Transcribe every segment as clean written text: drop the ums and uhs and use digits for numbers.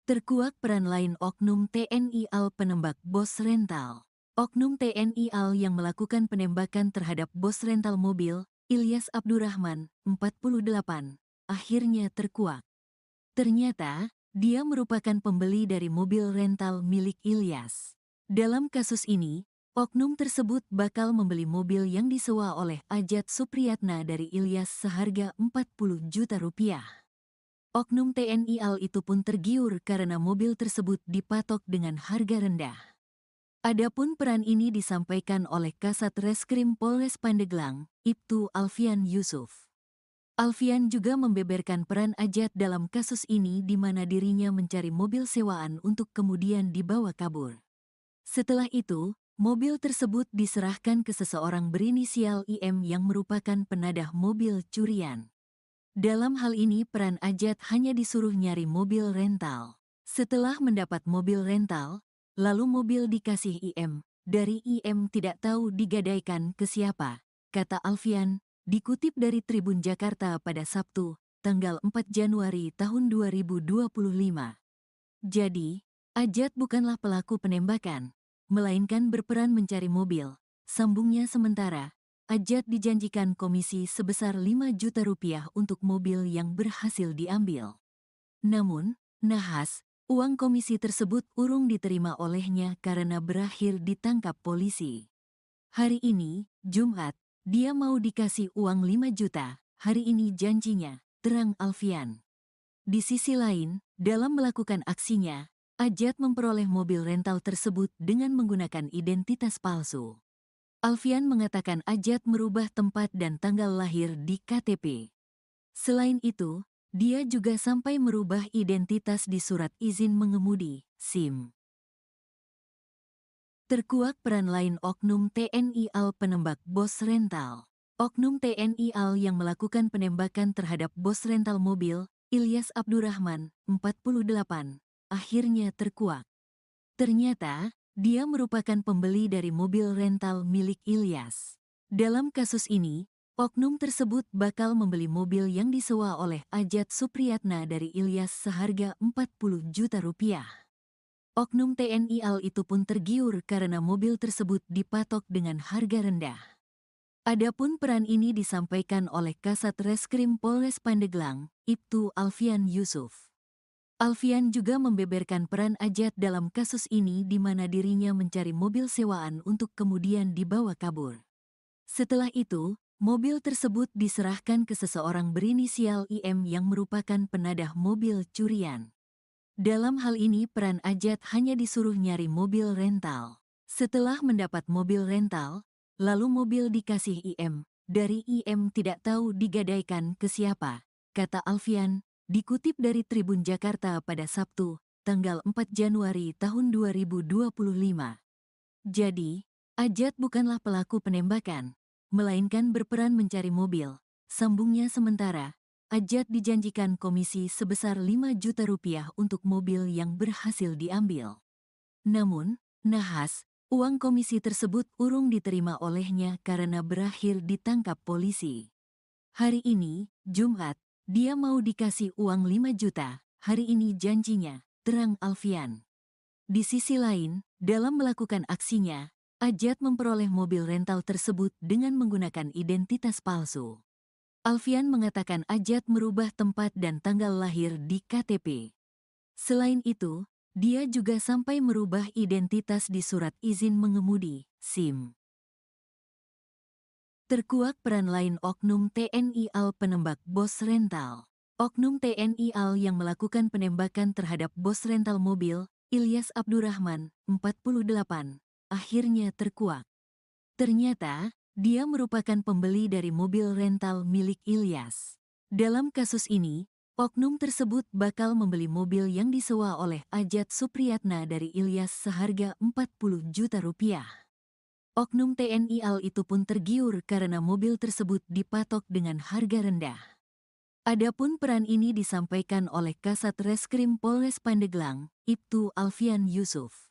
Terkuak peran lain Oknum TNI AL penembak bos rental. Oknum TNI AL yang melakukan penembakan terhadap bos rental mobil, Ilyas Abdurrahman, 48, akhirnya terkuak. Ternyata, dia merupakan pembeli dari mobil rental milik Ilyas. Dalam kasus ini, oknum tersebut bakal membeli mobil yang disewa oleh Ajat Supriyatna dari Ilyas seharga 40 juta rupiah. Oknum TNI AL itu pun tergiur karena mobil tersebut dipatok dengan harga rendah. Adapun peran ini disampaikan oleh Kasat Reskrim Polres Pandeglang, Ibtu Alfian Yusuf. Alfian juga membeberkan peran Ajat dalam kasus ini di mana dirinya mencari mobil sewaan untuk kemudian dibawa kabur. Setelah itu, mobil tersebut diserahkan ke seseorang berinisial IM yang merupakan penadah mobil curian. Dalam hal ini peran Ajat hanya disuruh nyari mobil rental. Setelah mendapat mobil rental, lalu mobil dikasih IM. Dari IM tidak tahu digadaikan ke siapa, kata Alfian, dikutip dari Tribun Jakarta pada Sabtu, tanggal 4 Januari tahun 2025. Jadi, Ajat bukanlah pelaku penembakan, melainkan berperan mencari mobil. Sambungnya sementara, Ajat dijanjikan komisi sebesar 5 juta rupiah untuk mobil yang berhasil diambil. Namun, nahas, uang komisi tersebut urung diterima olehnya karena berakhir ditangkap polisi. Hari ini, Jumat, dia mau dikasih uang 5 juta, hari ini janjinya, terang Alfian. Di sisi lain, dalam melakukan aksinya, Ajat memperoleh mobil rental tersebut dengan menggunakan identitas palsu. Alfian mengatakan Ajat merubah tempat dan tanggal lahir di KTP. Selain itu, dia juga sampai merubah identitas di surat izin mengemudi, SIM. Terkuak peran lain Oknum TNI AL penembak bos rental. Oknum TNI AL yang melakukan penembakan terhadap bos rental mobil, Ilyas Abdurrahman, 48, akhirnya terkuak. Ternyata, dia merupakan pembeli dari mobil rental milik Ilyas. Dalam kasus ini, oknum tersebut bakal membeli mobil yang disewa oleh Ajat Supriyatna dari Ilyas seharga 40 juta rupiah. Oknum TNI AL itu pun tergiur karena mobil tersebut dipatok dengan harga rendah. Adapun peran ini disampaikan oleh Kasat Reskrim Polres Pandeglang, Ibtu Alfian Yusuf. Alfian juga membeberkan peran Ajat dalam kasus ini di mana dirinya mencari mobil sewaan untuk kemudian dibawa kabur. Setelah itu, mobil tersebut diserahkan ke seseorang berinisial IM yang merupakan penadah mobil curian. Dalam hal ini peran Ajat hanya disuruh nyari mobil rental. Setelah mendapat mobil rental, lalu mobil dikasih IM. Dari IM tidak tahu digadaikan ke siapa, kata Alfian, dikutip dari Tribun Jakarta pada Sabtu, tanggal 4 Januari tahun 2025. Jadi, Ajat bukanlah pelaku penembakan, melainkan berperan mencari mobil. Sambungnya sementara, Ajat dijanjikan komisi sebesar 5 juta rupiah untuk mobil yang berhasil diambil. Namun, nahas, uang komisi tersebut urung diterima olehnya karena berakhir ditangkap polisi. Hari ini, Jumat, dia mau dikasih uang 5 juta, hari ini janjinya, terang Alfian. Di sisi lain, dalam melakukan aksinya, Ajat memperoleh mobil rental tersebut dengan menggunakan identitas palsu. Alfian mengatakan Ajat merubah tempat dan tanggal lahir di KTP. Selain itu, dia juga sampai merubah identitas di surat izin mengemudi, SIM. Terkuak peran lain Oknum TNI AL penembak bos rental. Oknum TNI AL yang melakukan penembakan terhadap bos rental mobil, Ilyas Abdurrahman, 48, akhirnya terkuak. Ternyata, dia merupakan pembeli dari mobil rental milik Ilyas. Dalam kasus ini, oknum tersebut bakal membeli mobil yang disewa oleh Ajat Supriyatna dari Ilyas seharga 40 juta rupiah. Oknum TNI AL itu pun tergiur karena mobil tersebut dipatok dengan harga rendah. Adapun peran ini disampaikan oleh Kasat Reskrim Polres Pandeglang, Ibtu Alfian Yusuf.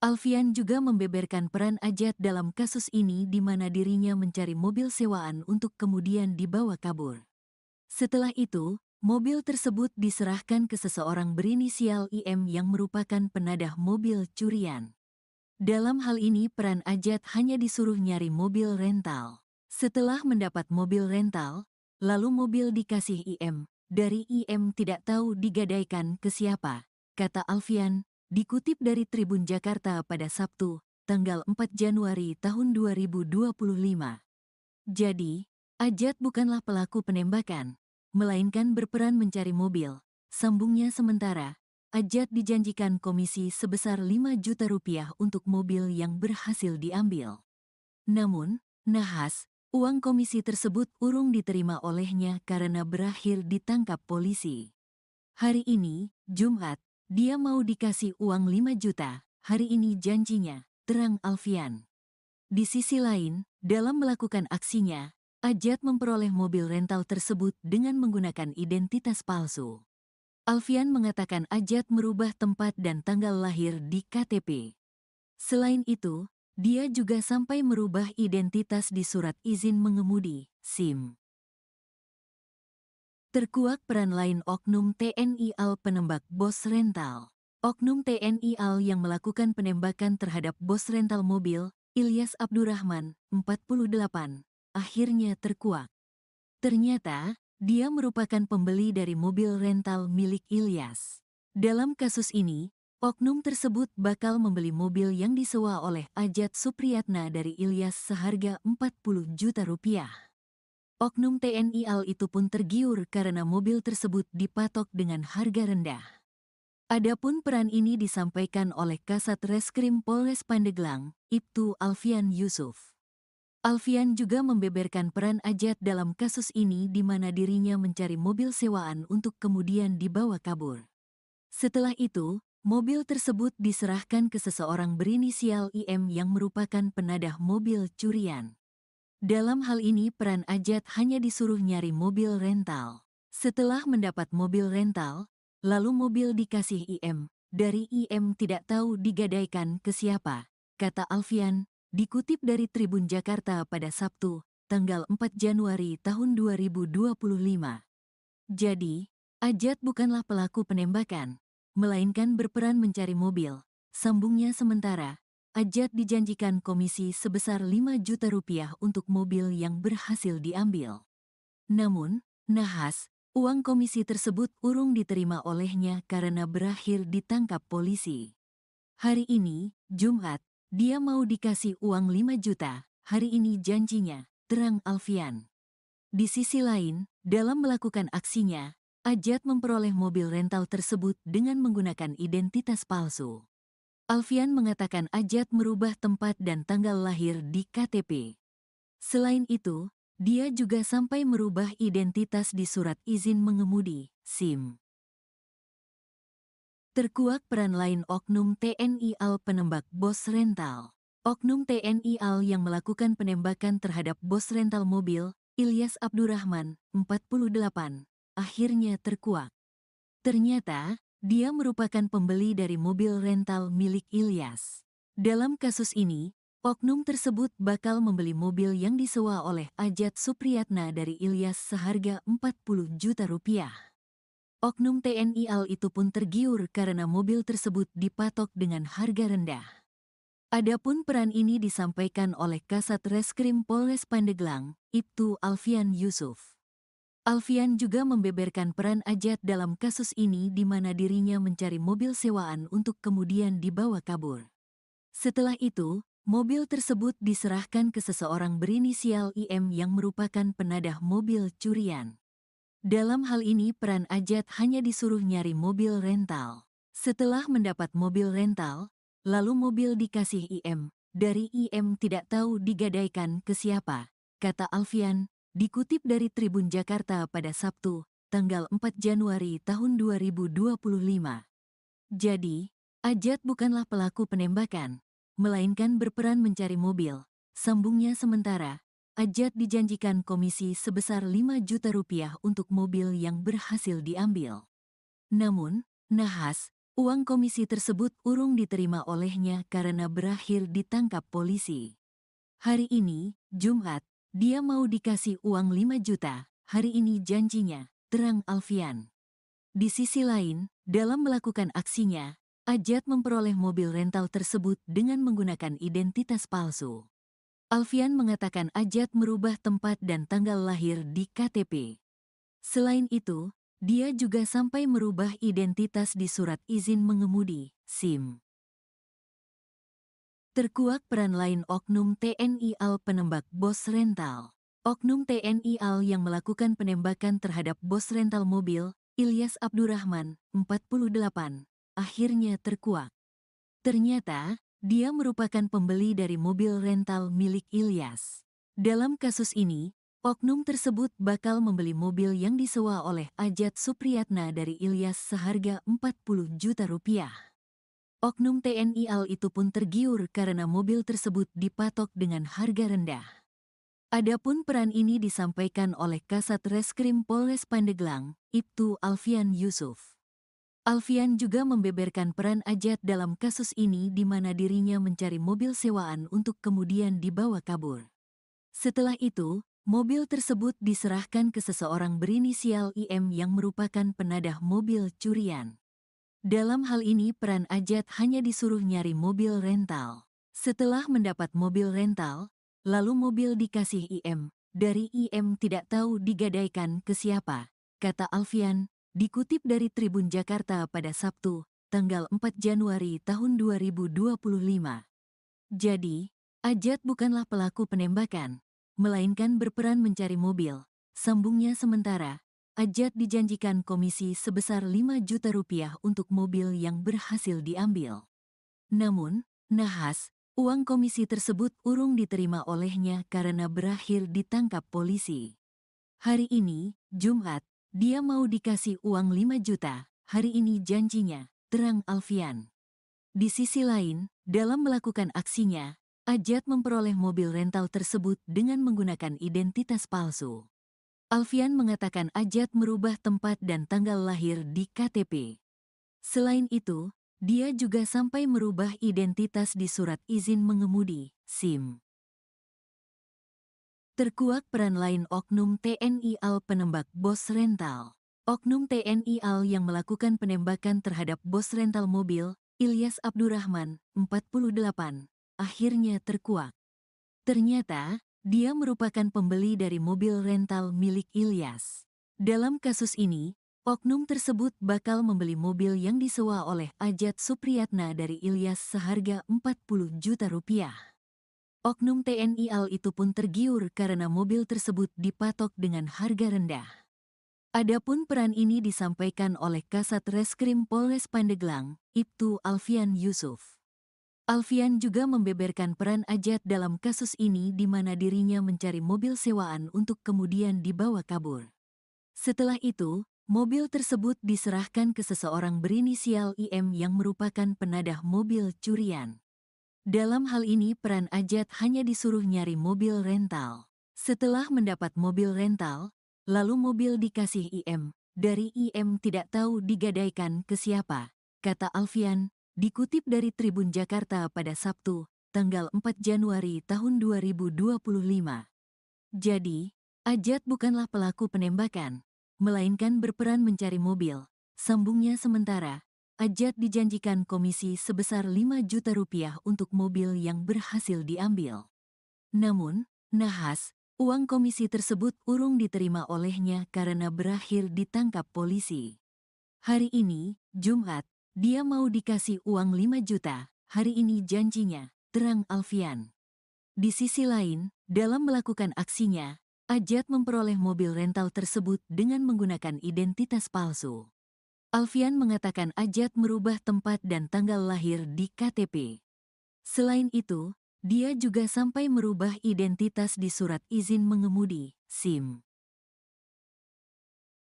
Alfian juga membeberkan peran Ajat dalam kasus ini di mana dirinya mencari mobil sewaan untuk kemudian dibawa kabur. Setelah itu, Mobil tersebut diserahkan ke seseorang berinisial IM yang merupakan penadah mobil curian. Dalam hal ini peran Ajat hanya disuruh nyari mobil rental. Setelah mendapat mobil rental, lalu mobil dikasih IM. Dari IM tidak tahu digadaikan ke siapa, kata Alfian, dikutip dari Tribun Jakarta pada Sabtu, tanggal 4 Januari tahun 2025. Jadi, Ajat bukanlah pelaku penembakan, melainkan berperan mencari mobil. Sambungnya sementara, Ajat dijanjikan komisi sebesar 5 juta rupiah untuk mobil yang berhasil diambil. Namun, nahas, uang komisi tersebut urung diterima olehnya karena berakhir ditangkap polisi. Hari ini, Jumat, dia mau dikasih uang 5 juta, hari ini janjinya, terang Alfian. Di sisi lain, dalam melakukan aksinya, Ajat memperoleh mobil rental tersebut dengan menggunakan identitas palsu. Alfian mengatakan Ajat merubah tempat dan tanggal lahir di KTP. Selain itu, dia juga sampai merubah identitas di surat izin mengemudi, SIM. Terkuak peran lain oknum TNI AL penembak bos rental. Oknum TNI AL yang melakukan penembakan terhadap bos rental mobil, Ilyas Abdurrahman, 48, akhirnya terkuak. Ternyata, dia merupakan pembeli dari mobil rental milik Ilyas. Dalam kasus ini, oknum tersebut bakal membeli mobil yang disewa oleh Ajat Supriyatna dari Ilyas seharga 40 juta rupiah. Oknum TNI AL itu pun tergiur karena mobil tersebut dipatok dengan harga rendah. Adapun peran ini disampaikan oleh Kasat Reskrim Polres Pandeglang, Ibtu Alfian Yusuf. Alfian juga membeberkan peran Ajat dalam kasus ini di mana dirinya mencari mobil sewaan untuk kemudian dibawa kabur. Setelah itu, mobil tersebut diserahkan ke seseorang berinisial IM yang merupakan penadah mobil curian. Dalam hal ini peran Ajat hanya disuruh nyari mobil rental. Setelah mendapat mobil rental, lalu mobil dikasih IM. Dari IM tidak tahu digadaikan ke siapa, kata Alfian, dikutip dari Tribun Jakarta pada Sabtu, tanggal 4 Januari tahun 2025. Jadi, Ajat bukanlah pelaku penembakan, melainkan berperan mencari mobil. Sambungnya sementara, Ajat dijanjikan komisi sebesar 5 juta rupiah untuk mobil yang berhasil diambil. Namun, nahas, uang komisi tersebut urung diterima olehnya karena berakhir ditangkap polisi. Hari ini, Jumat, dia mau dikasih uang 5 juta, hari ini janjinya, terang Alfian. Di sisi lain, dalam melakukan aksinya, Ajat memperoleh mobil rental tersebut dengan menggunakan identitas palsu. Alfian mengatakan Ajat merubah tempat dan tanggal lahir di KTP. Selain itu, dia juga sampai merubah identitas di surat izin mengemudi, SIM. Terkuak peran lain oknum TNI AL penembak bos rental. Oknum TNI AL yang melakukan penembakan terhadap bos rental mobil, Ilyas Abdurrahman, 48, akhirnya terkuak. Ternyata, dia merupakan pembeli dari mobil rental milik Ilyas. Dalam kasus ini, oknum tersebut bakal membeli mobil yang disewa oleh Ajat Supriyatna dari Ilyas seharga 40 juta rupiah. Oknum TNI AL itu pun tergiur karena mobil tersebut dipatok dengan harga rendah. Adapun peran ini disampaikan oleh Kasat Reskrim Polres Pandeglang, Ibtu Alfian Yusuf. Alfian juga membeberkan peran Ajat dalam kasus ini di mana dirinya mencari mobil sewaan untuk kemudian dibawa kabur. Setelah itu, mobil tersebut diserahkan ke seseorang berinisial IM yang merupakan penadah mobil curian. Dalam hal ini peran Ajat hanya disuruh nyari mobil rental. Setelah mendapat mobil rental, lalu mobil dikasih IM. Dari IM tidak tahu digadaikan ke siapa, kata Alfian, dikutip dari Tribun Jakarta pada Sabtu, tanggal 4 Januari tahun 2025. Jadi, Ajat bukanlah pelaku penembakan, melainkan berperan mencari mobil. Sambungnya sementara, Ajat dijanjikan komisi sebesar 5 juta rupiah untuk mobil yang berhasil diambil. Namun, nahas, uang komisi tersebut urung diterima olehnya karena berakhir ditangkap polisi. Hari ini, Jumat, dia mau dikasih uang 5 juta, hari ini janjinya, terang Alfian. Di sisi lain, dalam melakukan aksinya, Ajat memperoleh mobil rental tersebut dengan menggunakan identitas palsu. Alfian mengatakan Ajat merubah tempat dan tanggal lahir di KTP. Selain itu, dia juga sampai merubah identitas di surat izin mengemudi, SIM. Terkuak peran lain Oknum TNI AL penembak bos rental. Oknum TNI AL yang melakukan penembakan terhadap bos rental mobil, Ilyas Abdurrahman, 48, akhirnya terkuak. Ternyata, dia merupakan pembeli dari mobil rental milik Ilyas. Dalam kasus ini, oknum tersebut bakal membeli mobil yang disewa oleh Ajat Supriyatna dari Ilyas seharga 40 juta rupiah. Oknum TNI AL itu pun tergiur karena mobil tersebut dipatok dengan harga rendah. Adapun peran ini disampaikan oleh Kasat Reskrim Polres Pandeglang, Ibtu Alfian Yusuf. Alfian juga membeberkan peran Ajat dalam kasus ini di mana dirinya mencari mobil sewaan untuk kemudian dibawa kabur. Setelah itu, mobil tersebut diserahkan ke seseorang berinisial IM yang merupakan penadah mobil curian. Dalam hal ini peran Ajat hanya disuruh nyari mobil rental. Setelah mendapat mobil rental, lalu mobil dikasih IM. Dari IM tidak tahu digadaikan ke siapa, kata Alfian, dikutip dari Tribun Jakarta pada Sabtu, tanggal 4 Januari tahun 2025. Jadi, Ajat bukanlah pelaku penembakan, melainkan berperan mencari mobil. Sambungnya sementara, Ajat dijanjikan komisi sebesar 5 juta rupiah untuk mobil yang berhasil diambil. Namun, nahas, uang komisi tersebut urung diterima olehnya karena berakhir ditangkap polisi. Hari ini, Jumat, dia mau dikasih uang 5 juta, hari ini janjinya, terang Alfian. Di sisi lain, dalam melakukan aksinya, Ajat memperoleh mobil rental tersebut dengan menggunakan identitas palsu. Alfian mengatakan Ajat merubah tempat dan tanggal lahir di KTP. Selain itu, dia juga sampai merubah identitas di surat izin mengemudi, SIM. Terkuak peran lain Oknum TNI AL penembak bos rental. Oknum TNI AL yang melakukan penembakan terhadap bos rental mobil, Ilyas Abdurrahman, 48, akhirnya terkuak. Ternyata, dia merupakan pembeli dari mobil rental milik Ilyas. Dalam kasus ini, oknum tersebut bakal membeli mobil yang disewa oleh Ajat Supriyatna dari Ilyas seharga 40 juta rupiah. Oknum TNI AL itu pun tergiur karena mobil tersebut dipatok dengan harga rendah. Adapun peran ini disampaikan oleh Kasat Reskrim Polres Pandeglang, Ibtu Alfian Yusuf. Alfian juga membeberkan peran Ajat dalam kasus ini di mana dirinya mencari mobil sewaan untuk kemudian dibawa kabur. Setelah itu, mobil tersebut diserahkan ke seseorang berinisial IM yang merupakan penadah mobil curian. Dalam hal ini peran Ajat hanya disuruh nyari mobil rental. Setelah mendapat mobil rental, lalu mobil dikasih IM. Dari IM tidak tahu digadaikan ke siapa, kata Alfian, dikutip dari Tribun Jakarta pada Sabtu, tanggal 4 Januari tahun 2025. Jadi, Ajat bukanlah pelaku penembakan, melainkan berperan mencari mobil. Sambungnya sementara, Ajat dijanjikan komisi sebesar 5 juta rupiah untuk mobil yang berhasil diambil. Namun, nahas, uang komisi tersebut urung diterima olehnya karena berakhir ditangkap polisi. Hari ini, Jumat, dia mau dikasih uang 5 juta, hari ini janjinya, terang Alfian. Di sisi lain, dalam melakukan aksinya, Ajat memperoleh mobil rental tersebut dengan menggunakan identitas palsu. Alfian mengatakan Ajat merubah tempat dan tanggal lahir di KTP. Selain itu, dia juga sampai merubah identitas di surat izin mengemudi, SIM.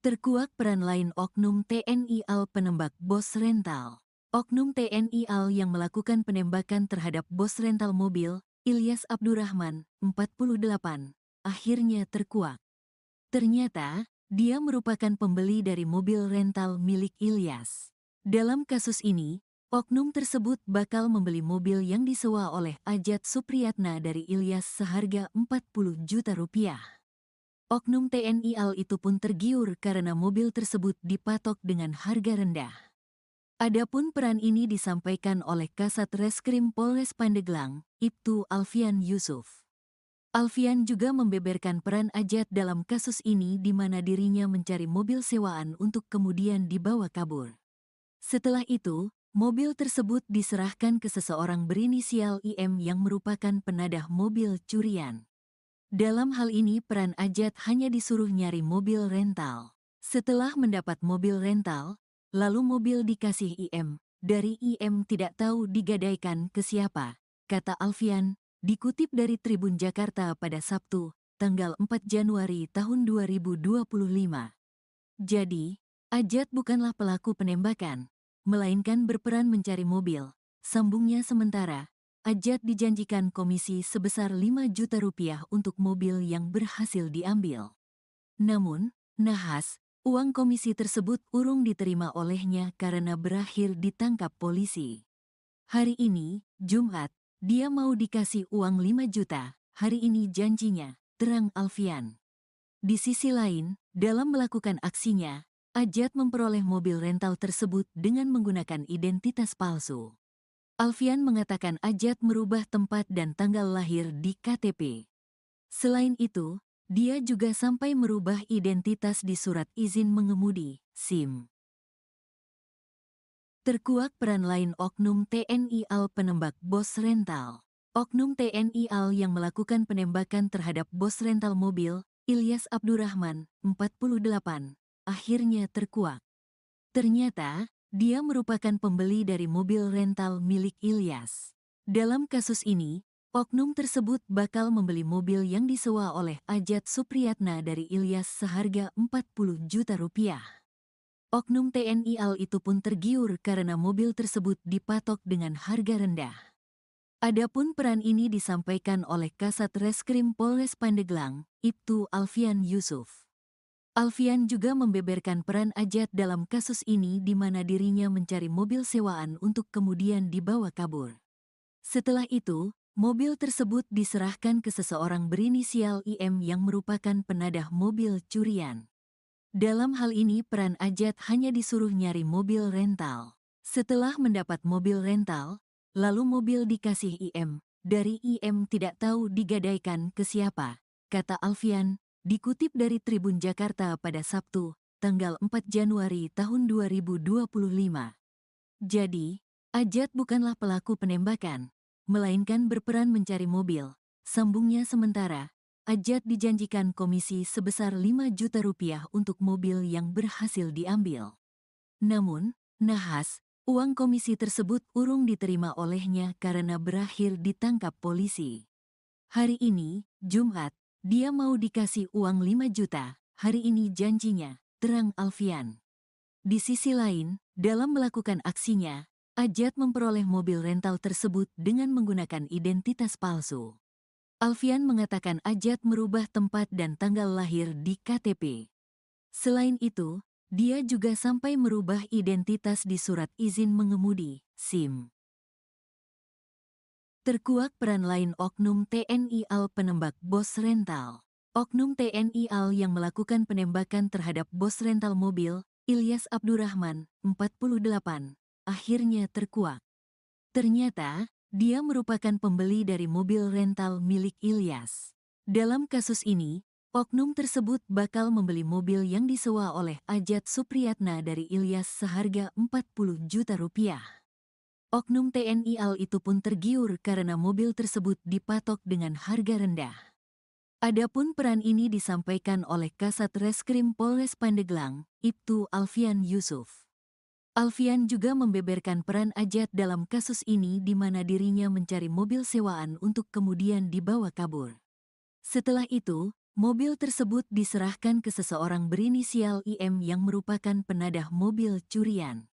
Terkuak peran lain Oknum TNI AL penembak bos rental. Oknum TNI AL yang melakukan penembakan terhadap bos rental mobil, Ilyas Abdurrahman, 48, akhirnya terkuak. Ternyata, dia merupakan pembeli dari mobil rental milik Ilyas. Dalam kasus ini, oknum tersebut bakal membeli mobil yang disewa oleh Ajat Supriyatna dari Ilyas seharga 40 juta rupiah. Oknum TNI AL itu pun tergiur karena mobil tersebut dipatok dengan harga rendah. Adapun peran ini disampaikan oleh Kasat Reskrim Polres Pandeglang, Ibtu Alfian Yusuf. Alfian juga membeberkan peran Ajat dalam kasus ini di mana dirinya mencari mobil sewaan untuk kemudian dibawa kabur. Setelah itu, mobil tersebut diserahkan ke seseorang berinisial IM yang merupakan penadah mobil curian. Dalam hal ini peran Ajat hanya disuruh nyari mobil rental. Setelah mendapat mobil rental, lalu mobil dikasih IM. Dari IM tidak tahu digadaikan ke siapa, kata Alfian, dikutip dari Tribun Jakarta pada Sabtu, tanggal 4 Januari tahun 2025. Jadi, Ajat bukanlah pelaku penembakan, melainkan berperan mencari mobil. Sambungnya sementara, Ajat dijanjikan komisi sebesar 5 juta rupiah untuk mobil yang berhasil diambil. Namun, nahas, uang komisi tersebut urung diterima olehnya karena berakhir ditangkap polisi. Hari ini, Jumat, dia mau dikasih uang 5 juta, hari ini janjinya, terang Alfian. Di sisi lain, dalam melakukan aksinya, Ajat memperoleh mobil rental tersebut dengan menggunakan identitas palsu. Alfian mengatakan Ajat merubah tempat dan tanggal lahir di KTP. Selain itu, dia juga sampai merubah identitas di surat izin mengemudi, SIM. Terkuak peran lain Oknum TNI AL penembak bos rental. Oknum TNI AL yang melakukan penembakan terhadap bos rental mobil, Ilyas Abdurrahman, 48, akhirnya terkuak. Ternyata, dia merupakan pembeli dari mobil rental milik Ilyas. Dalam kasus ini, oknum tersebut bakal membeli mobil yang disewa oleh Ajat Supriyatna dari Ilyas seharga 40 juta rupiah. Oknum TNI AL itu pun tergiur karena mobil tersebut dipatok dengan harga rendah. Adapun peran ini disampaikan oleh Kasat Reskrim Polres Pandeglang, Ibtu Alfian Yusuf. Alfian juga membeberkan peran Ajat dalam kasus ini di mana dirinya mencari mobil sewaan untuk kemudian dibawa kabur. Setelah itu, mobil tersebut diserahkan ke seseorang berinisial IM yang merupakan penadah mobil curian. Dalam hal ini peran Ajat hanya disuruh nyari mobil rental. Setelah mendapat mobil rental, lalu mobil dikasih IM. Dari IM tidak tahu digadaikan ke siapa, kata Alfian, dikutip dari Tribun Jakarta pada Sabtu, tanggal 4 Januari tahun 2025. Jadi, Ajat bukanlah pelaku penembakan, melainkan berperan mencari mobil. Sambungnya sementara, Ajat dijanjikan komisi sebesar 5 juta rupiah untuk mobil yang berhasil diambil. Namun, nahas, uang komisi tersebut urung diterima olehnya karena berakhir ditangkap polisi. Hari ini, Jumat, dia mau dikasih uang 5 juta, hari ini janjinya, terang Alfian. Di sisi lain, dalam melakukan aksinya, Ajat memperoleh mobil rental tersebut dengan menggunakan identitas palsu. Alfian mengatakan Ajat merubah tempat dan tanggal lahir di KTP. Selain itu, dia juga sampai merubah identitas di surat izin mengemudi, SIM. Terkuak peran lain Oknum TNI AL penembak bos rental. Oknum TNI AL yang melakukan penembakan terhadap bos rental mobil, Ilyas Abdurrahman, 48, akhirnya terkuak. Ternyata, dia merupakan pembeli dari mobil rental milik Ilyas. Dalam kasus ini, oknum tersebut bakal membeli mobil yang disewa oleh Ajat Supriyatna dari Ilyas seharga 40 juta rupiah. Oknum TNI AL itu pun tergiur karena mobil tersebut dipatok dengan harga rendah. Adapun peran ini disampaikan oleh Kasat Reskrim Polres Pandeglang, Ibtu Alfian Yusuf. Alfian juga membeberkan peran Ajat dalam kasus ini di mana dirinya mencari mobil sewaan untuk kemudian dibawa kabur. Setelah itu, mobil tersebut diserahkan ke seseorang berinisial IM yang merupakan penadah mobil curian.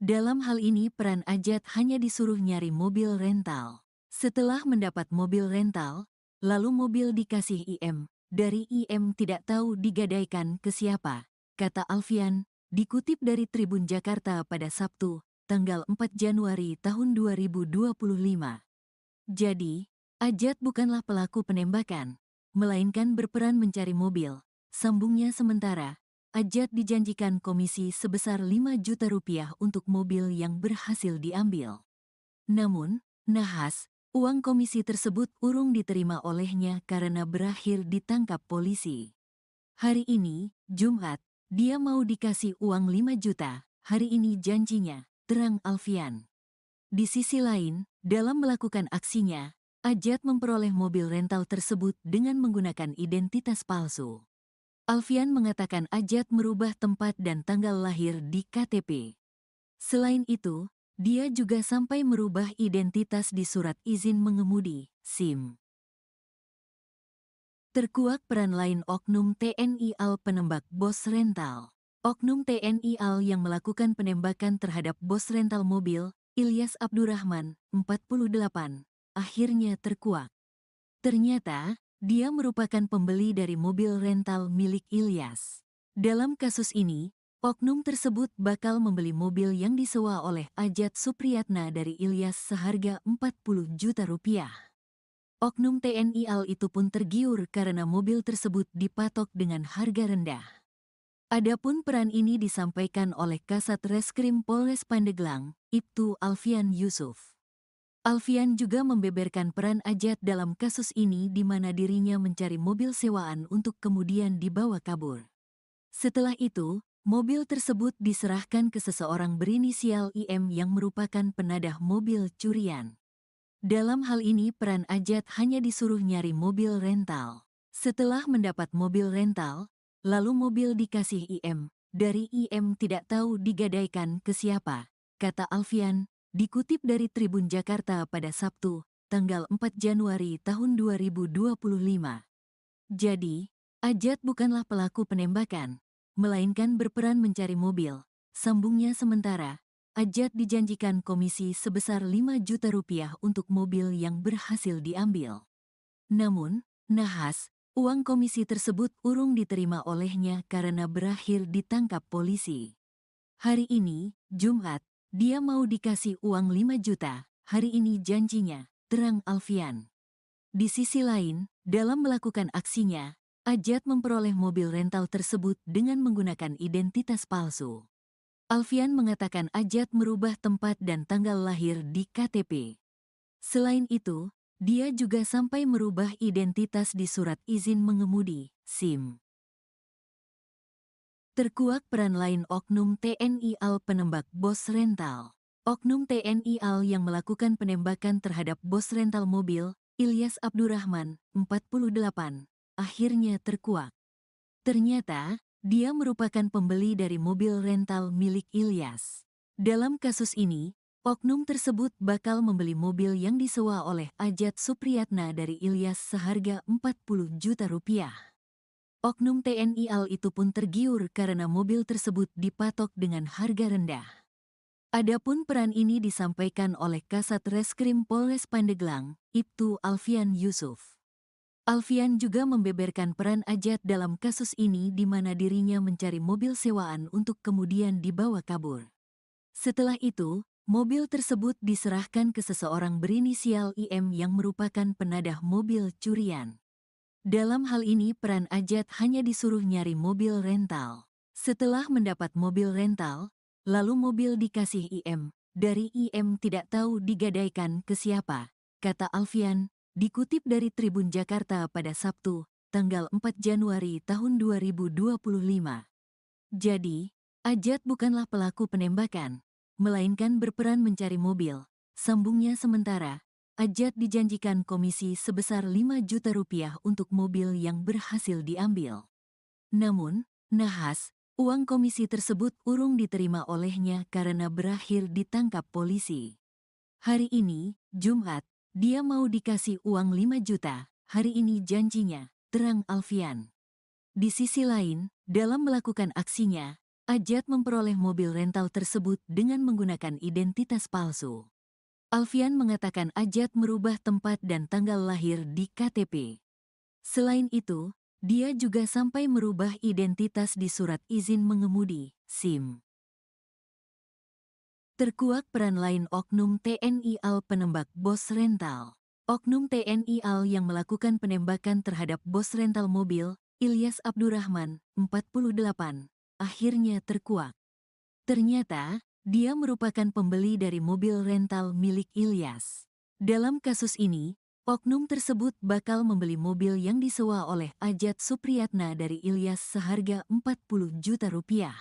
Dalam hal ini peran Ajat hanya disuruh nyari mobil rental. Setelah mendapat mobil rental, lalu mobil dikasih IM. Dari IM tidak tahu digadaikan ke siapa, kata Alfian, dikutip dari Tribun Jakarta pada Sabtu, tanggal 4 Januari tahun 2025. Jadi, Ajat bukanlah pelaku penembakan, melainkan berperan mencari mobil. Sambungnya sementara, Ajat dijanjikan komisi sebesar 5 juta rupiah untuk mobil yang berhasil diambil. Namun, nahas, uang komisi tersebut urung diterima olehnya karena berakhir ditangkap polisi. Hari ini, Jumat, dia mau dikasih uang 5 juta, hari ini janjinya, terang Alfian. Di sisi lain, dalam melakukan aksinya, Ajat memperoleh mobil rental tersebut dengan menggunakan identitas palsu. Alfian mengatakan Ajat merubah tempat dan tanggal lahir di KTP. Selain itu, dia juga sampai merubah identitas di surat izin mengemudi, SIM. Terkuak peran lain oknum TNI AL penembak bos rental. Oknum TNI AL yang melakukan penembakan terhadap bos rental mobil, Ilyas Abdurrahman, 48, akhirnya terkuak. Ternyata, dia merupakan pembeli dari mobil rental milik Ilyas. Dalam kasus ini, oknum tersebut bakal membeli mobil yang disewa oleh Ajat Supriyatna dari Ilyas seharga 40 juta rupiah. Oknum TNI AL itu pun tergiur karena mobil tersebut dipatok dengan harga rendah. Adapun peran ini disampaikan oleh Kasat Reskrim Polres Pandeglang, Ibtu Alfian Yusuf. Alfian juga membeberkan peran Ajat dalam kasus ini di mana dirinya mencari mobil sewaan untuk kemudian dibawa kabur. Setelah itu, mobil tersebut diserahkan ke seseorang berinisial IM yang merupakan penadah mobil curian. Dalam hal ini peran Ajat hanya disuruh nyari mobil rental. Setelah mendapat mobil rental, lalu mobil dikasih IM. Dari IM tidak tahu digadaikan ke siapa, kata Alfian. Dikutip dari Tribun Jakarta pada Sabtu, tanggal 4 Januari tahun 2025. Jadi, Ajat bukanlah pelaku penembakan, melainkan berperan mencari mobil. Sambungnya sementara, Ajat dijanjikan komisi sebesar 5 juta rupiah untuk mobil yang berhasil diambil. Namun, nahas, uang komisi tersebut urung diterima olehnya karena berakhir ditangkap polisi. Hari ini, Jumat, dia mau dikasih uang 5 juta, hari ini janjinya, terang Alfian. Di sisi lain, dalam melakukan aksinya, Ajat memperoleh mobil rental tersebut dengan menggunakan identitas palsu. Alfian mengatakan Ajat merubah tempat dan tanggal lahir di KTP. Selain itu, dia juga sampai merubah identitas di surat izin mengemudi, SIM. Terkuak peran lain oknum TNI AL penembak bos rental. Oknum TNI AL yang melakukan penembakan terhadap bos rental mobil, Ilyas Abdurrahman, 48, akhirnya terkuak. Ternyata, dia merupakan pembeli dari mobil rental milik Ilyas. Dalam kasus ini, oknum tersebut bakal membeli mobil yang disewa oleh Ajat Supriyatna dari Ilyas seharga 40 juta rupiah. Oknum TNI AL itu pun tergiur karena mobil tersebut dipatok dengan harga rendah. Adapun peran ini disampaikan oleh Kasat Reskrim Polres Pandeglang, Ibtu Alfian Yusuf. Alfian juga membeberkan peran Ajat dalam kasus ini di mana dirinya mencari mobil sewaan untuk kemudian dibawa kabur. Setelah itu, mobil tersebut diserahkan ke seseorang berinisial IM yang merupakan penadah mobil curian. Dalam hal ini peran Ajat hanya disuruh nyari mobil rental. Setelah mendapat mobil rental, lalu mobil dikasih IM. Dari IM tidak tahu digadaikan ke siapa, kata Alfian, dikutip dari Tribun Jakarta pada Sabtu, tanggal 4 Januari tahun 2025. Jadi, Ajat bukanlah pelaku penembakan, melainkan berperan mencari mobil. Sambungnya sementara, Ajat dijanjikan komisi sebesar 5 juta rupiah untuk mobil yang berhasil diambil. Namun, nahas, uang komisi tersebut urung diterima olehnya karena berakhir ditangkap polisi. Hari ini, Jumat, dia mau dikasih uang 5 juta, hari ini janjinya, terang Alfian. Di sisi lain, dalam melakukan aksinya, Ajat memperoleh mobil rental tersebut dengan menggunakan identitas palsu. Alfian mengatakan Ajat merubah tempat dan tanggal lahir di KTP. Selain itu, dia juga sampai merubah identitas di surat izin mengemudi, SIM. Terkuak peran lain oknum TNI AL penembak bos rental. Oknum TNI AL yang melakukan penembakan terhadap bos rental mobil, Ilyas Abdurrahman, 48, akhirnya terkuak. Ternyata, dia merupakan pembeli dari mobil rental milik Ilyas. Dalam kasus ini, oknum tersebut bakal membeli mobil yang disewa oleh Ajat Supriyatna dari Ilyas seharga 40 juta rupiah.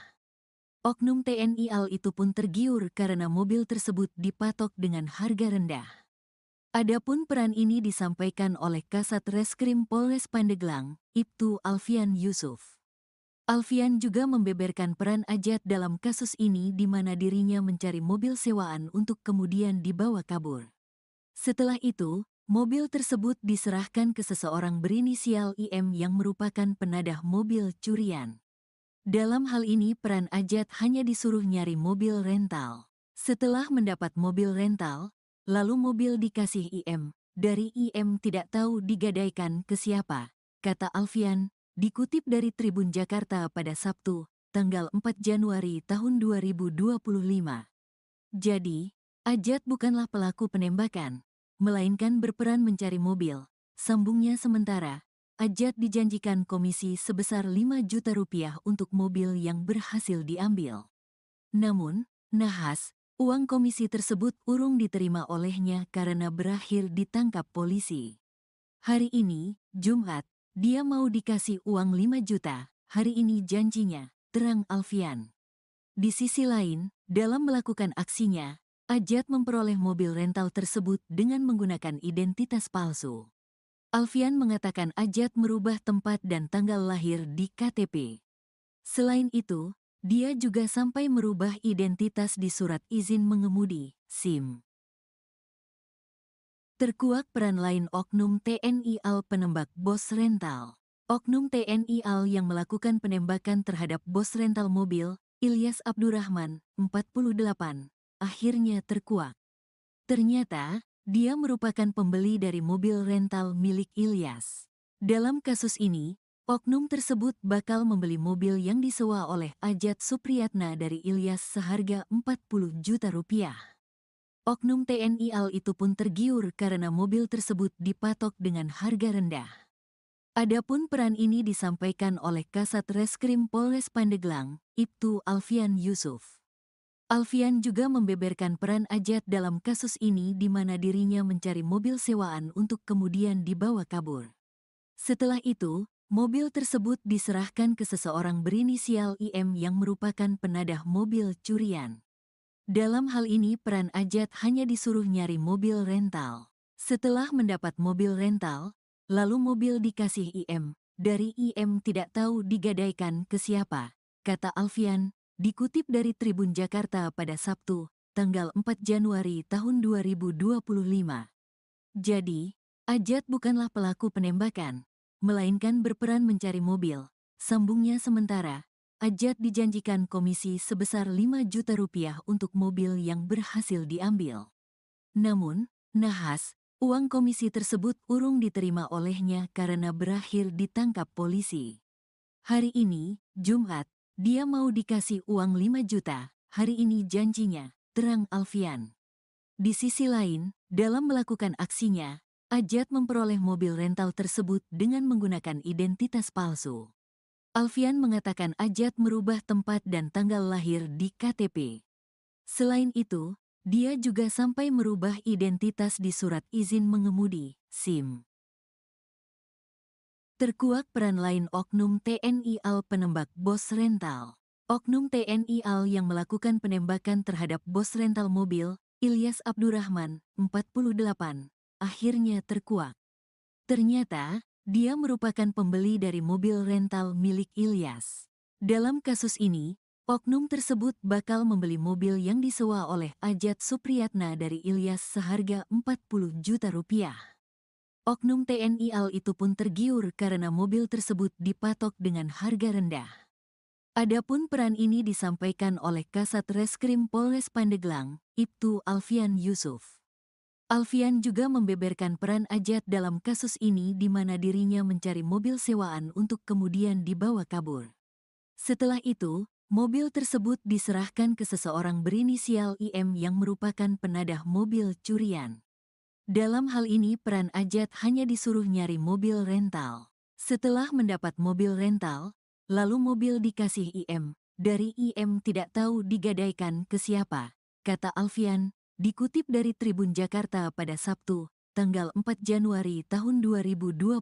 Oknum TNI AL itu pun tergiur karena mobil tersebut dipatok dengan harga rendah. Adapun peran ini disampaikan oleh Kasat Reskrim Polres Pandeglang, Ibtu Alfian Yusuf. Alfian juga membeberkan peran Ajat dalam kasus ini di mana dirinya mencari mobil sewaan untuk kemudian dibawa kabur. Setelah itu, mobil tersebut diserahkan ke seseorang berinisial IM yang merupakan penadah mobil curian. Dalam hal ini peran Ajat hanya disuruh nyari mobil rental. Setelah mendapat mobil rental, lalu mobil dikasih IM. Dari IM tidak tahu digadaikan ke siapa, kata Alfian, dikutip dari Tribun Jakarta pada Sabtu, tanggal 4 Januari tahun 2025. Jadi, Ajat bukanlah pelaku penembakan, melainkan berperan mencari mobil. Sambungnya sementara, Ajat dijanjikan komisi sebesar 5 juta rupiah untuk mobil yang berhasil diambil. Namun, nahas, uang komisi tersebut urung diterima olehnya karena berakhir ditangkap polisi. Hari ini, Jumat, dia mau dikasih uang 5 juta, hari ini janjinya, terang Alfian. Di sisi lain, dalam melakukan aksinya, Ajat memperoleh mobil rental tersebut dengan menggunakan identitas palsu. Alfian mengatakan Ajat merubah tempat dan tanggal lahir di KTP. Selain itu, dia juga sampai merubah identitas di surat izin mengemudi, SIM. Terkuak peran lain oknum TNI AL penembak bos rental. Oknum TNI AL yang melakukan penembakan terhadap bos rental mobil, Ilyas Abdurrahman, 48, akhirnya terkuak. Ternyata, dia merupakan pembeli dari mobil rental milik Ilyas. Dalam kasus ini, oknum tersebut bakal membeli mobil yang disewa oleh Ajat Supriyatna dari Ilyas seharga 40 juta rupiah. Oknum TNI AL itu pun tergiur karena mobil tersebut dipatok dengan harga rendah. Adapun peran ini disampaikan oleh Kasat Reskrim Polres Pandeglang, Ibtu Alfian Yusuf. Alfian juga membeberkan peran Ajat dalam kasus ini di mana dirinya mencari mobil sewaan untuk kemudian dibawa kabur. Setelah itu, mobil tersebut diserahkan ke seseorang berinisial IM yang merupakan penadah mobil curian. Dalam hal ini peran Ajat hanya disuruh nyari mobil rental. Setelah mendapat mobil rental, lalu mobil dikasih IM. Dari IM tidak tahu digadaikan ke siapa, kata Alfian, dikutip dari Tribun Jakarta pada Sabtu, tanggal 4 Januari tahun 2025. Jadi, Ajat bukanlah pelaku penembakan, melainkan berperan mencari mobil. Sambungnya sementara, Ajat dijanjikan komisi sebesar 5 juta rupiah untuk mobil yang berhasil diambil. Namun, nahas, uang komisi tersebut urung diterima olehnya karena berakhir ditangkap polisi. Hari ini, Jumat, dia mau dikasih uang 5 juta, hari ini janjinya, terang Alfian. Di sisi lain, dalam melakukan aksinya, Ajat memperoleh mobil rental tersebut dengan menggunakan identitas palsu. Alfian mengatakan Ajat merubah tempat dan tanggal lahir di KTP. Selain itu, dia juga sampai merubah identitas di surat izin mengemudi, SIM. Terkuak peran lain oknum TNI AL penembak bos rental. Oknum TNI AL yang melakukan penembakan terhadap bos rental mobil, Ilyas Abdurrahman, 48, akhirnya terkuak. Ternyata, dia merupakan pembeli dari mobil rental milik Ilyas. Dalam kasus ini, oknum tersebut bakal membeli mobil yang disewa oleh Ajat Supriyatna dari Ilyas seharga 40 juta rupiah. Oknum TNI AL itu pun tergiur karena mobil tersebut dipatok dengan harga rendah. Adapun peran ini disampaikan oleh Kasat Reskrim Polres Pandeglang, Ibtu Alfian Yusuf. Alfian juga membeberkan peran Ajat dalam kasus ini di mana dirinya mencari mobil sewaan untuk kemudian dibawa kabur. Setelah itu, mobil tersebut diserahkan ke seseorang berinisial IM yang merupakan penadah mobil curian. Dalam hal ini peran Ajat hanya disuruh nyari mobil rental. Setelah mendapat mobil rental, lalu mobil dikasih IM. Dari IM tidak tahu digadaikan ke siapa, kata Alfian, dikutip dari Tribun Jakarta pada Sabtu, tanggal 4 Januari tahun 2025.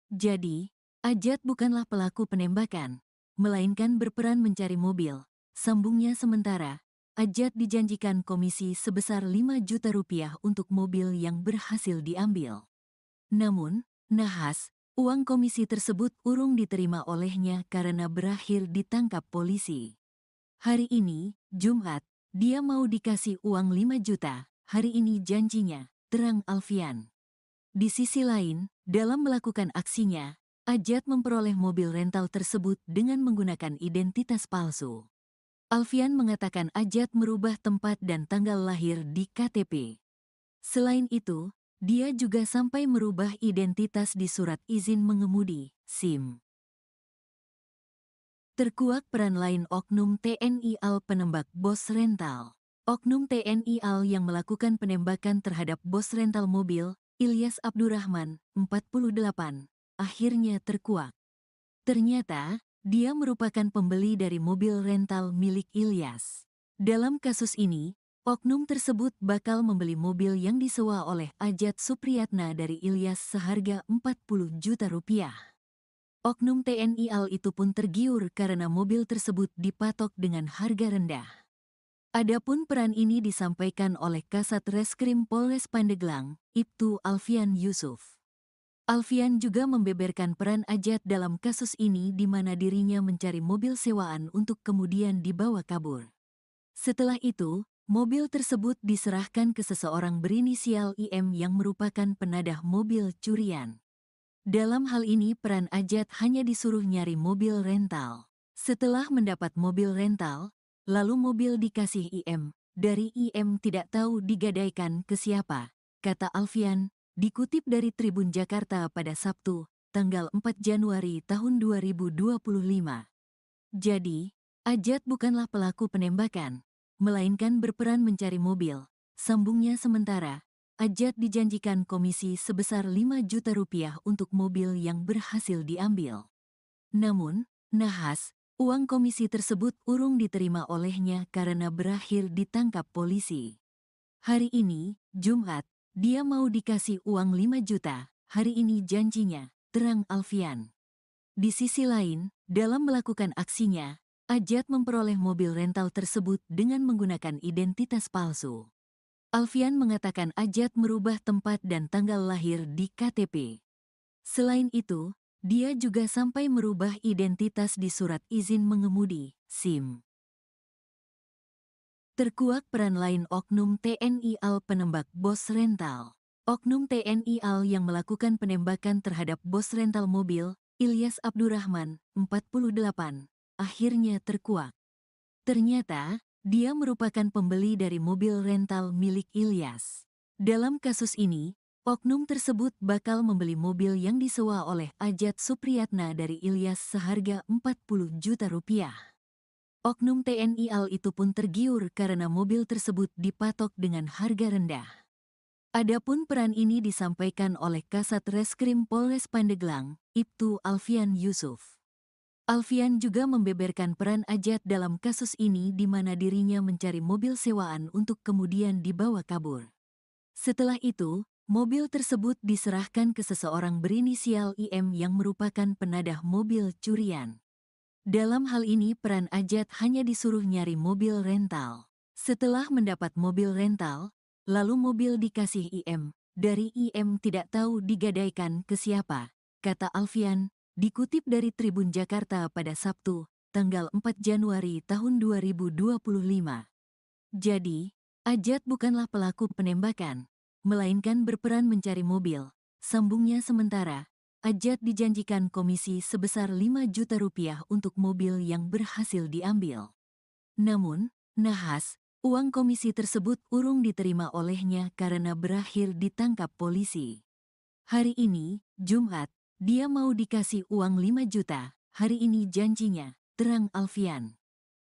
Jadi, Ajat bukanlah pelaku penembakan, melainkan berperan mencari mobil. Sambungnya sementara, Ajat dijanjikan komisi sebesar 5 juta rupiah untuk mobil yang berhasil diambil. Namun, nahas, uang komisi tersebut urung diterima olehnya karena berakhir ditangkap polisi. Hari ini, Jumat, dia mau dikasih uang 5 juta, hari ini janjinya, terang Alfian. Di sisi lain, dalam melakukan aksinya, Ajat memperoleh mobil rental tersebut dengan menggunakan identitas palsu. Alfian mengatakan Ajat merubah tempat dan tanggal lahir di KTP. Selain itu, dia juga sampai merubah identitas di surat izin mengemudi, SIM. Terkuak peran lain oknum TNI AL penembak bos rental. Oknum TNI AL yang melakukan penembakan terhadap bos rental mobil, Ilyas Abdurrahman, 48, akhirnya terkuak. Ternyata, dia merupakan pembeli dari mobil rental milik Ilyas. Dalam kasus ini, oknum tersebut bakal membeli mobil yang disewa oleh Ajat Supriyatna dari Ilyas seharga 40 juta rupiah. Oknum TNI AL itu pun tergiur karena mobil tersebut dipatok dengan harga rendah. Adapun peran ini disampaikan oleh Kasat Reskrim Polres Pandeglang, Ibtu Alfian Yusuf. Alfian juga membeberkan peran Ajat dalam kasus ini di mana dirinya mencari mobil sewaan untuk kemudian dibawa kabur. Setelah itu, mobil tersebut diserahkan ke seseorang berinisial IM yang merupakan penadah mobil curian. Dalam hal ini peran Ajat hanya disuruh nyari mobil rental. Setelah mendapat mobil rental, lalu mobil dikasih IM. Dari IM tidak tahu digadaikan ke siapa, kata Alfian, dikutip dari Tribun Jakarta pada Sabtu, tanggal 4 Januari tahun 2025. Jadi, Ajat bukanlah pelaku penembakan, melainkan berperan mencari mobil. Sambungnya sementara, Ajat dijanjikan komisi sebesar 5 juta rupiah untuk mobil yang berhasil diambil. Namun, nahas, uang komisi tersebut urung diterima olehnya karena berakhir ditangkap polisi. Hari ini, Jumat, dia mau dikasih uang 5 juta, hari ini janjinya, terang Alfian. Di sisi lain, dalam melakukan aksinya, Ajat memperoleh mobil rental tersebut dengan menggunakan identitas palsu. Alfian mengatakan Ajat merubah tempat dan tanggal lahir di KTP. Selain itu, dia juga sampai merubah identitas di surat izin mengemudi, SIM. Terkuak peran lain oknum TNI AL penembak bos rental. Oknum TNI AL yang melakukan penembakan terhadap bos rental mobil, Ilyas Abdurrahman, 48, akhirnya terkuak. Ternyata, dia merupakan pembeli dari mobil rental milik Ilyas. Dalam kasus ini, oknum tersebut bakal membeli mobil yang disewa oleh Ajat Supriyatna dari Ilyas seharga 40 juta rupiah. Oknum TNI AL itu pun tergiur karena mobil tersebut dipatok dengan harga rendah. Adapun peran ini disampaikan oleh Kasat Reskrim Polres Pandeglang, Ibtu Alfian Yusuf. Alfian juga membeberkan peran Ajat dalam kasus ini di mana dirinya mencari mobil sewaan untuk kemudian dibawa kabur. Setelah itu, mobil tersebut diserahkan ke seseorang berinisial IM yang merupakan penadah mobil curian. Dalam hal ini peran Ajat hanya disuruh nyari mobil rental. Setelah mendapat mobil rental, lalu mobil dikasih IM. Dari IM tidak tahu digadaikan ke siapa, kata Alfian, dikutip dari Tribun Jakarta pada Sabtu, tanggal 4 Januari tahun 2025. Jadi, Ajat bukanlah pelaku penembakan, melainkan berperan mencari mobil. Sambungnya sementara, Ajat dijanjikan komisi sebesar 5 juta rupiah untuk mobil yang berhasil diambil. Namun, nahas, uang komisi tersebut urung diterima olehnya karena berakhir ditangkap polisi. Hari ini, Jumat, dia mau dikasih uang 5 juta, hari ini janjinya, terang Alfian.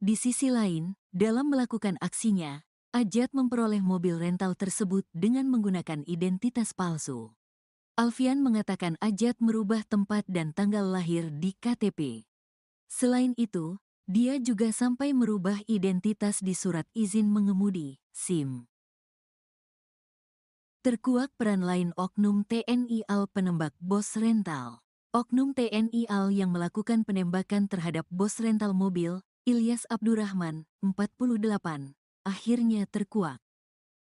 Di sisi lain, dalam melakukan aksinya, Ajat memperoleh mobil rental tersebut dengan menggunakan identitas palsu. Alfian mengatakan Ajat merubah tempat dan tanggal lahir di KTP. Selain itu, dia juga sampai merubah identitas di surat izin mengemudi, SIM. Terkuak peran lain oknum TNI AL penembak bos rental. Oknum TNI AL yang melakukan penembakan terhadap bos rental mobil, Ilyas Abdurrahman, 48, akhirnya terkuak.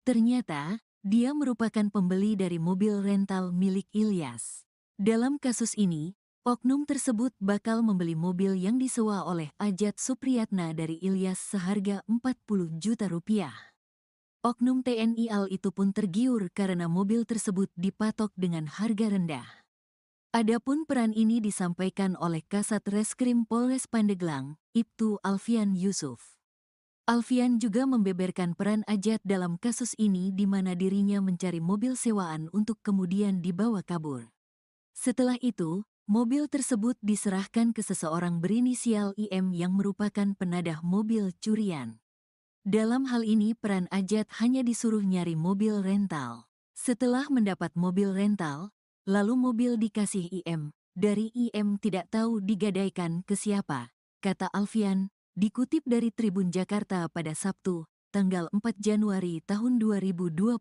Ternyata, dia merupakan pembeli dari mobil rental milik Ilyas. Dalam kasus ini, oknum tersebut bakal membeli mobil yang disewa oleh Ajat Supriyatna dari Ilyas seharga 40 juta rupiah. Oknum TNI AL itu pun tergiur karena mobil tersebut dipatok dengan harga rendah. Adapun peran ini disampaikan oleh Kasat Reskrim Polres Pandeglang, Ibtu Alfian Yusuf. Alfian juga membeberkan peran Ajat dalam kasus ini di mana dirinya mencari mobil sewaan untuk kemudian dibawa kabur. Setelah itu, mobil tersebut diserahkan ke seseorang berinisial IM yang merupakan penadah mobil curian. Dalam hal ini peran Ajat hanya disuruh nyari mobil rental. Setelah mendapat mobil rental, lalu mobil dikasih IM. Dari IM tidak tahu digadaikan ke siapa, kata Alfian, dikutip dari Tribun Jakarta pada Sabtu, tanggal 4 Januari tahun 2025.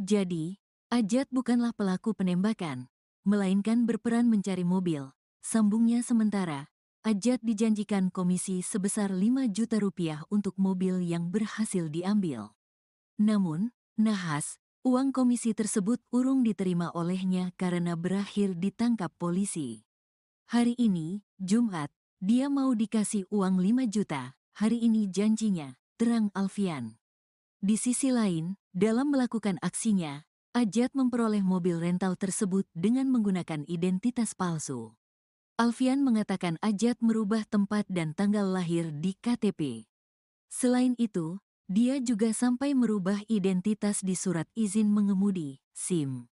Jadi, Ajat bukanlah pelaku penembakan, melainkan berperan mencari mobil. Sambungnya sementara, Ajat dijanjikan komisi sebesar 5 juta rupiah untuk mobil yang berhasil diambil. Namun, nahas, uang komisi tersebut urung diterima olehnya karena berakhir ditangkap polisi. Hari ini, Jumat, dia mau dikasih uang 5 juta, hari ini janjinya, terang Alfian. Di sisi lain, dalam melakukan aksinya, Ajat memperoleh mobil rental tersebut dengan menggunakan identitas palsu. Alfian mengatakan Ajat merubah tempat dan tanggal lahir di KTP. Selain itu, dia juga sampai merubah identitas di surat izin mengemudi, SIM.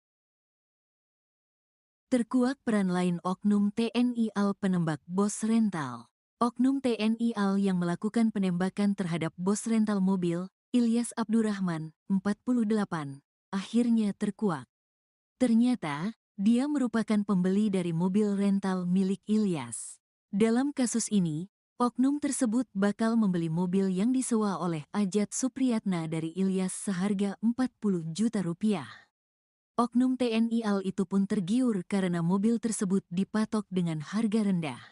Terkuak peran lain oknum TNI AL penembak bos rental. Oknum TNI AL yang melakukan penembakan terhadap bos rental mobil, Ilyas Abdurrahman, 48, akhirnya terkuak. Ternyata, dia merupakan pembeli dari mobil rental milik Ilyas. Dalam kasus ini, oknum tersebut bakal membeli mobil yang disewa oleh Ajat Supriyatna dari Ilyas seharga 40 juta rupiah. Oknum TNI AL itu pun tergiur karena mobil tersebut dipatok dengan harga rendah.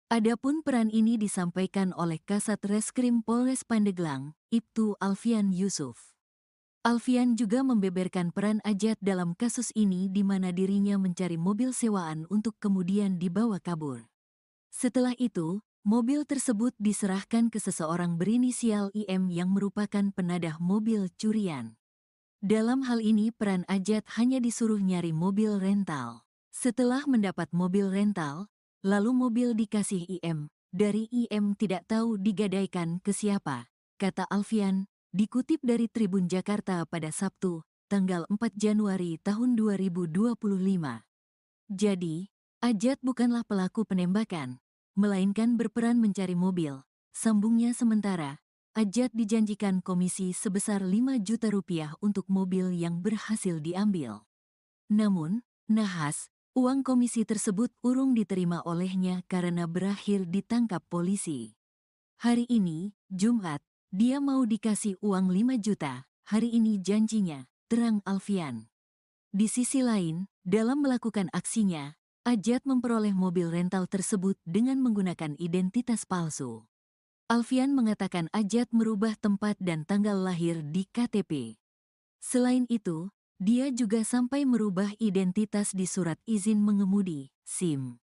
Adapun peran ini disampaikan oleh Kasat Reskrim Polres Pandeglang, Ibtu Alfian Yusuf. Alfian juga membeberkan peran Ajat dalam kasus ini di mana dirinya mencari mobil sewaan untuk kemudian dibawa kabur. Setelah itu, mobil tersebut diserahkan ke seseorang berinisial IM yang merupakan penadah mobil curian. Dalam hal ini peran Ajat hanya disuruh nyari mobil rental. Setelah mendapat mobil rental, lalu mobil dikasih IM. Dari IM tidak tahu digadaikan ke siapa, kata Alfian, dikutip dari Tribun Jakarta pada Sabtu, tanggal 4 Januari tahun 2025. Jadi, Ajat bukanlah pelaku penembakan, melainkan berperan mencari mobil. Sambungnya sementara, Ajat dijanjikan komisi sebesar 5 juta rupiah untuk mobil yang berhasil diambil. Namun, nahas, uang komisi tersebut urung diterima olehnya karena berakhir ditangkap polisi. Hari ini, Jumat, dia mau dikasih uang 5 juta, hari ini janjinya, terang Alfian. Di sisi lain, dalam melakukan aksinya, Ajat memperoleh mobil rental tersebut dengan menggunakan identitas palsu. Alfian mengatakan Ajat merubah tempat dan tanggal lahir di KTP. Selain itu, dia juga sampai merubah identitas di surat izin mengemudi, SIM.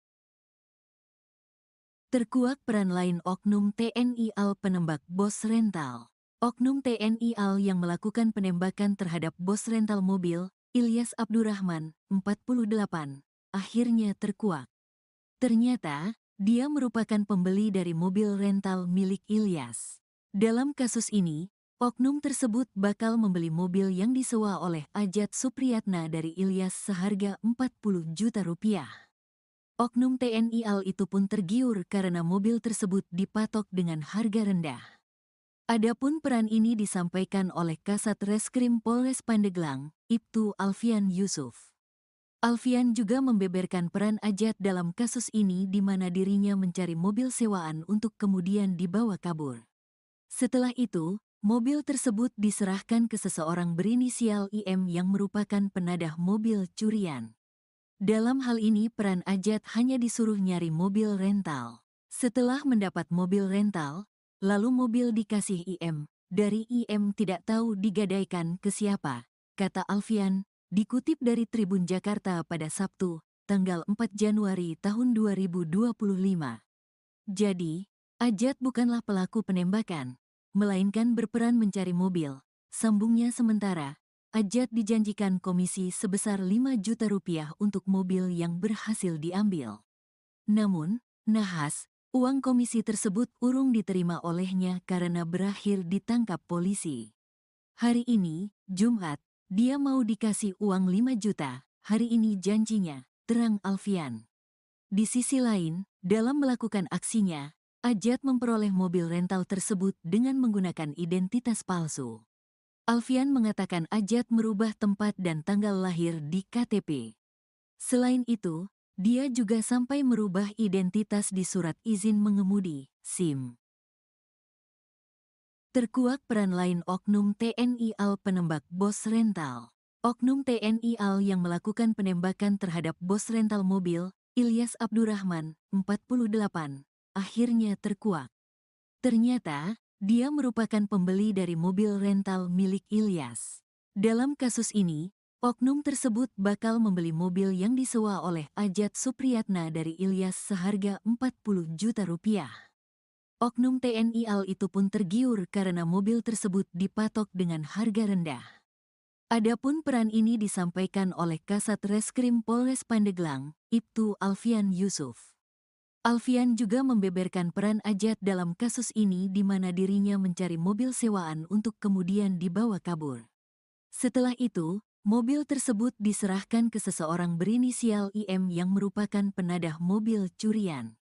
Terkuak peran lain oknum TNI AL penembak bos rental. Oknum TNI AL yang melakukan penembakan terhadap bos rental mobil, Ilyas Abdurrahman, 48, akhirnya terkuak. Ternyata, dia merupakan pembeli dari mobil rental milik Ilyas. Dalam kasus ini, oknum tersebut bakal membeli mobil yang disewa oleh Ajat Supriyatna dari Ilyas seharga 40 juta rupiah. Oknum TNI AL itu pun tergiur karena mobil tersebut dipatok dengan harga rendah. Adapun peran ini disampaikan oleh Kasat Reskrim Polres Pandeglang, Ibtu Alfian Yusuf. Alfian juga membeberkan peran Ajat dalam kasus ini di mana dirinya mencari mobil sewaan untuk kemudian dibawa kabur. Setelah itu, mobil tersebut diserahkan ke seseorang berinisial IM yang merupakan penadah mobil curian. Dalam hal ini peran Ajat hanya disuruh nyari mobil rental. Setelah mendapat mobil rental, lalu mobil dikasih IM. Dari IM tidak tahu digadaikan ke siapa, kata Alfian, dikutip dari Tribun Jakarta pada Sabtu, tanggal 4 Januari tahun 2025. Jadi, Ajat bukanlah pelaku penembakan, melainkan berperan mencari mobil. Sambungnya sementara, Ajat dijanjikan komisi sebesar 5 juta rupiah untuk mobil yang berhasil diambil. Namun, nahas, uang komisi tersebut urung diterima olehnya karena berakhir ditangkap polisi. Hari ini, Jumat, dia mau dikasih uang 5 juta, hari ini janjinya, terang Alfian. Di sisi lain, dalam melakukan aksinya, Ajat memperoleh mobil rental tersebut dengan menggunakan identitas palsu. Alfian mengatakan Ajat merubah tempat dan tanggal lahir di KTP. Selain itu, dia juga sampai merubah identitas di surat izin mengemudi, SIM. Terkuak peran lain oknum TNI AL penembak bos rental. Oknum TNI AL yang melakukan penembakan terhadap bos rental mobil, Ilyas Abdurrahman, 48, akhirnya terkuak. Ternyata, dia merupakan pembeli dari mobil rental milik Ilyas. Dalam kasus ini, oknum tersebut bakal membeli mobil yang disewa oleh Ajat Supriyatna dari Ilyas seharga 40 juta rupiah. Oknum TNI AL itu pun tergiur karena mobil tersebut dipatok dengan harga rendah. Adapun peran ini disampaikan oleh Kasat Reskrim Polres Pandeglang, Ibtu Alfian Yusuf. Alfian juga membeberkan peran Ajat dalam kasus ini di mana dirinya mencari mobil sewaan untuk kemudian dibawa kabur. Setelah itu, mobil tersebut diserahkan ke seseorang berinisial IM yang merupakan penadah mobil curian.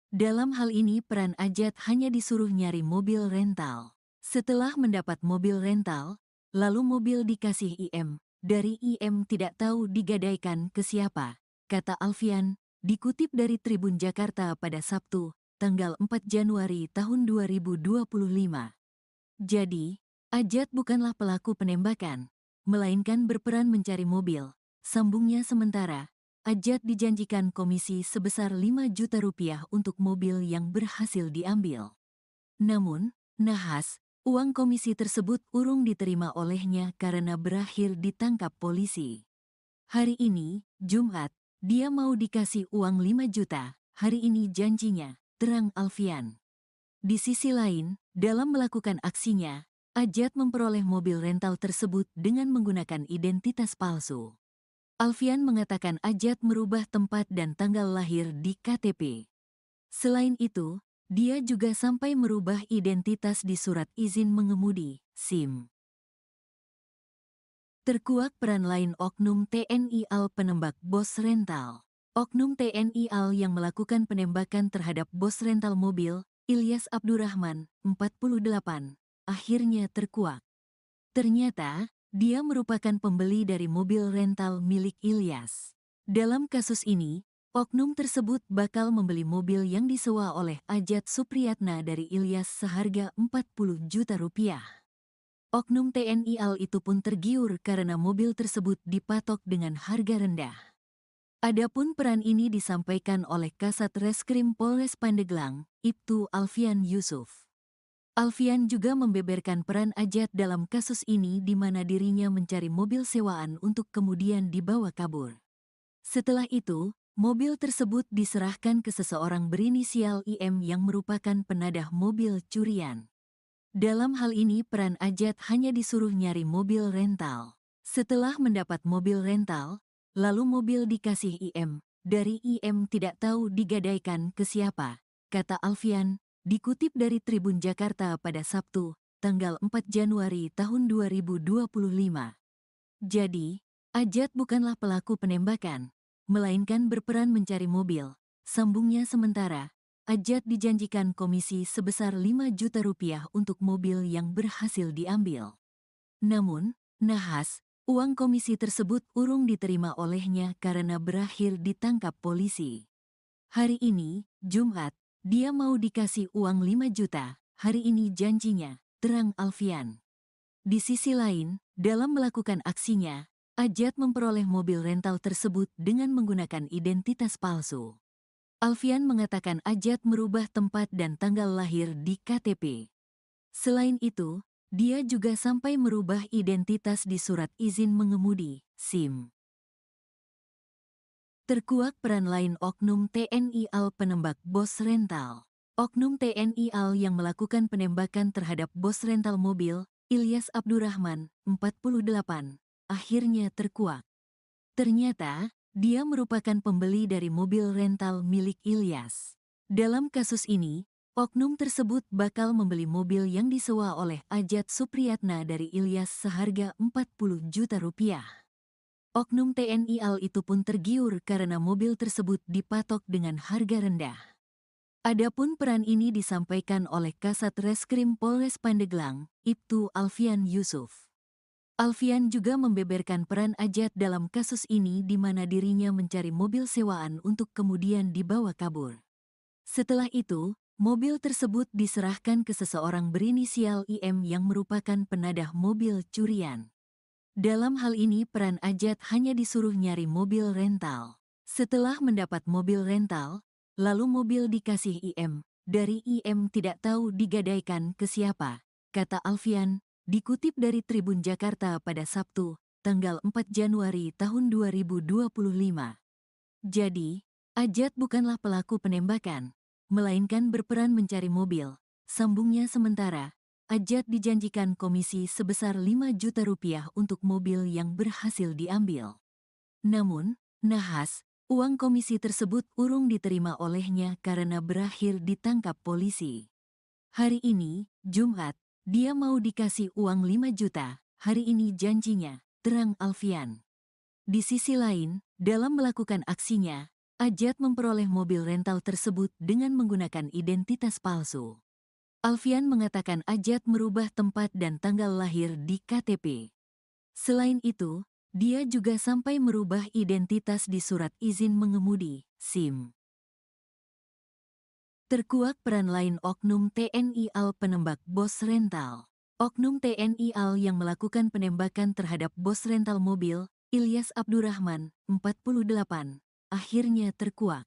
Dalam hal ini peran Ajat hanya disuruh nyari mobil rental. Setelah mendapat mobil rental, lalu mobil dikasih IM. Dari IM tidak tahu digadaikan ke siapa, kata Alfian, dikutip dari Tribun Jakarta pada Sabtu, tanggal 4 Januari tahun 2025. Jadi, Ajat bukanlah pelaku penembakan, melainkan berperan mencari mobil. Sambungnya sementara, Ajat dijanjikan komisi sebesar 5 juta rupiah untuk mobil yang berhasil diambil. Namun, nahas, uang komisi tersebut urung diterima olehnya karena berakhir ditangkap polisi. Hari ini, Jumat, dia mau dikasih uang 5 juta, hari ini janjinya, terang Alfian. Di sisi lain, dalam melakukan aksinya, Ajat memperoleh mobil rental tersebut dengan menggunakan identitas palsu. Alfian mengatakan Ajat merubah tempat dan tanggal lahir di KTP. Selain itu, dia juga sampai merubah identitas di surat izin mengemudi, SIM. Terkuak peran lain oknum TNI AL penembak bos rental. Oknum TNI AL yang melakukan penembakan terhadap bos rental mobil, Ilyas Abdurrahman, 48, akhirnya terkuak. Ternyata, dia merupakan pembeli dari mobil rental milik Ilyas. Dalam kasus ini, oknum tersebut bakal membeli mobil yang disewa oleh Ajat Supriyatna dari Ilyas seharga 40 juta rupiah. Oknum TNI AL itu pun tergiur karena mobil tersebut dipatok dengan harga rendah. Adapun peran ini disampaikan oleh Kasat Reskrim Polres Pandeglang, Ibtu Alfian Yusuf. Alfian juga membeberkan peran Ajat dalam kasus ini di mana dirinya mencari mobil sewaan untuk kemudian dibawa kabur. Setelah itu, mobil tersebut diserahkan ke seseorang berinisial IM yang merupakan penadah mobil curian. Dalam hal ini peran Ajat hanya disuruh nyari mobil rental. Setelah mendapat mobil rental, lalu mobil dikasih IM. Dari IM tidak tahu digadaikan ke siapa, kata Alfian, dikutip dari Tribun Jakarta pada Sabtu, tanggal 4 Januari tahun 2025. Jadi, Ajat bukanlah pelaku penembakan, melainkan berperan mencari mobil. Sambungnya sementara, Ajat dijanjikan komisi sebesar 5 juta rupiah untuk mobil yang berhasil diambil. Namun, nahas, Uang komisi tersebut urung diterima olehnya karena berakhir ditangkap polisi. Hari ini, Jumat, dia mau dikasih uang 5 juta, hari ini janjinya, terang Alfian. Di sisi lain, dalam melakukan aksinya, Ajat memperoleh mobil rental tersebut dengan menggunakan identitas palsu. Alfian mengatakan Ajat merubah tempat dan tanggal lahir di KTP. Selain itu, dia juga sampai merubah identitas di surat izin mengemudi, SIM. Terkuak peran lain oknum TNI AL penembak bos rental. Oknum TNI AL yang melakukan penembakan terhadap bos rental mobil, Ilyas Abdurrahman, 48, akhirnya terkuak. Ternyata, dia merupakan pembeli dari mobil rental milik Ilyas. Dalam kasus ini, oknum tersebut bakal membeli mobil yang disewa oleh Ajat Supriyatna dari Ilyas seharga 40 juta rupiah. Oknum TNI AL itu pun tergiur karena mobil tersebut dipatok dengan harga rendah. Adapun peran ini disampaikan oleh Kasat Reskrim Polres Pandeglang, Ibtu Alfian Yusuf. Alfian juga membeberkan peran Ajat dalam kasus ini di mana dirinya mencari mobil sewaan untuk kemudian dibawa kabur. Setelah itu, mobil tersebut diserahkan ke seseorang berinisial IM yang merupakan penadah mobil curian. Dalam hal ini peran Ajat hanya disuruh nyari mobil rental. Setelah mendapat mobil rental, lalu mobil dikasih IM. Dari IM tidak tahu digadaikan ke siapa, kata Alfian. Dikutip dari Tribun Jakarta pada Sabtu, tanggal 4 Januari tahun 2025. Jadi, Ajat bukanlah pelaku penembakan, melainkan berperan mencari mobil. Sambungnya sementara, Ajat dijanjikan komisi sebesar 5 juta rupiah untuk mobil yang berhasil diambil. Namun, nahas, uang komisi tersebut urung diterima olehnya karena berakhir ditangkap polisi. Hari ini, Jumat, dia mau dikasih uang 5 juta, hari ini janjinya, terang Alfian. Di sisi lain, dalam melakukan aksinya, Ajat memperoleh mobil rental tersebut dengan menggunakan identitas palsu. Alfian mengatakan Ajat merubah tempat dan tanggal lahir di KTP. Selain itu, dia juga sampai merubah identitas di surat izin mengemudi, SIM. Terkuak peran lain oknum TNI AL penembak bos rental. Oknum TNI AL yang melakukan penembakan terhadap bos rental mobil, Ilyas Abdurrahman, 48, akhirnya terkuak.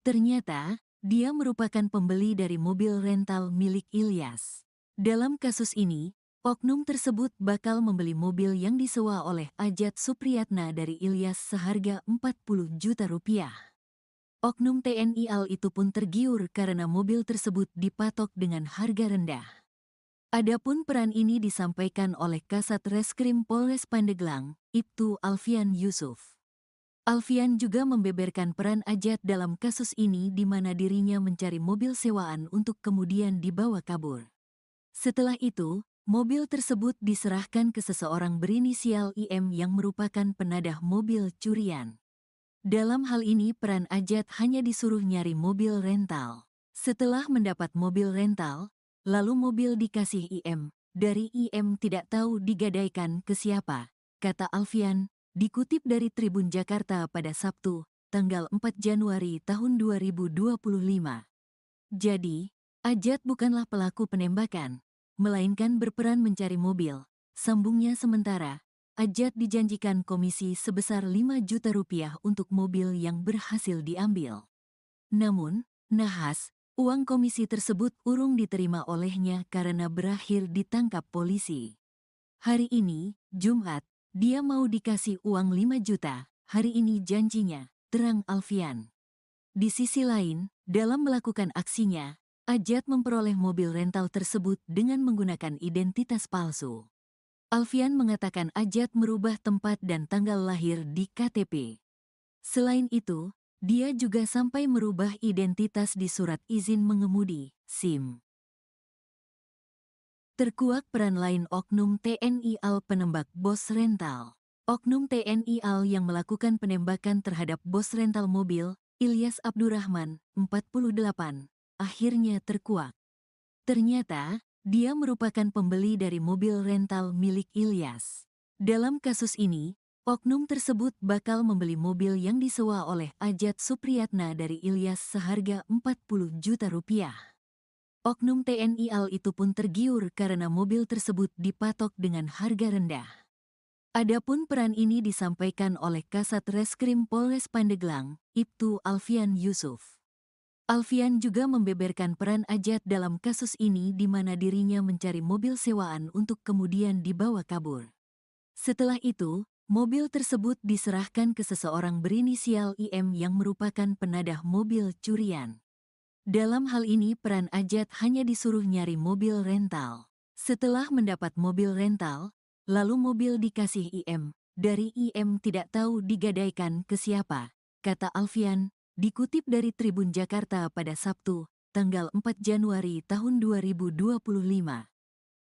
Ternyata, dia merupakan pembeli dari mobil rental milik Ilyas. Dalam kasus ini, oknum tersebut bakal membeli mobil yang disewa oleh Ajat Supriyatna dari Ilyas seharga 40 juta rupiah. Oknum TNI AL itu pun tergiur karena mobil tersebut dipatok dengan harga rendah. Adapun peran ini disampaikan oleh Kasat Reskrim Polres Pandeglang, Ibtu Alfian Yusuf. Alfian juga membeberkan peran Ajat dalam kasus ini di mana dirinya mencari mobil sewaan untuk kemudian dibawa kabur. Setelah itu, mobil tersebut diserahkan ke seseorang berinisial IM yang merupakan penadah mobil curian. Dalam hal ini peran Ajat hanya disuruh nyari mobil rental. Setelah mendapat mobil rental, lalu mobil dikasih IM. Dari IM tidak tahu digadaikan ke siapa, kata Alfian, dikutip dari Tribun Jakarta pada Sabtu, tanggal 4 Januari tahun 2025. Jadi, Ajat bukanlah pelaku penembakan, melainkan berperan mencari mobil. Sambungnya sementara, Ajat dijanjikan komisi sebesar 5 juta rupiah untuk mobil yang berhasil diambil. Namun, nahas, uang komisi tersebut urung diterima olehnya karena berakhir ditangkap polisi. Hari ini, Jumat, dia mau dikasih uang 5 juta, hari ini janjinya, terang Alfian. Di sisi lain, dalam melakukan aksinya, Ajat memperoleh mobil rental tersebut dengan menggunakan identitas palsu. Alfian mengatakan Ajat merubah tempat dan tanggal lahir di KTP. Selain itu, dia juga sampai merubah identitas di surat izin mengemudi, SIM. Terkuak peran lain oknum TNI AL penembak bos rental. Oknum TNI AL yang melakukan penembakan terhadap bos rental mobil, Ilyas Abdurrahman, 48, akhirnya terkuak. Ternyata, dia merupakan pembeli dari mobil rental milik Ilyas. Dalam kasus ini, oknum tersebut bakal membeli mobil yang disewa oleh Ajat Supriyatna dari Ilyas seharga 40 juta rupiah. Oknum TNI AL itu pun tergiur karena mobil tersebut dipatok dengan harga rendah. Adapun peran ini disampaikan oleh Kasat Reskrim Polres Pandeglang, Ibtu Alfian Yusuf. Alfian juga membeberkan peran Ajat dalam kasus ini di mana dirinya mencari mobil sewaan untuk kemudian dibawa kabur. Setelah itu, mobil tersebut diserahkan ke seseorang berinisial IM yang merupakan penadah mobil curian. Dalam hal ini peran Ajat hanya disuruh nyari mobil rental. Setelah mendapat mobil rental, lalu mobil dikasih IM. Dari IM tidak tahu digadaikan ke siapa, kata Alfian, dikutip dari Tribun Jakarta pada Sabtu, tanggal 4 Januari tahun 2025.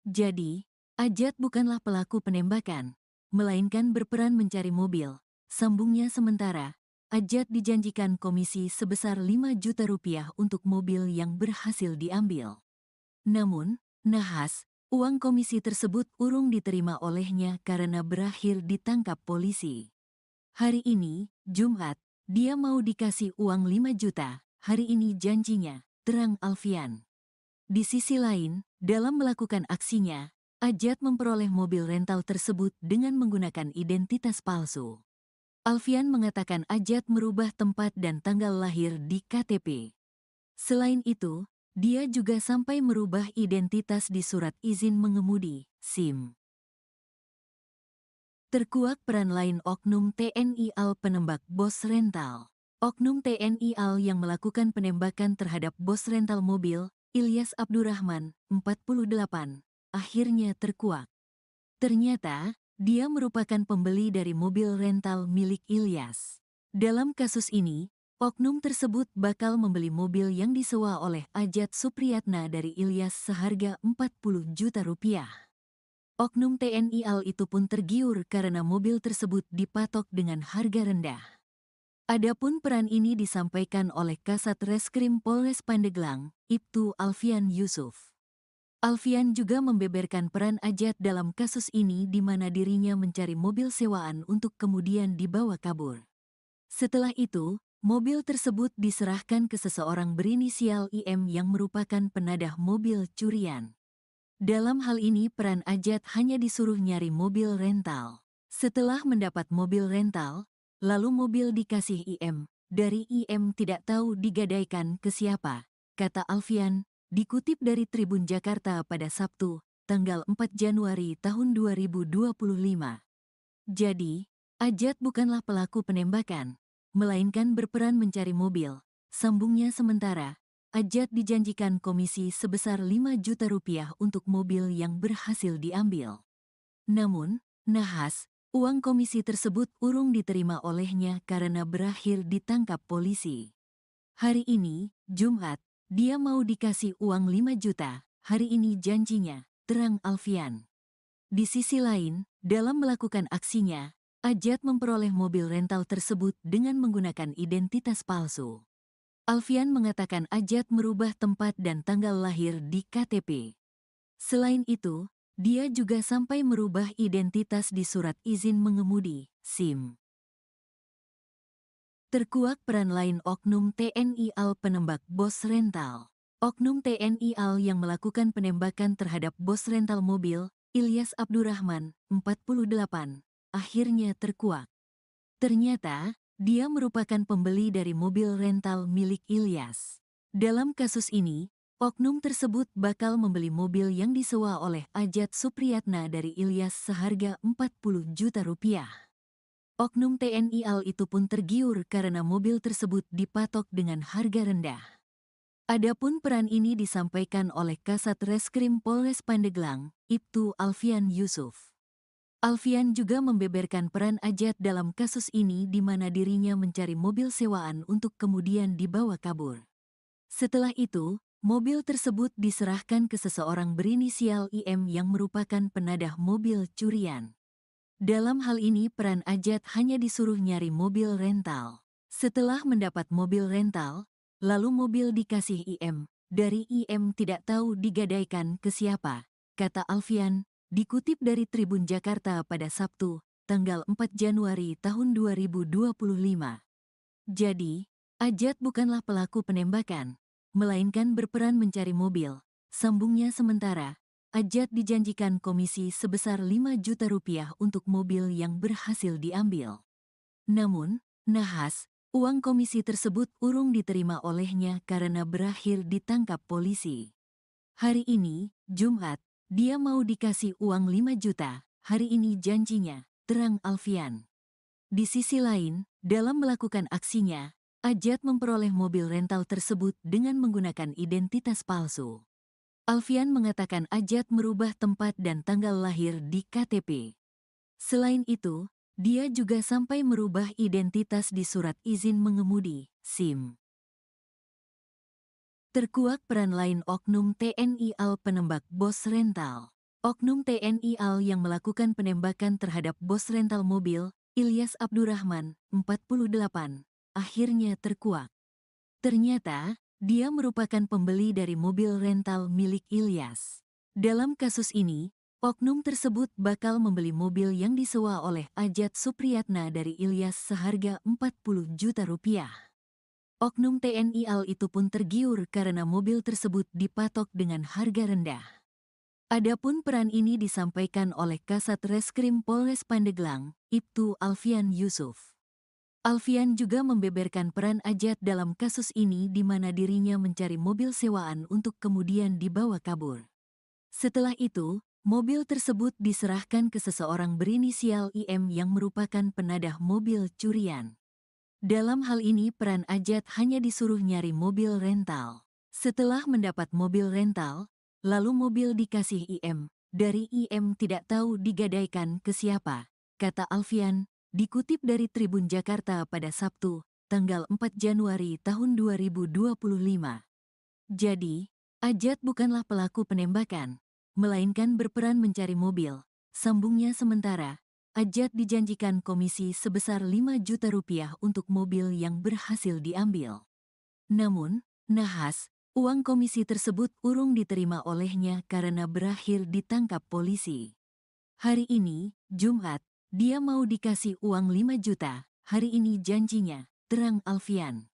Jadi, Ajat bukanlah pelaku penembakan, melainkan berperan mencari mobil. Sambungnya sementara, Ajat dijanjikan komisi sebesar 5 juta rupiah untuk mobil yang berhasil diambil. Namun, nahas, uang komisi tersebut urung diterima olehnya karena berakhir ditangkap polisi. Hari ini, Jumat, dia mau dikasih uang 5 juta, hari ini janjinya, terang Alfian. Di sisi lain, dalam melakukan aksinya, Ajat memperoleh mobil rental tersebut dengan menggunakan identitas palsu. Alfian mengatakan Ajat merubah tempat dan tanggal lahir di KTP. Selain itu, dia juga sampai merubah identitas di surat izin mengemudi, SIM. Terkuak peran lain oknum TNI AL penembak bos rental. Oknum TNI AL yang melakukan penembakan terhadap bos rental mobil, Ilyas Abdurrahman, 48, akhirnya terkuak. Ternyata, dia merupakan pembeli dari mobil rental milik Ilyas. Dalam kasus ini, oknum tersebut bakal membeli mobil yang disewa oleh Ajat Supriyatna dari Ilyas seharga 40 juta rupiah. Oknum TNI AL itu pun tergiur karena mobil tersebut dipatok dengan harga rendah. Adapun peran ini disampaikan oleh Kasat Reskrim Polres Pandeglang, Ibtu Alfian Yusuf. Alfian juga membeberkan peran Ajat dalam kasus ini di mana dirinya mencari mobil sewaan untuk kemudian dibawa kabur. Setelah itu, mobil tersebut diserahkan ke seseorang berinisial IM yang merupakan penadah mobil curian. Dalam hal ini peran Ajat hanya disuruh nyari mobil rental. Setelah mendapat mobil rental, lalu mobil dikasih IM. Dari IM tidak tahu digadaikan ke siapa, kata Alfian, dikutip dari Tribun Jakarta pada Sabtu, tanggal 4 Januari tahun 2025. Jadi, Ajat bukanlah pelaku penembakan, melainkan berperan mencari mobil. Sambungnya sementara, Ajat dijanjikan komisi sebesar 5 juta rupiah untuk mobil yang berhasil diambil. Namun, nahas, uang komisi tersebut urung diterima olehnya karena berakhir ditangkap polisi. Hari ini, Jumat, dia mau dikasih uang 5 juta, hari ini janjinya, terang Alfian. Di sisi lain, dalam melakukan aksinya, Ajat memperoleh mobil rental tersebut dengan menggunakan identitas palsu. Alfian mengatakan Ajat merubah tempat dan tanggal lahir di KTP. Selain itu, dia juga sampai merubah identitas di surat izin mengemudi, SIM. Terkuak peran lain oknum TNI AL penembak bos rental. Oknum TNI AL yang melakukan penembakan terhadap bos rental mobil, Ilyas Abdurrahman, 48, akhirnya terkuak. Ternyata, dia merupakan pembeli dari mobil rental milik Ilyas. Dalam kasus ini, oknum tersebut bakal membeli mobil yang disewa oleh Ajat Supriyatna dari Ilyas seharga 40 juta rupiah. Oknum TNI AL itu pun tergiur karena mobil tersebut dipatok dengan harga rendah. Adapun peran ini disampaikan oleh Kasat Reskrim Polres Pandeglang, Ibtu Alfian Yusuf. Alfian juga membeberkan peran Ajat dalam kasus ini di mana dirinya mencari mobil sewaan untuk kemudian dibawa kabur. Setelah itu, mobil tersebut diserahkan ke seseorang berinisial IM yang merupakan penadah mobil curian. Dalam hal ini peran Ajat hanya disuruh nyari mobil rental. Setelah mendapat mobil rental, lalu mobil dikasih IM. Dari IM tidak tahu digadaikan ke siapa, kata Alfian, dikutip dari Tribun Jakarta pada Sabtu, tanggal 4 Januari tahun 2025. Jadi, Ajat bukanlah pelaku penembakan, melainkan berperan mencari mobil. Sambungnya sementara, Ajat dijanjikan komisi sebesar 5 juta rupiah untuk mobil yang berhasil diambil. Namun, nahas, uang komisi tersebut urung diterima olehnya karena berakhir ditangkap polisi. Hari ini, Jumat, dia mau dikasih uang 5 juta, hari ini janjinya, terang Alfian. Di sisi lain, dalam melakukan aksinya, Ajat memperoleh mobil rental tersebut dengan menggunakan identitas palsu. Alfian mengatakan Ajat merubah tempat dan tanggal lahir di KTP. Selain itu, dia juga sampai merubah identitas di surat izin mengemudi, SIM. Terkuak peran lain oknum TNI AL penembak bos rental. Oknum TNI AL yang melakukan penembakan terhadap bos rental mobil, Ilyas Abdurrahman, 48, akhirnya terkuak. Ternyata, dia merupakan pembeli dari mobil rental milik Ilyas. Dalam kasus ini, oknum tersebut bakal membeli mobil yang disewa oleh Ajat Supriyatna dari Ilyas seharga 40 juta rupiah. Oknum TNI AL itu pun tergiur karena mobil tersebut dipatok dengan harga rendah. Adapun peran ini disampaikan oleh Kasat Reskrim Polres Pandeglang, Ibtu Alfian Yusuf. Alfian juga membeberkan peran Ajat dalam kasus ini di mana dirinya mencari mobil sewaan untuk kemudian dibawa kabur. Setelah itu, mobil tersebut diserahkan ke seseorang berinisial IM yang merupakan penadah mobil curian. Dalam hal ini peran Ajat hanya disuruh nyari mobil rental. Setelah mendapat mobil rental, lalu mobil dikasih IM. Dari IM tidak tahu digadaikan ke siapa, kata Alfian, dikutip dari Tribun Jakarta pada Sabtu, tanggal 4 Januari tahun 2025. Jadi, Ajat bukanlah pelaku penembakan, melainkan berperan mencari mobil. Sambungnya sementara, Ajat dijanjikan komisi sebesar 5 juta rupiah untuk mobil yang berhasil diambil. Namun, nahas, uang komisi tersebut urung diterima olehnya karena berakhir ditangkap polisi. Hari ini, Jumat, dia mau dikasih uang 5 juta, hari ini janjinya, terang Alfian.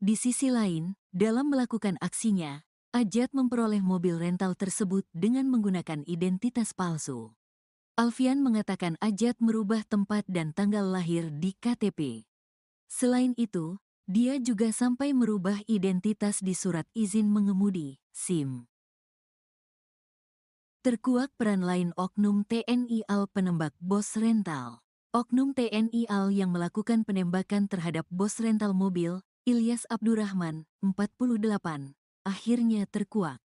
Di sisi lain, dalam melakukan aksinya, Ajat memperoleh mobil rental tersebut dengan menggunakan identitas palsu. Alfian mengatakan Ajat merubah tempat dan tanggal lahir di KTP. Selain itu, dia juga sampai merubah identitas di surat izin mengemudi, SIM. Terkuak peran lain oknum TNI AL penembak bos rental. Oknum TNI AL yang melakukan penembakan terhadap bos rental mobil, Ilyas Abdurrahman, 48, akhirnya terkuak.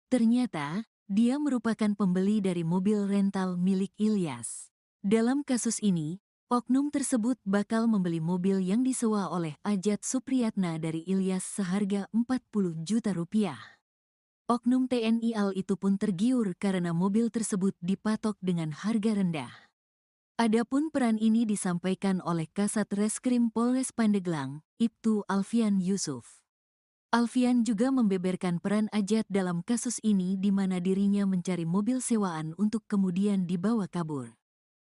Ternyata, dia merupakan pembeli dari mobil rental milik Ilyas. Dalam kasus ini, oknum tersebut bakal membeli mobil yang disewa oleh Ajat Supriyatna dari Ilyas seharga 40 juta rupiah. Oknum TNI AL itu pun tergiur karena mobil tersebut dipatok dengan harga rendah. Adapun peran ini disampaikan oleh Kasat Reskrim Polres Pandeglang, Ibtu Alfian Yusuf. Alfian juga membeberkan peran Ajat dalam kasus ini di mana dirinya mencari mobil sewaan untuk kemudian dibawa kabur.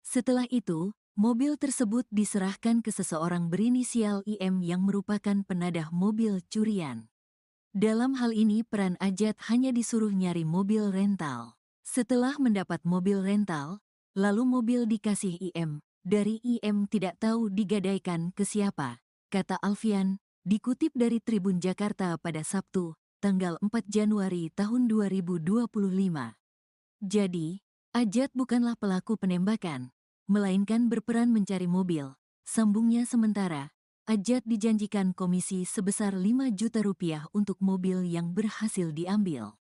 Setelah itu, mobil tersebut diserahkan ke seseorang berinisial IM yang merupakan penadah mobil curian. Dalam hal ini peran Ajat hanya disuruh nyari mobil rental. Setelah mendapat mobil rental, lalu mobil dikasih IM. Dari IM tidak tahu digadaikan ke siapa, kata Alfian, dikutip dari Tribun Jakarta pada Sabtu, tanggal 4 Januari tahun 2025. Jadi, Ajat bukanlah pelaku penembakan, melainkan berperan mencari mobil. Sambungnya sementara, Ajat dijanjikan komisi sebesar 5 juta rupiah untuk mobil yang berhasil diambil.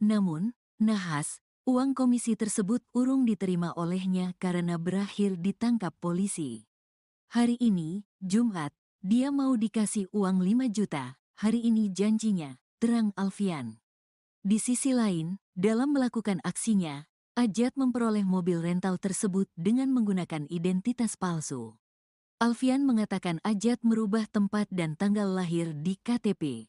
Namun, nahas, uang komisi tersebut urung diterima olehnya karena berakhir ditangkap polisi. Hari ini, Jumat, dia mau dikasih uang 5 juta, hari ini janjinya, terang Alfian. Di sisi lain, dalam melakukan aksinya, Ajat memperoleh mobil rental tersebut dengan menggunakan identitas palsu. Alfian mengatakan Ajat merubah tempat dan tanggal lahir di KTP.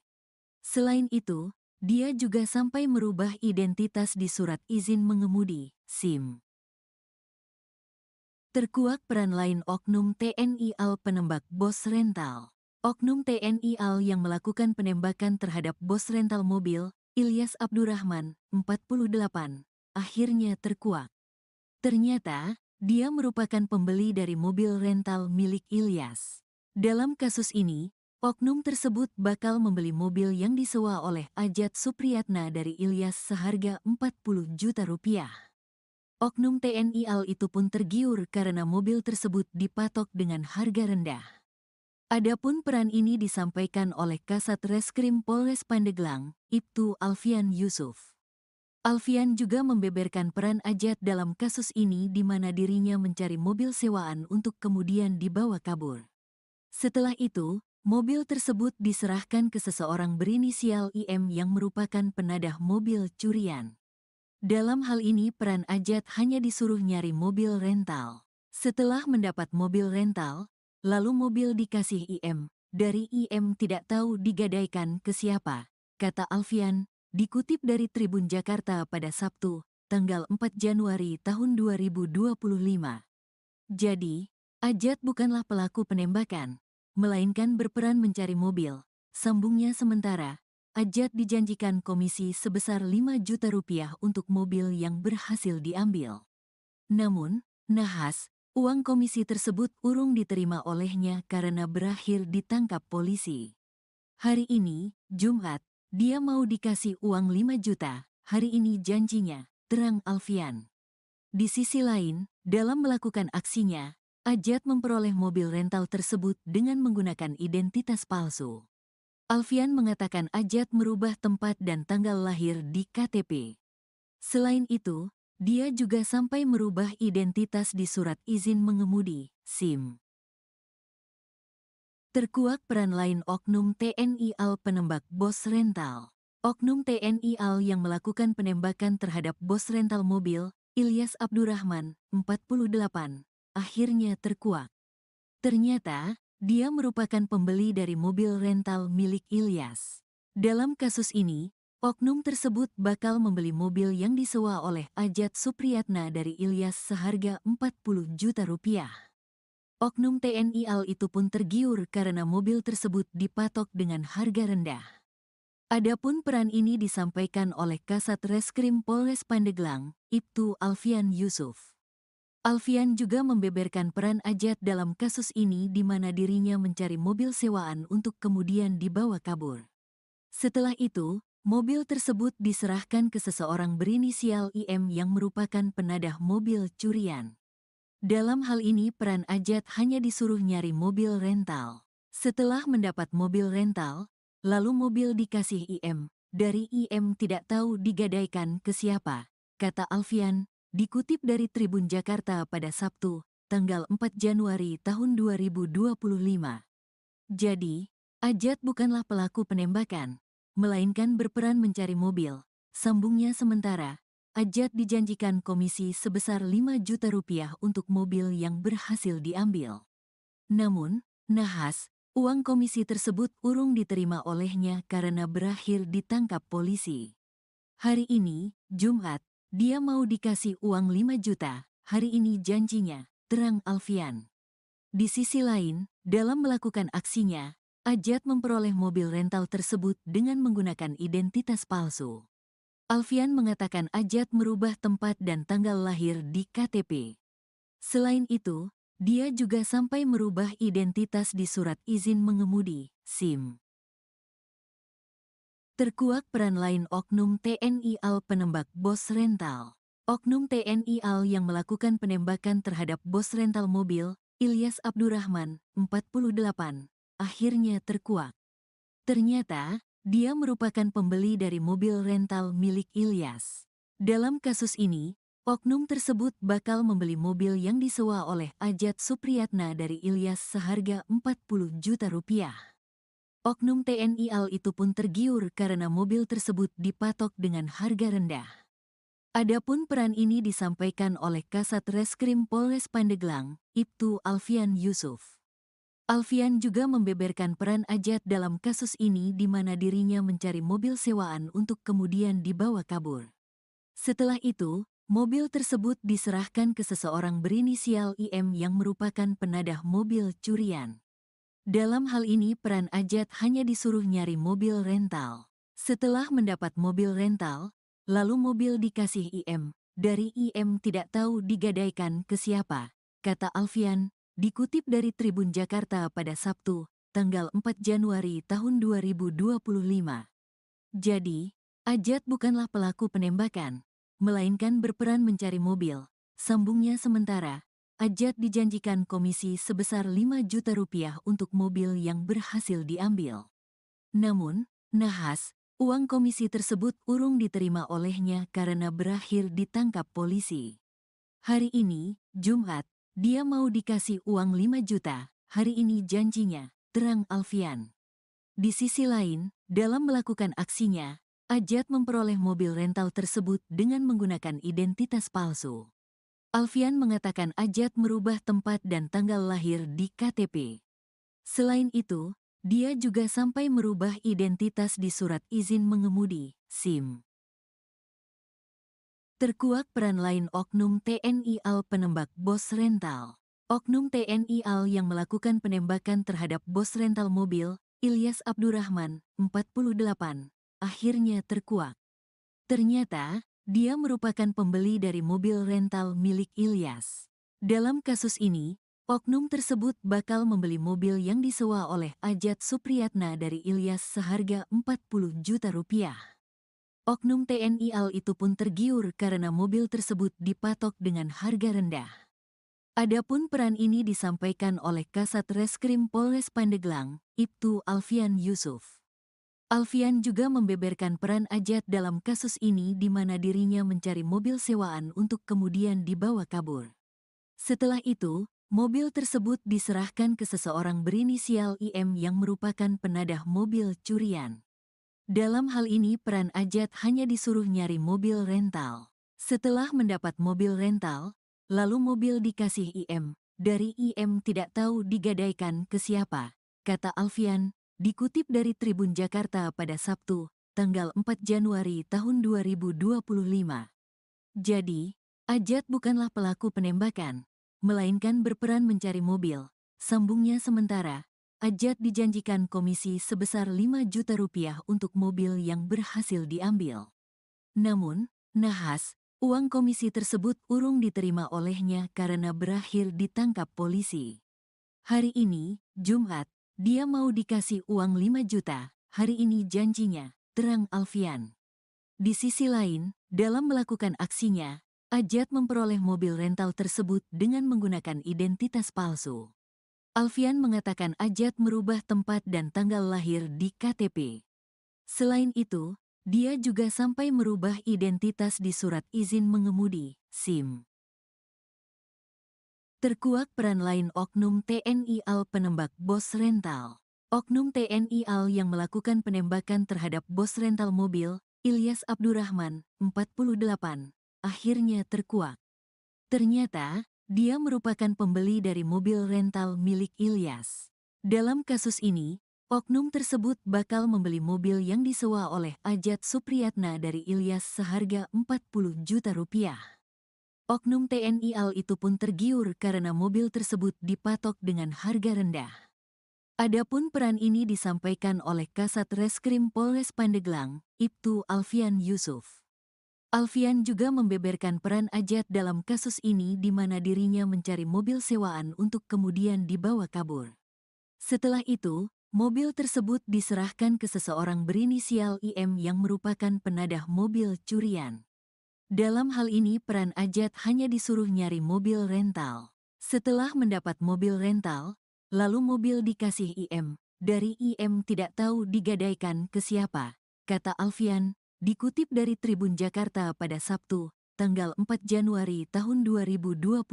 Selain itu, dia juga sampai merubah identitas di surat izin mengemudi, SIM. Terkuak peran lain oknum TNI AL penembak bos rental. Oknum TNI AL yang melakukan penembakan terhadap bos rental mobil, Ilyas Abdurrahman, 48, akhirnya terkuak. Ternyata, dia merupakan pembeli dari mobil rental milik Ilyas. Dalam kasus ini, oknum tersebut bakal membeli mobil yang disewa oleh Ajat Supriyatna dari Ilyas seharga 40 juta rupiah. Oknum TNI AL itu pun tergiur karena mobil tersebut dipatok dengan harga rendah. Adapun peran ini disampaikan oleh Kasat Reskrim Polres Pandeglang, Ibtu Alfian Yusuf. Alfian juga membeberkan peran Ajat dalam kasus ini di mana dirinya mencari mobil sewaan untuk kemudian dibawa kabur. Setelah itu, mobil tersebut diserahkan ke seseorang berinisial IM yang merupakan penadah mobil curian. Dalam hal ini peran Ajat hanya disuruh nyari mobil rental. Setelah mendapat mobil rental, lalu mobil dikasih IM. Dari IM tidak tahu digadaikan ke siapa, kata Alfian, dikutip dari Tribun Jakarta pada Sabtu, tanggal 4 Januari tahun 2025. Jadi, Ajat bukanlah pelaku penembakan, melainkan berperan mencari mobil. Sambungnya sementara, Ajat dijanjikan komisi sebesar 5 juta rupiah untuk mobil yang berhasil diambil. Namun, nahas, uang komisi tersebut urung diterima olehnya karena berakhir ditangkap polisi. Hari ini, Jumat, dia mau dikasih uang 5 juta, hari ini janjinya, terang Alfian. Di sisi lain, dalam melakukan aksinya, Ajat memperoleh mobil rental tersebut dengan menggunakan identitas palsu. Alfian mengatakan Ajat merubah tempat dan tanggal lahir di KTP. Selain itu, dia juga sampai merubah identitas di surat izin mengemudi, SIM. Terkuak peran lain oknum TNI AL penembak bos rental. Oknum TNI AL yang melakukan penembakan terhadap bos rental mobil, Ilyas Abdurrahman, 48, akhirnya terkuak. Ternyata, dia merupakan pembeli dari mobil rental milik Ilyas. Dalam kasus ini, oknum tersebut bakal membeli mobil yang disewa oleh Ajat Supriyatna dari Ilyas seharga 40 juta rupiah. Oknum TNI AL itu pun tergiur karena mobil tersebut dipatok dengan harga rendah. Adapun peran ini disampaikan oleh Kasat Reskrim Polres Pandeglang, Ibtu Alfian Yusuf. Alfian juga membeberkan peran Ajat dalam kasus ini di mana dirinya mencari mobil sewaan untuk kemudian dibawa kabur. Setelah itu, mobil tersebut diserahkan ke seseorang berinisial IM yang merupakan penadah mobil curian. Dalam hal ini peran Ajat hanya disuruh nyari mobil rental. Setelah mendapat mobil rental, lalu mobil dikasih IM. Dari IM tidak tahu digadaikan ke siapa, kata Alfian, dikutip dari Tribun Jakarta pada Sabtu, tanggal 4 Januari tahun 2025. Jadi, Ajat bukanlah pelaku penembakan, melainkan berperan mencari mobil. Sambungnya sementara, Ajat dijanjikan komisi sebesar 5 juta rupiah untuk mobil yang berhasil diambil. Namun, nahas, uang komisi tersebut urung diterima olehnya karena berakhir ditangkap polisi. Hari ini, Jumat, dia mau dikasih uang 5 juta, hari ini janjinya, terang Alfian. Di sisi lain, dalam melakukan aksinya, Ajat memperoleh mobil rental tersebut dengan menggunakan identitas palsu. Alfian mengatakan Ajat merubah tempat dan tanggal lahir di KTP. Selain itu, dia juga sampai merubah identitas di surat izin mengemudi, SIM. Terkuak peran lain oknum TNI AL penembak bos rental. Oknum TNI AL yang melakukan penembakan terhadap bos rental mobil, Ilyas Abdurrahman, 48, akhirnya terkuak. Ternyata, dia merupakan pembeli dari mobil rental milik Ilyas. Dalam kasus ini, oknum tersebut bakal membeli mobil yang disewa oleh Ajat Supriyatna dari Ilyas seharga 40 juta rupiah. Oknum TNI AL itu pun tergiur karena mobil tersebut dipatok dengan harga rendah. Adapun peran ini disampaikan oleh Kasat Reskrim Polres Pandeglang, Ibtu Alfian Yusuf. Alfian juga membeberkan peran Ajat dalam kasus ini di mana dirinya mencari mobil sewaan untuk kemudian dibawa kabur. Setelah itu, mobil tersebut diserahkan ke seseorang berinisial IM yang merupakan penadah mobil curian. Dalam hal ini peran Ajat hanya disuruh nyari mobil rental. Setelah mendapat mobil rental, lalu mobil dikasih IM. Dari IM tidak tahu digadaikan ke siapa, kata Alfian, dikutip dari Tribun Jakarta pada Sabtu, tanggal 4 Januari tahun 2025. Jadi, Ajat bukanlah pelaku penembakan, melainkan berperan mencari mobil. Sambungnya sementara, Ajat dijanjikan komisi sebesar 5 juta rupiah untuk mobil yang berhasil diambil. Namun, nahas, uang komisi tersebut urung diterima olehnya karena berakhir ditangkap polisi. Hari ini, Jumat, dia mau dikasih uang 5 juta, hari ini janjinya, terang Alfian. Di sisi lain, dalam melakukan aksinya, Ajat memperoleh mobil rental tersebut dengan menggunakan identitas palsu. Alfian mengatakan Ajat merubah tempat dan tanggal lahir di KTP. Selain itu, dia juga sampai merubah identitas di surat izin mengemudi, SIM. Terkuak peran lain oknum TNI AL penembak bos rental. Oknum TNI AL yang melakukan penembakan terhadap bos rental mobil, Ilyas Abdurrahman, 48, akhirnya terkuak. Ternyata, dia merupakan pembeli dari mobil rental milik Ilyas. Dalam kasus ini, oknum tersebut bakal membeli mobil yang disewa oleh Ajat Supriyatna dari Ilyas seharga 40 juta rupiah. Oknum TNI AL itu pun tergiur karena mobil tersebut dipatok dengan harga rendah. Adapun peran ini disampaikan oleh Kasat Reskrim Polres Pandeglang, Ibtu Alfian Yusuf. Alfian juga membeberkan peran Ajat dalam kasus ini di mana dirinya mencari mobil sewaan untuk kemudian dibawa kabur. Setelah itu, mobil tersebut diserahkan ke seseorang berinisial IM yang merupakan penadah mobil curian. Dalam hal ini peran Ajat hanya disuruh nyari mobil rental. Setelah mendapat mobil rental, lalu mobil dikasih IM. Dari IM tidak tahu digadaikan ke siapa, kata Alfian, dikutip dari Tribun Jakarta pada Sabtu, tanggal 4 Januari tahun 2025. Jadi, Ajat bukanlah pelaku penembakan, melainkan berperan mencari mobil. Sambungnya sementara, Ajat dijanjikan komisi sebesar 5 juta rupiah untuk mobil yang berhasil diambil. Namun, nahas, uang komisi tersebut urung diterima olehnya karena berakhir ditangkap polisi. Hari ini, Jumat, dia mau dikasih uang 5 juta, hari ini janjinya, terang Alfian. Di sisi lain, dalam melakukan aksinya, Ajat memperoleh mobil rental tersebut dengan menggunakan identitas palsu. Alfian mengatakan Ajat merubah tempat dan tanggal lahir di KTP. Selain itu, dia juga sampai merubah identitas di surat izin mengemudi, SIM. Terkuak peran lain oknum TNI AL penembak bos rental. Oknum TNI AL yang melakukan penembakan terhadap bos rental mobil, Ilyas Abdurrahman, 48, akhirnya terkuak. Ternyata, dia merupakan pembeli dari mobil rental milik Ilyas. Dalam kasus ini, oknum tersebut bakal membeli mobil yang disewa oleh Ajat Supriyatna dari Ilyas seharga 40 juta rupiah. Oknum TNI AL itu pun tergiur karena mobil tersebut dipatok dengan harga rendah. Adapun peran ini disampaikan oleh Kasat Reskrim Polres Pandeglang, Ibtu Alfian Yusuf. Alfian juga membeberkan peran Ajat dalam kasus ini di mana dirinya mencari mobil sewaan untuk kemudian dibawa kabur. Setelah itu, mobil tersebut diserahkan ke seseorang berinisial IM yang merupakan penadah mobil curian. Dalam hal ini peran Ajat hanya disuruh nyari mobil rental. Setelah mendapat mobil rental, lalu mobil dikasih IM. Dari IM tidak tahu digadaikan ke siapa, kata Alfian, dikutip dari Tribun Jakarta pada Sabtu, tanggal 4 Januari tahun 2025.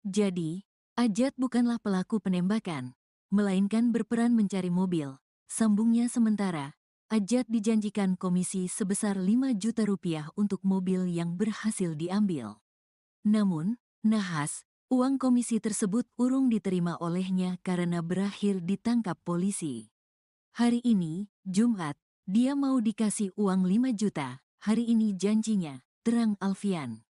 Jadi, Ajat bukanlah pelaku penembakan, melainkan berperan mencari mobil. Sambungnya sementara, Ajat dijanjikan komisi sebesar 5 juta rupiah untuk mobil yang berhasil diambil. Namun, nahas, Uang komisi tersebut urung diterima olehnya karena berakhir ditangkap polisi. Hari ini, Jumat, dia mau dikasih uang 5 juta, hari ini janjinya, terang Alfian.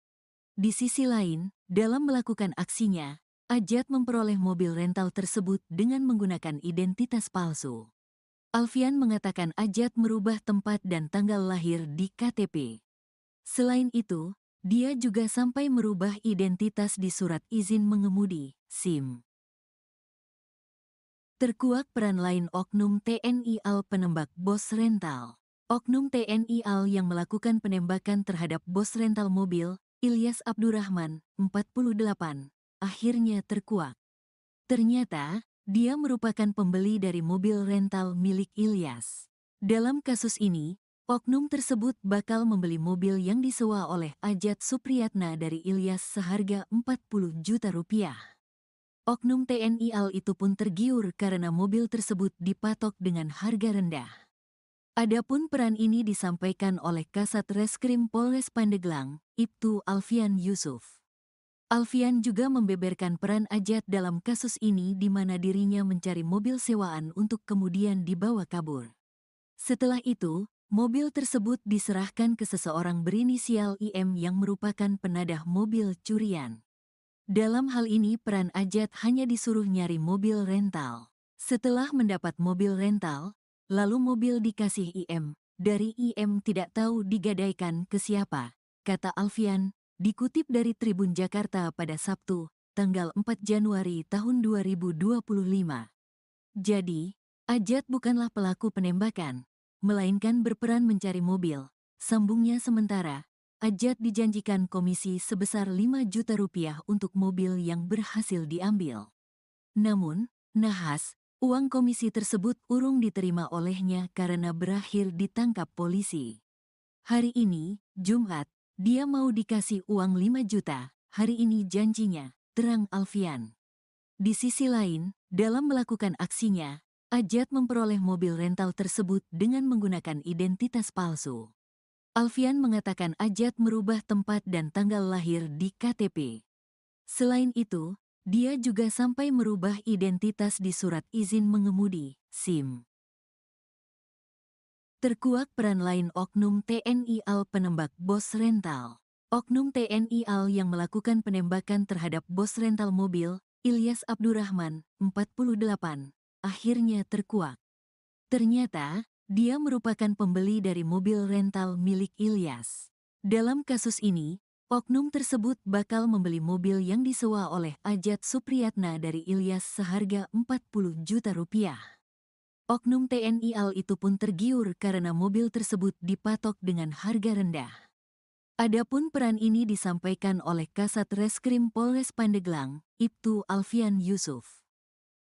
Di sisi lain, dalam melakukan aksinya, Ajat memperoleh mobil rental tersebut dengan menggunakan identitas palsu. Alfian mengatakan Ajat merubah tempat dan tanggal lahir di KTP. Selain itu, dia juga sampai merubah identitas di surat izin mengemudi, SIM. Terkuak peran lain Oknum TNI AL penembak bos rental. Oknum TNI AL yang melakukan penembakan terhadap bos rental mobil, Ilyas Abdurrahman, 48, akhirnya terkuak. Ternyata, dia merupakan pembeli dari mobil rental milik Ilyas. Dalam kasus ini, oknum tersebut bakal membeli mobil yang disewa oleh Ajat Supriyatna dari Ilyas seharga 40 juta rupiah. Oknum TNI AL itu pun tergiur karena mobil tersebut dipatok dengan harga rendah. Adapun peran ini disampaikan oleh Kasat Reskrim Polres Pandeglang, Ibtu Alfian Yusuf. Alfian juga membeberkan peran Ajat dalam kasus ini di mana dirinya mencari mobil sewaan untuk kemudian dibawa kabur. Setelah itu, mobil tersebut diserahkan ke seseorang berinisial IM yang merupakan penadah mobil curian. Dalam hal ini peran Ajat hanya disuruh nyari mobil rental. Setelah mendapat mobil rental, lalu mobil dikasih IM. Dari IM tidak tahu digadaikan ke siapa, kata Alfian, dikutip dari Tribun Jakarta pada Sabtu, tanggal 4 Januari tahun 2025. Jadi, Ajat bukanlah pelaku penembakan, melainkan berperan mencari mobil. Sambungnya sementara, Ajat dijanjikan komisi sebesar 5 juta rupiah untuk mobil yang berhasil diambil. Namun, nahas, uang komisi tersebut urung diterima olehnya karena berakhir ditangkap polisi. Hari ini, Jumat, dia mau dikasih uang 5 juta, hari ini janjinya, terang Alfian. Di sisi lain, dalam melakukan aksinya, Ajat memperoleh mobil rental tersebut dengan menggunakan identitas palsu. Alfian mengatakan Ajat merubah tempat dan tanggal lahir di KTP. Selain itu, dia juga sampai merubah identitas di surat izin mengemudi, SIM. Terkuak peran lain Oknum TNI AL penembak bos rental. Oknum TNI AL yang melakukan penembakan terhadap bos rental mobil, Ilyas Abdurrahman, 48, akhirnya terkuak. Ternyata, dia merupakan pembeli dari mobil rental milik Ilyas. Dalam kasus ini, oknum tersebut bakal membeli mobil yang disewa oleh Ajat Supriyatna dari Ilyas seharga 40 juta rupiah. Oknum TNI AL itu pun tergiur karena mobil tersebut dipatok dengan harga rendah. Adapun peran ini disampaikan oleh Kasat Reskrim Polres Pandeglang, Ibtu Alfian Yusuf.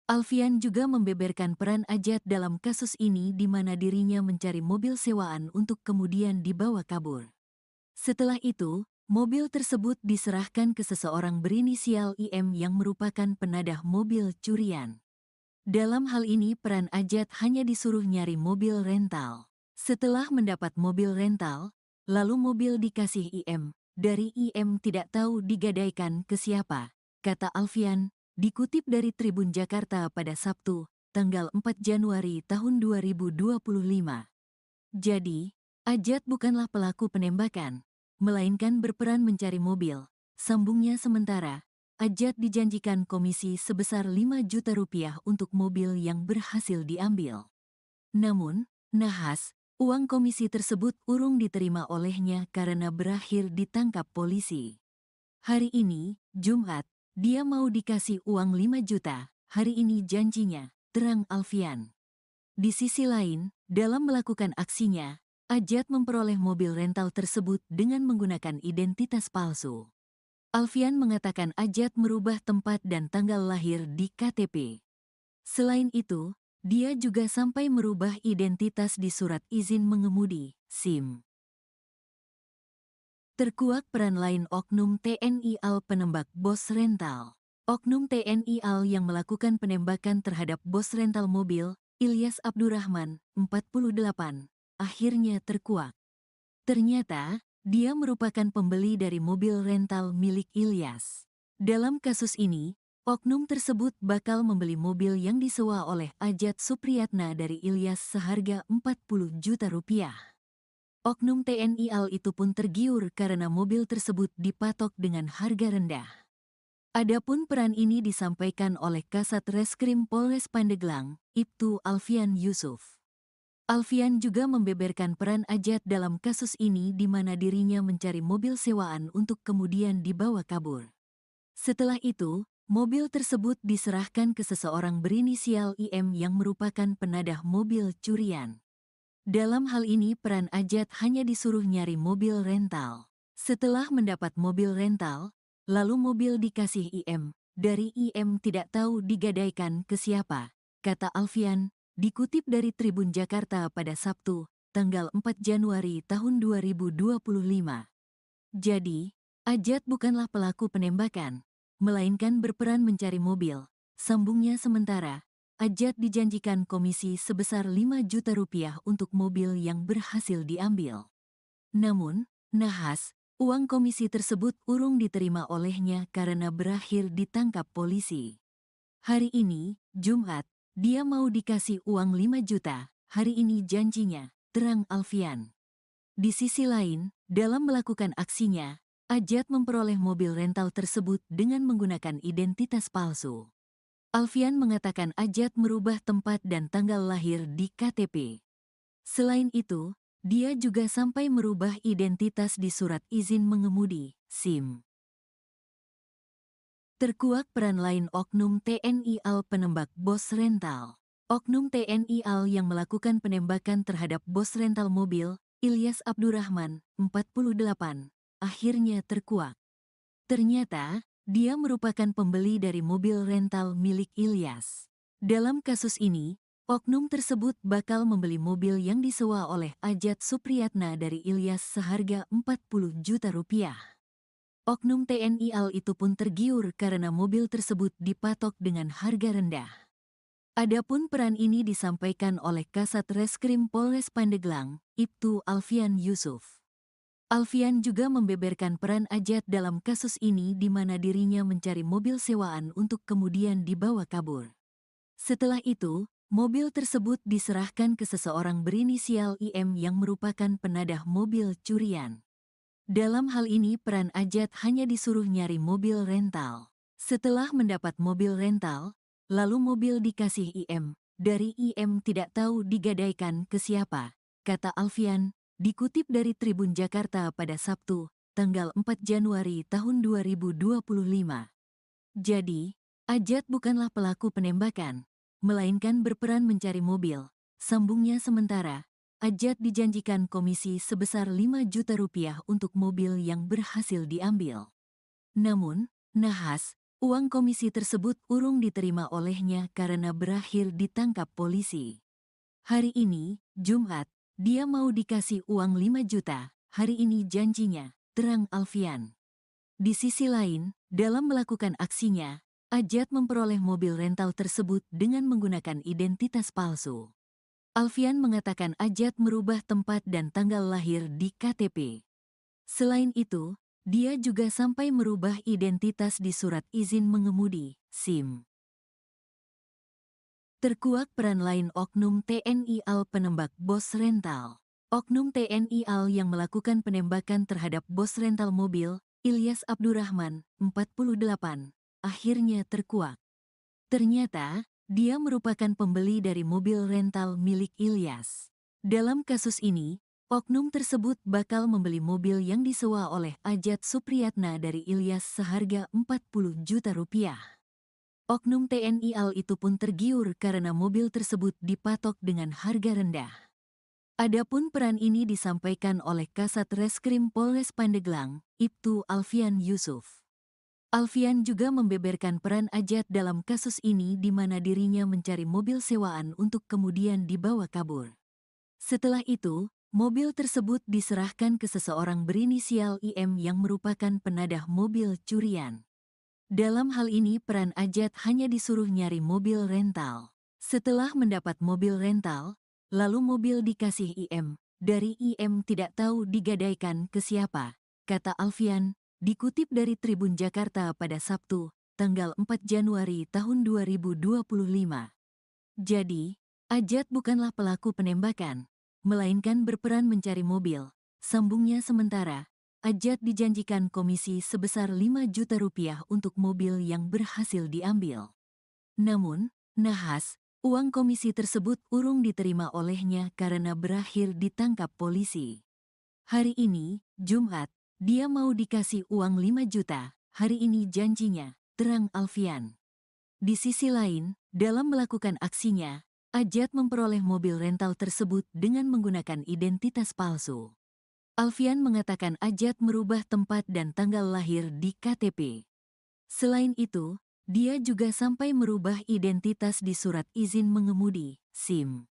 Alfian juga membeberkan peran Ajat dalam kasus ini di mana dirinya mencari mobil sewaan untuk kemudian dibawa kabur. Setelah itu, mobil tersebut diserahkan ke seseorang berinisial IM yang merupakan penadah mobil curian. Dalam hal ini peran Ajat hanya disuruh nyari mobil rental. Setelah mendapat mobil rental, lalu mobil dikasih IM. Dari IM tidak tahu digadaikan ke siapa, kata Alfian, dikutip dari Tribun Jakarta pada Sabtu, tanggal 4 Januari tahun 2025. Jadi, Ajat bukanlah pelaku penembakan, melainkan berperan mencari mobil. Sambungnya sementara, Ajat dijanjikan komisi sebesar 5 juta rupiah untuk mobil yang berhasil diambil. Namun, nahas, uang komisi tersebut urung diterima olehnya karena berakhir ditangkap polisi. Hari ini, Jumat, dia mau dikasih uang 5 juta, hari ini janjinya, terang Alfian. Di sisi lain, dalam melakukan aksinya, Ajat memperoleh mobil rental tersebut dengan menggunakan identitas palsu. Alfian mengatakan Ajat merubah tempat dan tanggal lahir di KTP. Selain itu, dia juga sampai merubah identitas di surat izin mengemudi, SIM. Terkuak peran lain Oknum TNI AL penembak bos rental. Oknum TNI AL yang melakukan penembakan terhadap bos rental mobil, Ilyas Abdurrahman, 48, akhirnya terkuak. Ternyata, dia merupakan pembeli dari mobil rental milik Ilyas. Dalam kasus ini, oknum tersebut bakal membeli mobil yang disewa oleh Ajat Supriyatna dari Ilyas seharga 40 juta rupiah. Oknum TNI AL itu pun tergiur karena mobil tersebut dipatok dengan harga rendah. Adapun peran ini disampaikan oleh Kasat Reskrim Polres Pandeglang, Ibtu Alfian Yusuf. Alfian juga membeberkan peran Ajat dalam kasus ini di mana dirinya mencari mobil sewaan untuk kemudian dibawa kabur. Setelah itu, mobil tersebut diserahkan ke seseorang berinisial IM yang merupakan penadah mobil curian. Dalam hal ini peran Ajat hanya disuruh nyari mobil rental. Setelah mendapat mobil rental, lalu mobil dikasih IM. Dari IM tidak tahu digadaikan ke siapa, kata Alfian, dikutip dari Tribun Jakarta pada Sabtu, tanggal 4 Januari tahun 2025. Jadi, Ajat bukanlah pelaku penembakan, melainkan berperan mencari mobil. Sambungnya sementara, Ajat dijanjikan komisi sebesar 5 juta rupiah untuk mobil yang berhasil diambil. Namun, nahas, uang komisi tersebut urung diterima olehnya karena berakhir ditangkap polisi. Hari ini, Jumat, dia mau dikasih uang 5 juta, hari ini janjinya, terang Alfian. Di sisi lain, dalam melakukan aksinya, Ajat memperoleh mobil rental tersebut dengan menggunakan identitas palsu. Alfian mengatakan Ajat merubah tempat dan tanggal lahir di KTP. Selain itu, dia juga sampai merubah identitas di surat izin mengemudi, SIM. Terkuak peran lain oknum TNI AL penembak bos rental. Oknum TNI AL yang melakukan penembakan terhadap bos rental mobil, Ilyas Abdurrahman, 48, akhirnya terkuak. Ternyata, dia merupakan pembeli dari mobil rental milik Ilyas. Dalam kasus ini, oknum tersebut bakal membeli mobil yang disewa oleh Ajat Supriyatna dari Ilyas seharga 40 juta rupiah. Oknum TNI AL itu pun tergiur karena mobil tersebut dipatok dengan harga rendah. Adapun peran ini disampaikan oleh Kasat Reskrim Polres Pandeglang, Ibtu Alfian Yusuf. Alfian juga membeberkan peran Ajat dalam kasus ini di mana dirinya mencari mobil sewaan untuk kemudian dibawa kabur. Setelah itu, mobil tersebut diserahkan ke seseorang berinisial IM yang merupakan penadah mobil curian. Dalam hal ini peran Ajat hanya disuruh nyari mobil rental. Setelah mendapat mobil rental, lalu mobil dikasih IM. Dari IM tidak tahu digadaikan ke siapa, kata Alfian, dikutip dari Tribun Jakarta pada Sabtu, tanggal 4 Januari tahun 2025. Jadi, Ajat bukanlah pelaku penembakan, melainkan berperan mencari mobil. Sambungnya sementara, Ajat dijanjikan komisi sebesar 5 juta rupiah untuk mobil yang berhasil diambil. Namun, nahas, uang komisi tersebut urung diterima olehnya karena berakhir ditangkap polisi. Hari ini, Jumat, dia mau dikasih uang 5 juta, hari ini janjinya, terang Alfian. Di sisi lain, dalam melakukan aksinya, Ajat memperoleh mobil rental tersebut dengan menggunakan identitas palsu. Alfian mengatakan Ajat merubah tempat dan tanggal lahir di KTP. Selain itu, dia juga sampai merubah identitas di surat izin mengemudi, SIM. Terkuak peran lain oknum TNI AL penembak bos rental. Oknum TNI AL yang melakukan penembakan terhadap bos rental mobil, Ilyas Abdurrahman, 48, akhirnya terkuak. Ternyata, dia merupakan pembeli dari mobil rental milik Ilyas. Dalam kasus ini, oknum tersebut bakal membeli mobil yang disewa oleh Ajat Supriyatna dari Ilyas seharga 40 juta rupiah. Oknum TNI AL itu pun tergiur karena mobil tersebut dipatok dengan harga rendah. Adapun peran ini disampaikan oleh Kasat Reskrim Polres Pandeglang, Ibtu Alfian Yusuf. Alfian juga membeberkan peran Ajat dalam kasus ini di mana dirinya mencari mobil sewaan untuk kemudian dibawa kabur. Setelah itu, mobil tersebut diserahkan ke seseorang berinisial IM yang merupakan penadah mobil curian. Dalam hal ini peran Ajat hanya disuruh nyari mobil rental. Setelah mendapat mobil rental, lalu mobil dikasih IM. Dari IM tidak tahu digadaikan ke siapa, kata Alfian, dikutip dari Tribun Jakarta pada Sabtu, tanggal 4 Januari tahun 2025. Jadi, Ajat bukanlah pelaku penembakan, melainkan berperan mencari mobil. Sambungnya sementara, Ajat dijanjikan komisi sebesar 5 juta rupiah untuk mobil yang berhasil diambil. Namun, nahas, uang komisi tersebut urung diterima olehnya karena berakhir ditangkap polisi. Hari ini, Jumat, dia mau dikasih uang 5 juta, hari ini janjinya, terang Alfian. Di sisi lain, dalam melakukan aksinya, Ajat memperoleh mobil rental tersebut dengan menggunakan identitas palsu. Alfian mengatakan Ajat merubah tempat dan tanggal lahir di KTP. Selain itu, dia juga sampai merubah identitas di surat izin mengemudi, SIM.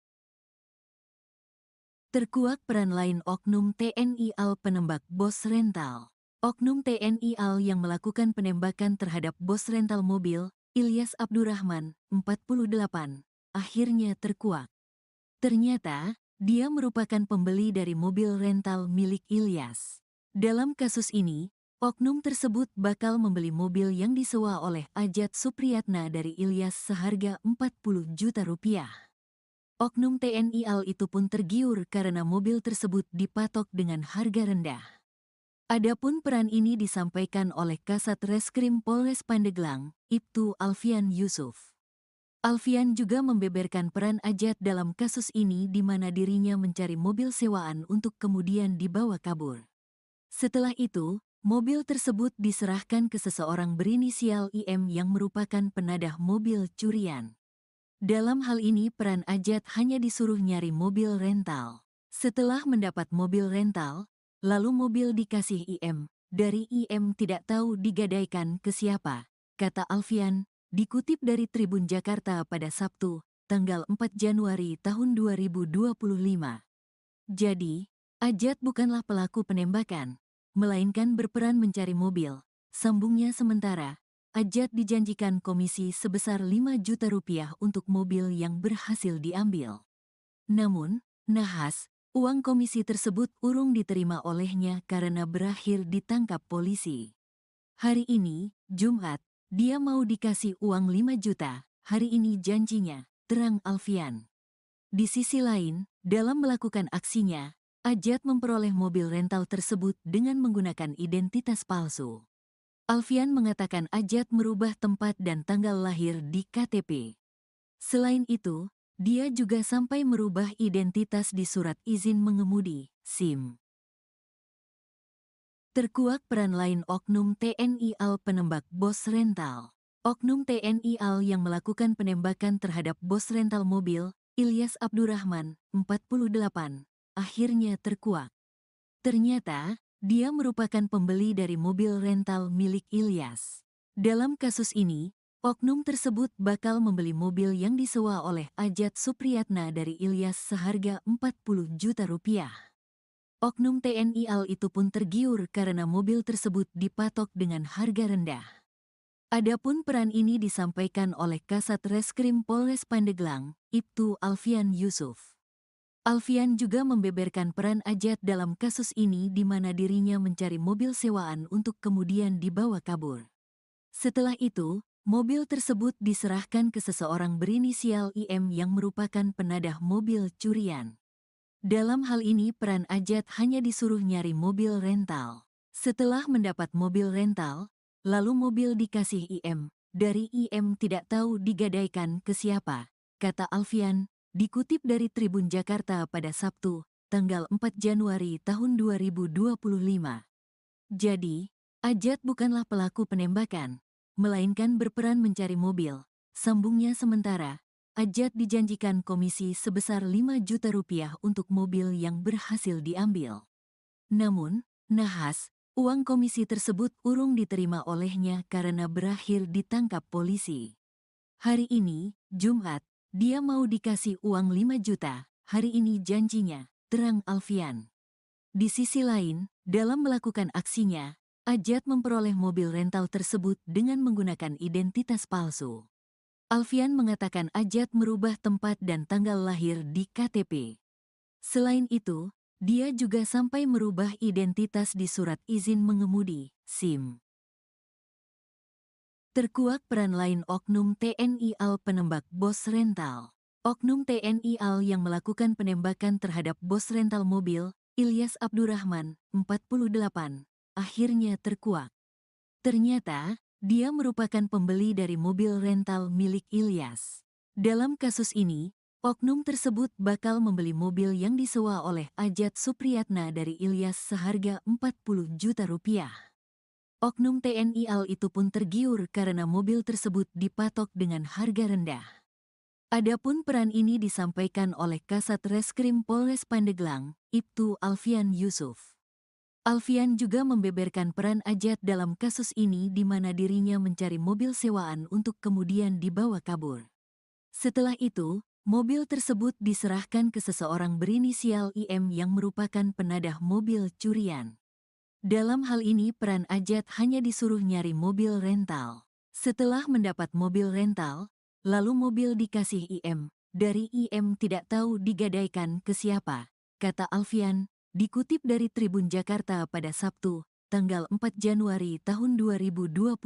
Terkuak peran lain oknum TNI AL penembak bos rental. Oknum TNI AL yang melakukan penembakan terhadap bos rental mobil, Ilyas Abdurrahman, 48, akhirnya terkuak. Ternyata, dia merupakan pembeli dari mobil rental milik Ilyas. Dalam kasus ini, oknum tersebut bakal membeli mobil yang disewa oleh Ajat Supriyatna dari Ilyas seharga 40 juta rupiah. Oknum TNI AL itu pun tergiur karena mobil tersebut dipatok dengan harga rendah. Adapun peran ini disampaikan oleh Kasat Reskrim Polres Pandeglang, Ibtu Alfian Yusuf. Alfian juga membeberkan peran Ajat dalam kasus ini di mana dirinya mencari mobil sewaan untuk kemudian dibawa kabur. Setelah itu, mobil tersebut diserahkan ke seseorang berinisial IM yang merupakan penadah mobil curian. Dalam hal ini peran Ajat hanya disuruh nyari mobil rental. Setelah mendapat mobil rental, lalu mobil dikasih IM, dari IM tidak tahu digadaikan ke siapa, kata Alfian, dikutip dari Tribun Jakarta pada Sabtu, tanggal 4 Januari tahun 2025. Jadi, Ajat bukanlah pelaku penembakan, melainkan berperan mencari mobil. Sambungnya sementara, Ajat dijanjikan komisi sebesar 5 juta rupiah untuk mobil yang berhasil diambil. Namun, nahas, uang komisi tersebut urung diterima olehnya karena berakhir ditangkap polisi. Hari ini, Jumat, dia mau dikasih uang 5 juta, hari ini janjinya, terang Alfian. Di sisi lain, dalam melakukan aksinya, Ajat memperoleh mobil rental tersebut dengan menggunakan identitas palsu. Alfian mengatakan Ajat merubah tempat dan tanggal lahir di KTP. Selain itu, dia juga sampai merubah identitas di surat izin mengemudi, SIM. Terkuak peran lain oknum TNI AL penembak bos rental. Oknum TNI AL yang melakukan penembakan terhadap bos rental mobil, Ilyas Abdurrahman, 48, akhirnya terkuak. Ternyata, dia merupakan pembeli dari mobil rental milik Ilyas. Dalam kasus ini, oknum tersebut bakal membeli mobil yang disewa oleh Ajat Supriyatna dari Ilyas seharga 40 juta rupiah. Oknum TNI AL itu pun tergiur karena mobil tersebut dipatok dengan harga rendah. Adapun peran ini disampaikan oleh Kasat Reskrim Polres Pandeglang, Ibtu Alfian Yusuf. Alfian juga membeberkan peran Ajat dalam kasus ini di mana dirinya mencari mobil sewaan untuk kemudian dibawa kabur. Setelah itu, mobil tersebut diserahkan ke seseorang berinisial IM yang merupakan penadah mobil curian. Dalam hal ini peran Ajat hanya disuruh nyari mobil rental. Setelah mendapat mobil rental, lalu mobil dikasih IM, dari IM tidak tahu digadaikan ke siapa, kata Alfian, dikutip dari Tribun Jakarta pada Sabtu, tanggal 4 Januari tahun 2025. Jadi, Ajat bukanlah pelaku penembakan, melainkan berperan mencari mobil. Sambungnya sementara, Ajat dijanjikan komisi sebesar 5 juta rupiah untuk mobil yang berhasil diambil. Namun, nahas, uang komisi tersebut urung diterima olehnya karena berakhir ditangkap polisi. Hari ini, Jumat, dia mau dikasih uang 5 juta, hari ini janjinya, terang Alfian. Di sisi lain, dalam melakukan aksinya, Ajat memperoleh mobil rental tersebut dengan menggunakan identitas palsu. Alfian mengatakan Ajat merubah tempat dan tanggal lahir di KTP. Selain itu, dia juga sampai merubah identitas di surat izin mengemudi, SIM. Terkuak peran lain oknum TNI AL penembak bos rental. Oknum TNI AL yang melakukan penembakan terhadap bos rental mobil, Ilyas Abdurrahman, 48, akhirnya terkuak. Ternyata, dia merupakan pembeli dari mobil rental milik Ilyas. Dalam kasus ini, oknum tersebut bakal membeli mobil yang disewa oleh Ajat Supriyatna dari Ilyas seharga 40 juta rupiah. Oknum TNI AL itu pun tergiur karena mobil tersebut dipatok dengan harga rendah. Adapun peran ini disampaikan oleh Kasat Reskrim Polres Pandeglang, Ibtu Alfian Yusuf. Alfian juga membeberkan peran Ajat dalam kasus ini di mana dirinya mencari mobil sewaan untuk kemudian dibawa kabur. Setelah itu, mobil tersebut diserahkan ke seseorang berinisial IM yang merupakan penadah mobil curian. Dalam hal ini peran Ajat hanya disuruh nyari mobil rental. Setelah mendapat mobil rental, lalu mobil dikasih IM. Dari IM tidak tahu digadaikan ke siapa, kata Alfian, dikutip dari Tribun Jakarta pada Sabtu, tanggal 4 Januari tahun 2025.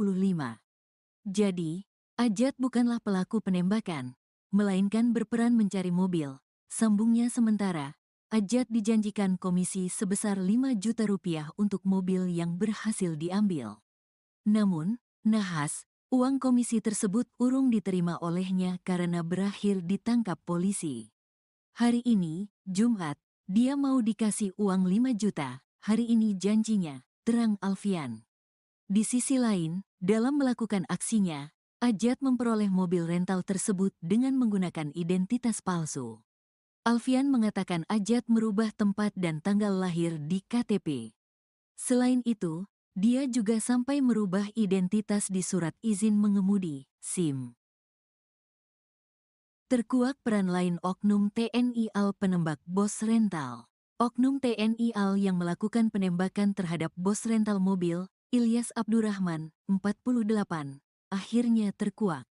Jadi, Ajat bukanlah pelaku penembakan, melainkan berperan mencari mobil. Sambungnya sementara, Ajat dijanjikan komisi sebesar 5 juta rupiah untuk mobil yang berhasil diambil. Namun, nahas, uang komisi tersebut urung diterima olehnya karena berakhir ditangkap polisi. Hari ini, Jumat, dia mau dikasih uang 5 juta, hari ini janjinya, terang Alfian. Di sisi lain, dalam melakukan aksinya, Ajat memperoleh mobil rental tersebut dengan menggunakan identitas palsu. Alfian mengatakan Ajat merubah tempat dan tanggal lahir di KTP. Selain itu, dia juga sampai merubah identitas di surat izin mengemudi, SIM. Terkuak peran lain oknum TNI AL penembak bos rental. Oknum TNI AL yang melakukan penembakan terhadap bos rental mobil, Ilyas Abdurrahman, 48, akhirnya terkuak.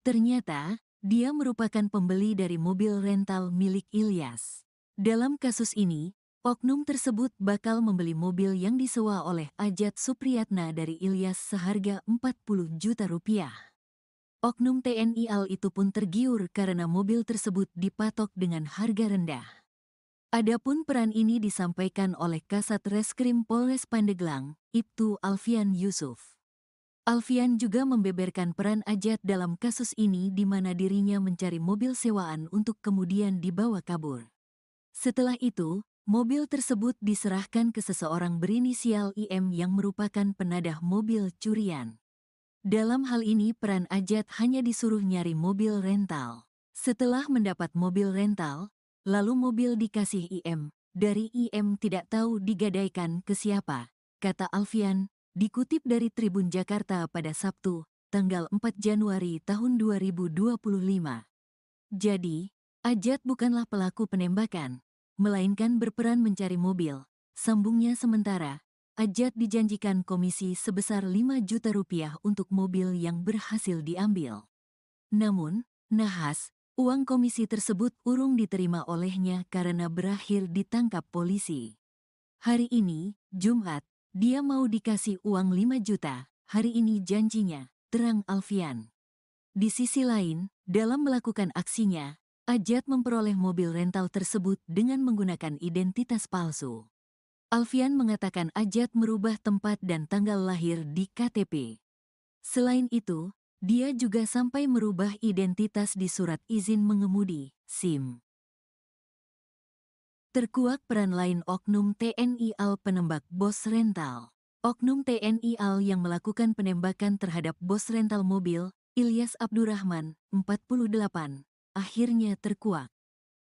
Ternyata, dia merupakan pembeli dari mobil rental milik Ilyas. Dalam kasus ini, oknum tersebut bakal membeli mobil yang disewa oleh Ajat Supriyatna dari Ilyas seharga 40 juta rupiah. Oknum TNI AL itu pun tergiur karena mobil tersebut dipatok dengan harga rendah. Adapun peran ini disampaikan oleh Kasat Reskrim Polres Pandeglang, Ibtu Alfian Yusuf. Alfian juga membeberkan peran Ajat dalam kasus ini di mana dirinya mencari mobil sewaan untuk kemudian dibawa kabur. Setelah itu, mobil tersebut diserahkan ke seseorang berinisial IM yang merupakan penadah mobil curian. Dalam hal ini peran Ajat hanya disuruh nyari mobil rental. Setelah mendapat mobil rental, lalu mobil dikasih IM. Dari IM tidak tahu digadaikan ke siapa, kata Alfian, dikutip dari Tribun Jakarta pada Sabtu, tanggal 4 Januari tahun 2025. Jadi, Ajat bukanlah pelaku penembakan, melainkan berperan mencari mobil. Sambungnya sementara, Ajat dijanjikan komisi sebesar 5 juta rupiah untuk mobil yang berhasil diambil. Namun, nahas, uang komisi tersebut urung diterima olehnya karena berakhir ditangkap polisi. Hari ini, Jumat, dia mau dikasih uang 5 juta, hari ini janjinya, terang Alfian. Di sisi lain, dalam melakukan aksinya, Ajat memperoleh mobil rental tersebut dengan menggunakan identitas palsu. Alfian mengatakan Ajat merubah tempat dan tanggal lahir di KTP. Selain itu, dia juga sampai merubah identitas di surat izin mengemudi, SIM. Terkuak peran lain oknum TNI AL penembak bos rental. Oknum TNI AL yang melakukan penembakan terhadap bos rental mobil, Ilyas Abdurrahman, 48, akhirnya terkuak.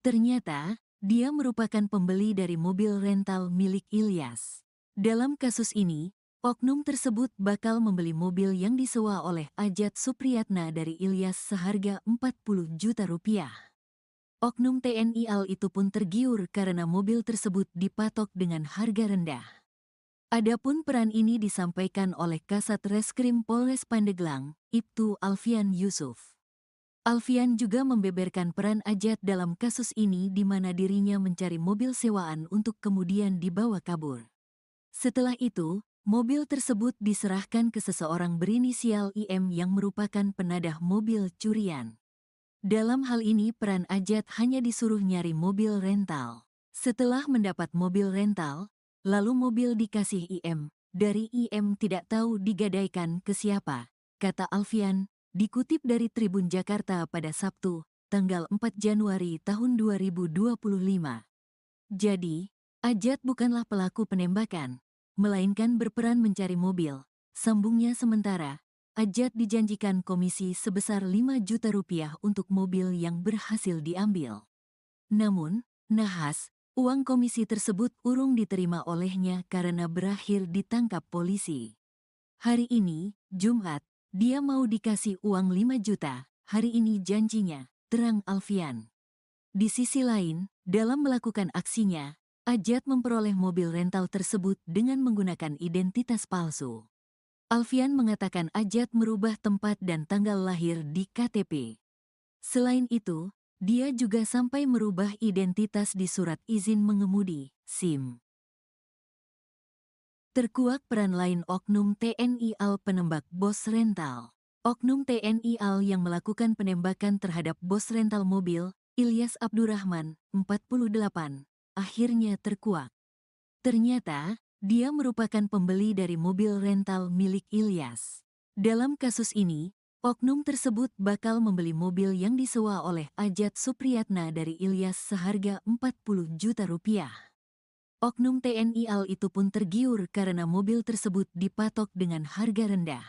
Ternyata, dia merupakan pembeli dari mobil rental milik Ilyas. Dalam kasus ini, oknum tersebut bakal membeli mobil yang disewa oleh Ajat Supriyatna dari Ilyas seharga 40 juta rupiah. Oknum TNI AL itu pun tergiur karena mobil tersebut dipatok dengan harga rendah. Adapun peran ini disampaikan oleh Kasat Reskrim Polres Pandeglang, Ibtu Alfian Yusuf. Alfian juga membeberkan peran Ajat dalam kasus ini di mana dirinya mencari mobil sewaan untuk kemudian dibawa kabur. Setelah itu, mobil tersebut diserahkan ke seseorang berinisial IM yang merupakan penadah mobil curian. Dalam hal ini peran Ajat hanya disuruh nyari mobil rental. Setelah mendapat mobil rental, lalu mobil dikasih IM. Dari IM tidak tahu digadaikan ke siapa, kata Alfian. Dikutip dari Tribun Jakarta pada Sabtu, tanggal 4 Januari tahun 2025. Jadi, Ajat bukanlah pelaku penembakan, melainkan berperan mencari mobil. Sambungnya sementara, Ajat dijanjikan komisi sebesar 5 juta rupiah untuk mobil yang berhasil diambil. Namun, nahas, uang komisi tersebut urung diterima olehnya karena berakhir ditangkap polisi. Hari ini, Jumat, dia mau dikasih uang 5 juta, hari ini janjinya, terang Alfian. Di sisi lain, dalam melakukan aksinya, Ajat memperoleh mobil rental tersebut dengan menggunakan identitas palsu. Alfian mengatakan Ajat merubah tempat dan tanggal lahir di KTP. Selain itu, dia juga sampai merubah identitas di surat izin mengemudi, SIM. Terkuak peran lain oknum TNI AL penembak bos rental. Oknum TNI AL yang melakukan penembakan terhadap bos rental mobil, Ilyas Abdurrahman, 48, akhirnya terkuak. Ternyata, dia merupakan pembeli dari mobil rental milik Ilyas. Dalam kasus ini, oknum tersebut bakal membeli mobil yang disewa oleh Ajat Supriyatna dari Ilyas seharga 40 juta rupiah. Oknum TNI AL itu pun tergiur karena mobil tersebut dipatok dengan harga rendah.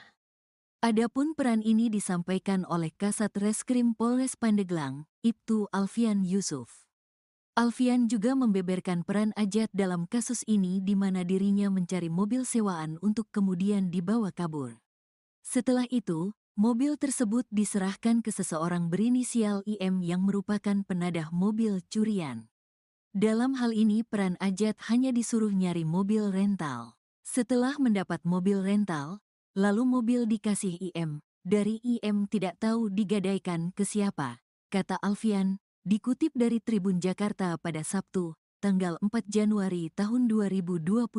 Adapun peran ini disampaikan oleh Kasat Reskrim Polres Pandeglang, Ibtu Alfian Yusuf. Alfian juga membeberkan peran Ajat dalam kasus ini di mana dirinya mencari mobil sewaan untuk kemudian dibawa kabur. Setelah itu, mobil tersebut diserahkan ke seseorang berinisial IM yang merupakan penadah mobil curian. Dalam hal ini peran Ajat hanya disuruh nyari mobil rental. Setelah mendapat mobil rental, lalu mobil dikasih IM. Dari IM tidak tahu digadaikan ke siapa, kata Alfian, dikutip dari Tribun Jakarta pada Sabtu, tanggal 4 Januari tahun 2025.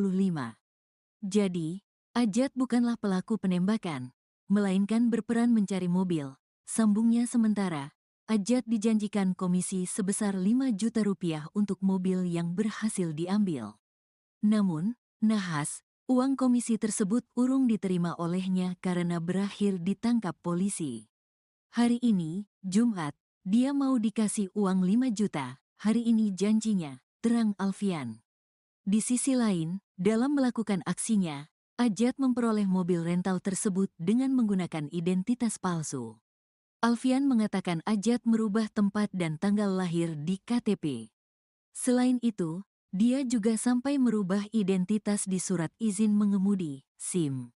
Jadi, Ajat bukanlah pelaku penembakan, melainkan berperan mencari mobil. Sambungnya sementara, Ajat dijanjikan komisi sebesar 5 juta rupiah untuk mobil yang berhasil diambil. Namun, nahas, uang komisi tersebut urung diterima olehnya karena berakhir ditangkap polisi. Hari ini, Jumat, dia mau dikasih uang 5 juta, hari ini janjinya, terang Alfian. Di sisi lain, dalam melakukan aksinya, Ajat memperoleh mobil rental tersebut dengan menggunakan identitas palsu. Alfian mengatakan Ajat merubah tempat dan tanggal lahir di KTP. Selain itu, dia juga sampai merubah identitas di surat izin mengemudi, SIM.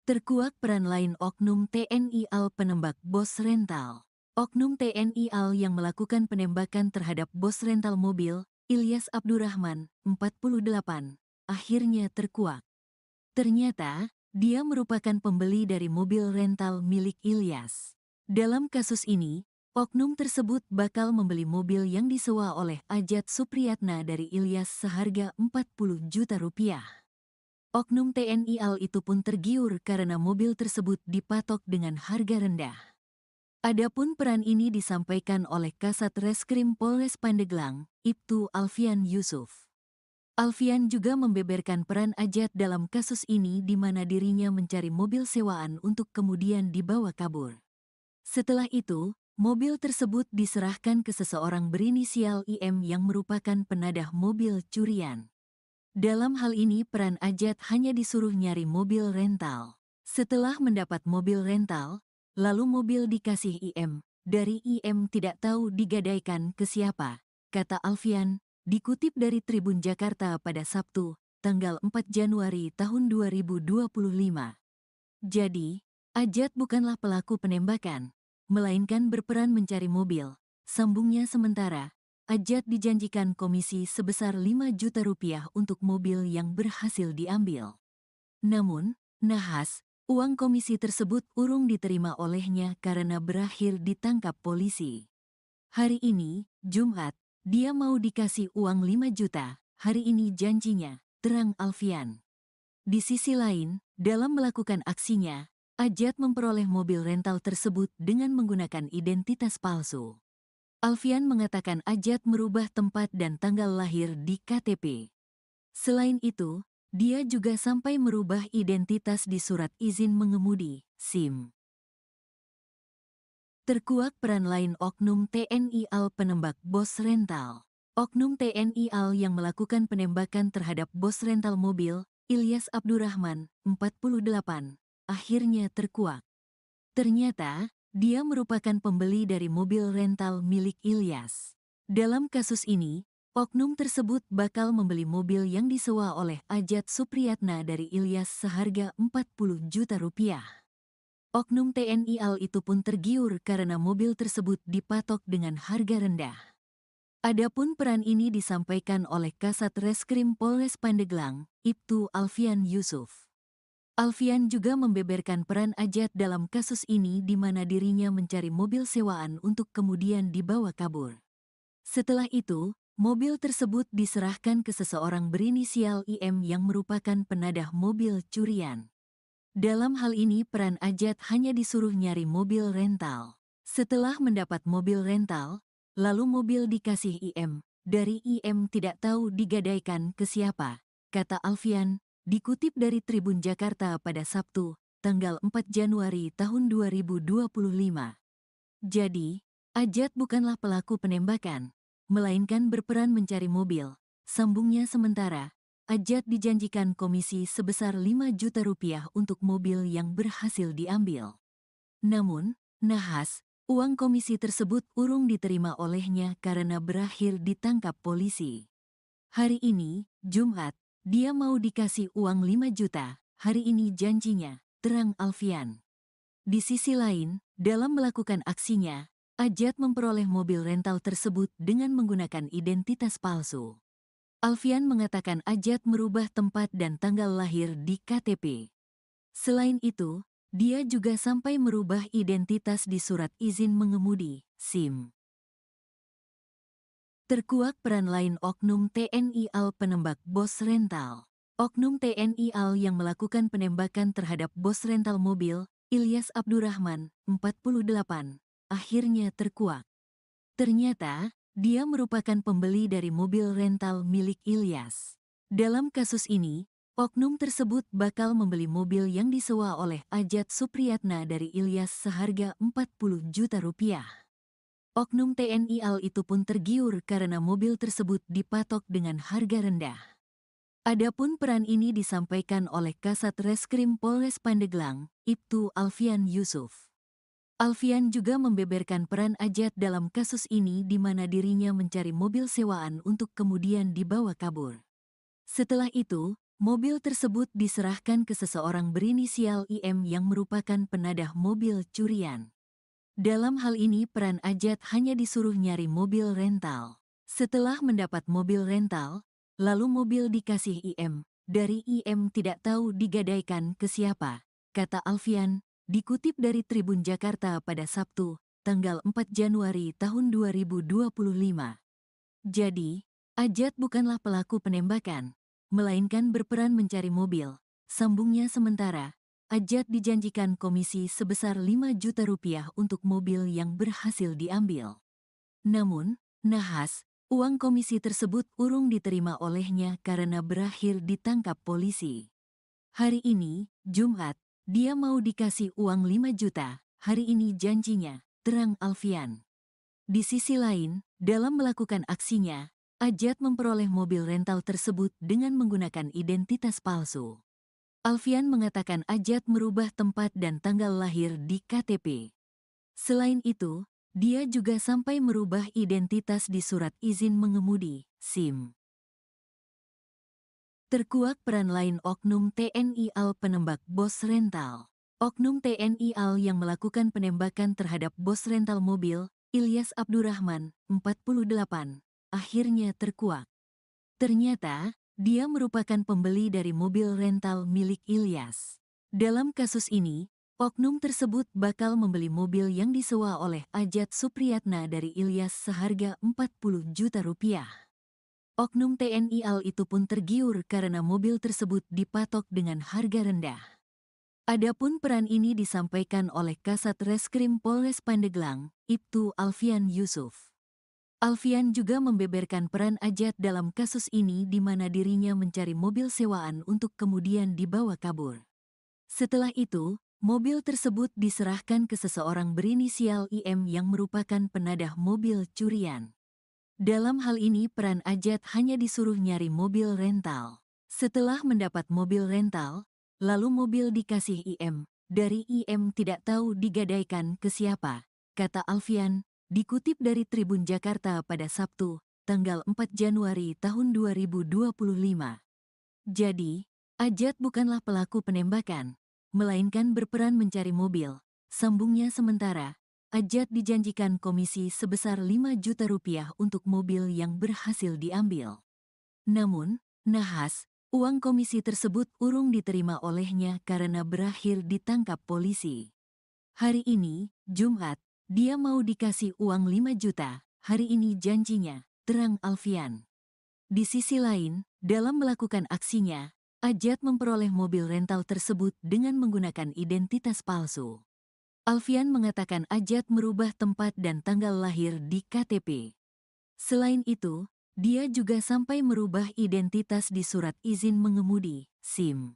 Terkuak peran lain oknum TNI AL penembak bos rental. Oknum TNI AL yang melakukan penembakan terhadap bos rental mobil, Ilyas Abdurrahman, 48, akhirnya terkuak. Ternyata, dia merupakan pembeli dari mobil rental milik Ilyas. Dalam kasus ini, oknum tersebut bakal membeli mobil yang disewa oleh Ajat Supriyatna dari Ilyas seharga 40 juta rupiah. Oknum TNI AL itu pun tergiur karena mobil tersebut dipatok dengan harga rendah. Adapun peran ini disampaikan oleh Kasat Reskrim Polres Pandeglang, Ibtu Alfian Yusuf. Alfian juga membeberkan peran Ajat dalam kasus ini di mana dirinya mencari mobil sewaan untuk kemudian dibawa kabur. Setelah itu, mobil tersebut diserahkan ke seseorang berinisial IM yang merupakan penadah mobil curian. Dalam hal ini peran Ajat hanya disuruh nyari mobil rental. Setelah mendapat mobil rental, lalu mobil dikasih IM. Dari IM tidak tahu digadaikan ke siapa, kata Alfian, dikutip dari Tribun Jakarta pada Sabtu, tanggal 4 Januari tahun 2025. Jadi, Ajat bukanlah pelaku penembakan, melainkan berperan mencari mobil. Sambungnya sementara, Ajat dijanjikan komisi sebesar 5 juta rupiah untuk mobil yang berhasil diambil. Namun, nahas, Uang komisi tersebut urung diterima olehnya karena berakhir ditangkap polisi. Hari ini, Jumat, dia mau dikasih uang 5 juta, hari ini janjinya, terang Alfian. Di sisi lain, dalam melakukan aksinya, Ajat memperoleh mobil rental tersebut dengan menggunakan identitas palsu. Alfian mengatakan Ajat merubah tempat dan tanggal lahir di KTP. Selain itu, dia juga sampai merubah identitas di surat izin mengemudi, SIM. Terkuak peran lain oknum TNI AL penembak bos rental. Oknum TNI AL yang melakukan penembakan terhadap bos rental mobil, Ilyas Abdurrahman, 48, akhirnya terkuak. Ternyata, dia merupakan pembeli dari mobil rental milik Ilyas. Dalam kasus ini, oknum tersebut bakal membeli mobil yang disewa oleh Ajat Supriyatna dari Ilyas seharga 40 juta rupiah. Oknum TNI AL itu pun tergiur karena mobil tersebut dipatok dengan harga rendah. Adapun peran ini disampaikan oleh Kasat Reskrim Polres Pandeglang, Ibtu Alfian Yusuf. Alfian juga membeberkan peran Ajat dalam kasus ini di mana dirinya mencari mobil sewaan untuk kemudian dibawa kabur. Setelah itu, mobil tersebut diserahkan ke seseorang berinisial IM yang merupakan penadah mobil curian. Dalam hal ini peran Ajat hanya disuruh nyari mobil rental. Setelah mendapat mobil rental, lalu mobil dikasih IM. Dari IM tidak tahu digadaikan ke siapa, kata Alfian, dikutip dari Tribun Jakarta pada Sabtu, tanggal 4 Januari tahun 2025. Jadi, Ajat bukanlah pelaku penembakan, melainkan berperan mencari mobil. Sambungnya sementara, Ajat dijanjikan komisi sebesar 5 juta rupiah untuk mobil yang berhasil diambil. Namun, nahas, uang komisi tersebut urung diterima olehnya karena berakhir ditangkap polisi. Hari ini, Jumat, dia mau dikasih uang 5 juta, hari ini janjinya, terang Alfian. Di sisi lain, dalam melakukan aksinya, Ajat memperoleh mobil rental tersebut dengan menggunakan identitas palsu. Alfian mengatakan Ajat merubah tempat dan tanggal lahir di KTP. Selain itu, dia juga sampai merubah identitas di surat izin mengemudi, SIM. Terkuak peran lain oknum TNI AL penembak bos rental. Oknum TNI AL yang melakukan penembakan terhadap bos rental mobil, Ilyas Abdurrahman, 48, akhirnya terkuak. Ternyata, dia merupakan pembeli dari mobil rental milik Ilyas. Dalam kasus ini, oknum tersebut bakal membeli mobil yang disewa oleh Ajat Supriyatna dari Ilyas seharga 40 juta rupiah. Oknum TNI AL itu pun tergiur karena mobil tersebut dipatok dengan harga rendah. Adapun peran ini disampaikan oleh Kasat Reskrim Polres Pandeglang, Ibtu Alfian Yusuf. Alfian juga membeberkan peran Ajat dalam kasus ini di mana dirinya mencari mobil sewaan untuk kemudian dibawa kabur. Setelah itu, mobil tersebut diserahkan ke seseorang berinisial IM yang merupakan penadah mobil curian. Dalam hal ini peran Ajat hanya disuruh nyari mobil rental. Setelah mendapat mobil rental, lalu mobil dikasih IM. Dari IM tidak tahu digadaikan ke siapa, kata Alfian, dikutip dari Tribun Jakarta pada Sabtu, tanggal 4 Januari tahun 2025. Jadi, Ajat bukanlah pelaku penembakan, melainkan berperan mencari mobil. Sambungnya sementara, Ajat dijanjikan komisi sebesar 5 juta rupiah untuk mobil yang berhasil diambil. Namun, nahas, uang komisi tersebut urung diterima olehnya karena berakhir ditangkap polisi. Hari ini, Jumat, dia mau dikasih uang 5 juta, hari ini janjinya, terang Alfian. Di sisi lain, dalam melakukan aksinya, Ajat memperoleh mobil rental tersebut dengan menggunakan identitas palsu. Alfian mengatakan Ajat merubah tempat dan tanggal lahir di KTP. Selain itu, dia juga sampai merubah identitas di surat izin mengemudi, SIM. Terkuak peran lain oknum TNI AL penembak bos rental. Oknum TNI AL yang melakukan penembakan terhadap bos rental mobil, Ilyas Abdurrahman, 48, akhirnya terkuak. Ternyata, dia merupakan pembeli dari mobil rental milik Ilyas. Dalam kasus ini, oknum tersebut bakal membeli mobil yang disewa oleh Ajat Supriyatna dari Ilyas seharga 40 juta rupiah. Oknum TNI AL itu pun tergiur karena mobil tersebut dipatok dengan harga rendah. Adapun peran ini disampaikan oleh Kasat Reskrim Polres Pandeglang, Ibtu Alfian Yusuf. Alfian juga membeberkan peran Ajat dalam kasus ini di mana dirinya mencari mobil sewaan untuk kemudian dibawa kabur. Setelah itu, mobil tersebut diserahkan ke seseorang berinisial IM yang merupakan penadah mobil curian. Dalam hal ini peran Ajat hanya disuruh nyari mobil rental. Setelah mendapat mobil rental, lalu mobil dikasih IM. Dari IM tidak tahu digadaikan ke siapa, kata Alfian, dikutip dari Tribun Jakarta pada Sabtu, tanggal 4 Januari tahun 2025. Jadi, Ajat bukanlah pelaku penembakan, melainkan berperan mencari mobil. Sambungnya sementara, Ajat dijanjikan komisi sebesar 5 juta rupiah untuk mobil yang berhasil diambil. Namun, nahas, uang komisi tersebut urung diterima olehnya karena berakhir ditangkap polisi. Hari ini, Jumat, dia mau dikasih uang 5 juta, hari ini janjinya, terang Alfian. Di sisi lain, dalam melakukan aksinya, Ajat memperoleh mobil rental tersebut dengan menggunakan identitas palsu. Alfian mengatakan Ajat merubah tempat dan tanggal lahir di KTP. Selain itu, dia juga sampai merubah identitas di surat izin mengemudi, SIM.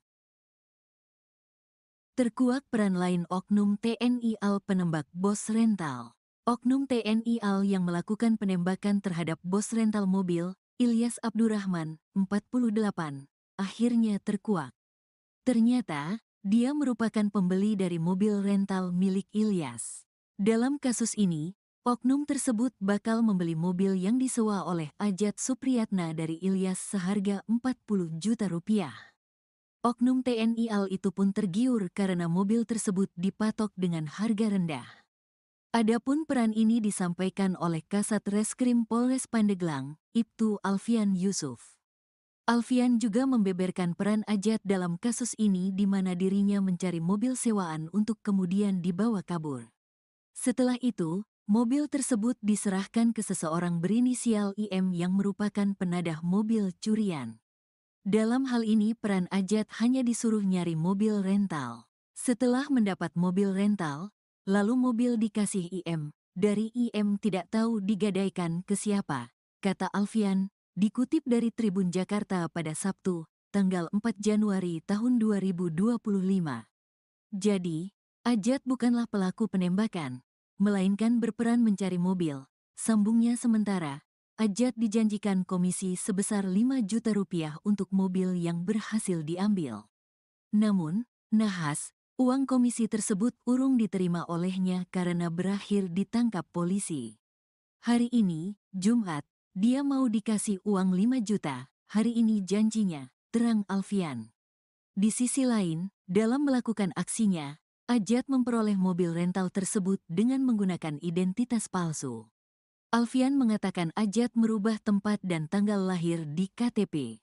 Terkuak peran lain oknum TNI AL penembak bos rental. Oknum TNI AL yang melakukan penembakan terhadap bos rental mobil, Ilyas Abdurrahman, 48, akhirnya terkuak. Ternyata, dia merupakan pembeli dari mobil rental milik Ilyas. Dalam kasus ini, oknum tersebut bakal membeli mobil yang disewa oleh Ajat Supriyatna dari Ilyas seharga 40 juta rupiah. Oknum TNI AL itu pun tergiur karena mobil tersebut dipatok dengan harga rendah. Adapun peran ini disampaikan oleh Kasat Reskrim Polres Pandeglang, Ibtu Alfian Yusuf. Alfian juga membeberkan peran Ajat dalam kasus ini di mana dirinya mencari mobil sewaan untuk kemudian dibawa kabur. Setelah itu, mobil tersebut diserahkan ke seseorang berinisial IM yang merupakan penadah mobil curian. Dalam hal ini peran Ajat hanya disuruh nyari mobil rental. Setelah mendapat mobil rental, lalu mobil dikasih IM. Dari IM tidak tahu digadaikan ke siapa, kata Alfian, dikutip dari Tribun Jakarta pada Sabtu, tanggal 4 Januari tahun 2025. Jadi, Ajat bukanlah pelaku penembakan, melainkan berperan mencari mobil. Sambungnya sementara, Ajat dijanjikan komisi sebesar 5 juta rupiah untuk mobil yang berhasil diambil. Namun, nahas, uang komisi tersebut urung diterima olehnya karena berakhir ditangkap polisi. Hari ini, Jumat, dia mau dikasih uang 5 juta, hari ini janjinya, terang Alfian. Di sisi lain, dalam melakukan aksinya, Ajat memperoleh mobil rental tersebut dengan menggunakan identitas palsu. Alfian mengatakan Ajat merubah tempat dan tanggal lahir di KTP.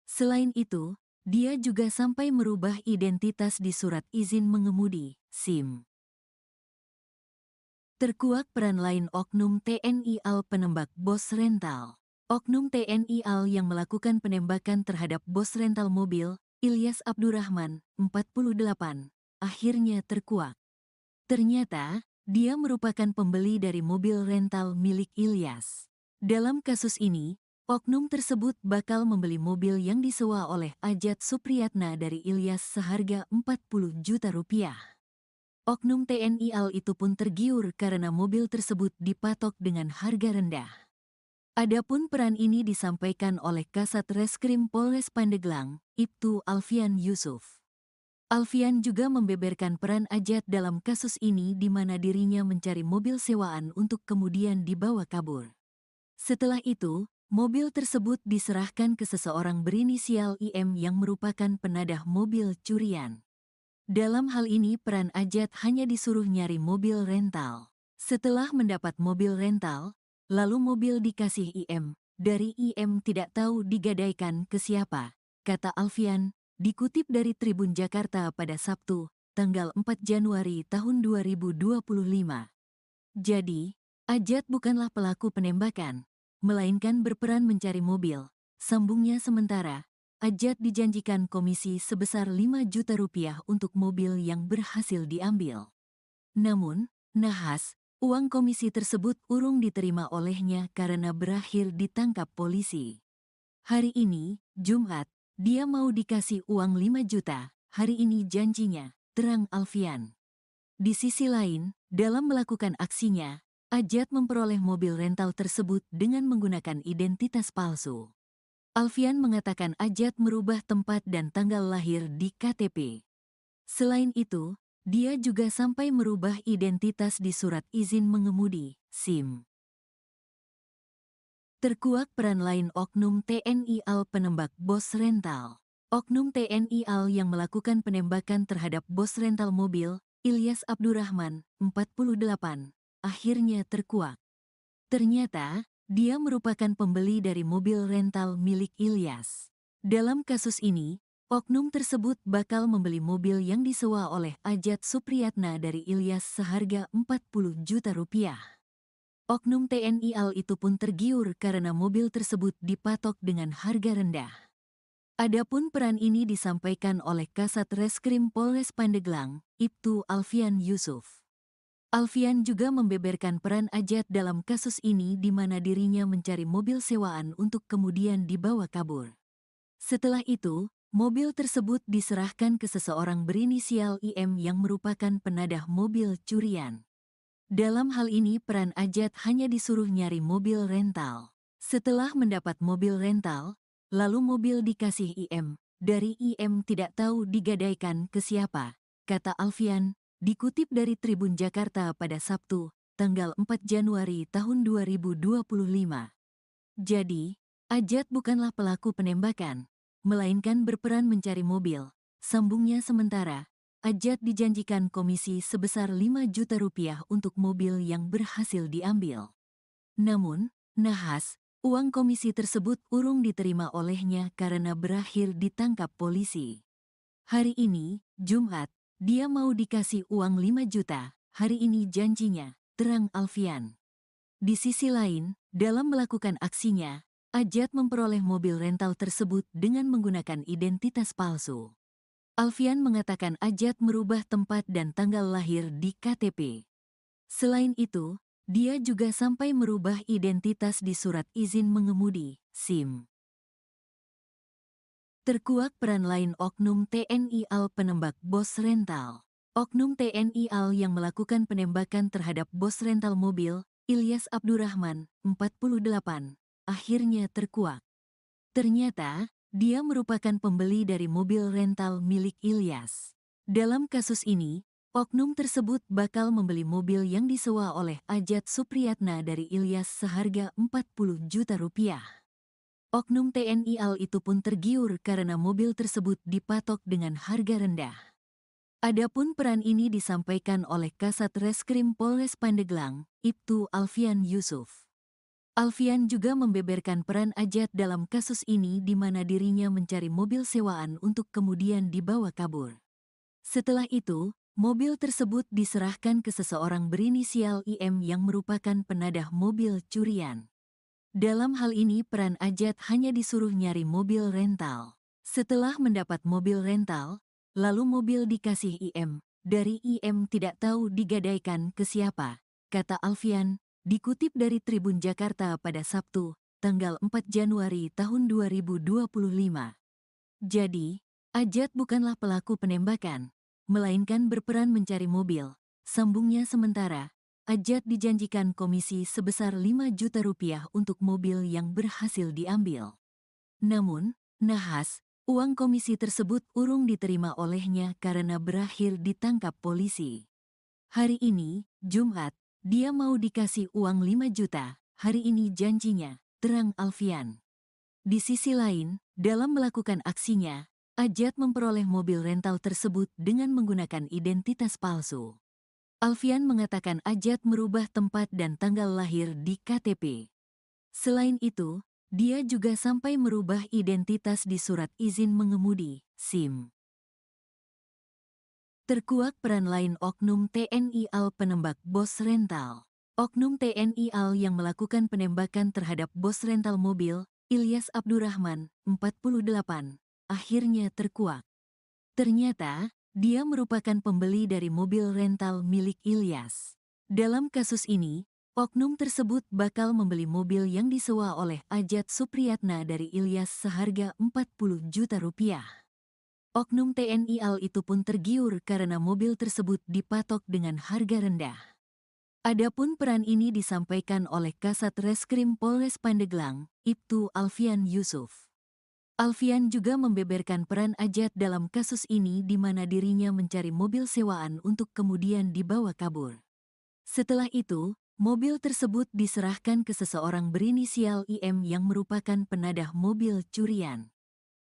Selain itu, dia juga sampai merubah identitas di surat izin mengemudi, SIM. Terkuak peran lain oknum TNI AL penembak bos rental. Oknum TNI AL yang melakukan penembakan terhadap bos rental mobil, Ilyas Abdurrahman, 48, akhirnya terkuak. Ternyata, dia merupakan pembeli dari mobil rental milik Ilyas. Dalam kasus ini, oknum tersebut bakal membeli mobil yang disewa oleh Ajat Supriyatna dari Ilyas seharga 40 juta rupiah. Oknum TNI AL itu pun tergiur karena mobil tersebut dipatok dengan harga rendah. Adapun peran ini disampaikan oleh Kasat Reskrim Polres Pandeglang, Ibtu Alfian Yusuf. Alfian juga membeberkan peran Ajat dalam kasus ini di mana dirinya mencari mobil sewaan untuk kemudian dibawa kabur. Setelah itu, mobil tersebut diserahkan ke seseorang berinisial IM yang merupakan penadah mobil curian. Dalam hal ini peran Ajat hanya disuruh nyari mobil rental. Setelah mendapat mobil rental, lalu mobil dikasih IM. Dari IM tidak tahu digadaikan ke siapa, kata Alfian, dikutip dari Tribun Jakarta pada Sabtu, tanggal 4 Januari tahun 2025. Jadi, Ajat bukanlah pelaku penembakan, melainkan berperan mencari mobil. Sambungnya sementara, Ajat dijanjikan komisi sebesar 5 juta rupiah untuk mobil yang berhasil diambil. Namun, nahas, uang komisi tersebut urung diterima olehnya karena berakhir ditangkap polisi. Hari ini, Jumat, dia mau dikasih uang 5 juta, hari ini janjinya, terang Alfian. Di sisi lain, dalam melakukan aksinya, Ajat memperoleh mobil rental tersebut dengan menggunakan identitas palsu. Alfian mengatakan Ajat merubah tempat dan tanggal lahir di KTP. Selain itu, dia juga sampai merubah identitas di surat izin mengemudi, SIM. Terkuak peran lain oknum TNI AL penembak bos rental. Oknum TNI AL yang melakukan penembakan terhadap bos rental mobil, Ilyas Abdurrahman, 48, akhirnya terkuak. Ternyata, dia merupakan pembeli dari mobil rental milik Ilyas. Dalam kasus ini, oknum tersebut bakal membeli mobil yang disewa oleh Ajat Supriyatna dari Ilyas seharga 40 juta rupiah. Oknum TNI AL itu pun tergiur karena mobil tersebut dipatok dengan harga rendah. Adapun peran ini disampaikan oleh Kasat Reskrim Polres Pandeglang, Ibtu Alfian Yusuf. Alfian juga membeberkan peran Ajat dalam kasus ini di mana dirinya mencari mobil sewaan untuk kemudian dibawa kabur. Setelah itu, mobil tersebut diserahkan ke seseorang berinisial IM yang merupakan penadah mobil curian. Dalam hal ini peran Ajat hanya disuruh nyari mobil rental. Setelah mendapat mobil rental, lalu mobil dikasih IM. Dari IM tidak tahu digadaikan ke siapa, kata Alfian, dikutip dari Tribun Jakarta pada Sabtu, tanggal 4 Januari tahun 2025. Jadi, Ajat bukanlah pelaku penembakan, melainkan berperan mencari mobil. Sambungnya sementara, Ajat dijanjikan komisi sebesar 5 juta rupiah untuk mobil yang berhasil diambil. Namun, nahas, uang komisi tersebut urung diterima olehnya karena berakhir ditangkap polisi. Hari ini, Jumat, dia mau dikasih uang 5 juta, hari ini janjinya, terang Alfian. Di sisi lain, dalam melakukan aksinya, Ajat memperoleh mobil rental tersebut dengan menggunakan identitas palsu. Alfian mengatakan Ajat merubah tempat dan tanggal lahir di KTP. Selain itu, dia juga sampai merubah identitas di surat izin mengemudi, SIM. Terkuak peran lain oknum TNI AL penembak bos rental. Oknum TNI AL yang melakukan penembakan terhadap bos rental mobil, Ilyas Abdurrahman, 48, akhirnya terkuak. Ternyata, dia merupakan pembeli dari mobil rental milik Ilyas. Dalam kasus ini, oknum tersebut bakal membeli mobil yang disewa oleh Ajat Supriyatna dari Ilyas seharga 40 juta rupiah. Oknum TNI AL itu pun tergiur karena mobil tersebut dipatok dengan harga rendah. Adapun peran ini disampaikan oleh Kasat Reskrim Polres Pandeglang, Ibtu Alfian Yusuf. Alfian juga membeberkan peran Ajat dalam kasus ini di mana dirinya mencari mobil sewaan untuk kemudian dibawa kabur. Setelah itu, mobil tersebut diserahkan ke seseorang berinisial IM yang merupakan penadah mobil curian. Dalam hal ini peran Ajat hanya disuruh nyari mobil rental. Setelah mendapat mobil rental, lalu mobil dikasih IM. Dari IM tidak tahu digadaikan ke siapa, kata Alfian, dikutip dari Tribun Jakarta pada Sabtu, tanggal 4 Januari tahun 2025. Jadi, Ajat bukanlah pelaku penembakan, melainkan berperan mencari mobil. Sambungnya sementara, Ajat dijanjikan komisi sebesar 5 juta rupiah untuk mobil yang berhasil diambil. Namun, nahas, uang komisi tersebut urung diterima olehnya karena berakhir ditangkap polisi. Hari ini, Jumat, dia mau dikasih uang 5 juta, hari ini janjinya, terang Alfian. Di sisi lain, dalam melakukan aksinya, Ajat memperoleh mobil rental tersebut dengan menggunakan identitas palsu. Alfian mengatakan Ajat merubah tempat dan tanggal lahir di KTP. Selain itu, dia juga sampai merubah identitas di surat izin mengemudi, SIM. Terkuak peran lain Oknum TNI AL penembak bos rental. Oknum TNI AL yang melakukan penembakan terhadap bos rental mobil, Ilyas Abdurrahman, 48, akhirnya terkuak. Ternyata, dia merupakan pembeli dari mobil rental milik Ilyas. Dalam kasus ini, oknum tersebut bakal membeli mobil yang disewa oleh Ajat Supriyatna dari Ilyas seharga 40 juta rupiah. Oknum TNI AL itu pun tergiur karena mobil tersebut dipatok dengan harga rendah. Adapun peran ini disampaikan oleh Kasat Reskrim Polres Pandeglang, Ibtu Alfian Yusuf. Alfian juga membeberkan peran Ajat dalam kasus ini di mana dirinya mencari mobil sewaan untuk kemudian dibawa kabur. Setelah itu, mobil tersebut diserahkan ke seseorang berinisial IM yang merupakan penadah mobil curian.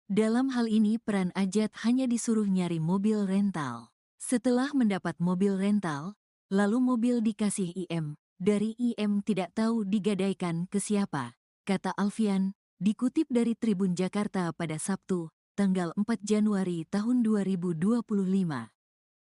Dalam hal ini peran Ajat hanya disuruh nyari mobil rental. Setelah mendapat mobil rental, lalu mobil dikasih IM. Dari IM tidak tahu digadaikan ke siapa, kata Alfian, dikutip dari Tribun Jakarta pada Sabtu, tanggal 4 Januari tahun 2025.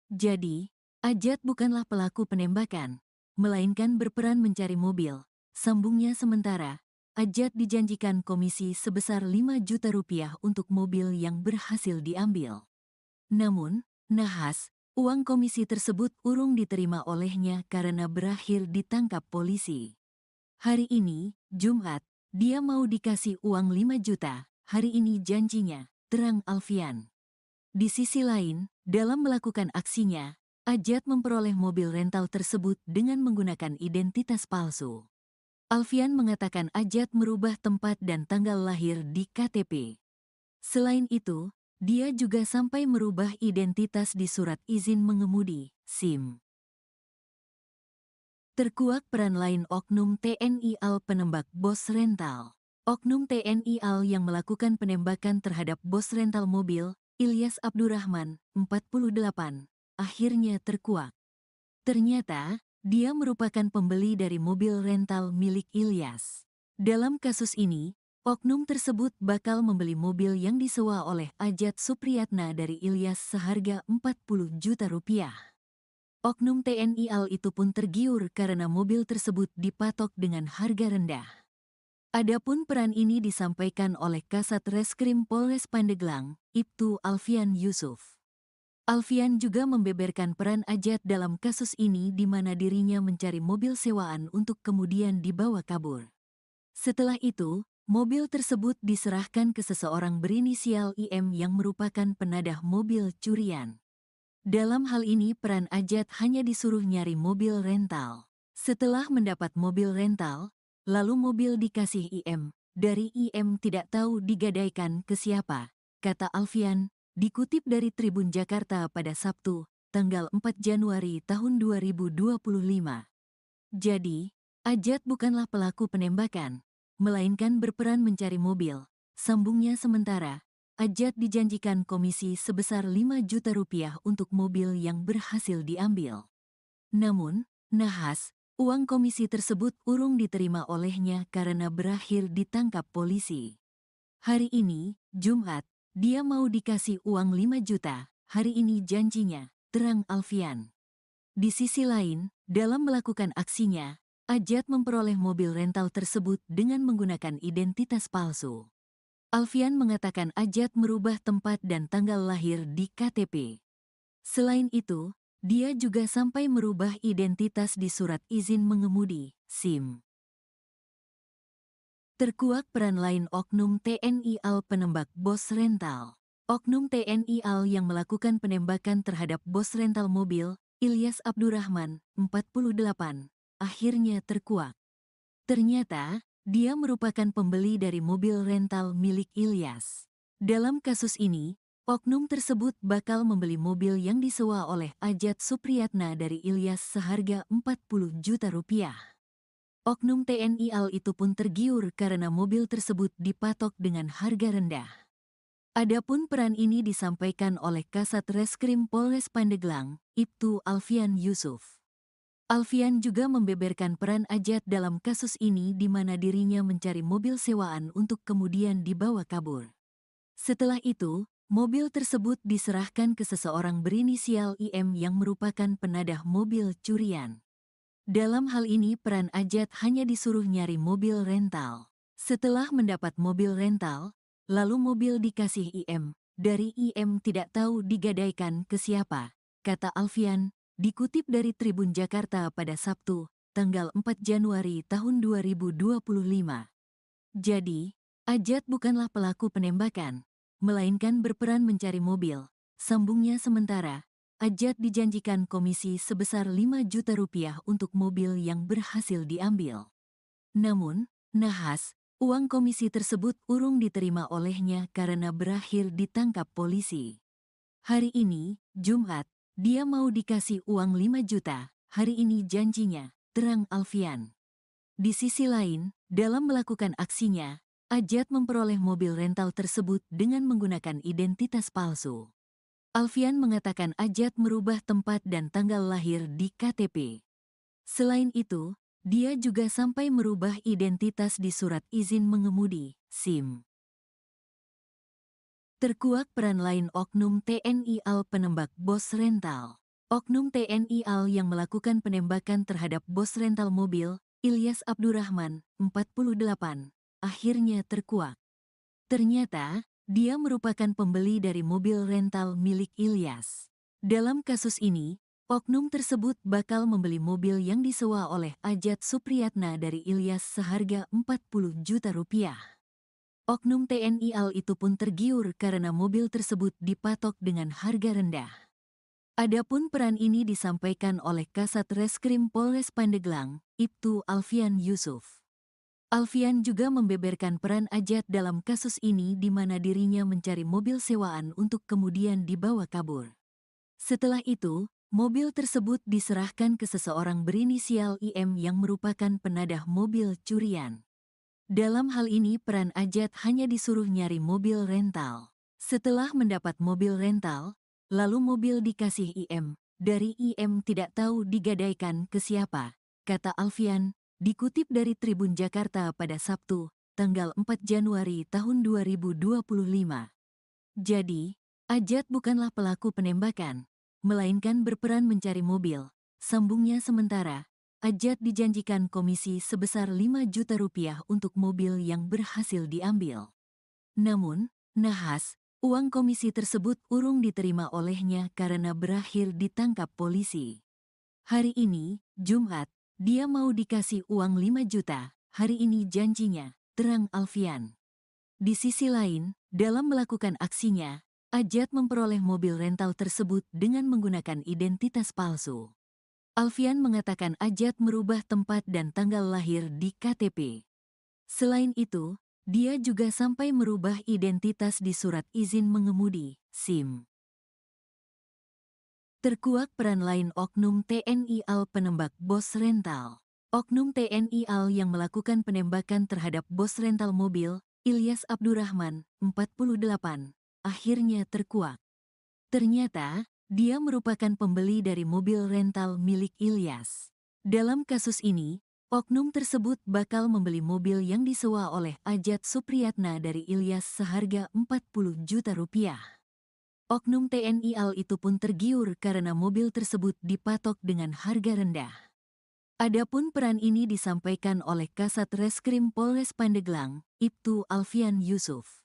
Jadi, Ajat bukanlah pelaku penembakan, melainkan berperan mencari mobil. Sambungnya sementara, Ajat dijanjikan komisi sebesar 5 juta rupiah untuk mobil yang berhasil diambil. Namun, nahas, uang komisi tersebut urung diterima olehnya karena berakhir ditangkap polisi. Hari ini, Jumat, dia mau dikasih uang 5 juta, hari ini janjinya, terang Alfian. Di sisi lain, dalam melakukan aksinya, Ajat memperoleh mobil rental tersebut dengan menggunakan identitas palsu. Alfian mengatakan Ajat merubah tempat dan tanggal lahir di KTP. Selain itu, dia juga sampai merubah identitas di surat izin mengemudi, SIM. Terkuak peran lain Oknum TNI AL penembak bos rental. Oknum TNI AL yang melakukan penembakan terhadap bos rental mobil, Ilyas Abdurrahman, 48, akhirnya terkuak. Ternyata, dia merupakan pembeli dari mobil rental milik Ilyas. Dalam kasus ini, oknum tersebut bakal membeli mobil yang disewa oleh Ajat Supriyatna dari Ilyas seharga 40 juta rupiah. Oknum TNI AL itu pun tergiur karena mobil tersebut dipatok dengan harga rendah. Adapun peran ini disampaikan oleh Kasat Reskrim Polres Pandeglang, Ibtu Alfian Yusuf. Alfian juga membeberkan peran Ajat dalam kasus ini di mana dirinya mencari mobil sewaan untuk kemudian dibawa kabur. Setelah itu, mobil tersebut diserahkan ke seseorang berinisial IM yang merupakan penadah mobil curian. Dalam hal ini peran Ajat hanya disuruh nyari mobil rental. Setelah mendapat mobil rental, lalu mobil dikasih IM. Dari IM tidak tahu digadaikan ke siapa, kata Alfian, dikutip dari Tribun Jakarta pada Sabtu, tanggal 4 Januari tahun 2025. Jadi, Ajat bukanlah pelaku penembakan, melainkan berperan mencari mobil. Sambungnya sementara, Ajat dijanjikan komisi sebesar 5 juta rupiah untuk mobil yang berhasil diambil. Namun, nahas, uang komisi tersebut urung diterima olehnya karena berakhir ditangkap polisi. Hari ini, Jumat, dia mau dikasih uang 5 juta, hari ini janjinya, terang Alfian. Di sisi lain, dalam melakukan aksinya, Ajat memperoleh mobil rental tersebut dengan menggunakan identitas palsu. Alfian mengatakan Ajat merubah tempat dan tanggal lahir di KTP. Selain itu, dia juga sampai merubah identitas di surat izin mengemudi, SIM. Terkuak peran lain Oknum TNI AL penembak bos rental. Oknum TNI AL yang melakukan penembakan terhadap bos rental mobil, Ilyas Abdurrahman, 48, akhirnya terkuak. Ternyata, dia merupakan pembeli dari mobil rental milik Ilyas. Dalam kasus ini, oknum tersebut bakal membeli mobil yang disewa oleh Ajat Supriyatna dari Ilyas seharga 40 juta rupiah. Oknum TNI AL itu pun tergiur karena mobil tersebut dipatok dengan harga rendah. Adapun peran ini disampaikan oleh Kasat Reskrim Polres Pandeglang, Ibtu Alfian Yusuf. Alfian juga membeberkan peran Ajat dalam kasus ini di mana dirinya mencari mobil sewaan untuk kemudian dibawa kabur. Setelah itu, mobil tersebut diserahkan ke seseorang berinisial IM yang merupakan penadah mobil curian. Dalam hal ini peran Ajat hanya disuruh nyari mobil rental. Setelah mendapat mobil rental, lalu mobil dikasih IM. Dari IM tidak tahu digadaikan ke siapa, kata Alfian. Dikutip dari Tribun Jakarta pada Sabtu, tanggal 4 Januari tahun 2025. Jadi, Ajat bukanlah pelaku penembakan, melainkan berperan mencari mobil. Sambungnya sementara, Ajat dijanjikan komisi sebesar 5 juta rupiah untuk mobil yang berhasil diambil. Namun, nahas, uang komisi tersebut urung diterima olehnya karena berakhir ditangkap polisi. Hari ini, Jumat, dia mau dikasih uang 5 juta, hari ini janjinya, terang Alfian. Di sisi lain, dalam melakukan aksinya, Ajat memperoleh mobil rental tersebut dengan menggunakan identitas palsu. Alfian mengatakan Ajat merubah tempat dan tanggal lahir di KTP. Selain itu, dia juga sampai merubah identitas di surat izin mengemudi, SIM. Terkuak peran lain oknum TNI AL penembak bos rental. Oknum TNI AL yang melakukan penembakan terhadap bos rental mobil, Ilyas Abdurrahman, 48, akhirnya terkuak. Ternyata, dia merupakan pembeli dari mobil rental milik Ilyas. Dalam kasus ini, oknum tersebut bakal membeli mobil yang disewa oleh Ajat Supriyatna dari Ilyas seharga 40 juta rupiah. Oknum TNI AL itu pun tergiur karena mobil tersebut dipatok dengan harga rendah. Adapun peran ini disampaikan oleh Kasat Reskrim Polres Pandeglang, Ibtu Alfian Yusuf. Alfian juga membeberkan peran Ajat dalam kasus ini di mana dirinya mencari mobil sewaan untuk kemudian dibawa kabur. Setelah itu, mobil tersebut diserahkan ke seseorang berinisial IM yang merupakan penadah mobil curian. Dalam hal ini peran Ajat hanya disuruh nyari mobil rental. Setelah mendapat mobil rental, lalu mobil dikasih IM. Dari IM tidak tahu digadaikan ke siapa, kata Alfian, dikutip dari Tribun Jakarta pada Sabtu, tanggal 4 Januari tahun 2025. Jadi, Ajat bukanlah pelaku penembakan, melainkan berperan mencari mobil. Sambungnya sementara, Ajat dijanjikan komisi sebesar 5 juta rupiah untuk mobil yang berhasil diambil. Namun, nahas, uang komisi tersebut urung diterima olehnya karena berakhir ditangkap polisi. Hari ini, Jumat, dia mau dikasih uang 5 juta, hari ini janjinya, terang Alfian. Di sisi lain, dalam melakukan aksinya, Ajat memperoleh mobil rental tersebut dengan menggunakan identitas palsu. Alfian mengatakan Ajat merubah tempat dan tanggal lahir di KTP. Selain itu, dia juga sampai merubah identitas di surat izin mengemudi, SIM. Terkuak peran lain oknum TNI AL penembak bos rental. Oknum TNI AL yang melakukan penembakan terhadap bos rental mobil, Ilyas Abdurrahman, 48, akhirnya terkuak. Ternyata, dia merupakan pembeli dari mobil rental milik Ilyas. Dalam kasus ini, oknum tersebut bakal membeli mobil yang disewa oleh Ajat Supriyatna dari Ilyas seharga 40 juta rupiah. Oknum TNI AL itu pun tergiur karena mobil tersebut dipatok dengan harga rendah. Adapun peran ini disampaikan oleh Kasat Reskrim Polres Pandeglang, Ibtu Alfian Yusuf.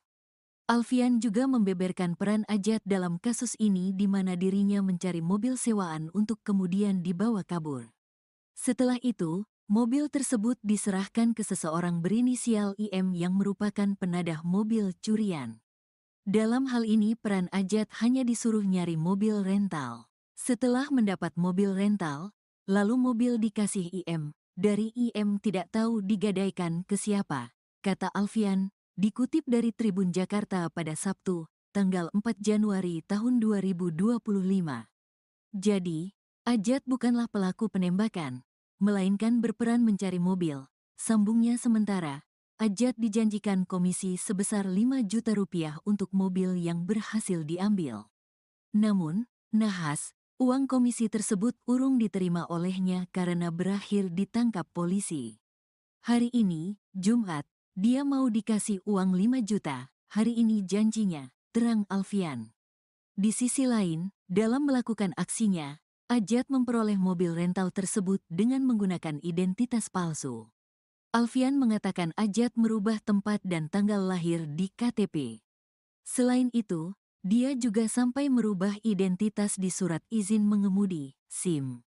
Alfian juga membeberkan peran Ajat dalam kasus ini di mana dirinya mencari mobil sewaan untuk kemudian dibawa kabur. Setelah itu, mobil tersebut diserahkan ke seseorang berinisial IM yang merupakan penadah mobil curian. Dalam hal ini peran Ajat hanya disuruh nyari mobil rental. Setelah mendapat mobil rental, lalu mobil dikasih IM. Dari IM tidak tahu digadaikan ke siapa, kata Alfian. Dikutip dari Tribun Jakarta pada Sabtu, tanggal 4 Januari tahun 2025. Jadi, Ajat bukanlah pelaku penembakan, melainkan berperan mencari mobil. Sambungnya sementara, Ajat dijanjikan komisi sebesar 5 juta rupiah untuk mobil yang berhasil diambil. Namun, nahas, Uang komisi tersebut urung diterima olehnya karena berakhir ditangkap polisi. Hari ini, Jumat, dia mau dikasih uang 5 juta, hari ini janjinya, terang Alfian. Di sisi lain, dalam melakukan aksinya, Ajat memperoleh mobil rental tersebut dengan menggunakan identitas palsu. Alfian mengatakan Ajat merubah tempat dan tanggal lahir di KTP. Selain itu, dia juga sampai merubah identitas di surat izin mengemudi, SIM.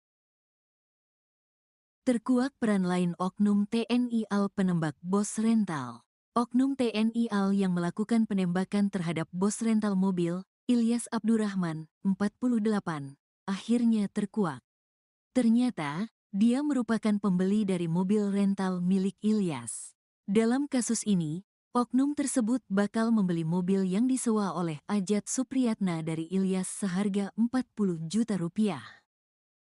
Terkuak peran lain Oknum TNI AL penembak bos rental. Oknum TNI AL yang melakukan penembakan terhadap bos rental mobil, Ilyas Abdurrahman, 48, akhirnya terkuak. Ternyata, dia merupakan pembeli dari mobil rental milik Ilyas. Dalam kasus ini, oknum tersebut bakal membeli mobil yang disewa oleh Ajat Supriyatna dari Ilyas seharga 40 juta rupiah.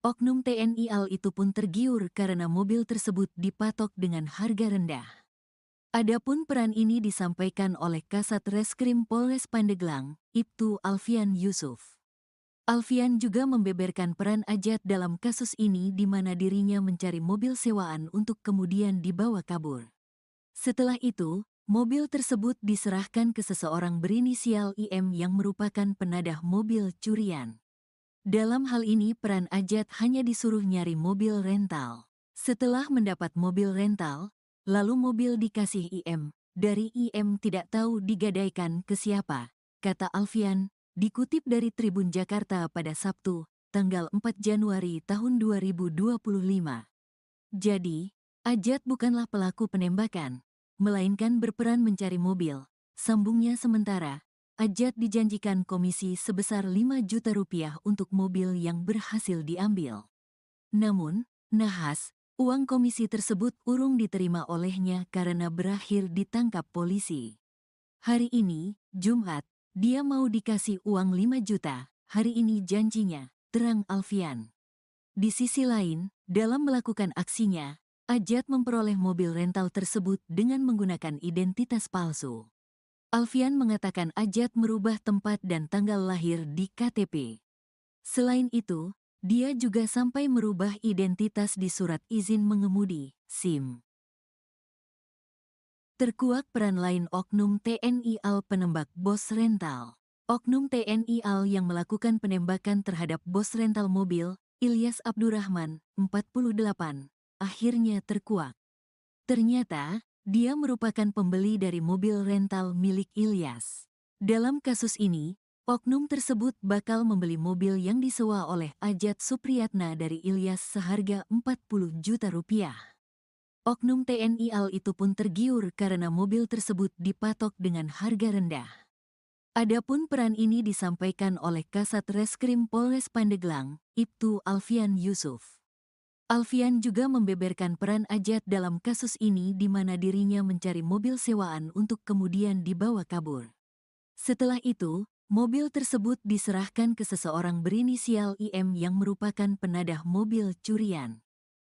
Oknum TNI AL itu pun tergiur karena mobil tersebut dipatok dengan harga rendah. Adapun peran ini disampaikan oleh Kasat Reskrim Polres Pandeglang, Ibtu Alfian Yusuf. Alfian juga membeberkan peran Ajat dalam kasus ini di mana dirinya mencari mobil sewaan untuk kemudian dibawa kabur. Setelah itu, mobil tersebut diserahkan ke seseorang berinisial IM yang merupakan penadah mobil curian. Dalam hal ini peran Ajat hanya disuruh nyari mobil rental. Setelah mendapat mobil rental, lalu mobil dikasih IM. Dari IM tidak tahu digadaikan ke siapa, kata Alfian, dikutip dari Tribun Jakarta pada Sabtu, tanggal 4 Januari tahun 2025. Jadi, Ajat bukanlah pelaku penembakan, melainkan berperan mencari mobil. Sambungnya sementara, Ajat dijanjikan komisi sebesar 5 juta rupiah untuk mobil yang berhasil diambil. Namun, nahas, uang komisi tersebut urung diterima olehnya karena berakhir ditangkap polisi. Hari ini, Jumat, dia mau dikasih uang 5 juta, hari ini janjinya, terang Alfian. Di sisi lain, dalam melakukan aksinya, Ajat memperoleh mobil rental tersebut dengan menggunakan identitas palsu. Alfian mengatakan Ajat merubah tempat dan tanggal lahir di KTP. Selain itu, dia juga sampai merubah identitas di surat izin mengemudi, SIM. Terkuak peran lain Oknum TNI AL penembak bos rental. Oknum TNI AL yang melakukan penembakan terhadap bos rental mobil, Ilyas Abdurrahman, 48, akhirnya terkuak. Ternyata, dia merupakan pembeli dari mobil rental milik Ilyas. Dalam kasus ini, oknum tersebut bakal membeli mobil yang disewa oleh Ajat Supriyatna dari Ilyas seharga 40 juta rupiah. Oknum TNI AL itu pun tergiur karena mobil tersebut dipatok dengan harga rendah. Adapun peran ini disampaikan oleh Kasat Reskrim Polres Pandeglang, Ibtu Alfian Yusuf. Alfian juga membeberkan peran Ajat dalam kasus ini di mana dirinya mencari mobil sewaan untuk kemudian dibawa kabur. Setelah itu, mobil tersebut diserahkan ke seseorang berinisial IM yang merupakan penadah mobil curian.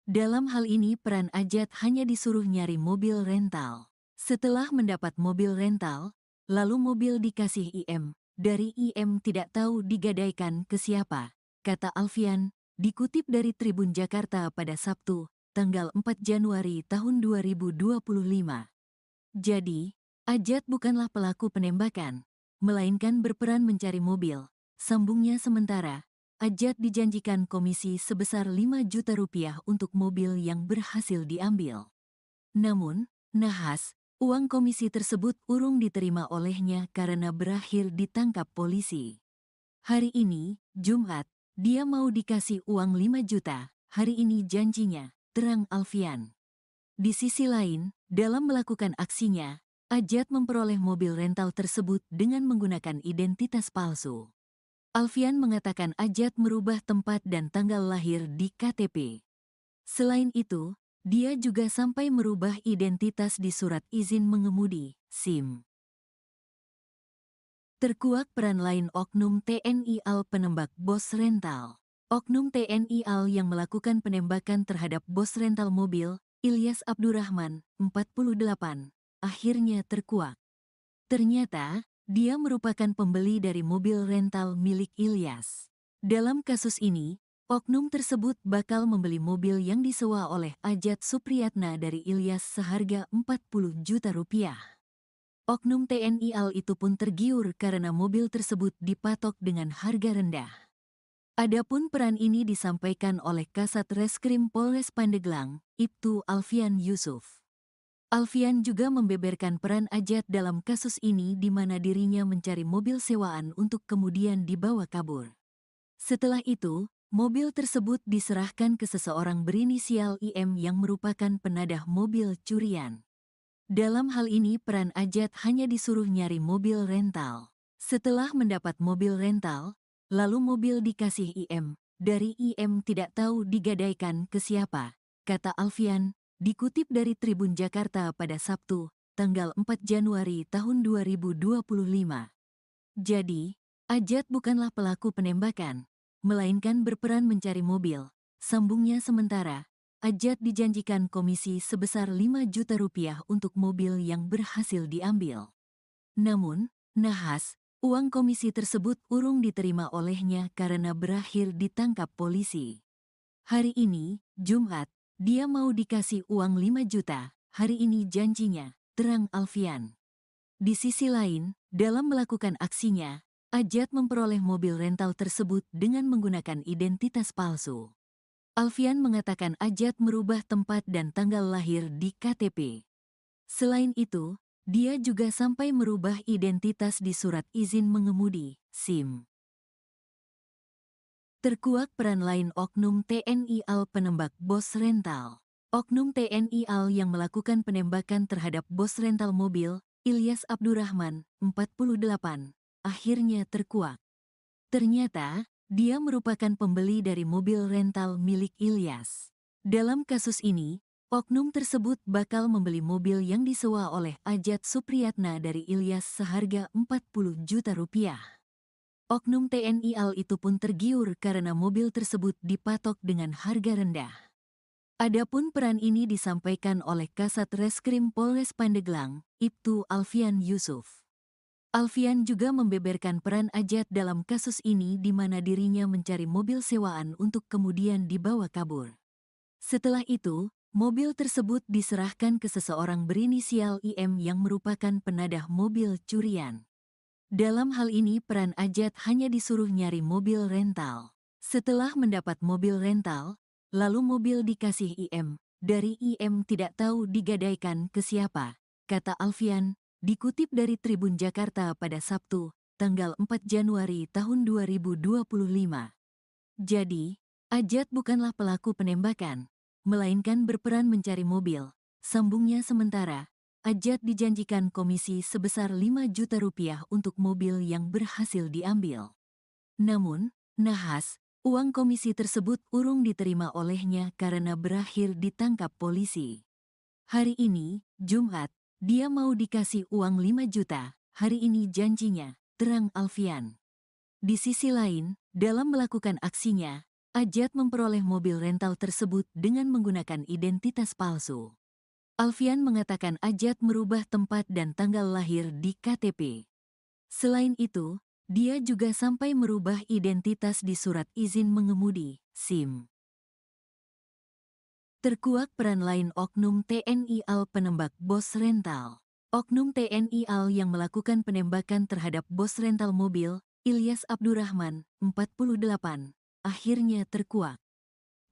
Dalam hal ini peran Ajat hanya disuruh nyari mobil rental. Setelah mendapat mobil rental, lalu mobil dikasih IM. Dari IM tidak tahu digadaikan ke siapa, kata Alfian, dikutip dari Tribun Jakarta pada Sabtu, tanggal 4 Januari tahun 2025. Jadi, Ajat bukanlah pelaku penembakan, melainkan berperan mencari mobil. Sambungnya sementara, Ajat dijanjikan komisi sebesar 5 juta rupiah untuk mobil yang berhasil diambil. Namun, nahas, uang komisi tersebut urung diterima olehnya karena berakhir ditangkap polisi. Hari ini, Jumat, dia mau dikasih uang 5 juta, hari ini janjinya, terang Alfian. Di sisi lain, dalam melakukan aksinya, Ajat memperoleh mobil rental tersebut dengan menggunakan identitas palsu. Alfian mengatakan Ajat merubah tempat dan tanggal lahir di KTP. Selain itu, dia juga sampai merubah identitas di surat izin mengemudi, SIM. Terkuak peran lain Oknum TNI AL penembak bos rental. Oknum TNI AL yang melakukan penembakan terhadap bos rental mobil, Ilyas Abdurrahman, 48, akhirnya terkuak. Ternyata, dia merupakan pembeli dari mobil rental milik Ilyas. Dalam kasus ini, oknum tersebut bakal membeli mobil yang disewa oleh Ajat Supriyatna dari Ilyas seharga 40 juta rupiah. Oknum TNI AL itu pun tergiur karena mobil tersebut dipatok dengan harga rendah. Adapun peran ini disampaikan oleh Kasat Reskrim Polres Pandeglang, Ibtu Alfian Yusuf. Alfian juga membeberkan peran Ajat dalam kasus ini di mana dirinya mencari mobil sewaan untuk kemudian dibawa kabur. Setelah itu, mobil tersebut diserahkan ke seseorang berinisial IM yang merupakan penadah mobil curian. Dalam hal ini peran Ajat hanya disuruh nyari mobil rental. Setelah mendapat mobil rental, lalu mobil dikasih IM. Dari IM tidak tahu digadaikan ke siapa, kata Alfian, dikutip dari Tribun Jakarta pada Sabtu, tanggal 4 Januari tahun 2025. Jadi, Ajat bukanlah pelaku penembakan, melainkan berperan mencari mobil. Sambungnya sementara, Ajat dijanjikan komisi sebesar 5 juta rupiah untuk mobil yang berhasil diambil. Namun, nahas, uang komisi tersebut urung diterima olehnya karena berakhir ditangkap polisi. Hari ini, Jumat, dia mau dikasih uang 5 juta, hari ini janjinya, terang Alfian. Di sisi lain, dalam melakukan aksinya, Ajat memperoleh mobil rental tersebut dengan menggunakan identitas palsu. Alfian mengatakan Ajat merubah tempat dan tanggal lahir di KTP. Selain itu, dia juga sampai merubah identitas di surat izin mengemudi, SIM. Terkuak peran lain oknum TNI AL penembak bos rental. Oknum TNI AL yang melakukan penembakan terhadap bos rental mobil, Ilyas Abdurrahman, 48, akhirnya terkuak. Ternyata, dia merupakan pembeli dari mobil rental milik Ilyas. Dalam kasus ini, oknum tersebut bakal membeli mobil yang disewa oleh Ajat Supriyatna dari Ilyas seharga 40 juta rupiah. Oknum TNI AL itu pun tergiur karena mobil tersebut dipatok dengan harga rendah. Adapun peran ini disampaikan oleh Kasat Reskrim Polres Pandeglang, Ibtu Alfian Yusuf. Alfian juga membeberkan peran Ajat dalam kasus ini di mana dirinya mencari mobil sewaan untuk kemudian dibawa kabur. Setelah itu, mobil tersebut diserahkan ke seseorang berinisial IM yang merupakan penadah mobil curian. Dalam hal ini peran Ajat hanya disuruh nyari mobil rental. Setelah mendapat mobil rental, lalu mobil dikasih IM. Dari IM tidak tahu digadaikan ke siapa, kata Alfian, dikutip dari Tribun Jakarta pada Sabtu, tanggal 4 Januari tahun 2025. Jadi, Ajat bukanlah pelaku penembakan, melainkan berperan mencari mobil. Sambungnya sementara, Ajat dijanjikan komisi sebesar 5 juta rupiah untuk mobil yang berhasil diambil. Namun, nahas, uang komisi tersebut urung diterima olehnya karena berakhir ditangkap polisi. Hari ini, Jumat, dia mau dikasih uang 5 juta, hari ini janjinya, terang Alfian. Di sisi lain, dalam melakukan aksinya, Ajat memperoleh mobil rental tersebut dengan menggunakan identitas palsu. Alfian mengatakan Ajat merubah tempat dan tanggal lahir di KTP. Selain itu, dia juga sampai merubah identitas di surat izin mengemudi, SIM. Terkuak peran lain oknum TNI AL penembak bos rental. Oknum TNI AL yang melakukan penembakan terhadap bos rental mobil, Ilyas Abdurrahman, 48, akhirnya terkuak.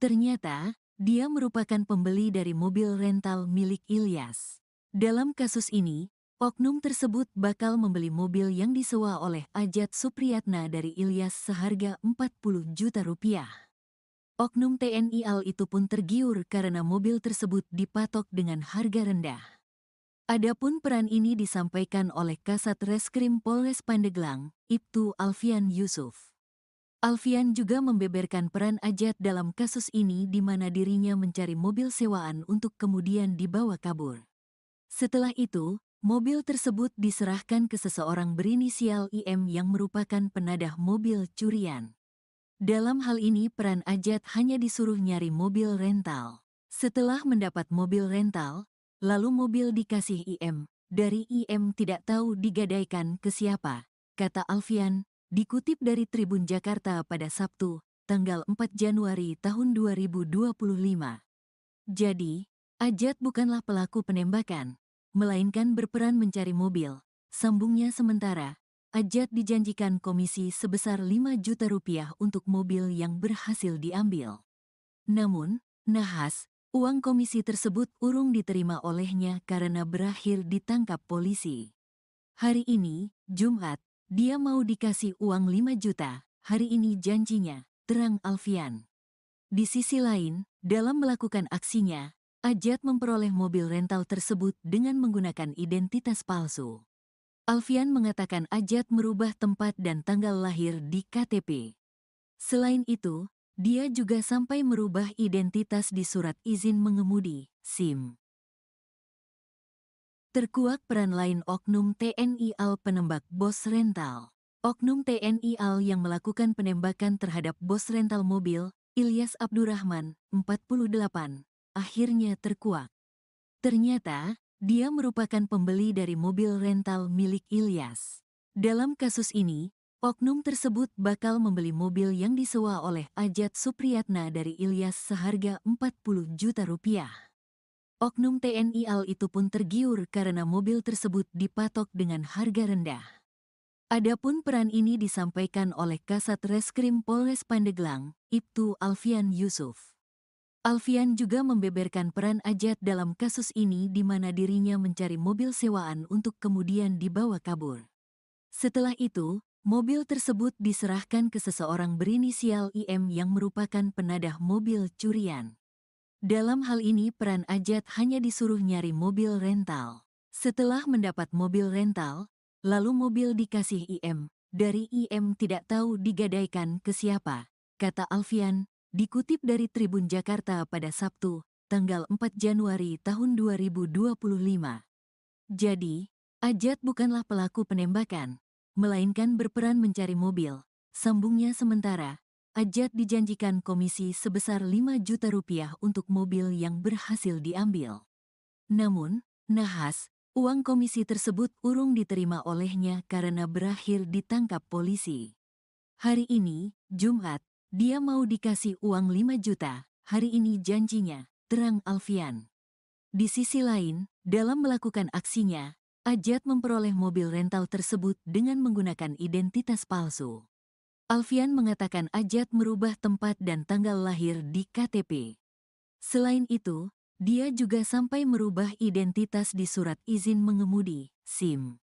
Ternyata, dia merupakan pembeli dari mobil rental milik Ilyas. Dalam kasus ini, oknum tersebut bakal membeli mobil yang disewa oleh Ajat Supriyatna dari Ilyas seharga 40 juta rupiah. Oknum TNI AL itu pun tergiur karena mobil tersebut dipatok dengan harga rendah. Adapun peran ini disampaikan oleh Kasat Reskrim Polres Pandeglang, Ibtu Alfian Yusuf. Alfian juga membeberkan peran Ajat dalam kasus ini di mana dirinya mencari mobil sewaan untuk kemudian dibawa kabur. Setelah itu, mobil tersebut diserahkan ke seseorang berinisial IM yang merupakan penadah mobil curian. Dalam hal ini peran Ajat hanya disuruh nyari mobil rental. Setelah mendapat mobil rental, lalu mobil dikasih IM. Dari IM tidak tahu digadaikan ke siapa, kata Alfian, dikutip dari Tribun Jakarta pada Sabtu, tanggal 4 Januari tahun 2025. Jadi, Ajat bukanlah pelaku penembakan, melainkan berperan mencari mobil. Sambungnya sementara, Ajat dijanjikan komisi sebesar 5 juta rupiah untuk mobil yang berhasil diambil. Namun, nahas, uang komisi tersebut urung diterima olehnya karena berakhir ditangkap polisi. Hari ini, Jumat, dia mau dikasih uang 5 juta, hari ini janjinya, terang Alfian. Di sisi lain, dalam melakukan aksinya, Ajat memperoleh mobil rental tersebut dengan menggunakan identitas palsu. Alfian mengatakan Ajat merubah tempat dan tanggal lahir di KTP. Selain itu, dia juga sampai merubah identitas di surat izin mengemudi, SIM. Terkuak peran lain oknum TNI AL penembak bos rental. Oknum TNI AL yang melakukan penembakan terhadap bos rental mobil, Ilyas Abdurrahman, 48, akhirnya terkuak. Ternyata, dia merupakan pembeli dari mobil rental milik Ilyas. Dalam kasus ini, oknum tersebut bakal membeli mobil yang disewa oleh Ajat Supriyatna dari Ilyas seharga 40 juta rupiah. Oknum TNI AL itu pun tergiur karena mobil tersebut dipatok dengan harga rendah. Adapun peran ini disampaikan oleh Kasat Reskrim Polres Pandeglang, Ibtu Alfian Yusuf. Alfian juga membeberkan peran Ajat dalam kasus ini di mana dirinya mencari mobil sewaan untuk kemudian dibawa kabur. Setelah itu, mobil tersebut diserahkan ke seseorang berinisial IM yang merupakan penadah mobil curian. Dalam hal ini peran Ajat hanya disuruh nyari mobil rental. Setelah mendapat mobil rental, lalu mobil dikasih IM, dari IM tidak tahu digadaikan ke siapa, kata Alfian. Dikutip dari Tribun Jakarta pada Sabtu, tanggal 4 Januari tahun 2025. Jadi, Ajat bukanlah pelaku penembakan, melainkan berperan mencari mobil. Sambungnya sementara, Ajat dijanjikan komisi sebesar 5 juta rupiah untuk mobil yang berhasil diambil. Namun, nahas, uang komisi tersebut urung diterima olehnya karena berakhir ditangkap polisi. Hari ini, Jumat, dia mau dikasih uang 5 juta, hari ini janjinya, terang Alfian. Di sisi lain, dalam melakukan aksinya, Ajat memperoleh mobil rental tersebut dengan menggunakan identitas palsu. Alfian mengatakan Ajat merubah tempat dan tanggal lahir di KTP. Selain itu, dia juga sampai merubah identitas di surat izin mengemudi, SIM.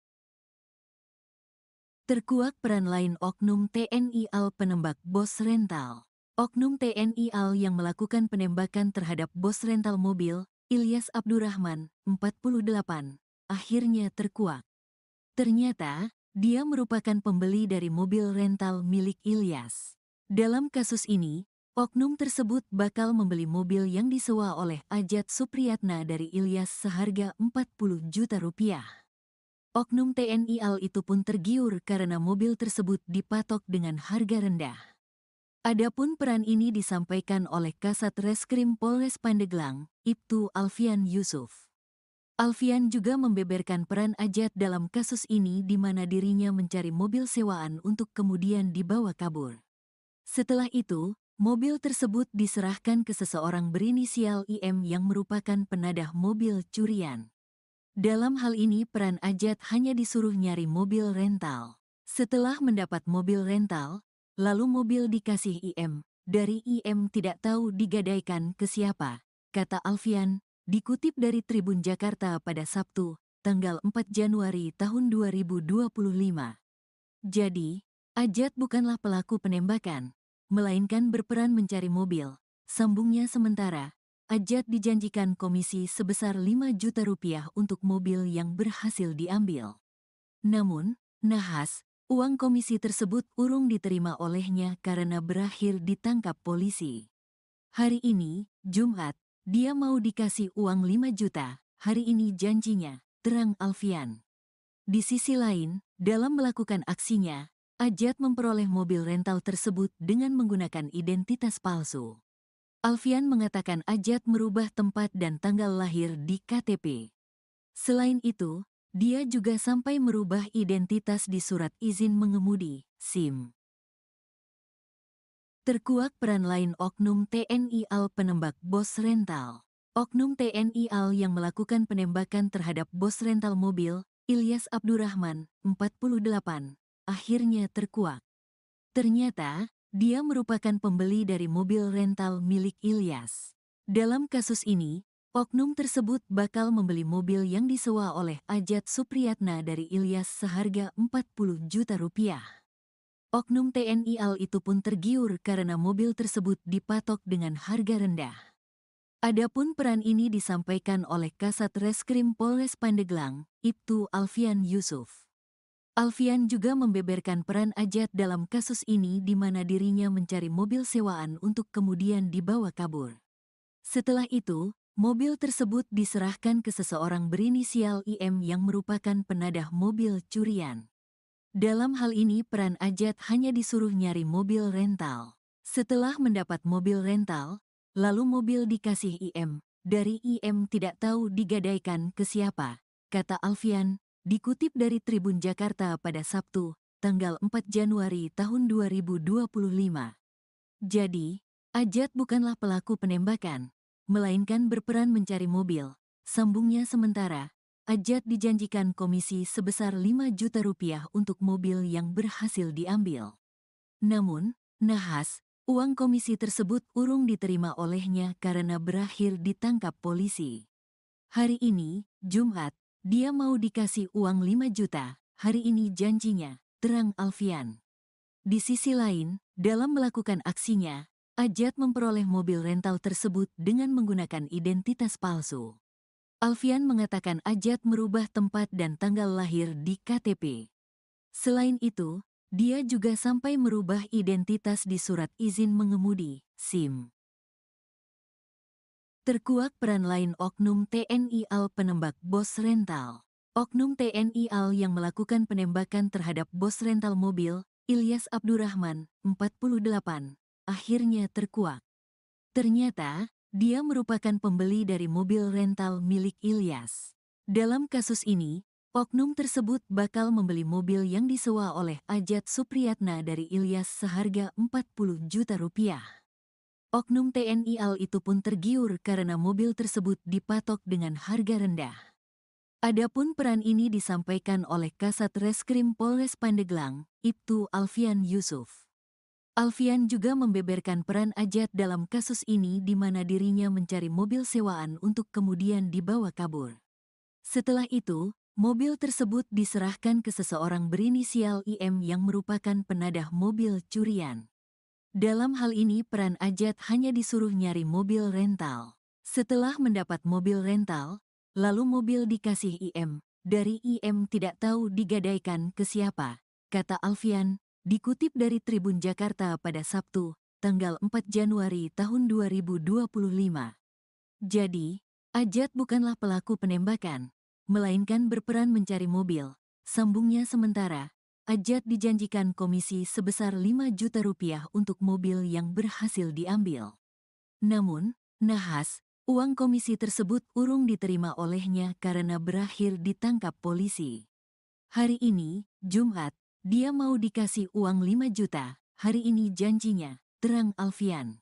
Terkuak peran lain oknum TNI AL penembak bos rental. Oknum TNI AL yang melakukan penembakan terhadap bos rental mobil, Ilyas Abdurrahman, 48, akhirnya terkuak. Ternyata, dia merupakan pembeli dari mobil rental milik Ilyas. Dalam kasus ini, oknum tersebut bakal membeli mobil yang disewa oleh Ajat Supriyatna dari Ilyas seharga 40 juta rupiah. Oknum TNI AL itu pun tergiur karena mobil tersebut dipatok dengan harga rendah. Adapun peran ini disampaikan oleh Kasat Reskrim Polres Pandeglang, Ibtu Alfian Yusuf. Alfian juga membeberkan peran Ajat dalam kasus ini di mana dirinya mencari mobil sewaan untuk kemudian dibawa kabur. Setelah itu, mobil tersebut diserahkan ke seseorang berinisial IM yang merupakan penadah mobil curian. Dalam hal ini peran Ajat hanya disuruh nyari mobil rental. Setelah mendapat mobil rental, lalu mobil dikasih IM, dari IM tidak tahu digadaikan ke siapa, kata Alfian, dikutip dari Tribun Jakarta pada Sabtu, tanggal 4 Januari tahun 2025. Jadi, Ajat bukanlah pelaku penembakan, melainkan berperan mencari mobil. Sambungnya sementara, Ajat dijanjikan komisi sebesar 5 juta rupiah untuk mobil yang berhasil diambil. Namun, nahas, uang komisi tersebut urung diterima olehnya karena berakhir ditangkap polisi. Hari ini, Jumat, dia mau dikasih uang 5 juta, hari ini janjinya, terang Alfian. Di sisi lain, dalam melakukan aksinya, Ajat memperoleh mobil rental tersebut dengan menggunakan identitas palsu. Alfian mengatakan Ajat merubah tempat dan tanggal lahir di KTP. Selain itu, dia juga sampai merubah identitas di surat izin mengemudi, SIM. Terkuak peran lain Oknum TNI AL penembak bos rental. Oknum TNI AL yang melakukan penembakan terhadap bos rental mobil, Ilyas Abdurrahman, 48, akhirnya terkuak. Ternyata, dia merupakan pembeli dari mobil rental milik Ilyas. Dalam kasus ini, oknum tersebut bakal membeli mobil yang disewa oleh Ajat Supriyatna dari Ilyas seharga 40 juta rupiah. Oknum TNI AL itu pun tergiur karena mobil tersebut dipatok dengan harga rendah. Adapun peran ini disampaikan oleh Kasat Reskrim Polres Pandeglang, Ibtu Alfian Yusuf. Alfian juga membeberkan peran Ajat dalam kasus ini di mana dirinya mencari mobil sewaan untuk kemudian dibawa kabur. Setelah itu, mobil tersebut diserahkan ke seseorang berinisial IM yang merupakan penadah mobil curian. Dalam hal ini peran Ajat hanya disuruh nyari mobil rental. Setelah mendapat mobil rental, lalu mobil dikasih IM, dari IM tidak tahu digadaikan ke siapa, kata Alfian, dikutip dari Tribun Jakarta pada Sabtu, tanggal 4 Januari tahun 2025. Jadi, Ajat bukanlah pelaku penembakan, melainkan berperan mencari mobil. Sambungnya sementara, Ajat dijanjikan komisi sebesar 5 juta rupiah untuk mobil yang berhasil diambil. Namun, nahas, uang komisi tersebut urung diterima olehnya karena berakhir ditangkap polisi. Hari ini, Jumat, dia mau dikasih uang 5 juta, hari ini janjinya, terang Alfian. Di sisi lain, dalam melakukan aksinya, Ajat memperoleh mobil rental tersebut dengan menggunakan identitas palsu. Alfian mengatakan Ajat merubah tempat dan tanggal lahir di KTP. Selain itu, dia juga sampai merubah identitas di surat izin mengemudi, SIM. Terkuak peran lain Oknum TNI AL penembak bos rental. Oknum TNI AL yang melakukan penembakan terhadap bos rental mobil, Ilyas Abdurrahman, 48, akhirnya terkuak. Ternyata, dia merupakan pembeli dari mobil rental milik Ilyas. Dalam kasus ini, oknum tersebut bakal membeli mobil yang disewa oleh Ajat Supriyatna dari Ilyas seharga 40 juta rupiah. Oknum TNI AL itu pun tergiur karena mobil tersebut dipatok dengan harga rendah. Adapun peran ini disampaikan oleh Kasat Reskrim Polres Pandeglang, Ibtu Alfian Yusuf. Alfian juga membeberkan peran Ajat dalam kasus ini di mana dirinya mencari mobil sewaan untuk kemudian dibawa kabur. Setelah itu, mobil tersebut diserahkan ke seseorang berinisial IM yang merupakan penadah mobil curian. Dalam hal ini peran Ajat hanya disuruh nyari mobil rental. Setelah mendapat mobil rental, lalu mobil dikasih IM, dari IM tidak tahu digadaikan ke siapa, kata Alfian, dikutip dari Tribun Jakarta pada Sabtu, tanggal 4 Januari tahun 2025. Jadi, Ajat bukanlah pelaku penembakan, melainkan berperan mencari mobil. Sambungnya sementara, Ajat dijanjikan komisi sebesar 5 juta rupiah untuk mobil yang berhasil diambil. Namun, nahas, uang komisi tersebut urung diterima olehnya karena berakhir ditangkap polisi. Hari ini, Jumat, dia mau dikasih uang 5 juta, hari ini janjinya, terang Alfian.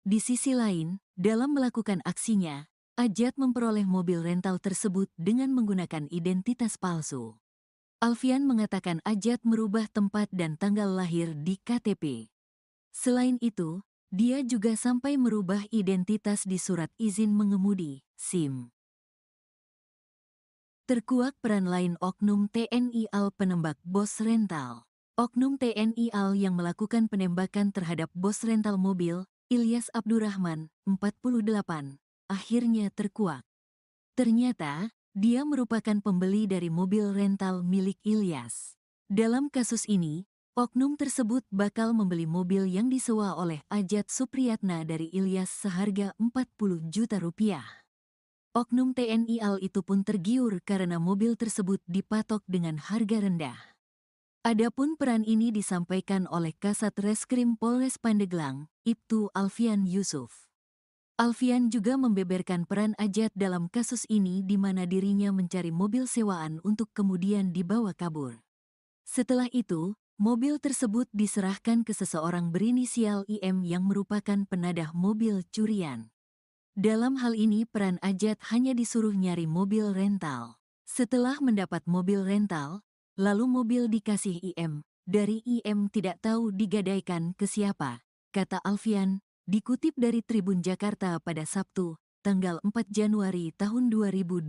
Di sisi lain, dalam melakukan aksinya, Ajat memperoleh mobil rental tersebut dengan menggunakan identitas palsu. Alfian mengatakan Ajat merubah tempat dan tanggal lahir di KTP. Selain itu, dia juga sampai merubah identitas di surat izin mengemudi, SIM. Terkuak peran lain Oknum TNI AL penembak bos rental. Oknum TNI AL yang melakukan penembakan terhadap bos rental mobil, Ilyas Abdurrahman, 48, akhirnya terkuak. Ternyata, dia merupakan pembeli dari mobil rental milik Ilyas. Dalam kasus ini, oknum tersebut bakal membeli mobil yang disewa oleh Ajat Supriyatna dari Ilyas seharga 40 juta rupiah. Oknum TNI AL itu pun tergiur karena mobil tersebut dipatok dengan harga rendah. Adapun peran ini disampaikan oleh Kasat Reskrim Polres Pandeglang, Ibtu Alfian Yusuf. Alfian juga membeberkan peran Ajat dalam kasus ini di mana dirinya mencari mobil sewaan untuk kemudian dibawa kabur. Setelah itu, mobil tersebut diserahkan ke seseorang berinisial IM yang merupakan penadah mobil curian. Dalam hal ini peran Ajat hanya disuruh nyari mobil rental. Setelah mendapat mobil rental, lalu mobil dikasih IM. Dari IM tidak tahu digadaikan ke siapa, kata Alfian, dikutip dari Tribun Jakarta pada Sabtu, tanggal 4 Januari tahun 2025.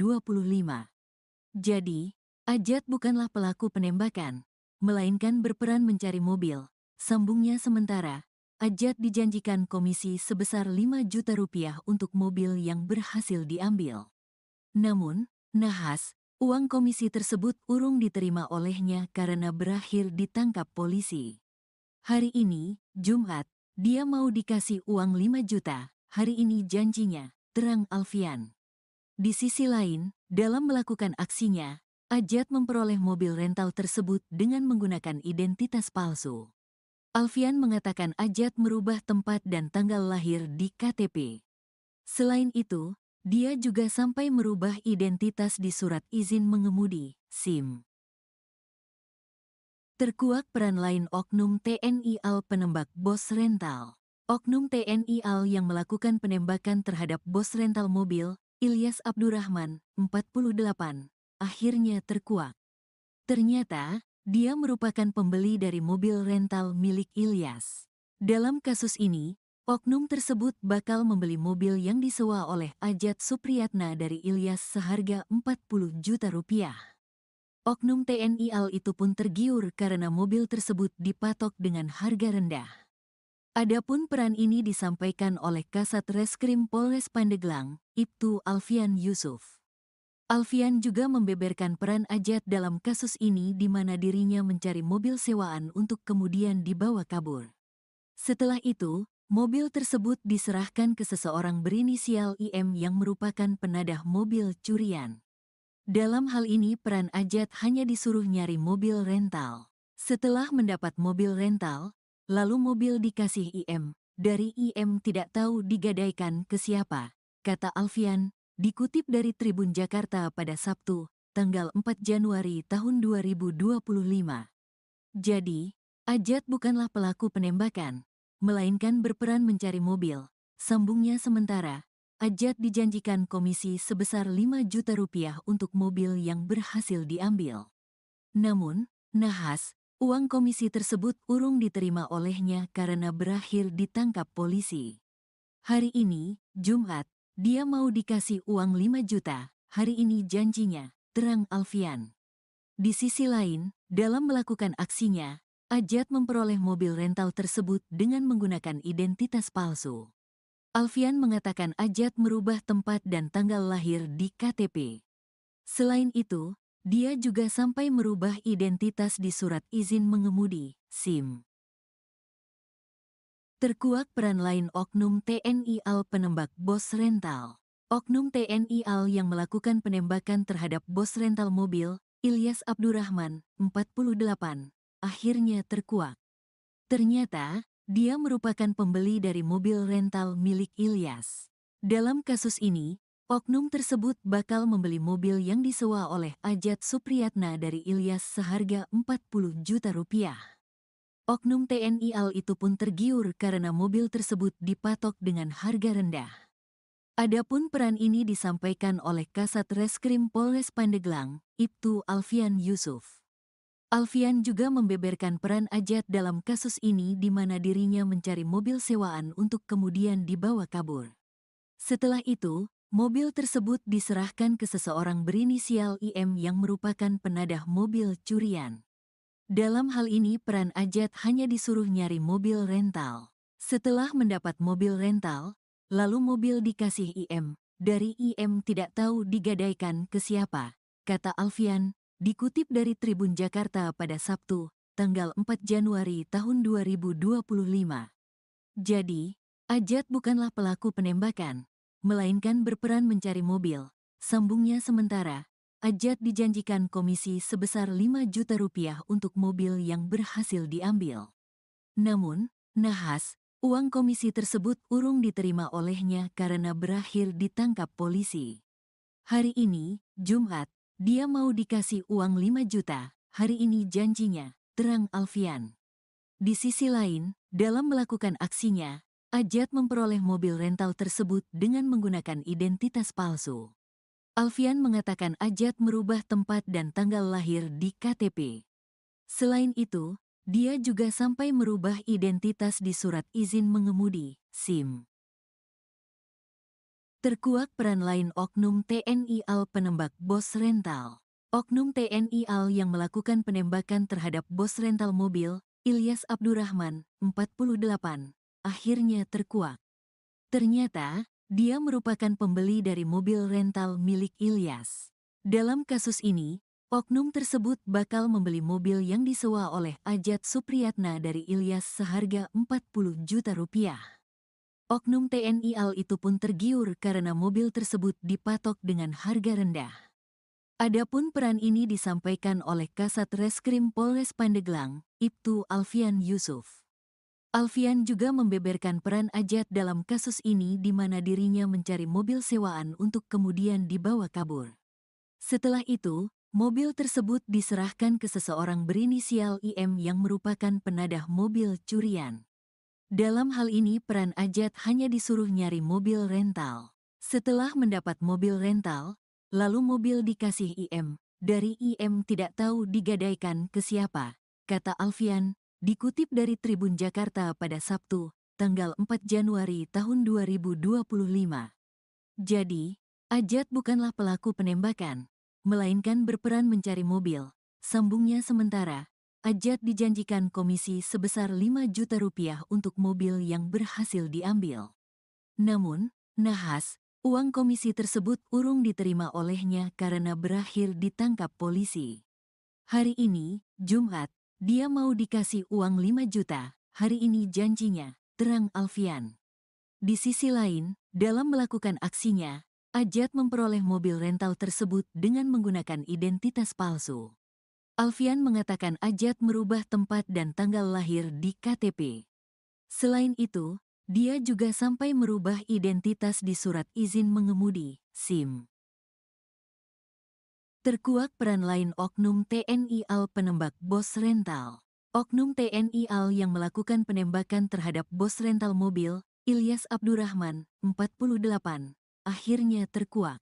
Jadi, Ajat bukanlah pelaku penembakan, melainkan berperan mencari mobil. Sambungnya sementara, Ajat dijanjikan komisi sebesar 5 juta rupiah untuk mobil yang berhasil diambil. Namun, nahas, uang komisi tersebut urung diterima olehnya karena berakhir ditangkap polisi. Hari ini, Jumat, dia mau dikasih uang 5 juta, hari ini janjinya, terang Alfian. Di sisi lain, dalam melakukan aksinya, Ajat memperoleh mobil rental tersebut dengan menggunakan identitas palsu. Alfian mengatakan Ajat merubah tempat dan tanggal lahir di KTP. Selain itu, dia juga sampai merubah identitas di surat izin mengemudi, SIM. Terkuak peran lain oknum TNI AL penembak bos rental. Oknum TNI AL yang melakukan penembakan terhadap bos rental mobil, Ilyas Abdurrahman, 48, akhirnya terkuak. Ternyata, dia merupakan pembeli dari mobil rental milik Ilyas. Dalam kasus ini, oknum tersebut bakal membeli mobil yang disewa oleh Ajat Supriyatna dari Ilyas seharga 40 juta rupiah. Oknum TNI AL itu pun tergiur karena mobil tersebut dipatok dengan harga rendah. Adapun peran ini disampaikan oleh Kasat Reskrim Polres Pandeglang, Ibtu Alfian Yusuf. Alfian juga membeberkan peran Ajat dalam kasus ini di mana dirinya mencari mobil sewaan untuk kemudian dibawa kabur. Setelah itu, mobil tersebut diserahkan ke seseorang berinisial IM yang merupakan penadah mobil curian. Dalam hal ini peran Ajat hanya disuruh nyari mobil rental. Setelah mendapat mobil rental, lalu mobil dikasih IM. Dari IM tidak tahu digadaikan ke siapa, kata Alfian, dikutip dari Tribun Jakarta pada Sabtu, tanggal 4 Januari tahun 2025. Jadi, Ajat bukanlah pelaku penembakan, melainkan berperan mencari mobil. Sambungnya sementara, Ajat dijanjikan komisi sebesar 5 juta rupiah untuk mobil yang berhasil diambil. Namun, nahas, uang komisi tersebut urung diterima olehnya karena berakhir ditangkap polisi. Hari ini, Jumat, dia mau dikasih uang 5 juta, hari ini janjinya, terang Alfian. Di sisi lain, dalam melakukan aksinya, Ajat memperoleh mobil rental tersebut dengan menggunakan identitas palsu. Alfian mengatakan Ajat merubah tempat dan tanggal lahir di KTP. Selain itu, dia juga sampai merubah identitas di surat izin mengemudi, SIM. Terkuak peran lain oknum TNI AL penembak bos rental. Oknum TNI AL yang melakukan penembakan terhadap bos rental mobil, Ilyas Abdurrahman, 48, akhirnya terkuak. Ternyata, dia merupakan pembeli dari mobil rental milik Ilyas. Dalam kasus ini, oknum tersebut bakal membeli mobil yang disewa oleh Ajat Supriyatna dari Ilyas seharga 40 juta rupiah. Oknum TNI AL itu pun tergiur karena mobil tersebut dipatok dengan harga rendah. Adapun peran ini disampaikan oleh Kasat Reskrim Polres Pandeglang, Ibtu Alfian Yusuf. Alfian juga membeberkan peran Ajat dalam kasus ini di mana dirinya mencari mobil sewaan untuk kemudian dibawa kabur. Setelah itu, mobil tersebut diserahkan ke seseorang berinisial IM yang merupakan penadah mobil curian. Dalam hal ini peran Ajat hanya disuruh nyari mobil rental. Setelah mendapat mobil rental, lalu mobil dikasih IM. Dari IM tidak tahu digadaikan ke siapa, kata Alfian, dikutip dari Tribun Jakarta pada Sabtu, tanggal 4 Januari tahun 2025. Jadi, Ajat bukanlah pelaku penembakan, melainkan berperan mencari mobil. Sambungnya sementara, Ajat dijanjikan komisi sebesar 5 juta rupiah untuk mobil yang berhasil diambil. Namun, nahas, Uang komisi tersebut urung diterima olehnya karena berakhir ditangkap polisi. Hari ini, Jumat, dia mau dikasih uang 5 juta, hari ini janjinya, terang Alfian. Di sisi lain, dalam melakukan aksinya, Ajat memperoleh mobil rental tersebut dengan menggunakan identitas palsu. Alfian mengatakan Ajat merubah tempat dan tanggal lahir di KTP. Selain itu, dia juga sampai merubah identitas di surat izin mengemudi, SIM. Terkuak peran lain Oknum TNI AL penembak bos rental. Oknum TNI AL yang melakukan penembakan terhadap bos rental mobil, Ilyas Abdurrahman, 48, akhirnya terkuak. Ternyata, dia merupakan pembeli dari mobil rental milik Ilyas. Dalam kasus ini, oknum tersebut bakal membeli mobil yang disewa oleh Ajat Supriyatna dari Ilyas seharga 40 juta rupiah. Oknum TNI AL itu pun tergiur karena mobil tersebut dipatok dengan harga rendah. Adapun peran ini disampaikan oleh Kasat Reskrim Polres Pandeglang, Ibtu Alfian Yusuf. Alfian juga membeberkan peran Ajat dalam kasus ini di mana dirinya mencari mobil sewaan untuk kemudian dibawa kabur. Setelah itu, mobil tersebut diserahkan ke seseorang berinisial IM yang merupakan penadah mobil curian. Dalam hal ini peran Ajat hanya disuruh nyari mobil rental. Setelah mendapat mobil rental, lalu mobil dikasih IM. Dari IM tidak tahu digadaikan ke siapa, kata Alfian, dikutip dari Tribun Jakarta pada Sabtu, tanggal 4 Januari tahun 2025. Jadi, Ajat bukanlah pelaku penembakan, melainkan berperan mencari mobil. Sambungnya sementara, Ajat dijanjikan komisi sebesar 5 juta rupiah untuk mobil yang berhasil diambil. Namun, nahas, uang komisi tersebut urung diterima olehnya karena berakhir ditangkap polisi. Hari ini, Jumat, dia mau dikasih uang 5 juta, hari ini janjinya, terang Alfian. Di sisi lain, dalam melakukan aksinya, Ajat memperoleh mobil rental tersebut dengan menggunakan identitas palsu. Alfian mengatakan Ajat merubah tempat dan tanggal lahir di KTP. Selain itu, dia juga sampai merubah identitas di surat izin mengemudi, SIM. Terkuak peran lain Oknum TNI AL penembak bos rental. Oknum TNI AL yang melakukan penembakan terhadap bos rental mobil, Ilyas Abdurrahman, 48, akhirnya terkuak.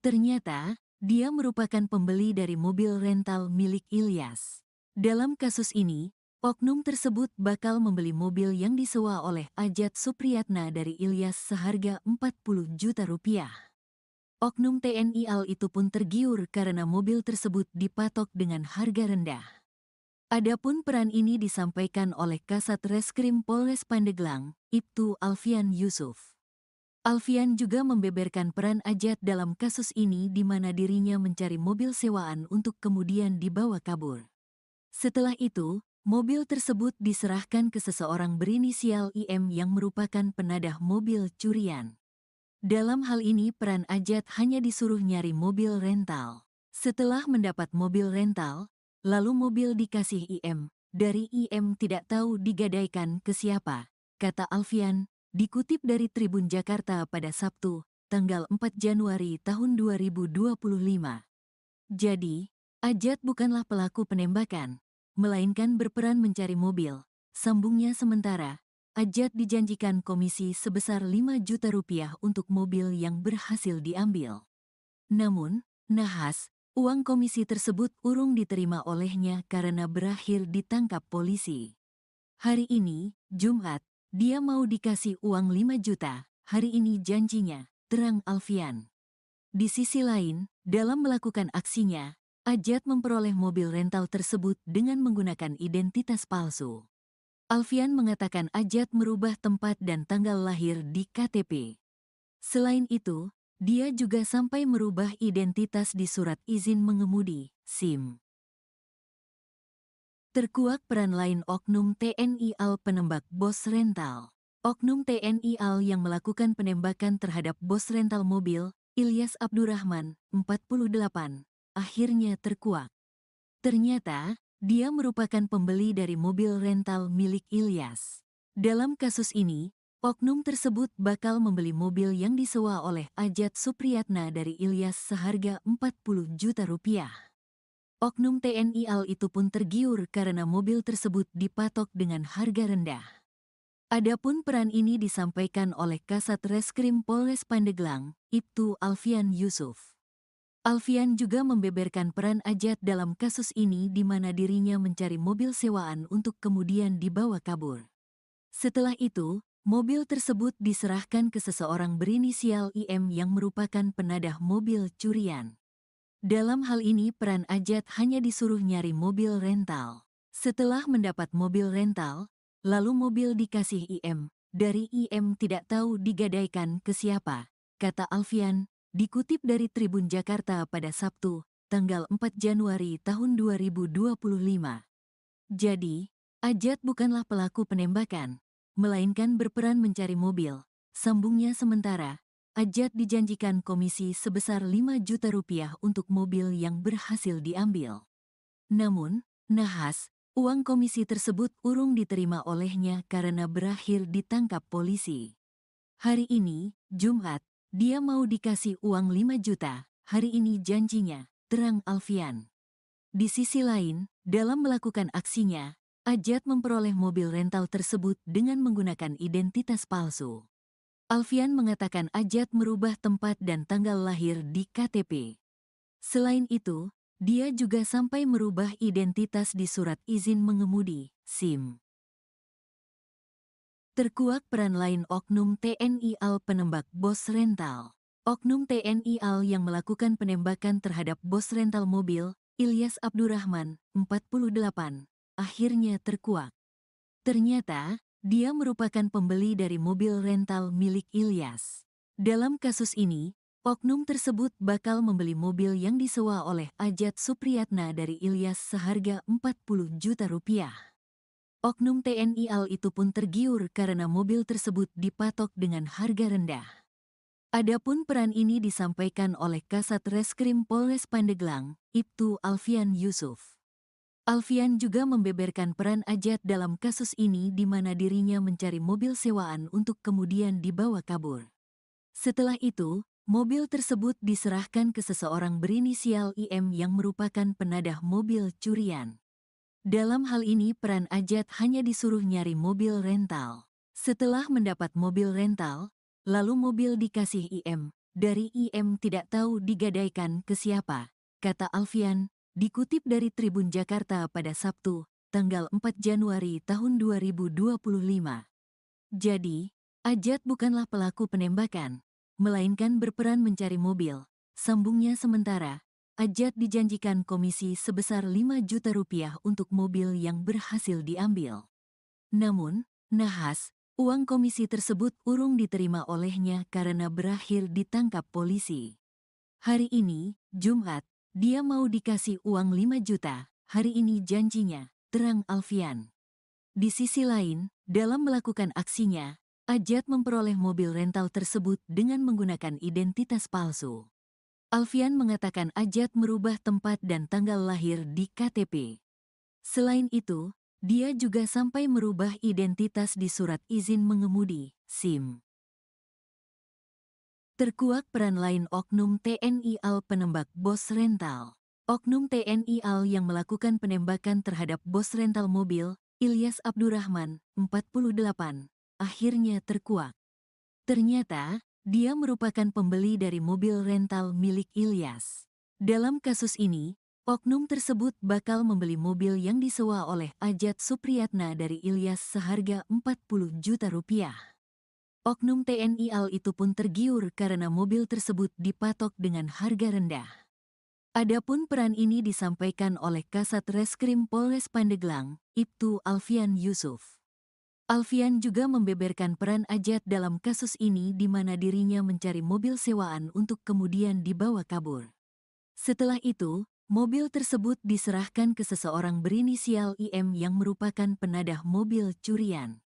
Ternyata, dia merupakan pembeli dari mobil rental milik Ilyas. Dalam kasus ini, oknum tersebut bakal membeli mobil yang disewa oleh Ajat Supriyatna dari Ilyas seharga 40 juta rupiah. Oknum TNI AL itu pun tergiur karena mobil tersebut dipatok dengan harga rendah. Adapun peran ini disampaikan oleh Kasat Reskrim Polres Pandeglang, Ibtu Alfian Yusuf. Alfian juga membeberkan peran Ajat dalam kasus ini di mana dirinya mencari mobil sewaan untuk kemudian dibawa kabur. Setelah itu, mobil tersebut diserahkan ke seseorang berinisial IM yang merupakan penadah mobil curian. Dalam hal ini peran Ajat hanya disuruh nyari mobil rental. Setelah mendapat mobil rental, lalu mobil dikasih IM. Dari IM tidak tahu digadaikan ke siapa, kata Alfian, dikutip dari Tribun Jakarta pada Sabtu, tanggal 4 Januari tahun 2025. Jadi, Ajat bukanlah pelaku penembakan, melainkan berperan mencari mobil. Sambungnya sementara, Ajat dijanjikan komisi sebesar 5 juta rupiah untuk mobil yang berhasil diambil. Namun, nahas, uang komisi tersebut urung diterima olehnya karena berakhir ditangkap polisi. Hari ini, Jumat, dia mau dikasih uang 5 juta, hari ini janjinya, terang Alfian. Di sisi lain, dalam melakukan aksinya, Ajat memperoleh mobil rental tersebut dengan menggunakan identitas palsu. Alfian mengatakan Ajat merubah tempat dan tanggal lahir di KTP. Selain itu, dia juga sampai merubah identitas di surat izin mengemudi, SIM. Terkuak peran lain Oknum TNI AL penembak bos rental. Oknum TNI AL yang melakukan penembakan terhadap bos rental mobil, Ilyas Abdurrahman, 48, akhirnya terkuak. Ternyata, dia merupakan pembeli dari mobil rental milik Ilyas. Dalam kasus ini, oknum tersebut bakal membeli mobil yang disewa oleh Ajat Supriyatna dari Ilyas seharga 40 juta rupiah. Oknum TNI AL itu pun tergiur karena mobil tersebut dipatok dengan harga rendah. Adapun peran ini disampaikan oleh Kasat Reskrim Polres Pandeglang, Ibtu Alfian Yusuf. Alfian juga membeberkan peran Ajat dalam kasus ini di mana dirinya mencari mobil sewaan untuk kemudian dibawa kabur. Setelah itu, mobil tersebut diserahkan ke seseorang berinisial IM yang merupakan penadah mobil curian. Dalam hal ini peran Ajat hanya disuruh nyari mobil rental. Setelah mendapat mobil rental, lalu mobil dikasih IM. Dari IM tidak tahu digadaikan ke siapa, kata Alfian, dikutip dari Tribun Jakarta pada Sabtu, tanggal 4 Januari tahun 2025. Jadi, Ajat bukanlah pelaku penembakan, melainkan berperan mencari mobil. Sambungnya sementara, Ajat dijanjikan komisi sebesar 5 juta rupiah untuk mobil yang berhasil diambil. Namun, nahas, uang komisi tersebut urung diterima olehnya karena berakhir ditangkap polisi. Hari ini, Jumat, dia mau dikasih uang 5 juta, hari ini janjinya, terang Alfian. Di sisi lain, dalam melakukan aksinya, Ajat memperoleh mobil rental tersebut dengan menggunakan identitas palsu. Alfian mengatakan Ajat merubah tempat dan tanggal lahir di KTP. Selain itu, dia juga sampai merubah identitas di surat izin mengemudi, SIM. Terkuak peran lain oknum TNI AL penembak bos rental. Oknum TNI AL yang melakukan penembakan terhadap bos rental mobil, Ilyas Abdurrahman, 48, akhirnya terkuak. Ternyata, dia merupakan pembeli dari mobil rental milik Ilyas. Dalam kasus ini, oknum tersebut bakal membeli mobil yang disewa oleh Ajat Supriyatna dari Ilyas seharga 40 juta rupiah. Oknum TNI AL itu pun tergiur karena mobil tersebut dipatok dengan harga rendah. Adapun peran ini disampaikan oleh Kasat Reskrim Polres Pandeglang, Ibtu Alfian Yusuf. Alfian juga membeberkan peran Ajat dalam kasus ini di mana dirinya mencari mobil sewaan untuk kemudian dibawa kabur. Setelah itu, mobil tersebut diserahkan ke seseorang berinisial IM yang merupakan penadah mobil curian. Dalam hal ini peran Ajat hanya disuruh nyari mobil rental. Setelah mendapat mobil rental, lalu mobil dikasih IM. Dari IM tidak tahu digadaikan ke siapa, kata Alfian, dikutip dari Tribun Jakarta pada Sabtu, tanggal 4 Januari tahun 2025. Jadi, Ajat bukanlah pelaku penembakan, melainkan berperan mencari mobil. Sambungnya sementara, Ajat dijanjikan komisi sebesar 5 juta rupiah untuk mobil yang berhasil diambil. Namun, nahas, uang komisi tersebut urung diterima olehnya karena berakhir ditangkap polisi. Hari ini, Jumat, dia mau dikasih uang 5 juta, hari ini janjinya, terang Alfian. Di sisi lain, dalam melakukan aksinya, Ajat memperoleh mobil rental tersebut dengan menggunakan identitas palsu. Alfian mengatakan Ajat merubah tempat dan tanggal lahir di KTP. Selain itu, dia juga sampai merubah identitas di surat izin mengemudi, SIM. Terkuak peran lain oknum TNI AL penembak bos rental. Oknum TNI AL yang melakukan penembakan terhadap bos rental mobil, Ilyas Abdurrahman, 48, akhirnya terkuak. Ternyata, dia merupakan pembeli dari mobil rental milik Ilyas. Dalam kasus ini, oknum tersebut bakal membeli mobil yang disewa oleh Ajat Supriyatna dari Ilyas seharga 40 juta rupiah. Oknum TNI AL itu pun tergiur karena mobil tersebut dipatok dengan harga rendah. Adapun peran ini disampaikan oleh Kasat Reskrim Polres Pandeglang, Ibtu Alfian Yusuf. Alfian juga membeberkan peran Ajat dalam kasus ini di mana dirinya mencari mobil sewaan untuk kemudian dibawa kabur. Setelah itu, mobil tersebut diserahkan ke seseorang berinisial IM yang merupakan penadah mobil curian.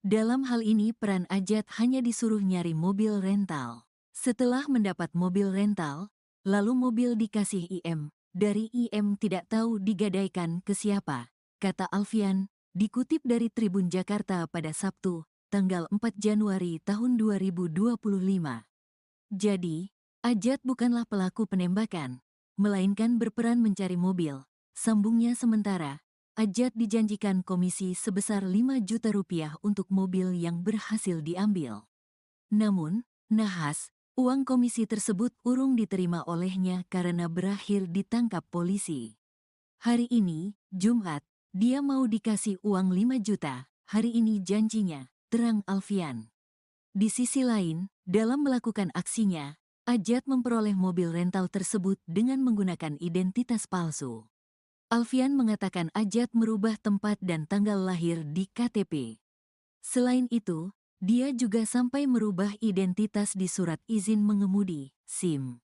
Dalam hal ini peran Ajat hanya disuruh nyari mobil rental. Setelah mendapat mobil rental, lalu mobil dikasih IM. Dari IM tidak tahu digadaikan ke siapa, kata Alfian, dikutip dari Tribun Jakarta pada Sabtu, tanggal 4 Januari tahun 2025. Jadi, Ajat bukanlah pelaku penembakan, melainkan berperan mencari mobil. Sambungnya sementara, Ajat dijanjikan komisi sebesar 5 juta rupiah untuk mobil yang berhasil diambil. Namun, nahas, uang komisi tersebut urung diterima olehnya karena berakhir ditangkap polisi. Hari ini, Jumat, dia mau dikasih uang 5 juta, hari ini janjinya, terang Alfian. Di sisi lain, dalam melakukan aksinya, Ajat memperoleh mobil rental tersebut dengan menggunakan identitas palsu. Alfian mengatakan Ajat merubah tempat dan tanggal lahir di KTP. Selain itu, dia juga sampai merubah identitas di surat izin mengemudi, SIM.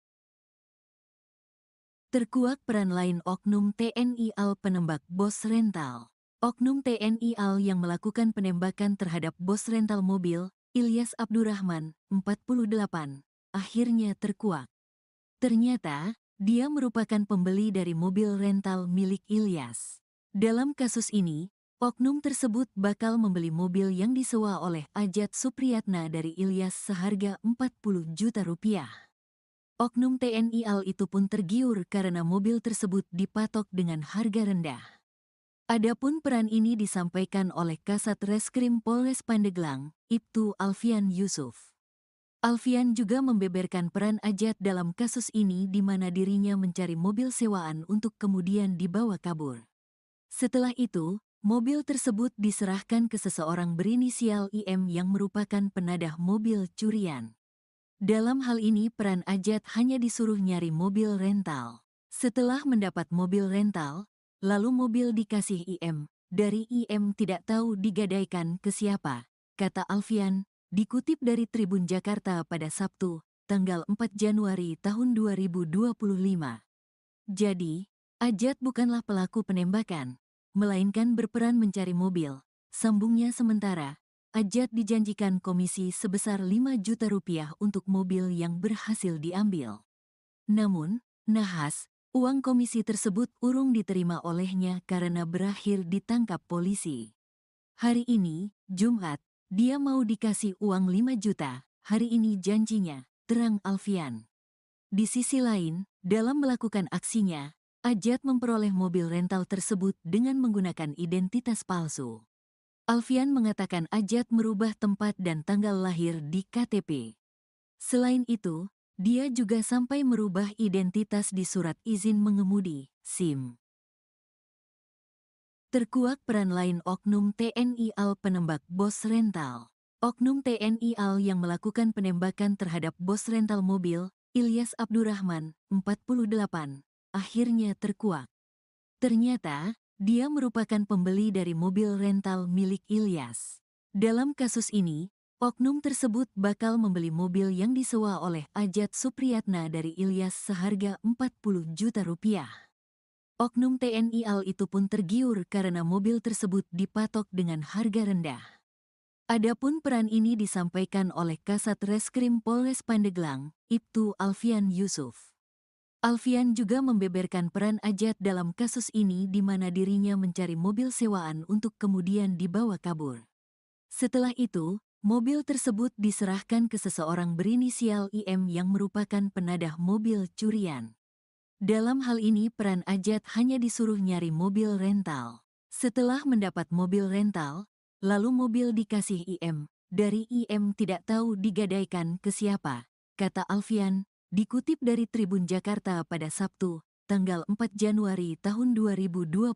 Terkuak peran lain Oknum TNI AL penembak bos rental. Oknum TNI AL yang melakukan penembakan terhadap bos rental mobil, Ilyas Abdurrahman, 48, akhirnya terkuak. Ternyata, dia merupakan pembeli dari mobil rental milik Ilyas. Dalam kasus ini, oknum tersebut bakal membeli mobil yang disewa oleh Ajat Supriyatna dari Ilyas seharga 40 juta rupiah. Oknum TNI AL itu pun tergiur karena mobil tersebut dipatok dengan harga rendah. Adapun peran ini disampaikan oleh Kasat Reskrim Polres Pandeglang, Ibtu Alfian Yusuf. Alfian juga membeberkan peran Ajat dalam kasus ini di mana dirinya mencari mobil sewaan untuk kemudian dibawa kabur. Setelah itu, mobil tersebut diserahkan ke seseorang berinisial IM yang merupakan penadah mobil curian. Dalam hal ini peran Ajat hanya disuruh nyari mobil rental. Setelah mendapat mobil rental, lalu mobil dikasih IM. Dari IM tidak tahu digadaikan ke siapa, kata Alfian, dikutip dari Tribun Jakarta pada Sabtu, tanggal 4 Januari tahun 2025. Jadi, Ajat bukanlah pelaku penembakan, melainkan berperan mencari mobil. Sambungnya sementara, Ajat dijanjikan komisi sebesar 5 juta rupiah untuk mobil yang berhasil diambil. Namun, nahas, uang komisi tersebut urung diterima olehnya karena berakhir ditangkap polisi. Hari ini, Jumat, dia mau dikasih uang 5 juta, hari ini janjinya, terang Alfian. Di sisi lain, dalam melakukan aksinya, Ajat memperoleh mobil rental tersebut dengan menggunakan identitas palsu. Alfian mengatakan Ajat merubah tempat dan tanggal lahir di KTP. Selain itu, dia juga sampai merubah identitas di surat izin mengemudi, SIM. Terkuak peran lain Oknum TNI AL penembak bos rental. Oknum TNI AL yang melakukan penembakan terhadap bos rental mobil, Ilyas Abdurrahman, 48, akhirnya terkuak. Ternyata, dia merupakan pembeli dari mobil rental milik Ilyas. Dalam kasus ini, oknum tersebut bakal membeli mobil yang disewa oleh Ajat Supriyatna dari Ilyas seharga 40 juta rupiah. Oknum TNI AL itu pun tergiur karena mobil tersebut dipatok dengan harga rendah. Adapun peran ini disampaikan oleh Kasat Reskrim Polres Pandeglang, Ibtu Alfian Yusuf. Alfian juga membeberkan peran Ajat dalam kasus ini di mana dirinya mencari mobil sewaan untuk kemudian dibawa kabur. Setelah itu, mobil tersebut diserahkan ke seseorang berinisial IM yang merupakan penadah mobil curian. Dalam hal ini peran Ajat hanya disuruh nyari mobil rental. Setelah mendapat mobil rental, lalu mobil dikasih IM. Dari IM tidak tahu digadaikan ke siapa, kata Alfian, dikutip dari Tribun Jakarta pada Sabtu, tanggal 4 Januari tahun 2025.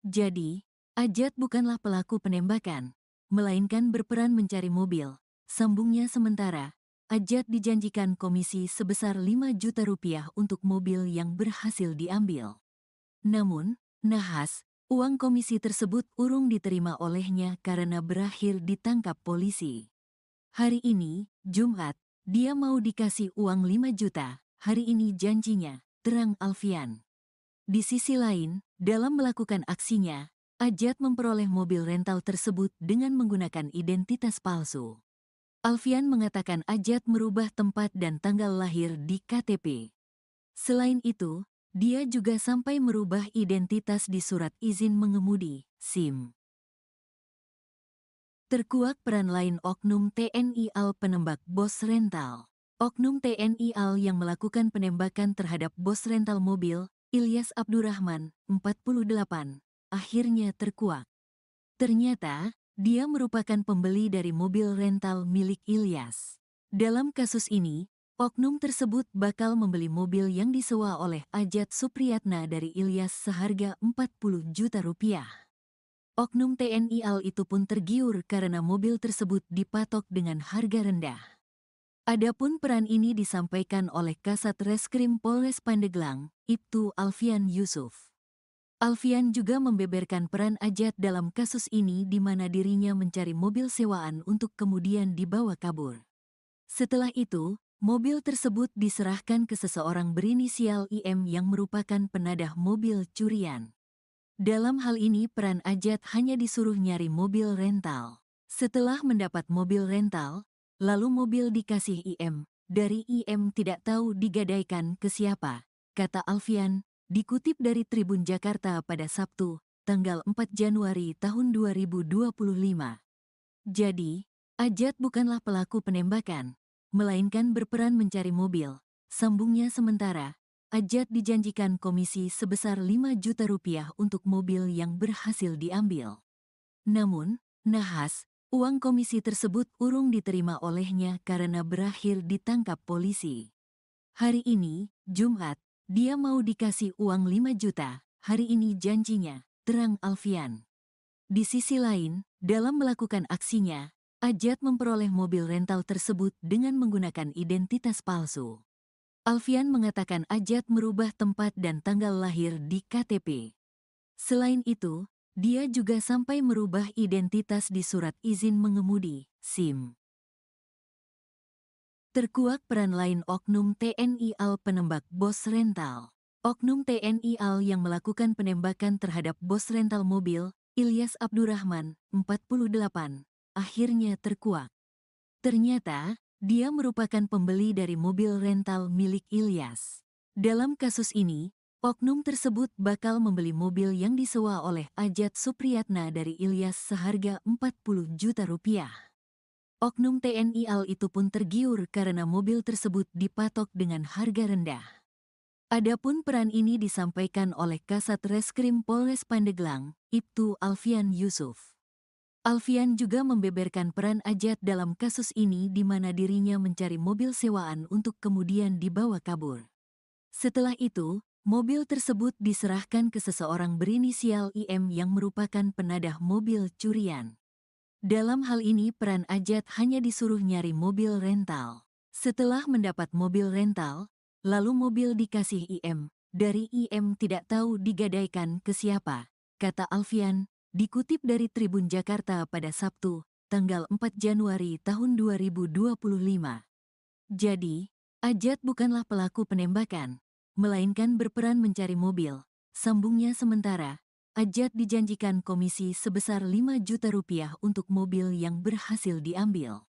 Jadi, Ajat bukanlah pelaku penembakan, melainkan berperan mencari mobil. Sambungnya sementara, Ajat dijanjikan komisi sebesar 5 juta rupiah untuk mobil yang berhasil diambil. Namun, nahas, uang komisi tersebut urung diterima olehnya karena berakhir ditangkap polisi. Hari ini, Jumat, dia mau dikasih uang 5 juta, hari ini janjinya, terang Alfian. Di sisi lain, dalam melakukan aksinya, Ajat memperoleh mobil rental tersebut dengan menggunakan identitas palsu. Alfian mengatakan Ajat merubah tempat dan tanggal lahir di KTP. Selain itu, dia juga sampai merubah identitas di surat izin mengemudi, SIM. Terkuak peran lain Oknum TNI AL penembak bos rental. Oknum TNI AL yang melakukan penembakan terhadap bos rental mobil, Ilyas Abdurrahman, 48, akhirnya terkuak. Ternyata, dia merupakan pembeli dari mobil rental milik Ilyas. Dalam kasus ini, oknum tersebut bakal membeli mobil yang disewa oleh Ajat Supriyatna dari Ilyas seharga 40 juta rupiah. Oknum TNI AL itu pun tergiur karena mobil tersebut dipatok dengan harga rendah. Adapun peran ini disampaikan oleh Kasat Reskrim Polres Pandeglang, Ibtu Alfian Yusuf. Alfian juga membeberkan peran Ajat dalam kasus ini di mana dirinya mencari mobil sewaan untuk kemudian dibawa kabur. Setelah itu, mobil tersebut diserahkan ke seseorang berinisial IM yang merupakan penadah mobil curian. Dalam hal ini peran Ajat hanya disuruh nyari mobil rental. Setelah mendapat mobil rental, lalu mobil dikasih IM. Dari IM tidak tahu digadaikan ke siapa, kata Alfian. Dikutip dari Tribun Jakarta pada Sabtu, tanggal 4 Januari tahun 2025. Jadi, Ajat bukanlah pelaku penembakan, melainkan berperan mencari mobil. Sambungnya sementara, Ajat dijanjikan komisi sebesar 5 juta rupiah untuk mobil yang berhasil diambil. Namun, nahas, uang komisi tersebut urung diterima olehnya karena berakhir ditangkap polisi. Hari ini, Jumat, dia mau dikasih uang 5 juta, hari ini janjinya, terang Alfian. Di sisi lain, dalam melakukan aksinya, Ajat memperoleh mobil rental tersebut dengan menggunakan identitas palsu. Alfian mengatakan Ajat merubah tempat dan tanggal lahir di KTP. Selain itu, dia juga sampai merubah identitas di surat izin mengemudi, SIM. Terkuak peran lain Oknum TNI AL penembak bos rental. Oknum TNI AL yang melakukan penembakan terhadap bos rental mobil, Ilyas Abdurrahman, 48, akhirnya terkuak. Ternyata, dia merupakan pembeli dari mobil rental milik Ilyas. Dalam kasus ini, oknum tersebut bakal membeli mobil yang disewa oleh Ajat Supriyatna dari Ilyas seharga 40 juta rupiah. Oknum TNI AL itu pun tergiur karena mobil tersebut dipatok dengan harga rendah. Adapun peran ini disampaikan oleh Kasat Reskrim Polres Pandeglang, Ibtu Alfian Yusuf. Alfian juga membeberkan peran Ajat dalam kasus ini di mana dirinya mencari mobil sewaan untuk kemudian dibawa kabur. Setelah itu, mobil tersebut diserahkan ke seseorang berinisial IM yang merupakan penadah mobil curian. Dalam hal ini peran Ajat hanya disuruh nyari mobil rental. Setelah mendapat mobil rental, lalu mobil dikasih IM. Dari IM tidak tahu digadaikan ke siapa, kata Alfian, dikutip dari Tribun Jakarta pada Sabtu, tanggal 4 Januari tahun 2025. Jadi, Ajat bukanlah pelaku penembakan, melainkan berperan mencari mobil. Sambungnya sementara, Ajat dijanjikan komisi sebesar 5 juta rupiah untuk mobil yang berhasil diambil.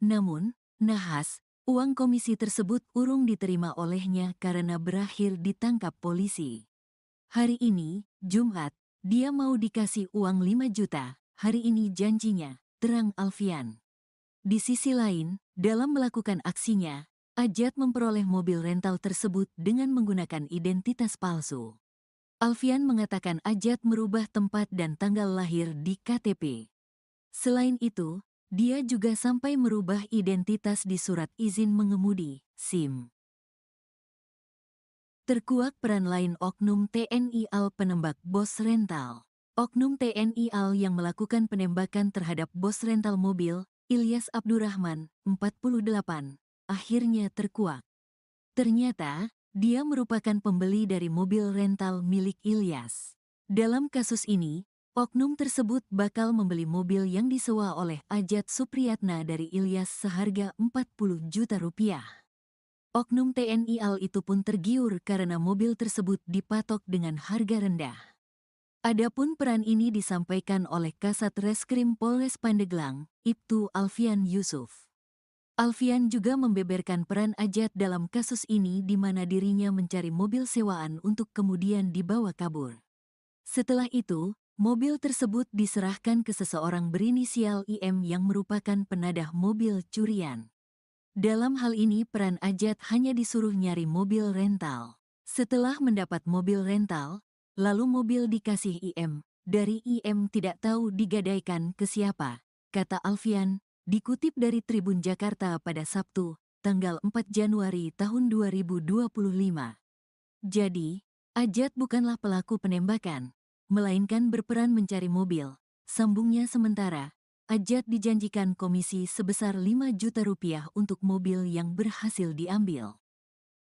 Namun, nahas, uang komisi tersebut urung diterima olehnya karena berakhir ditangkap polisi. Hari ini, Jumat, dia mau dikasih uang 5 juta, hari ini janjinya, terang Alfian. Di sisi lain, dalam melakukan aksinya, Ajat memperoleh mobil rental tersebut dengan menggunakan identitas palsu. Alfian mengatakan Ajat merubah tempat dan tanggal lahir di KTP. Selain itu, dia juga sampai merubah identitas di surat izin mengemudi, SIM. Terkuak peran lain Oknum TNI AL penembak bos rental. Oknum TNI AL yang melakukan penembakan terhadap bos rental mobil, Ilyas Abdurrahman, 48, akhirnya terkuak. Ternyata, dia merupakan pembeli dari mobil rental milik Ilyas. Dalam kasus ini, oknum tersebut bakal membeli mobil yang disewa oleh Ajat Supriyatna dari Ilyas seharga 40 juta rupiah. Oknum TNI AL itu pun tergiur karena mobil tersebut dipatok dengan harga rendah. Adapun peran ini disampaikan oleh Kasat Reskrim Polres Pandeglang, Ibtu Alfian Yusuf. Alfian juga membeberkan peran Ajat dalam kasus ini di mana dirinya mencari mobil sewaan untuk kemudian dibawa kabur. Setelah itu, mobil tersebut diserahkan ke seseorang berinisial IM yang merupakan penadah mobil curian. Dalam hal ini peran Ajat hanya disuruh nyari mobil rental. Setelah mendapat mobil rental, lalu mobil dikasih IM. Dari IM tidak tahu digadaikan ke siapa, kata Alfian, dikutip dari Tribun Jakarta pada Sabtu, tanggal 4 Januari tahun 2025. Jadi, Ajat bukanlah pelaku penembakan, melainkan berperan mencari mobil. Sambungnya sementara, Ajat dijanjikan komisi sebesar 5 juta rupiah untuk mobil yang berhasil diambil.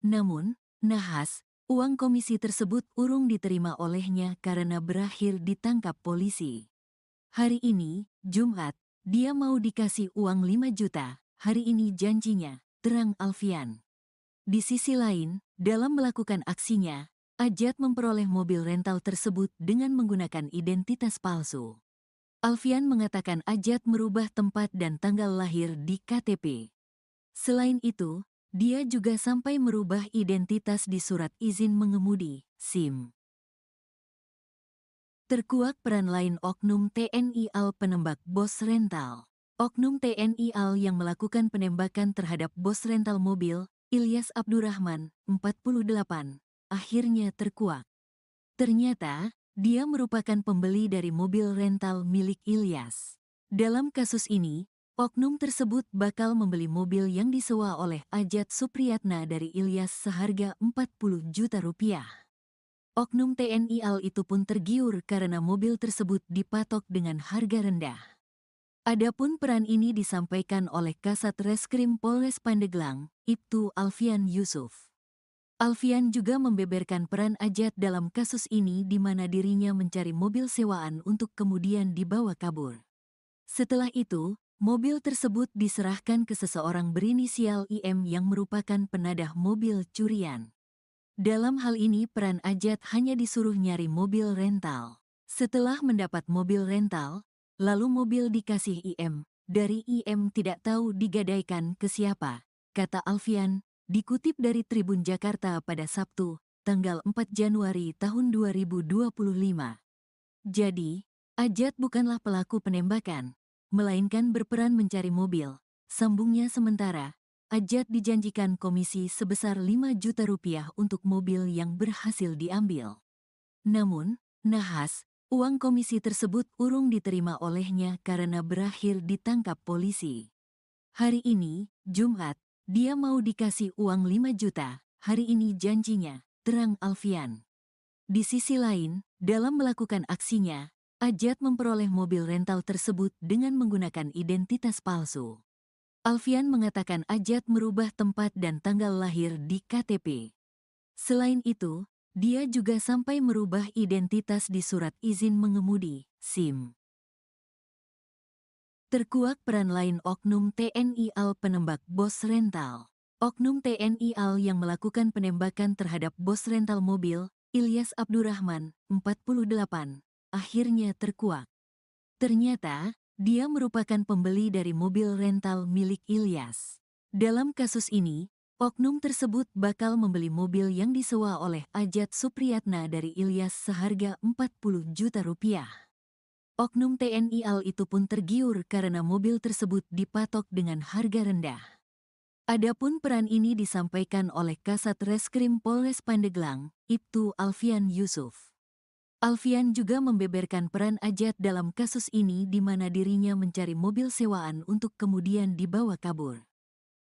Namun, nahas, uang komisi tersebut urung diterima olehnya karena berakhir ditangkap polisi. Hari ini, Jumat, dia mau dikasih uang 5 juta, hari ini janjinya, terang Alfian. Di sisi lain, dalam melakukan aksinya, Ajat memperoleh mobil rental tersebut dengan menggunakan identitas palsu. Alfian mengatakan Ajat merubah tempat dan tanggal lahir di KTP. Selain itu, dia juga sampai merubah identitas di surat izin mengemudi, SIM. Terkuak peran lain oknum TNI AL penembak bos rental. Oknum TNI AL yang melakukan penembakan terhadap bos rental mobil, Ilyas Abdurrahman, 48, akhirnya terkuak. Ternyata, dia merupakan pembeli dari mobil rental milik Ilyas. Dalam kasus ini, oknum tersebut bakal membeli mobil yang disewa oleh Ajat Supriyatna dari Ilyas seharga 40 juta rupiah. Oknum TNI AL itu pun tergiur karena mobil tersebut dipatok dengan harga rendah. Adapun peran ini disampaikan oleh Kasat Reskrim Polres Pandeglang, Ibtu Alfian Yusuf. Alfian juga membeberkan peran Ajat dalam kasus ini di mana dirinya mencari mobil sewaan untuk kemudian dibawa kabur. Setelah itu, mobil tersebut diserahkan ke seseorang berinisial IM yang merupakan penadah mobil curian. Dalam hal ini peran Ajat hanya disuruh nyari mobil rental. Setelah mendapat mobil rental, lalu mobil dikasih IM. Dari IM tidak tahu digadaikan ke siapa, kata Alfian, dikutip dari Tribun Jakarta pada Sabtu, tanggal 4 Januari tahun 2025. Jadi, Ajat bukanlah pelaku penembakan, melainkan berperan mencari mobil. Sambungnya sementara, Ajat dijanjikan komisi sebesar 5 juta rupiah untuk mobil yang berhasil diambil. Namun, nahas, uang komisi tersebut urung diterima olehnya karena berakhir ditangkap polisi. Hari ini, Jumat, dia mau dikasih uang 5 juta, hari ini janjinya, terang Alfian. Di sisi lain, dalam melakukan aksinya, Ajat memperoleh mobil rental tersebut dengan menggunakan identitas palsu. Alfian mengatakan Ajat merubah tempat dan tanggal lahir di KTP. Selain itu, dia juga sampai merubah identitas di surat izin mengemudi, SIM. Terkuak peran lain oknum TNI AL penembak bos rental. Oknum TNI AL yang melakukan penembakan terhadap bos rental mobil, Ilyas Abdurrahman, 48, akhirnya terkuak. Ternyata, dia merupakan pembeli dari mobil rental milik Ilyas. Dalam kasus ini, oknum tersebut bakal membeli mobil yang disewa oleh Ajat Supriyatna dari Ilyas seharga 40 juta rupiah. Oknum TNI AL itu pun tergiur karena mobil tersebut dipatok dengan harga rendah. Adapun peran ini disampaikan oleh Kasat Reskrim Polres Pandeglang, Ibtu Alfian Yusuf. Alfian juga membeberkan peran Ajat dalam kasus ini di mana dirinya mencari mobil sewaan untuk kemudian dibawa kabur.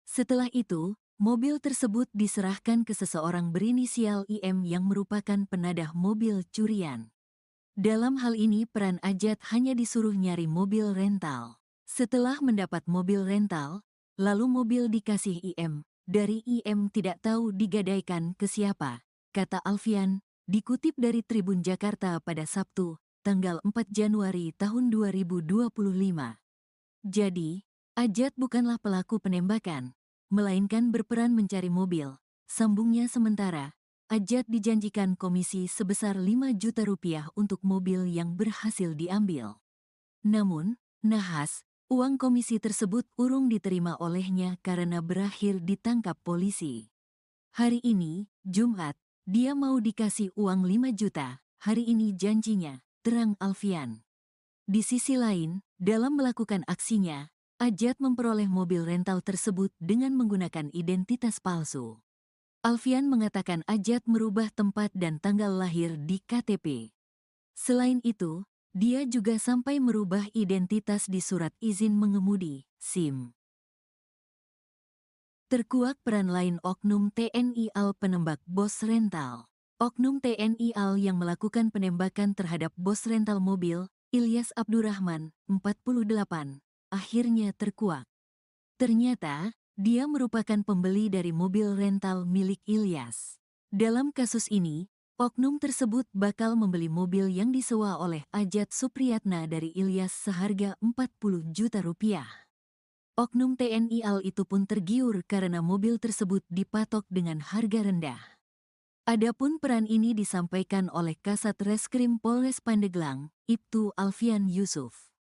Setelah itu, mobil tersebut diserahkan ke seseorang berinisial IM yang merupakan penadah mobil curian. Dalam hal ini peran Ajat hanya disuruh nyari mobil rental. Setelah mendapat mobil rental, lalu mobil dikasih IM. Dari IM tidak tahu digadaikan ke siapa, kata Alfian, dikutip dari Tribun Jakarta pada Sabtu, tanggal 4 Januari tahun 2025. Jadi, Ajat bukanlah pelaku penembakan, melainkan berperan mencari mobil. Sambungnya sementara, Ajat dijanjikan komisi sebesar 5 juta rupiah untuk mobil yang berhasil diambil. Namun, nahas, Uang komisi tersebut urung diterima olehnya karena berakhir ditangkap polisi. Hari ini, Jumat, dia mau dikasih uang 5 juta, hari ini janjinya, terang Alfian. Di sisi lain, dalam melakukan aksinya, Ajat memperoleh mobil rental tersebut dengan menggunakan identitas palsu. Alfian mengatakan Ajat merubah tempat dan tanggal lahir di KTP. Selain itu, dia juga sampai merubah identitas di surat izin mengemudi, SIM. Terkuak peran lain oknum TNI AL penembak bos rental. Oknum TNI AL yang melakukan penembakan terhadap bos rental mobil, Ilyas Abdurrahman, 48, akhirnya terkuak. Ternyata, dia merupakan pembeli dari mobil rental milik Ilyas. Dalam kasus ini, oknum tersebut bakal membeli mobil yang disewa oleh Ajat Supriyatna dari Ilyas seharga 40 juta rupiah. Oknum TNI AL itu pun tergiur karena mobil tersebut dipatok dengan harga rendah. Adapun peran ini disampaikan oleh Kasat Reskrim Polres Pandeglang, Ibtu Alfian Yusuf.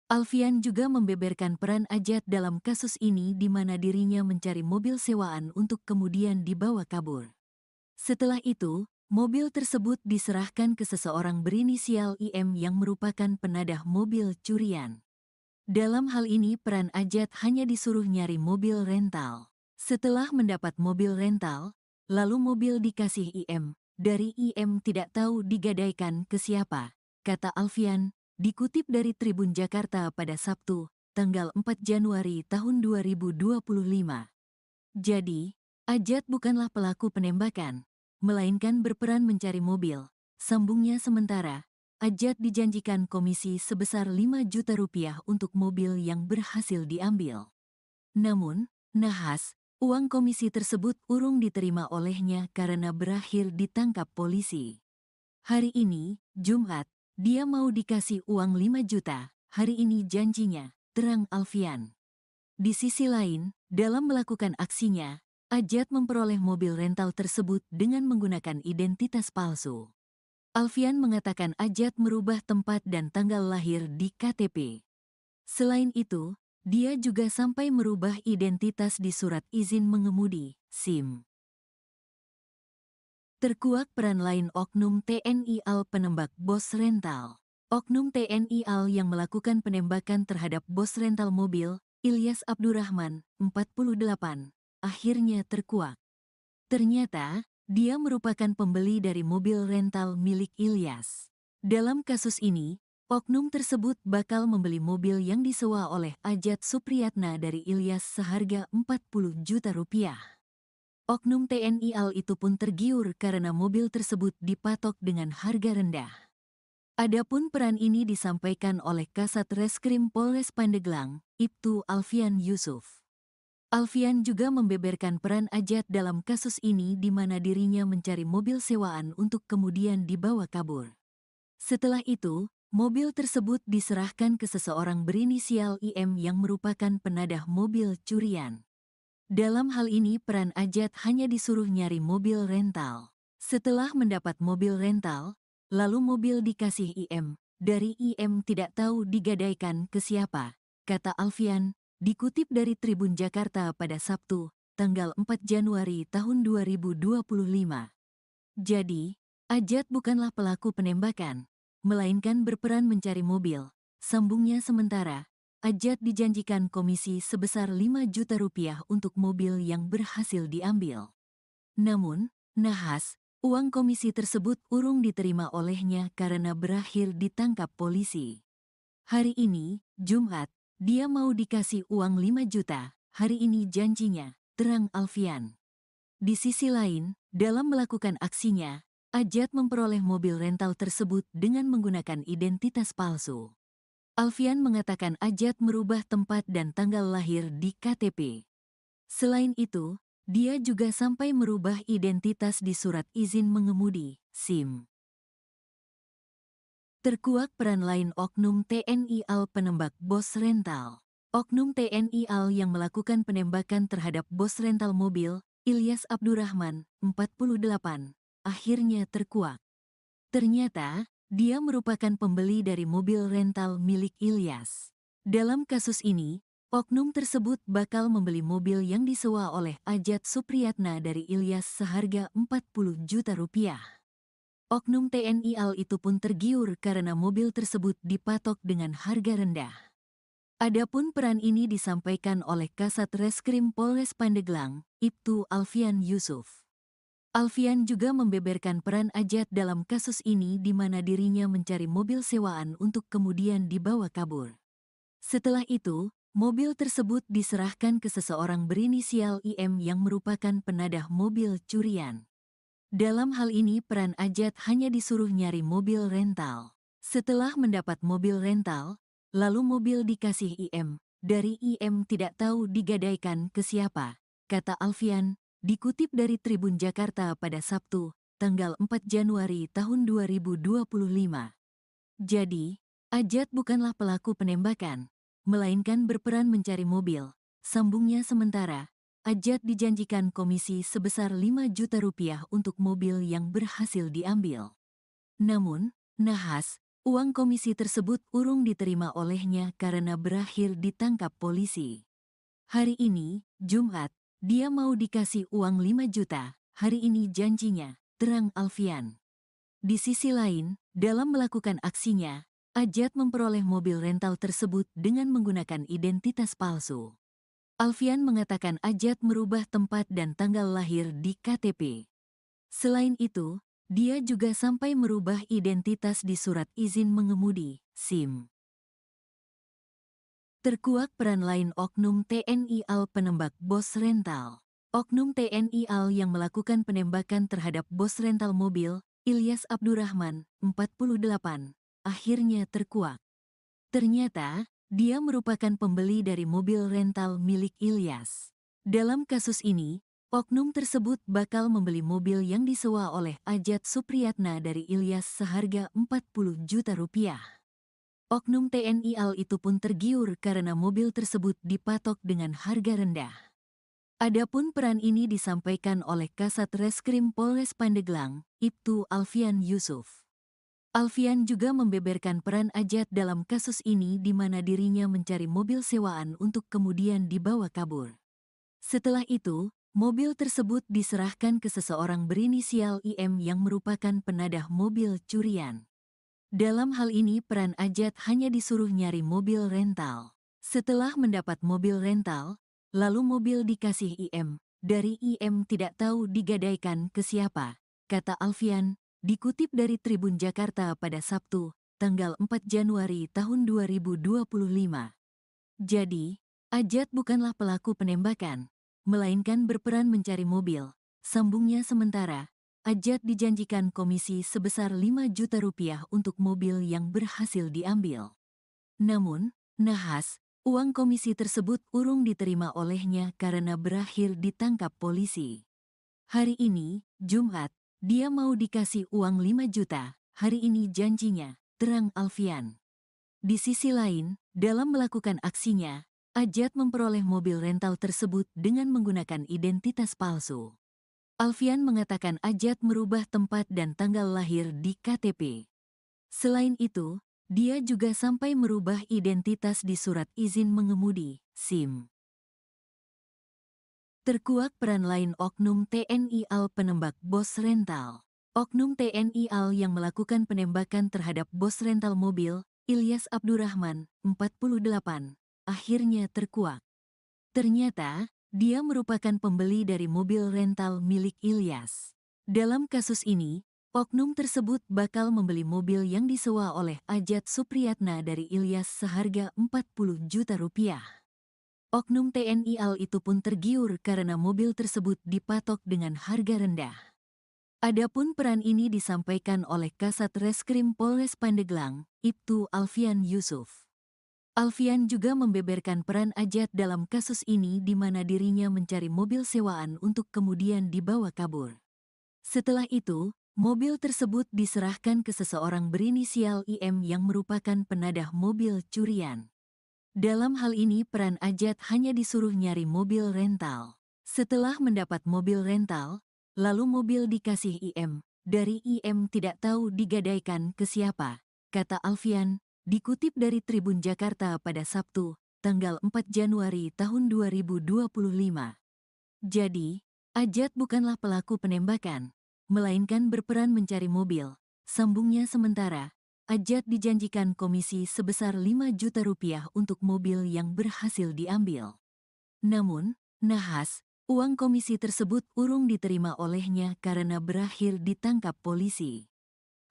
Alfian juga membeberkan peran Ajat dalam kasus ini di mana dirinya mencari mobil sewaan untuk kemudian dibawa kabur. Setelah itu, mobil tersebut diserahkan ke seseorang berinisial IM yang merupakan penadah mobil curian. Dalam hal ini peran Ajat hanya disuruh nyari mobil rental. Setelah mendapat mobil rental, lalu mobil dikasih IM. Dari IM tidak tahu digadaikan ke siapa, kata Alfian, dikutip dari Tribun Jakarta pada Sabtu, tanggal 4 Januari tahun 2025. Jadi, Ajat bukanlah pelaku penembakan, melainkan berperan mencari mobil. Sambungnya sementara, Ajat dijanjikan komisi sebesar 5 juta rupiah untuk mobil yang berhasil diambil. Namun, nahas, uang komisi tersebut urung diterima olehnya karena berakhir ditangkap polisi. Hari ini, Jumat, dia mau dikasih uang 5 juta, hari ini janjinya, terang Alfian. Di sisi lain, dalam melakukan aksinya, Ajat memperoleh mobil rental tersebut dengan menggunakan identitas palsu. Alfian mengatakan Ajat merubah tempat dan tanggal lahir di KTP. Selain itu, dia juga sampai merubah identitas di surat izin mengemudi, SIM. Terkuak peran lain oknum TNI AL penembak bos rental. Oknum TNI AL yang melakukan penembakan terhadap bos rental mobil, Ilyas Abdurrahman, 48, akhirnya terkuak. Ternyata, dia merupakan pembeli dari mobil rental milik Ilyas. Dalam kasus ini, oknum tersebut bakal membeli mobil yang disewa oleh Ajat Supriyatna dari Ilyas seharga 40 juta rupiah. Oknum TNI AL itu pun tergiur karena mobil tersebut dipatok dengan harga rendah. Adapun peran ini disampaikan oleh Kasat Reskrim Polres Pandeglang, Ibtu Alfian Yusuf. Alfian juga membeberkan peran Ajat dalam kasus ini di mana dirinya mencari mobil sewaan untuk kemudian dibawa kabur. Setelah itu, mobil tersebut diserahkan ke seseorang berinisial IM yang merupakan penadah mobil curian. Dalam hal ini peran Ajat hanya disuruh nyari mobil rental. Setelah mendapat mobil rental, lalu mobil dikasih IM. Dari IM tidak tahu digadaikan ke siapa, kata Alfian, dikutip dari Tribun Jakarta pada Sabtu, tanggal 4 Januari tahun 2025. Jadi, Ajat bukanlah pelaku penembakan, melainkan berperan mencari mobil. Sambungnya sementara, Ajat dijanjikan komisi sebesar 5 juta rupiah untuk mobil yang berhasil diambil. Namun, nahas, uang komisi tersebut urung diterima olehnya karena berakhir ditangkap polisi. Hari ini, Jumat, dia mau dikasih uang 5 juta, hari ini janjinya, terang Alfian. Di sisi lain, dalam melakukan aksinya, Ajat memperoleh mobil rental tersebut dengan menggunakan identitas palsu. Alfian mengatakan Ajat merubah tempat dan tanggal lahir di KTP. Selain itu, dia juga sampai merubah identitas di surat izin mengemudi, SIM. Terkuak peran lain oknum TNI AL penembak bos rental. Oknum TNI AL yang melakukan penembakan terhadap bos rental mobil, Ilyas Abdurrahman, 48, akhirnya terkuak. Ternyata, dia merupakan pembeli dari mobil rental milik Ilyas. Dalam kasus ini, oknum tersebut bakal membeli mobil yang disewa oleh Ajat Supriyatna dari Ilyas seharga 40 juta rupiah. Oknum TNI Al itu pun tergiur karena mobil tersebut dipatok dengan harga rendah. Adapun peran ini disampaikan oleh Kasat Reskrim Polres Pandeglang, Ibtu Alfian Yusuf. Alfian juga membeberkan peran Ajat dalam kasus ini di mana dirinya mencari mobil sewaan untuk kemudian dibawa kabur. Setelah itu, mobil tersebut diserahkan ke seseorang berinisial IM yang merupakan penadah mobil curian. Dalam hal ini peran Ajat hanya disuruh nyari mobil rental. Setelah mendapat mobil rental, lalu mobil dikasih IM. Dari IM tidak tahu digadaikan ke siapa, kata Alfian, dikutip dari Tribun Jakarta pada Sabtu, tanggal 4 Januari tahun 2025. Jadi, Ajat bukanlah pelaku penembakan, melainkan berperan mencari mobil. Sambungnya sementara, Ajat dijanjikan komisi sebesar 5 juta rupiah untuk mobil yang berhasil diambil. Namun, nahas, uang komisi tersebut urung diterima olehnya karena berakhir ditangkap polisi. Hari ini, Jumat, dia mau dikasih uang 5 juta, hari ini janjinya, terang Alfian. Di sisi lain, dalam melakukan aksinya, Ajat memperoleh mobil rental tersebut dengan menggunakan identitas palsu. Alfian mengatakan Ajat merubah tempat dan tanggal lahir di KTP. Selain itu, dia juga sampai merubah identitas di surat izin mengemudi, SIM. Terkuak peran lain oknum TNI Al penembak bos rental. Oknum TNI Al yang melakukan penembakan terhadap bos rental mobil, Ilyas Abdurrahman, 48, akhirnya terkuak. Ternyata, dia merupakan pembeli dari mobil rental milik Ilyas. Dalam kasus ini, oknum tersebut bakal membeli mobil yang disewa oleh Ajat Supriyatna dari Ilyas seharga 40 juta rupiah. Oknum TNI Al itu pun tergiur karena mobil tersebut dipatok dengan harga rendah. Adapun peran ini disampaikan oleh Kasat Reskrim Polres Pandeglang, Ibtu Alfian Yusuf. Alfian juga membeberkan peran Ajat dalam kasus ini di mana dirinya mencari mobil sewaan untuk kemudian dibawa kabur. Setelah itu, mobil tersebut diserahkan ke seseorang berinisial IM yang merupakan penadah mobil curian. Dalam hal ini peran Ajat hanya disuruh nyari mobil rental. Setelah mendapat mobil rental, lalu mobil dikasih IM. Dari IM tidak tahu digadaikan ke siapa, kata Alfian, dikutip dari Tribun Jakarta pada Sabtu, tanggal 4 Januari tahun 2025. Jadi, Ajat bukanlah pelaku penembakan, melainkan berperan mencari mobil. Sambungnya sementara, Ajat dijanjikan komisi sebesar 5 juta rupiah untuk mobil yang berhasil diambil. Namun, nahas, uang komisi tersebut urung diterima olehnya karena berakhir ditangkap polisi. Hari ini, Jumat, dia mau dikasih uang 5 juta, hari ini janjinya, terang Alfian. Di sisi lain, dalam melakukan aksinya, Ajat memperoleh mobil rental tersebut dengan menggunakan identitas palsu. Alfian mengatakan Ajat merubah tempat dan tanggal lahir di KTP. Selain itu, dia juga sampai merubah identitas di surat izin mengemudi, SIM. Terkuak peran lain oknum TNI Al penembak bos rental. Oknum TNI Al yang melakukan penembakan terhadap bos rental mobil, Ilyas Abdurrahman, 48, akhirnya terkuak. Ternyata, dia merupakan pembeli dari mobil rental milik Ilyas. Dalam kasus ini, oknum tersebut bakal membeli mobil yang disewa oleh Ajat Supriyatna dari Ilyas seharga 40 juta rupiah. Oknum TNI Al itu pun tergiur karena mobil tersebut dipatok dengan harga rendah. Adapun peran ini disampaikan oleh Kasat Reskrim Polres Pandeglang, Ibtu Alfian Yusuf. Alfian juga membeberkan peran Ajat dalam kasus ini di mana dirinya mencari mobil sewaan untuk kemudian dibawa kabur. Setelah itu, mobil tersebut diserahkan ke seseorang berinisial IM yang merupakan penadah mobil curian. Dalam hal ini peran Ajat hanya disuruh nyari mobil rental. Setelah mendapat mobil rental, lalu mobil dikasih IM. Dari IM tidak tahu digadaikan ke siapa, kata Alfian, dikutip dari Tribun Jakarta pada Sabtu, tanggal 4 Januari tahun 2025. Jadi, Ajat bukanlah pelaku penembakan, melainkan berperan mencari mobil. Sambungnya sementara, Ajat dijanjikan komisi sebesar 5 juta rupiah untuk mobil yang berhasil diambil. Namun, nahas, uang komisi tersebut urung diterima olehnya karena berakhir ditangkap polisi.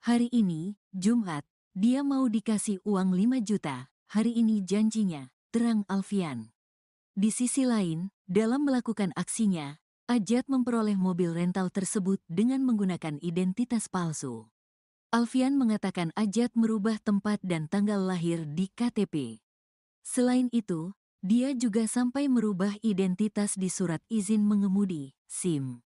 Hari ini, Jumat, dia mau dikasih uang 5 juta, hari ini janjinya, terang Alfian. Di sisi lain, dalam melakukan aksinya, Ajat memperoleh mobil rental tersebut dengan menggunakan identitas palsu. Alfian mengatakan Ajat merubah tempat dan tanggal lahir di KTP. Selain itu, dia juga sampai merubah identitas di surat izin mengemudi, SIM.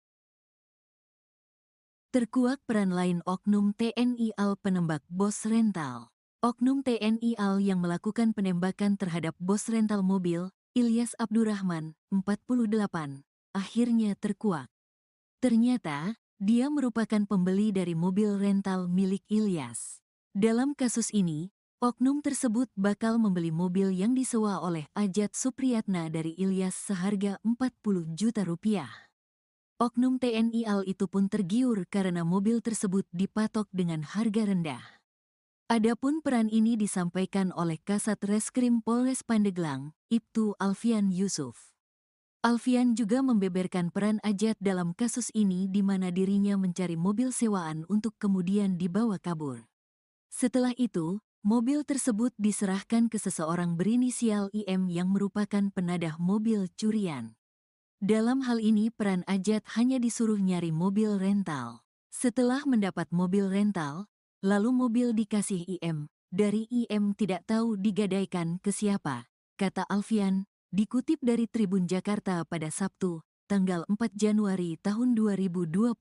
Terkuak peran lain Oknum TNI AL penembak bos rental. Oknum TNI AL yang melakukan penembakan terhadap bos rental mobil, Ilyas Abdurrahman, 48, akhirnya terkuak. Ternyata, dia merupakan pembeli dari mobil rental milik Ilyas. Dalam kasus ini, oknum tersebut bakal membeli mobil yang disewa oleh Ajat Supriyatna dari Ilyas seharga 40 juta rupiah. Oknum TNI AL itu pun tergiur karena mobil tersebut dipatok dengan harga rendah. Adapun peran ini disampaikan oleh Kasat Reskrim Polres Pandeglang, Ibtu Alfian Yusuf. Alfian juga membeberkan peran Ajat dalam kasus ini di mana dirinya mencari mobil sewaan untuk kemudian dibawa kabur. Setelah itu, mobil tersebut diserahkan ke seseorang berinisial IM yang merupakan penadah mobil curian. Dalam hal ini peran Ajat hanya disuruh nyari mobil rental. Setelah mendapat mobil rental, lalu mobil dikasih IM. Dari IM tidak tahu digadaikan ke siapa, kata Alfian, dikutip dari Tribun Jakarta pada Sabtu, tanggal 4 Januari tahun 2025.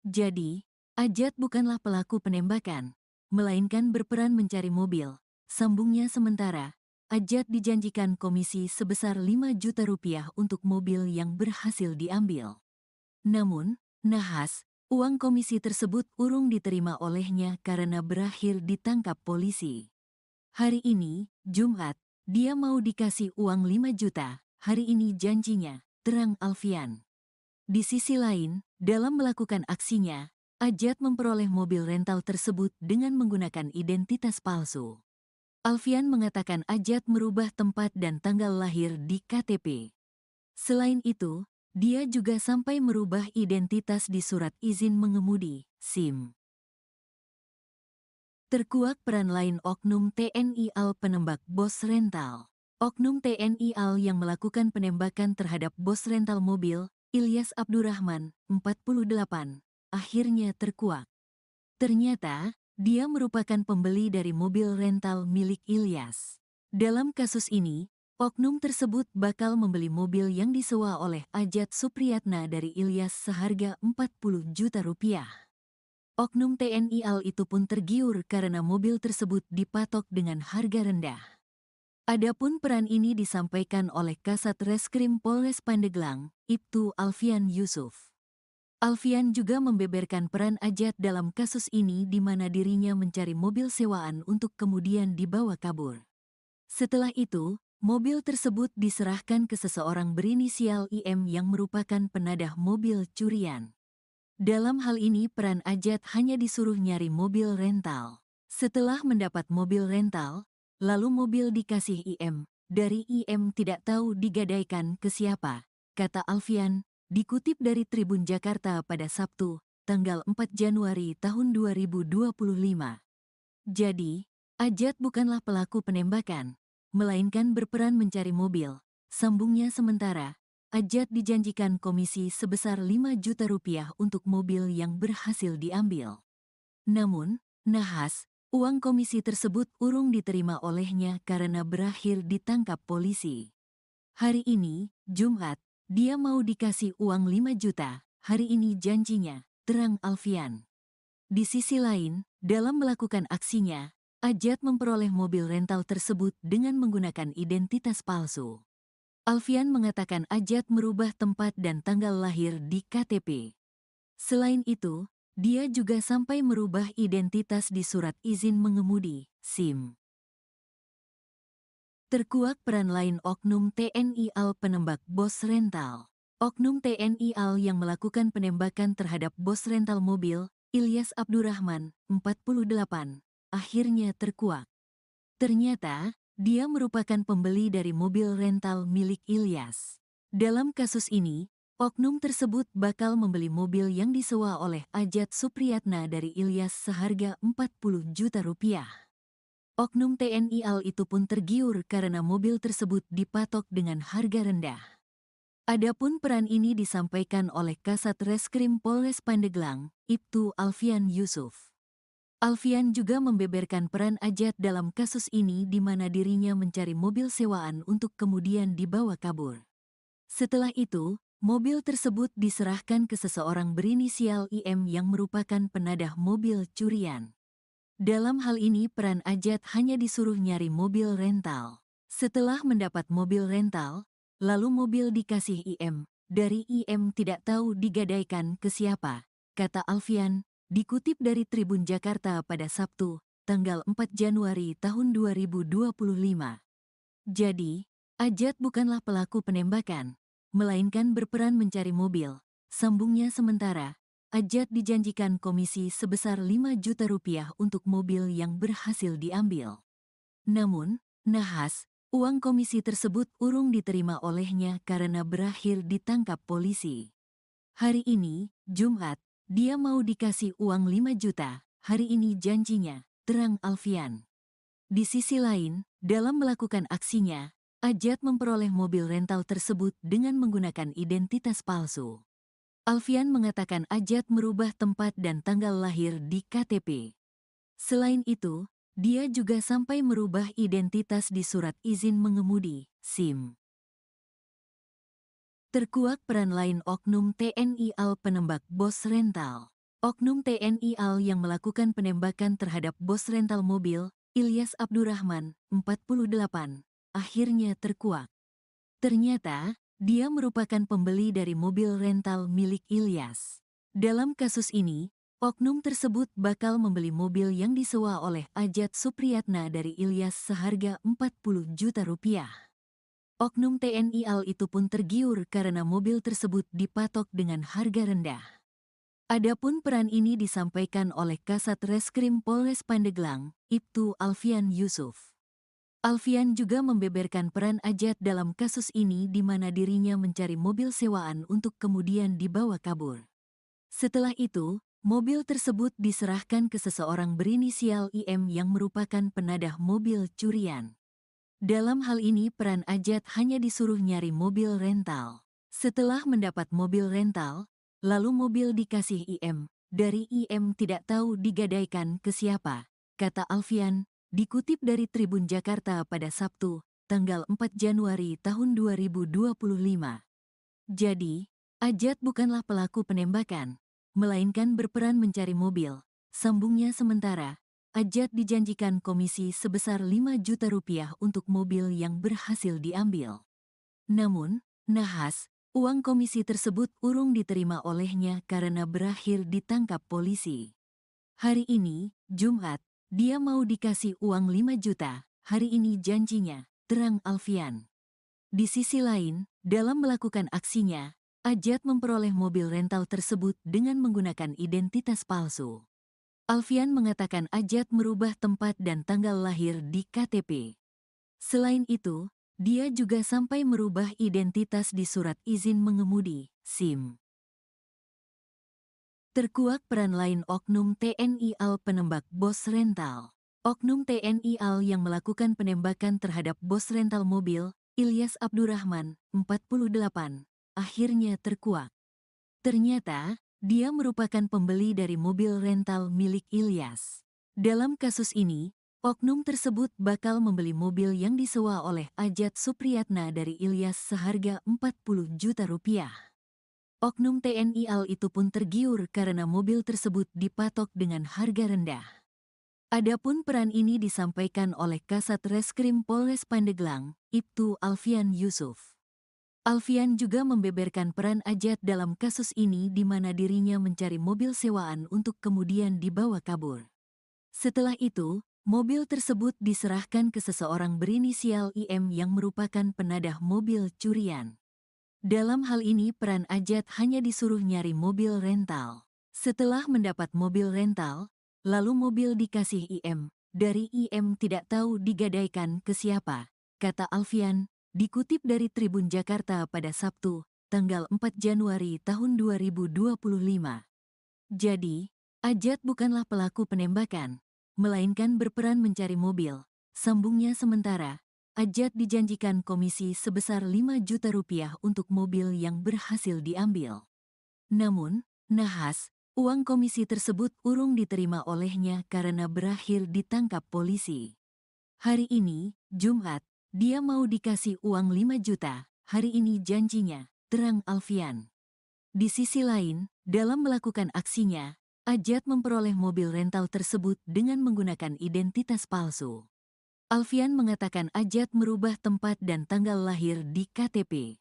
Jadi, Ajat bukanlah pelaku penembakan, melainkan berperan mencari mobil. Sambungnya sementara, Ajat dijanjikan komisi sebesar 5 juta rupiah untuk mobil yang berhasil diambil. Namun, nahas, uang komisi tersebut urung diterima olehnya karena berakhir ditangkap polisi. Hari ini, Jumat, dia mau dikasih uang 5 juta, hari ini janjinya, terang Alfian. Di sisi lain, dalam melakukan aksinya, Ajat memperoleh mobil rental tersebut dengan menggunakan identitas palsu. Alfian mengatakan Ajat merubah tempat dan tanggal lahir di KTP. Selain itu, dia juga sampai merubah identitas di surat izin mengemudi, SIM. Terkuak peran lain Oknum TNI AL penembak bos rental. Oknum TNI AL yang melakukan penembakan terhadap bos rental mobil, Ilyas Abdurrahman, 48, akhirnya terkuak. Ternyata, dia merupakan pembeli dari mobil rental milik Ilyas. Dalam kasus ini, oknum tersebut bakal membeli mobil yang disewa oleh Ajat Supriyatna dari Ilyas seharga 40 juta rupiah. Oknum TNI AL itu pun tergiur karena mobil tersebut dipatok dengan harga rendah. Adapun peran ini disampaikan oleh Kasat Reskrim Polres Pandeglang, Ibtu Alfian Yusuf. Alfian juga membeberkan peran Ajat dalam kasus ini di mana dirinya mencari mobil sewaan untuk kemudian dibawa kabur. Setelah itu, mobil tersebut diserahkan ke seseorang berinisial IM yang merupakan penadah mobil curian. Dalam hal ini peran Ajat hanya disuruh nyari mobil rental. Setelah mendapat mobil rental, lalu mobil dikasih IM. Dari IM tidak tahu digadaikan ke siapa, kata Alfian, dikutip dari Tribun Jakarta pada Sabtu, tanggal 4 Januari tahun 2025. Jadi, Ajat bukanlah pelaku penembakan, melainkan berperan mencari mobil. Sambungnya sementara, Ajat dijanjikan komisi sebesar 5 juta rupiah untuk mobil yang berhasil diambil. Namun, nahas, uang komisi tersebut urung diterima olehnya karena berakhir ditangkap polisi. Hari ini, Jumat, dia mau dikasih uang 5 juta, hari ini janjinya, terang Alfian. Di sisi lain, dalam melakukan aksinya, Ajat memperoleh mobil rental tersebut dengan menggunakan identitas palsu. Alfian mengatakan Ajat merubah tempat dan tanggal lahir di KTP. Selain itu, dia juga sampai merubah identitas di surat izin mengemudi, SIM. Terkuak peran lain oknum TNI AL penembak bos rental. Oknum TNI AL yang melakukan penembakan terhadap bos rental mobil, Ilyas Abdurrahman, 48, akhirnya terkuak. Ternyata, dia merupakan pembeli dari mobil rental milik Ilyas. Dalam kasus ini, oknum tersebut bakal membeli mobil yang disewa oleh Ajat Supriyatna dari Ilyas seharga 40 juta rupiah. Oknum TNI AL itu pun tergiur karena mobil tersebut dipatok dengan harga rendah. Adapun peran ini disampaikan oleh Kasat Reskrim Polres Pandeglang, Ibtu Alfian Yusuf. Alfian juga membeberkan peran Ajat dalam kasus ini di mana dirinya mencari mobil sewaan untuk kemudian dibawa kabur. Setelah itu, mobil tersebut diserahkan ke seseorang berinisial IM yang merupakan penadah mobil curian. Dalam hal ini peran Ajat hanya disuruh nyari mobil rental. Setelah mendapat mobil rental, lalu mobil dikasih IM. Dari IM tidak tahu digadaikan ke siapa, kata Alfian, dikutip dari Tribun Jakarta pada Sabtu, tanggal 4 Januari tahun 2025. Jadi, Ajat bukanlah pelaku penembakan, melainkan berperan mencari mobil. Sambungnya sementara, Ajat dijanjikan komisi sebesar 5 juta rupiah untuk mobil yang berhasil diambil. Namun, nahas, uang komisi tersebut urung diterima olehnya karena berakhir ditangkap polisi. Hari ini, Jumat, dia mau dikasih uang 5 juta, hari ini janjinya, terang Alfian. Di sisi lain, dalam melakukan aksinya, Ajat memperoleh mobil rental tersebut dengan menggunakan identitas palsu. Alfian mengatakan Ajat merubah tempat dan tanggal lahir di KTP. Selain itu, dia juga sampai merubah identitas di surat izin mengemudi, SIM. Terkuak peran lain oknum TNI AL penembak bos rental. Oknum TNI AL yang melakukan penembakan terhadap bos rental mobil, Ilyas Abdurrahman, 48, akhirnya terkuak. Ternyata, dia merupakan pembeli dari mobil rental milik Ilyas. Dalam kasus ini, oknum tersebut bakal membeli mobil yang disewa oleh Ajat Supriyatna dari Ilyas seharga 40 juta rupiah. Oknum TNI AL itu pun tergiur karena mobil tersebut dipatok dengan harga rendah. Adapun peran ini disampaikan oleh Kasat Reskrim Polres Pandeglang, Ibtu Alfian Yusuf. Alfian juga membeberkan peran Ajat dalam kasus ini di mana dirinya mencari mobil sewaan untuk kemudian dibawa kabur. Setelah itu, mobil tersebut diserahkan ke seseorang berinisial IM yang merupakan penadah mobil curian. Dalam hal ini peran Ajat hanya disuruh nyari mobil rental. Setelah mendapat mobil rental, lalu mobil dikasih IM. Dari IM tidak tahu digadaikan ke siapa, kata Alfian, dikutip dari Tribun Jakarta pada Sabtu, tanggal 4 Januari tahun 2025. Jadi, Ajat bukanlah pelaku penembakan, melainkan berperan mencari mobil. Sambungnya sementara, Ajat dijanjikan komisi sebesar 5 juta rupiah untuk mobil yang berhasil diambil. Namun, nahas, uang komisi tersebut urung diterima olehnya karena berakhir ditangkap polisi. Hari ini, Jumat, dia mau dikasih uang 5 juta, hari ini janjinya, terang Alfian. Di sisi lain, dalam melakukan aksinya, Ajat memperoleh mobil rental tersebut dengan menggunakan identitas palsu. Alfian mengatakan Ajat merubah tempat dan tanggal lahir di KTP. Selain itu, dia juga sampai merubah identitas di surat izin mengemudi, SIM. Terkuak peran lain oknum TNI AL penembak bos rental. Oknum TNI AL yang melakukan penembakan terhadap bos rental mobil, Ilyas Abdurrahman, 48, akhirnya terkuak. Ternyata, dia merupakan pembeli dari mobil rental milik Ilyas. Dalam kasus ini, oknum tersebut bakal membeli mobil yang disewa oleh Ajat Supriyatna dari Ilyas seharga 40 juta rupiah. Oknum TNI AL itu pun tergiur karena mobil tersebut dipatok dengan harga rendah. Adapun peran ini disampaikan oleh Kasat Reskrim Polres Pandeglang, Ibtu Alfian Yusuf. Alfian juga membeberkan peran Ajat dalam kasus ini di mana dirinya mencari mobil sewaan untuk kemudian dibawa kabur. Setelah itu, mobil tersebut diserahkan ke seseorang berinisial IM yang merupakan penadah mobil curian. Dalam hal ini peran Ajat hanya disuruh nyari mobil rental. Setelah mendapat mobil rental, lalu mobil dikasih IM. Dari IM tidak tahu digadaikan ke siapa, kata Alfian, dikutip dari Tribun Jakarta pada Sabtu, tanggal 4 Januari tahun 2025. Jadi, Ajat bukanlah pelaku penembakan, melainkan berperan mencari mobil. Sambungnya sementara, Ajat dijanjikan komisi sebesar 5 juta rupiah untuk mobil yang berhasil diambil. Namun, nahas, uang komisi tersebut urung diterima olehnya karena berakhir ditangkap polisi. Hari ini, Jumat, dia mau dikasih uang 5 juta, hari ini janjinya, terang Alfian. Di sisi lain, dalam melakukan aksinya, Ajat memperoleh mobil rental tersebut dengan menggunakan identitas palsu. Alfian mengatakan Ajat merubah tempat dan tanggal lahir di KTP.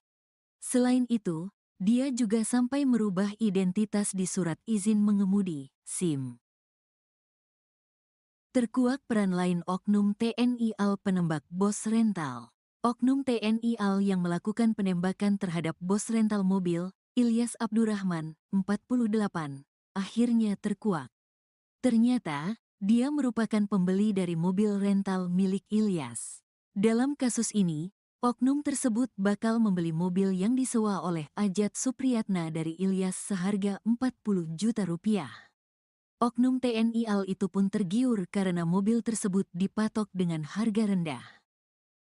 Selain itu, dia juga sampai merubah identitas di surat izin mengemudi, SIM. Terkuak peran lain oknum TNI AL penembak bos rental. Oknum TNI AL yang melakukan penembakan terhadap bos rental mobil, Ilyas Abdurrahman, 48, akhirnya terkuak. Ternyata, dia merupakan pembeli dari mobil rental milik Ilyas. Dalam kasus ini, oknum tersebut bakal membeli mobil yang disewa oleh Ajat Supriyatna dari Ilyas seharga 40 juta rupiah. Oknum TNI AL itu pun tergiur karena mobil tersebut dipatok dengan harga rendah.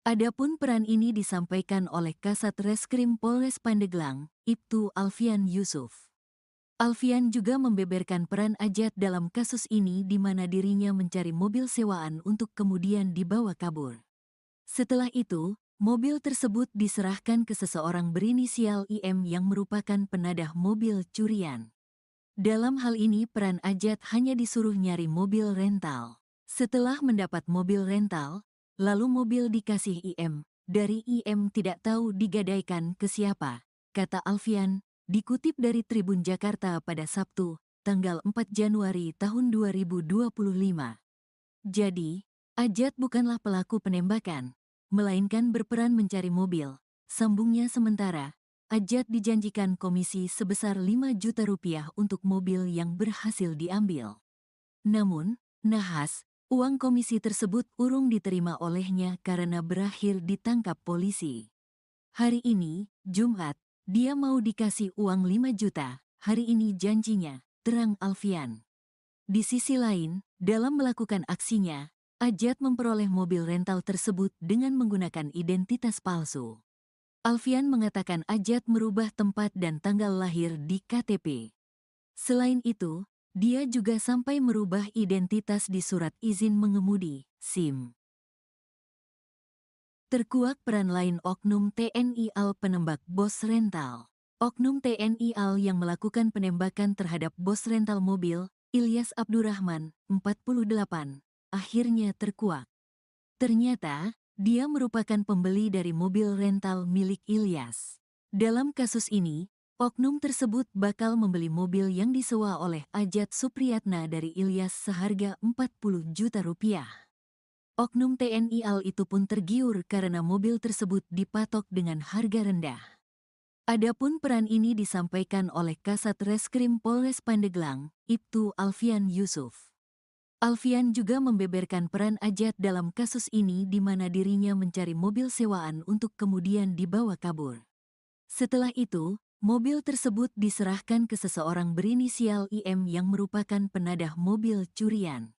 Adapun peran ini disampaikan oleh Kasat Reskrim Polres Pandeglang, Ibtu Alfian Yusuf. Alfian juga membeberkan peran Ajat dalam kasus ini di mana dirinya mencari mobil sewaan untuk kemudian dibawa kabur. Setelah itu, mobil tersebut diserahkan ke seseorang berinisial IM yang merupakan penadah mobil curian. Dalam hal ini peran Ajat hanya disuruh nyari mobil rental. Setelah mendapat mobil rental, lalu mobil dikasih IM. Dari IM tidak tahu digadaikan ke siapa, kata Alfian, dikutip dari Tribun Jakarta pada Sabtu, tanggal 4 Januari tahun 2025. Jadi, Ajat bukanlah pelaku penembakan, melainkan berperan mencari mobil. Sambungnya sementara, Ajat dijanjikan komisi sebesar 5 juta rupiah untuk mobil yang berhasil diambil. Namun, nahas, uang komisi tersebut urung diterima olehnya karena berakhir ditangkap polisi. Hari ini, Jumat, dia mau dikasih uang 5 juta, hari ini janjinya, terang Alfian. Di sisi lain, dalam melakukan aksinya, Ajat memperoleh mobil rental tersebut dengan menggunakan identitas palsu. Alfian mengatakan Ajat merubah tempat dan tanggal lahir di KTP. Selain itu, dia juga sampai merubah identitas di surat izin mengemudi, SIM. Terkuak peran lain oknum TNI AL penembak bos rental. Oknum TNI AL yang melakukan penembakan terhadap bos rental mobil, Ilyas Abdurrahman, 48, akhirnya terkuak. Ternyata, dia merupakan pembeli dari mobil rental milik Ilyas. Dalam kasus ini, oknum tersebut bakal membeli mobil yang disewa oleh Ajat Supriyatna dari Ilyas seharga 40 juta rupiah. Oknum TNI AL itu pun tergiur karena mobil tersebut dipatok dengan harga rendah. Adapun peran ini disampaikan oleh Kasat Reskrim Polres Pandeglang, Ibtu Alfian Yusuf. Alfian juga membeberkan peran Ajat dalam kasus ini di mana dirinya mencari mobil sewaan untuk kemudian dibawa kabur. Setelah itu, mobil tersebut diserahkan ke seseorang berinisial IM yang merupakan penadah mobil curian.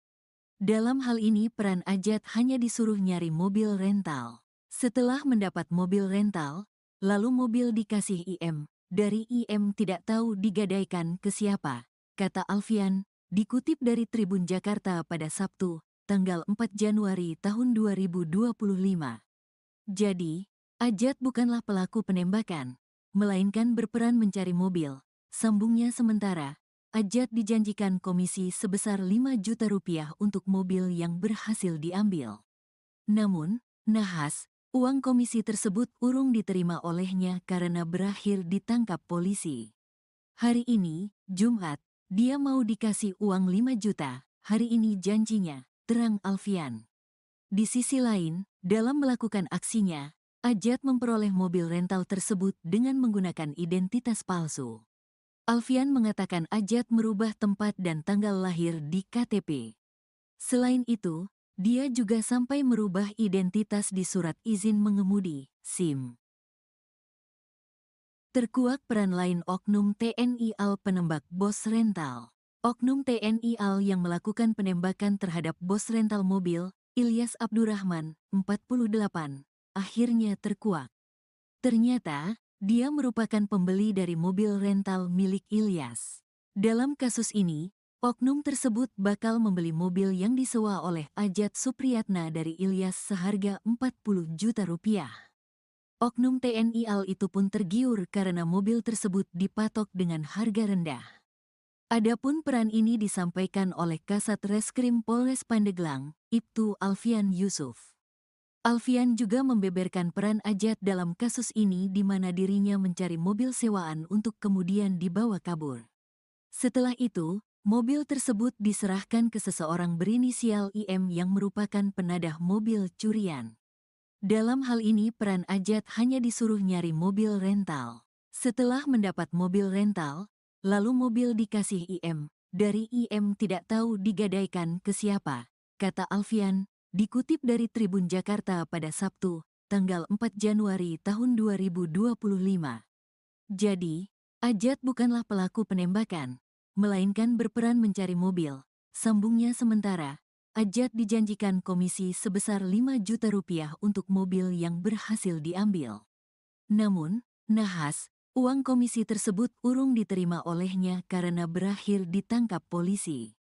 Dalam hal ini peran Ajat hanya disuruh nyari mobil rental. Setelah mendapat mobil rental, lalu mobil dikasih IM. Dari IM tidak tahu digadaikan ke siapa, kata Alfian, dikutip dari Tribun Jakarta pada Sabtu, tanggal 4 Januari tahun 2025. Jadi, Ajat bukanlah pelaku penembakan, melainkan berperan mencari mobil. Sambungnya sementara, Ajat dijanjikan komisi sebesar 5 juta rupiah untuk mobil yang berhasil diambil. Namun, nahas, Uang komisi tersebut urung diterima olehnya karena berakhir ditangkap polisi. Hari ini, Jumat, dia mau dikasih uang 5 juta, hari ini janjinya, terang Alfian. Di sisi lain, dalam melakukan aksinya, Ajat memperoleh mobil rental tersebut dengan menggunakan identitas palsu. Alfian mengatakan Ajat merubah tempat dan tanggal lahir di KTP. Selain itu, dia juga sampai merubah identitas di surat izin mengemudi, SIM. Terkuak peran lain Oknum TNI AL penembak bos rental. Oknum TNI AL yang melakukan penembakan terhadap bos rental mobil, Ilyas Abdurrahman, 48, akhirnya terkuak. Ternyata, dia merupakan pembeli dari mobil rental milik Ilyas. Dalam kasus ini, oknum tersebut bakal membeli mobil yang disewa oleh Ajat Supriyatna dari Ilyas seharga 40 juta rupiah. Oknum TNI AL itu pun tergiur karena mobil tersebut dipatok dengan harga rendah. Adapun peran ini disampaikan oleh Kasat Reskrim Polres Pandeglang, Ibtu Alfian Yusuf. Alfian juga membeberkan peran Ajat dalam kasus ini di mana dirinya mencari mobil sewaan untuk kemudian dibawa kabur. Setelah itu, mobil tersebut diserahkan ke seseorang berinisial IM yang merupakan penadah mobil curian. Dalam hal ini peran Ajat hanya disuruh nyari mobil rental. Setelah mendapat mobil rental, lalu mobil dikasih IM. Dari IM tidak tahu digadaikan ke siapa, kata Alfian. Dikutip dari Tribun Jakarta pada Sabtu, tanggal 4 Januari tahun 2025. Jadi, Ajat bukanlah pelaku penembakan, melainkan berperan mencari mobil. Sambungnya sementara, Ajat dijanjikan komisi sebesar 5 juta rupiah untuk mobil yang berhasil diambil. Namun, nahas, uang komisi tersebut urung diterima olehnya karena berakhir ditangkap polisi.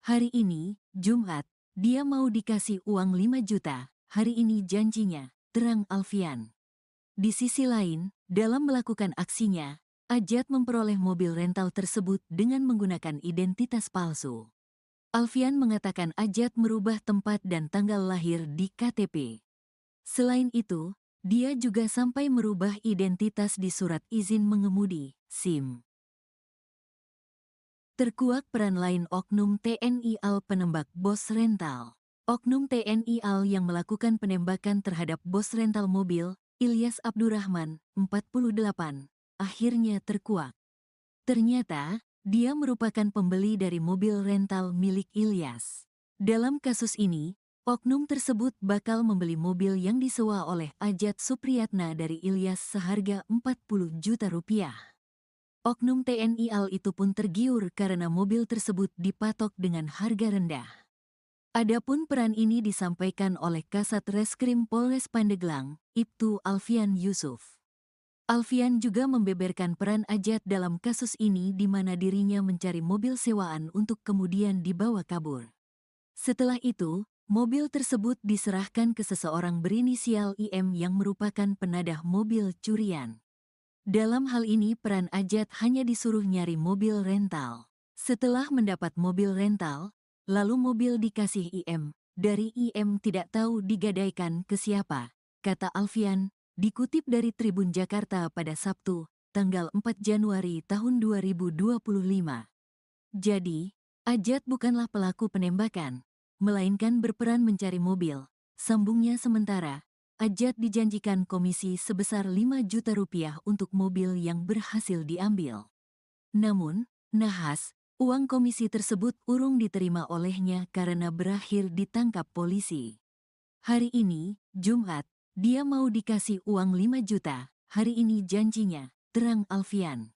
Hari ini, Jumat, dia mau dikasih uang 5 juta, hari ini janjinya, terang Alfian. Di sisi lain, dalam melakukan aksinya, Ajat memperoleh mobil rental tersebut dengan menggunakan identitas palsu. Alfian mengatakan Ajat merubah tempat dan tanggal lahir di KTP. Selain itu, dia juga sampai merubah identitas di surat izin mengemudi, SIM. Terkuak peran lain Oknum TNI AL penembak bos rental. Oknum TNI AL yang melakukan penembakan terhadap bos rental mobil, Ilyas Abdurrahman, 48, akhirnya terkuak. Ternyata, dia merupakan pembeli dari mobil rental milik Ilyas. Dalam kasus ini, oknum tersebut bakal membeli mobil yang disewa oleh Ajat Supriyatna dari Ilyas seharga 40 juta rupiah. Oknum TNI AL itu pun tergiur karena mobil tersebut dipatok dengan harga rendah. Adapun peran ini disampaikan oleh Kasat Reskrim Polres Pandeglang, Ibtu Alfian Yusuf. Alfian juga membeberkan peran Ajat dalam kasus ini di mana dirinya mencari mobil sewaan untuk kemudian dibawa kabur. Setelah itu, mobil tersebut diserahkan ke seseorang berinisial IM yang merupakan penadah mobil curian. Dalam hal ini peran Ajat hanya disuruh nyari mobil rental. Setelah mendapat mobil rental, lalu mobil dikasih IM. Dari IM tidak tahu digadaikan ke siapa, kata Alfian, dikutip dari Tribun Jakarta pada Sabtu, tanggal 4 Januari tahun 2025. Jadi, Ajat bukanlah pelaku penembakan, melainkan berperan mencari mobil. Sambungnya sementara, Ajat dijanjikan komisi sebesar 5 juta rupiah untuk mobil yang berhasil diambil. Namun, nahas, uang komisi tersebut urung diterima olehnya karena berakhir ditangkap polisi. Hari ini, Jumat, dia mau dikasih uang 5 juta, hari ini janjinya, terang Alfian.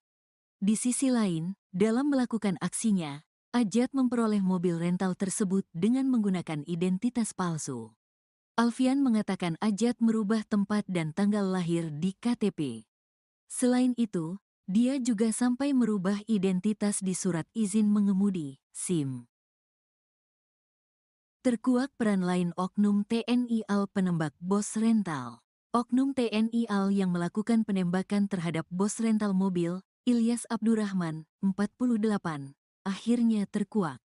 Di sisi lain, dalam melakukan aksinya, Ajat memperoleh mobil rental tersebut dengan menggunakan identitas palsu. Alfian mengatakan Ajat merubah tempat dan tanggal lahir di KTP. Selain itu, dia juga sampai merubah identitas di surat izin mengemudi, SIM. Terkuak peran lain Oknum TNI AL penembak bos rental. Oknum TNI AL yang melakukan penembakan terhadap bos rental mobil, Ilyas Abdurrahman, 48, akhirnya terkuak.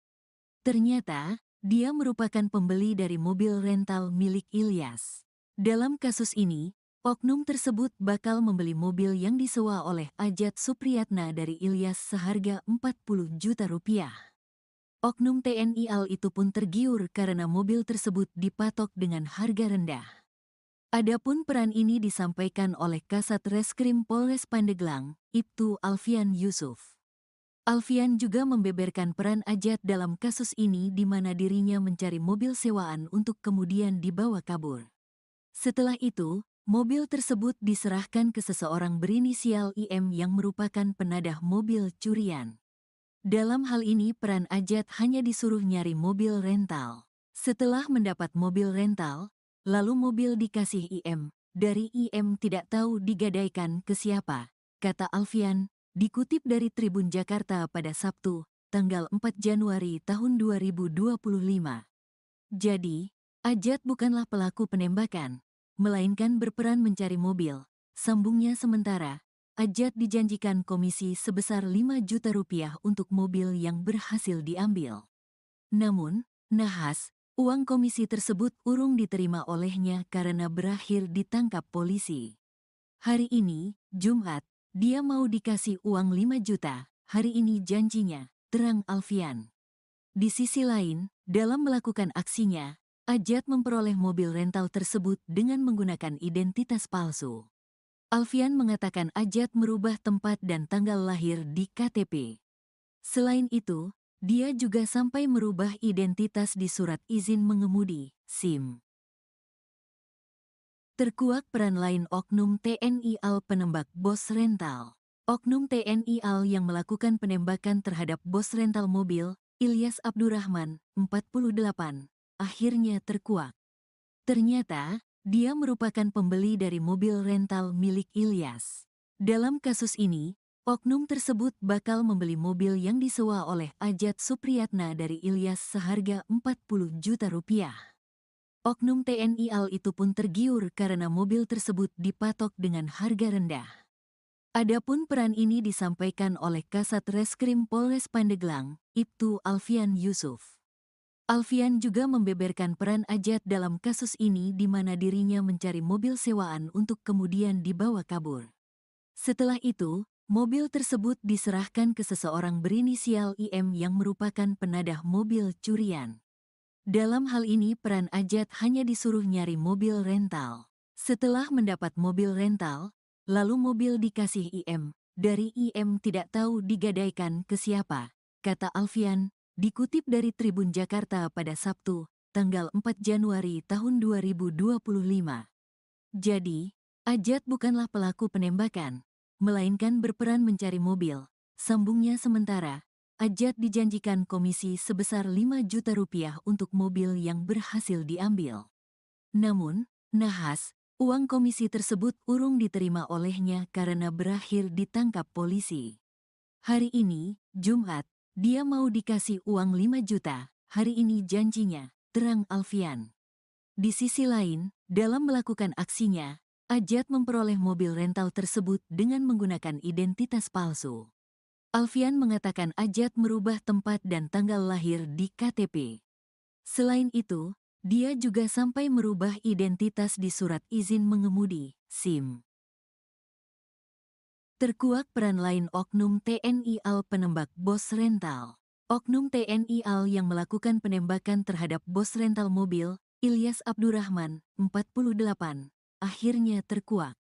Ternyata, dia merupakan pembeli dari mobil rental milik Ilyas. Dalam kasus ini, oknum tersebut bakal membeli mobil yang disewa oleh Ajat Supriyatna dari Ilyas seharga 40 juta rupiah. Oknum TNI AL itu pun tergiur karena mobil tersebut dipatok dengan harga rendah. Adapun peran ini disampaikan oleh Kasat Reskrim Polres Pandeglang, Ibtu Alfian Yusuf. Alfian juga membeberkan peran Ajat dalam kasus ini di mana dirinya mencari mobil sewaan untuk kemudian dibawa kabur. Setelah itu, mobil tersebut diserahkan ke seseorang berinisial IM yang merupakan penadah mobil curian. Dalam hal ini peran Ajat hanya disuruh nyari mobil rental. Setelah mendapat mobil rental, lalu mobil dikasih IM. Dari IM tidak tahu digadaikan ke siapa, kata Alfian, dikutip dari Tribun Jakarta pada Sabtu, tanggal 4 Januari tahun 2025. Jadi, Ajat bukanlah pelaku penembakan, melainkan berperan mencari mobil. Sambungnya sementara, Ajat dijanjikan komisi sebesar 5 juta rupiah untuk mobil yang berhasil diambil. Namun, nahas, uang komisi tersebut urung diterima olehnya karena berakhir ditangkap polisi. Hari ini, Jumat, dia mau dikasih uang 5 juta, hari ini janjinya, terang Alfian. Di sisi lain, dalam melakukan aksinya, Ajat memperoleh mobil rental tersebut dengan menggunakan identitas palsu. Alfian mengatakan Ajat merubah tempat dan tanggal lahir di KTP. Selain itu, dia juga sampai merubah identitas di surat izin mengemudi, SIM. Terkuak peran lain oknum TNI AL penembak bos rental. Oknum TNI AL yang melakukan penembakan terhadap bos rental mobil, Ilyas Abdurrahman, 48, akhirnya terkuak. Ternyata, dia merupakan pembeli dari mobil rental milik Ilyas. Dalam kasus ini, oknum tersebut bakal membeli mobil yang disewa oleh Ajat Supriyatna dari Ilyas seharga 40 juta rupiah. Oknum TNI AL itu pun tergiur karena mobil tersebut dipatok dengan harga rendah. Adapun peran ini disampaikan oleh Kasat Reskrim Polres Pandeglang, Ibtu Alfian Yusuf. Alfian juga membeberkan peran Ajat dalam kasus ini di mana dirinya mencari mobil sewaan untuk kemudian dibawa kabur. Setelah itu, mobil tersebut diserahkan ke seseorang berinisial IM yang merupakan penadah mobil curian. Dalam hal ini peran Ajat hanya disuruh nyari mobil rental. Setelah mendapat mobil rental, lalu mobil dikasih IM. Dari IM tidak tahu digadaikan ke siapa, kata Alfian, dikutip dari Tribun Jakarta pada Sabtu, tanggal 4 Januari tahun 2025. Jadi, Ajat bukanlah pelaku penembakan, melainkan berperan mencari mobil. Sambungnya sementara, Ajat dijanjikan komisi sebesar 5 juta rupiah untuk mobil yang berhasil diambil. Namun, nahas, uang komisi tersebut urung diterima olehnya karena berakhir ditangkap polisi. Hari ini, Jumat, dia mau dikasih uang 5 juta, hari ini janjinya, terang Alfian. Di sisi lain, dalam melakukan aksinya, Ajat memperoleh mobil rental tersebut dengan menggunakan identitas palsu. Alfian mengatakan Ajat merubah tempat dan tanggal lahir di KTP. Selain itu, dia juga sampai merubah identitas di surat izin mengemudi, SIM. Terkuak peran lain oknum TNI AL penembak bos rental. Oknum TNI AL yang melakukan penembakan terhadap bos rental mobil, Ilyas Abdurrahman, 48, akhirnya terkuak.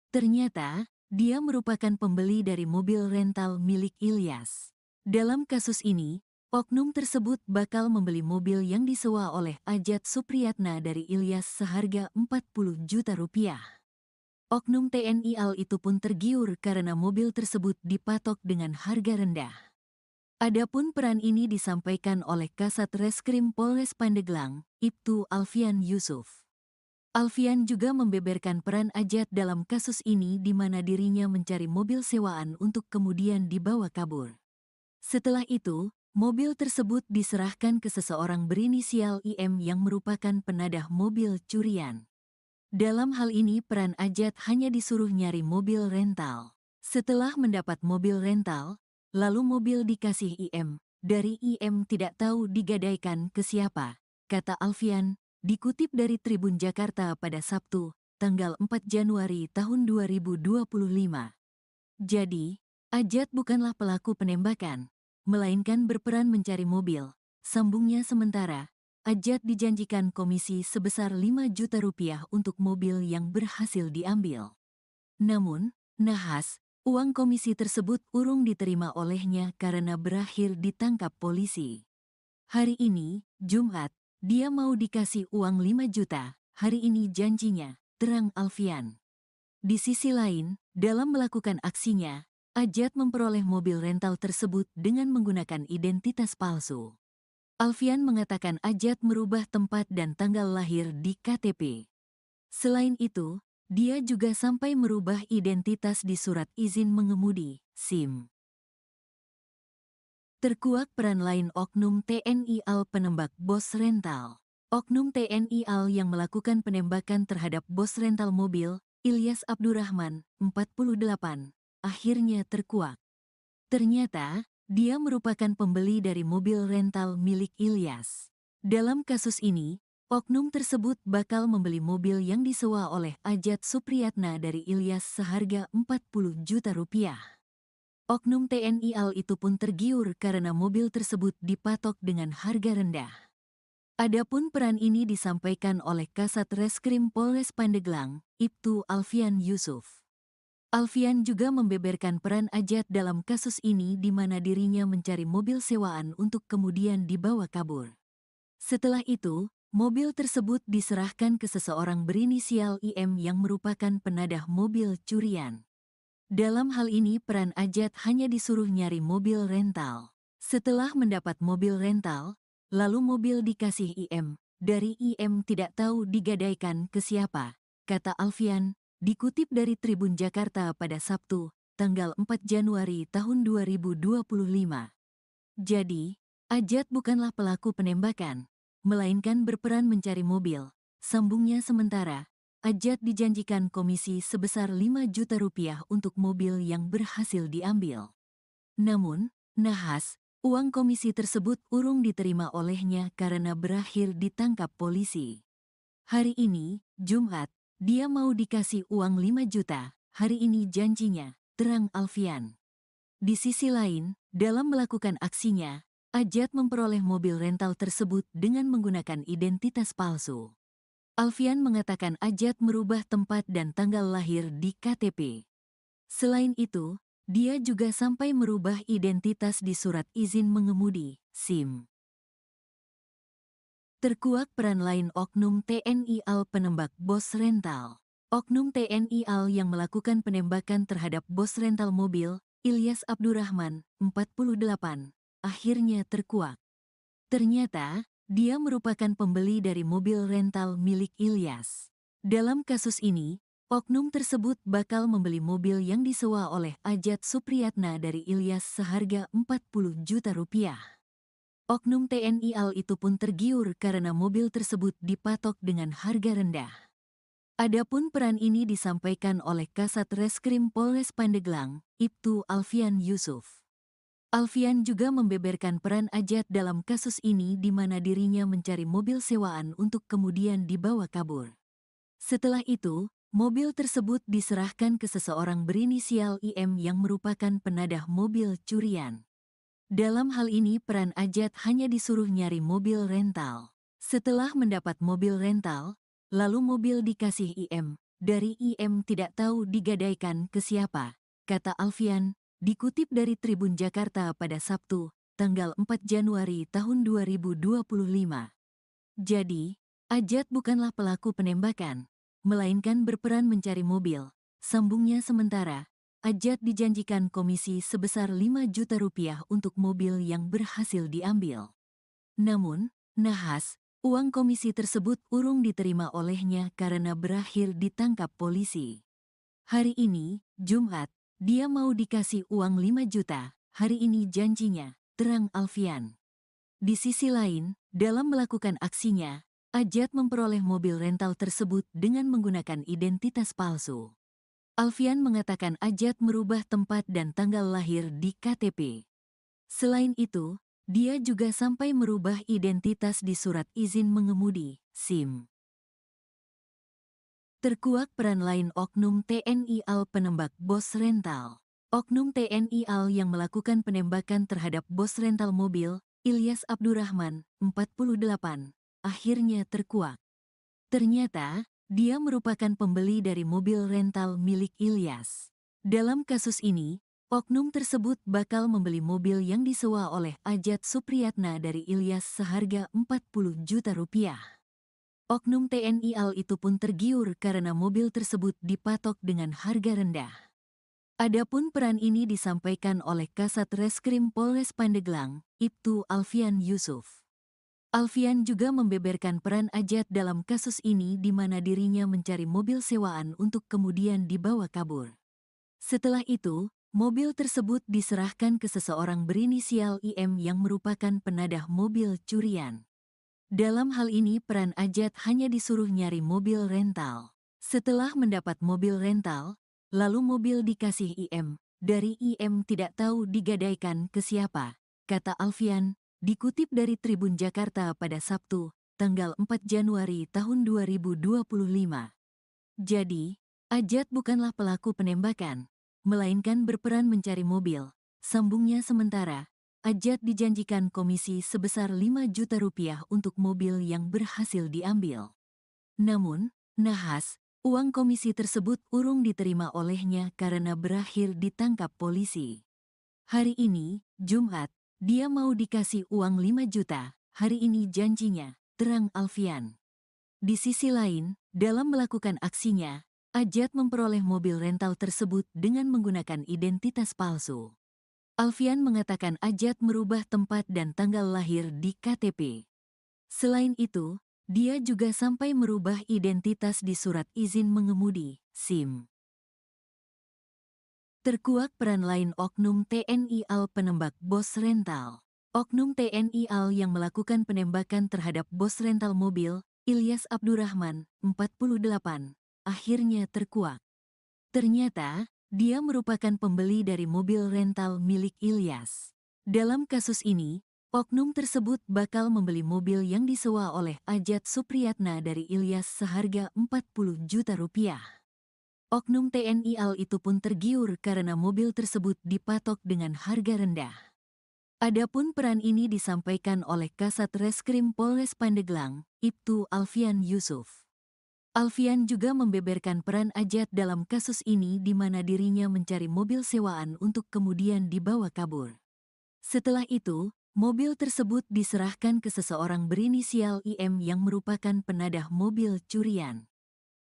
Ternyata, dia merupakan pembeli dari mobil rental milik Ilyas. Dalam kasus ini, oknum tersebut bakal membeli mobil yang disewa oleh Ajat Supriyatna dari Ilyas seharga 40 juta rupiah. Oknum TNI AL itu pun tergiur karena mobil tersebut dipatok dengan harga rendah. Adapun peran ini disampaikan oleh Kasat Reskrim Polres Pandeglang, Ibtu Alfian Yusuf. Alfian juga membeberkan peran Ajat dalam kasus ini di mana dirinya mencari mobil sewaan untuk kemudian dibawa kabur. Setelah itu, mobil tersebut diserahkan ke seseorang berinisial IM yang merupakan penadah mobil curian. Dalam hal ini peran Ajat hanya disuruh nyari mobil rental. Setelah mendapat mobil rental, lalu mobil dikasih IM. Dari IM tidak tahu digadaikan ke siapa, kata Alfian, dikutip dari Tribun Jakarta pada Sabtu, tanggal 4 Januari tahun 2025. Jadi, Ajat bukanlah pelaku penembakan, melainkan berperan mencari mobil. Sambungnya sementara, Ajat dijanjikan komisi sebesar 5 juta rupiah untuk mobil yang berhasil diambil. Namun, nahas, uang komisi tersebut urung diterima olehnya karena berakhir ditangkap polisi. Hari ini, Jumat, dia mau dikasih uang 5 juta, hari ini janjinya, terang Alfian. Di sisi lain, dalam melakukan aksinya, Ajat memperoleh mobil rental tersebut dengan menggunakan identitas palsu. Alfian mengatakan Ajat merubah tempat dan tanggal lahir di KTP. Selain itu, dia juga sampai merubah identitas di surat izin mengemudi, SIM. Terkuak peran lain oknum TNI AL penembak bos rental. Oknum TNI AL yang melakukan penembakan terhadap bos rental mobil, Ilyas Abdurrahman, 48, akhirnya terkuak. Ternyata, dia merupakan pembeli dari mobil rental milik Ilyas. Dalam kasus ini, oknum tersebut bakal membeli mobil yang disewa oleh Ajat Supriyatna dari Ilyas seharga 40 juta rupiah. Oknum TNI AL itu pun tergiur karena mobil tersebut dipatok dengan harga rendah. Adapun peran ini disampaikan oleh Kasat Reskrim Polres Pandeglang, Ibtu Alfian Yusuf. Alfian juga membeberkan peran Ajat dalam kasus ini di mana dirinya mencari mobil sewaan untuk kemudian dibawa kabur. Setelah itu, mobil tersebut diserahkan ke seseorang berinisial IM yang merupakan penadah mobil curian. Dalam hal ini peran Ajat hanya disuruh nyari mobil rental. Setelah mendapat mobil rental, lalu mobil dikasih IM. Dari IM tidak tahu digadaikan ke siapa, kata Alfian, dikutip dari Tribun Jakarta pada Sabtu, tanggal 4 Januari tahun 2025. Jadi, Ajat bukanlah pelaku penembakan, melainkan berperan mencari mobil. Sambungnya sementara, Ajat dijanjikan komisi sebesar 5 juta rupiah untuk mobil yang berhasil diambil. Namun, nahas, uang komisi tersebut urung diterima olehnya karena berakhir ditangkap polisi. Hari ini, Jumat, dia mau dikasih uang 5 juta, hari ini janjinya, terang Alfian. Di sisi lain, dalam melakukan aksinya, Ajat memperoleh mobil rental tersebut dengan menggunakan identitas palsu. Alfian mengatakan Ajat merubah tempat dan tanggal lahir di KTP. Selain itu, dia juga sampai merubah identitas di surat izin mengemudi, SIM. Terkuak peran lain oknum TNI AL penembak bos rental. Oknum TNI AL yang melakukan penembakan terhadap bos rental mobil, Ilyas Abdurrahman, 48, akhirnya terkuak. Ternyata, dia merupakan pembeli dari mobil rental milik Ilyas. Dalam kasus ini, oknum tersebut bakal membeli mobil yang disewa oleh Ajat Supriyatna dari Ilyas seharga 40 juta rupiah. Oknum TNI AL itu pun tergiur karena mobil tersebut dipatok dengan harga rendah. Adapun peran ini disampaikan oleh Kasat Reskrim Polres Pandeglang, Ibtu Alfian Yusuf. Alfian juga membeberkan peran Ajat dalam kasus ini di mana dirinya mencari mobil sewaan untuk kemudian dibawa kabur. Setelah itu, mobil tersebut diserahkan ke seseorang berinisial IM yang merupakan penadah mobil curian. Dalam hal ini peran Ajat hanya disuruh nyari mobil rental. Setelah mendapat mobil rental, lalu mobil dikasih IM. Dari IM tidak tahu digadaikan ke siapa, kata Alfian, dikutip dari Tribun Jakarta pada Sabtu, tanggal 4 Januari tahun 2025. Jadi, Ajat bukanlah pelaku penembakan, melainkan berperan mencari mobil. Sambungnya sementara, Ajat dijanjikan komisi sebesar 5 juta rupiah untuk mobil yang berhasil diambil. Namun, nahas, uang komisi tersebut urung diterima olehnya karena berakhir ditangkap polisi. Hari ini, Jumat, dia mau dikasih uang 5 juta, hari ini janjinya, terang Alfian. Di sisi lain, dalam melakukan aksinya, Ajat memperoleh mobil rental tersebut dengan menggunakan identitas palsu. Alfian mengatakan Ajat merubah tempat dan tanggal lahir di KTP. Selain itu, dia juga sampai merubah identitas di surat izin mengemudi, SIM. Terkuak peran lain Oknum TNI AL penembak bos rental. Oknum TNI AL yang melakukan penembakan terhadap bos rental mobil, Ilyas Abdurrahman, 48, akhirnya terkuak. Ternyata, dia merupakan pembeli dari mobil rental milik Ilyas. Dalam kasus ini, oknum tersebut bakal membeli mobil yang disewa oleh Ajat Supriyatna dari Ilyas seharga 40 juta rupiah. Oknum TNI AL itu pun tergiur karena mobil tersebut dipatok dengan harga rendah. Adapun peran ini disampaikan oleh Kasat Reskrim Polres Pandeglang, Ibtu Alfian Yusuf. Alfian juga membeberkan peran Ajat dalam kasus ini di mana dirinya mencari mobil sewaan untuk kemudian dibawa kabur. Setelah itu, mobil tersebut diserahkan ke seseorang berinisial IM yang merupakan penadah mobil curian. Dalam hal ini peran Ajat hanya disuruh nyari mobil rental. Setelah mendapat mobil rental, lalu mobil dikasih IM. Dari IM tidak tahu digadaikan ke siapa, kata Alfian. Dikutip dari Tribun Jakarta pada Sabtu, tanggal 4 Januari tahun 2025. Jadi, Ajat bukanlah pelaku penembakan, melainkan berperan mencari mobil. Sambungnya sementara, Ajat dijanjikan komisi sebesar 5 juta rupiah untuk mobil yang berhasil diambil. Namun, nahas, uang komisi tersebut urung diterima olehnya karena berakhir ditangkap polisi. Hari ini, Jumat, dia mau dikasih uang 5 juta, hari ini janjinya, terang Alfian. Di sisi lain, dalam melakukan aksinya, Ajat memperoleh mobil rental tersebut dengan menggunakan identitas palsu. Alfian mengatakan Ajat merubah tempat dan tanggal lahir di KTP. Selain itu, dia juga sampai merubah identitas di surat izin mengemudi, SIM. Terkuak peran lain Oknum TNI AL penembak bos rental. Oknum TNI AL yang melakukan penembakan terhadap bos rental mobil, Ilyas Abdurrahman, 48, akhirnya terkuak. Ternyata, dia merupakan pembeli dari mobil rental milik Ilyas. Dalam kasus ini, oknum tersebut bakal membeli mobil yang disewa oleh Ajat Supriyatna dari Ilyas seharga 40 juta rupiah. Oknum TNI AL itu pun tergiur karena mobil tersebut dipatok dengan harga rendah. Adapun peran ini disampaikan oleh Kasat Reskrim Polres Pandeglang, Ibtu Alfian Yusuf. Alfian juga membeberkan peran Ajat dalam kasus ini di mana dirinya mencari mobil sewaan untuk kemudian dibawa kabur. Setelah itu, mobil tersebut diserahkan ke seseorang berinisial IM yang merupakan penadah mobil curian.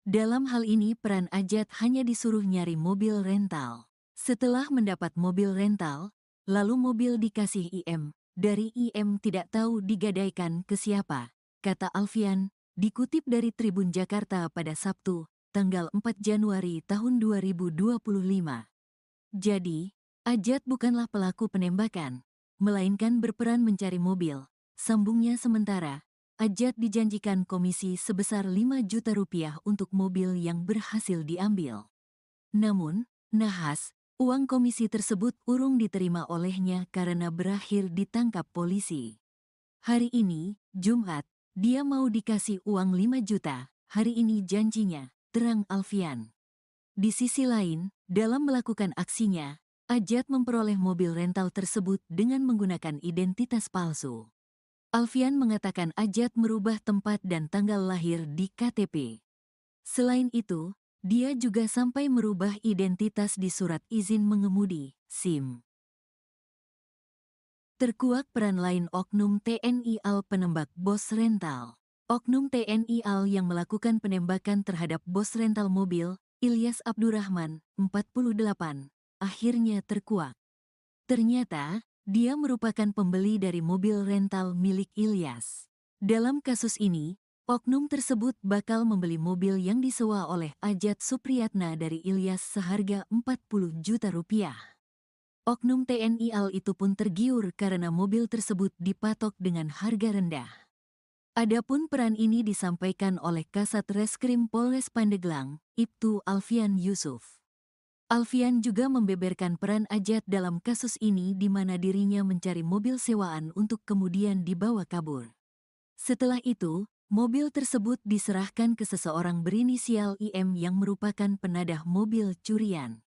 Dalam hal ini peran Ajat hanya disuruh nyari mobil rental. Setelah mendapat mobil rental, lalu mobil dikasih IM. Dari IM tidak tahu digadaikan ke siapa, kata Alfian, dikutip dari Tribun Jakarta pada Sabtu, tanggal 4 Januari tahun 2025. Jadi, Ajat bukanlah pelaku penembakan, melainkan berperan mencari mobil. Sambungnya sementara, Ajat dijanjikan komisi sebesar 5 juta rupiah untuk mobil yang berhasil diambil. Namun, nahas, uang komisi tersebut urung diterima olehnya karena berakhir ditangkap polisi. Hari ini, Jumat, dia mau dikasih uang 5 juta, hari ini janjinya, terang Alfian. Di sisi lain, dalam melakukan aksinya, Ajat memperoleh mobil rental tersebut dengan menggunakan identitas palsu. Alfian mengatakan Ajat merubah tempat dan tanggal lahir di KTP. Selain itu, dia juga sampai merubah identitas di surat izin mengemudi, SIM. Terkuak peran lain Oknum TNI AL penembak bos rental. Oknum TNI AL yang melakukan penembakan terhadap bos rental mobil, Ilyas Abdurrahman, 48, akhirnya terkuak. Ternyata, dia merupakan pembeli dari mobil rental milik Ilyas. Dalam kasus ini, oknum tersebut bakal membeli mobil yang disewa oleh Ajat Supriyatna dari Ilyas seharga 40 juta rupiah. Oknum TNI AL itu pun tergiur karena mobil tersebut dipatok dengan harga rendah. Adapun peran ini disampaikan oleh Kasat Reskrim Polres Pandeglang, Ibtu Alfian Yusuf. Alfian juga membeberkan peran Ajat dalam kasus ini di mana dirinya mencari mobil sewaan untuk kemudian dibawa kabur. Setelah itu, mobil tersebut diserahkan ke seseorang berinisial IM yang merupakan penadah mobil curian.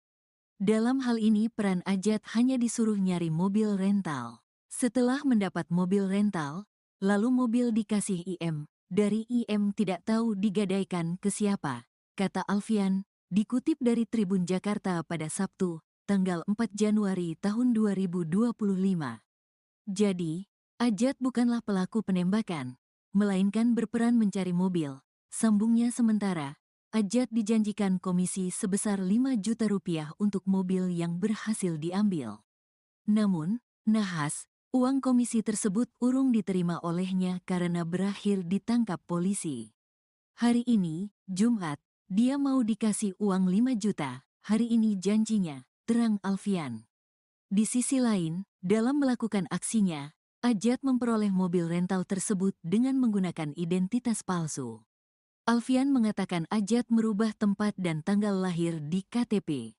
Dalam hal ini peran Ajat hanya disuruh nyari mobil rental. Setelah mendapat mobil rental, lalu mobil dikasih IM. Dari IM tidak tahu digadaikan ke siapa, kata Alfian, dikutip dari Tribun Jakarta pada Sabtu, tanggal 4 Januari tahun 2025. Jadi, Ajat bukanlah pelaku penembakan, melainkan berperan mencari mobil. Sambungnya sementara, Ajat dijanjikan komisi sebesar 5 juta rupiah untuk mobil yang berhasil diambil. Namun, nahas, uang komisi tersebut urung diterima olehnya karena berakhir ditangkap polisi. Hari ini, Jumat, dia mau dikasih uang 5 juta, hari ini janjinya, terang Alfian. Di sisi lain, dalam melakukan aksinya, Ajat memperoleh mobil rental tersebut dengan menggunakan identitas palsu. Alfian mengatakan Ajat merubah tempat dan tanggal lahir di KTP.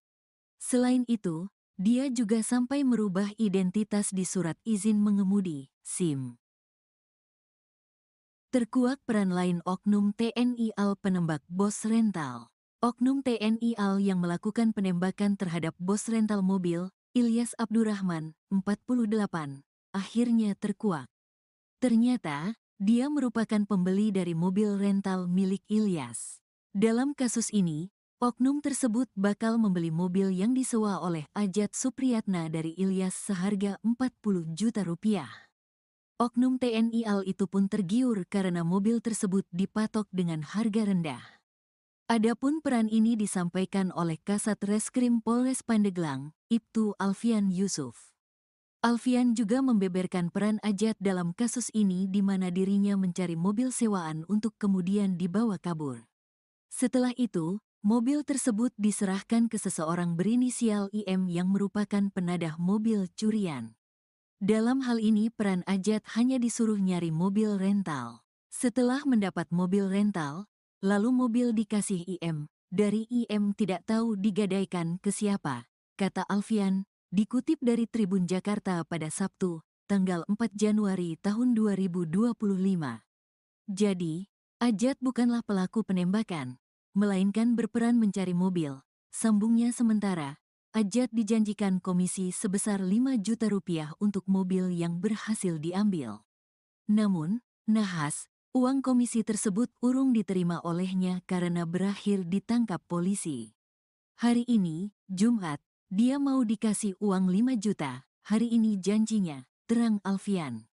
Selain itu, dia juga sampai merubah identitas di surat izin mengemudi, SIM. Terkuak peran lain oknum TNI AL penembak bos rental. Oknum TNI AL yang melakukan penembakan terhadap bos rental mobil, Ilyas Abdurrahman, 48, akhirnya terkuak. Ternyata, dia merupakan pembeli dari mobil rental milik Ilyas. Dalam kasus ini, oknum tersebut bakal membeli mobil yang disewa oleh Ajat Supriyatna dari Ilyas seharga 40 juta rupiah. Oknum TNI AL itu pun tergiur karena mobil tersebut dipatok dengan harga rendah. Adapun peran ini disampaikan oleh Kasat Reskrim Polres Pandeglang, Ibtu Alfian Yusuf. Alfian juga membeberkan peran Ajat dalam kasus ini di mana dirinya mencari mobil sewaan untuk kemudian dibawa kabur. Setelah itu, mobil tersebut diserahkan ke seseorang berinisial IM yang merupakan penadah mobil curian. Dalam hal ini peran Ajat hanya disuruh nyari mobil rental. Setelah mendapat mobil rental, lalu mobil dikasih IM. Dari IM tidak tahu digadaikan ke siapa, kata Alfian, dikutip dari Tribun Jakarta pada Sabtu, tanggal 4 Januari tahun 2025. Jadi, Ajat bukanlah pelaku penembakan, melainkan berperan mencari mobil. Sambungnya sementara, Ajat dijanjikan komisi sebesar 5 juta rupiah untuk mobil yang berhasil diambil. Namun, nahas, uang komisi tersebut urung diterima olehnya karena berakhir ditangkap polisi. Hari ini, Jumat, dia mau dikasih uang 5 juta, hari ini janjinya, terang Alfian.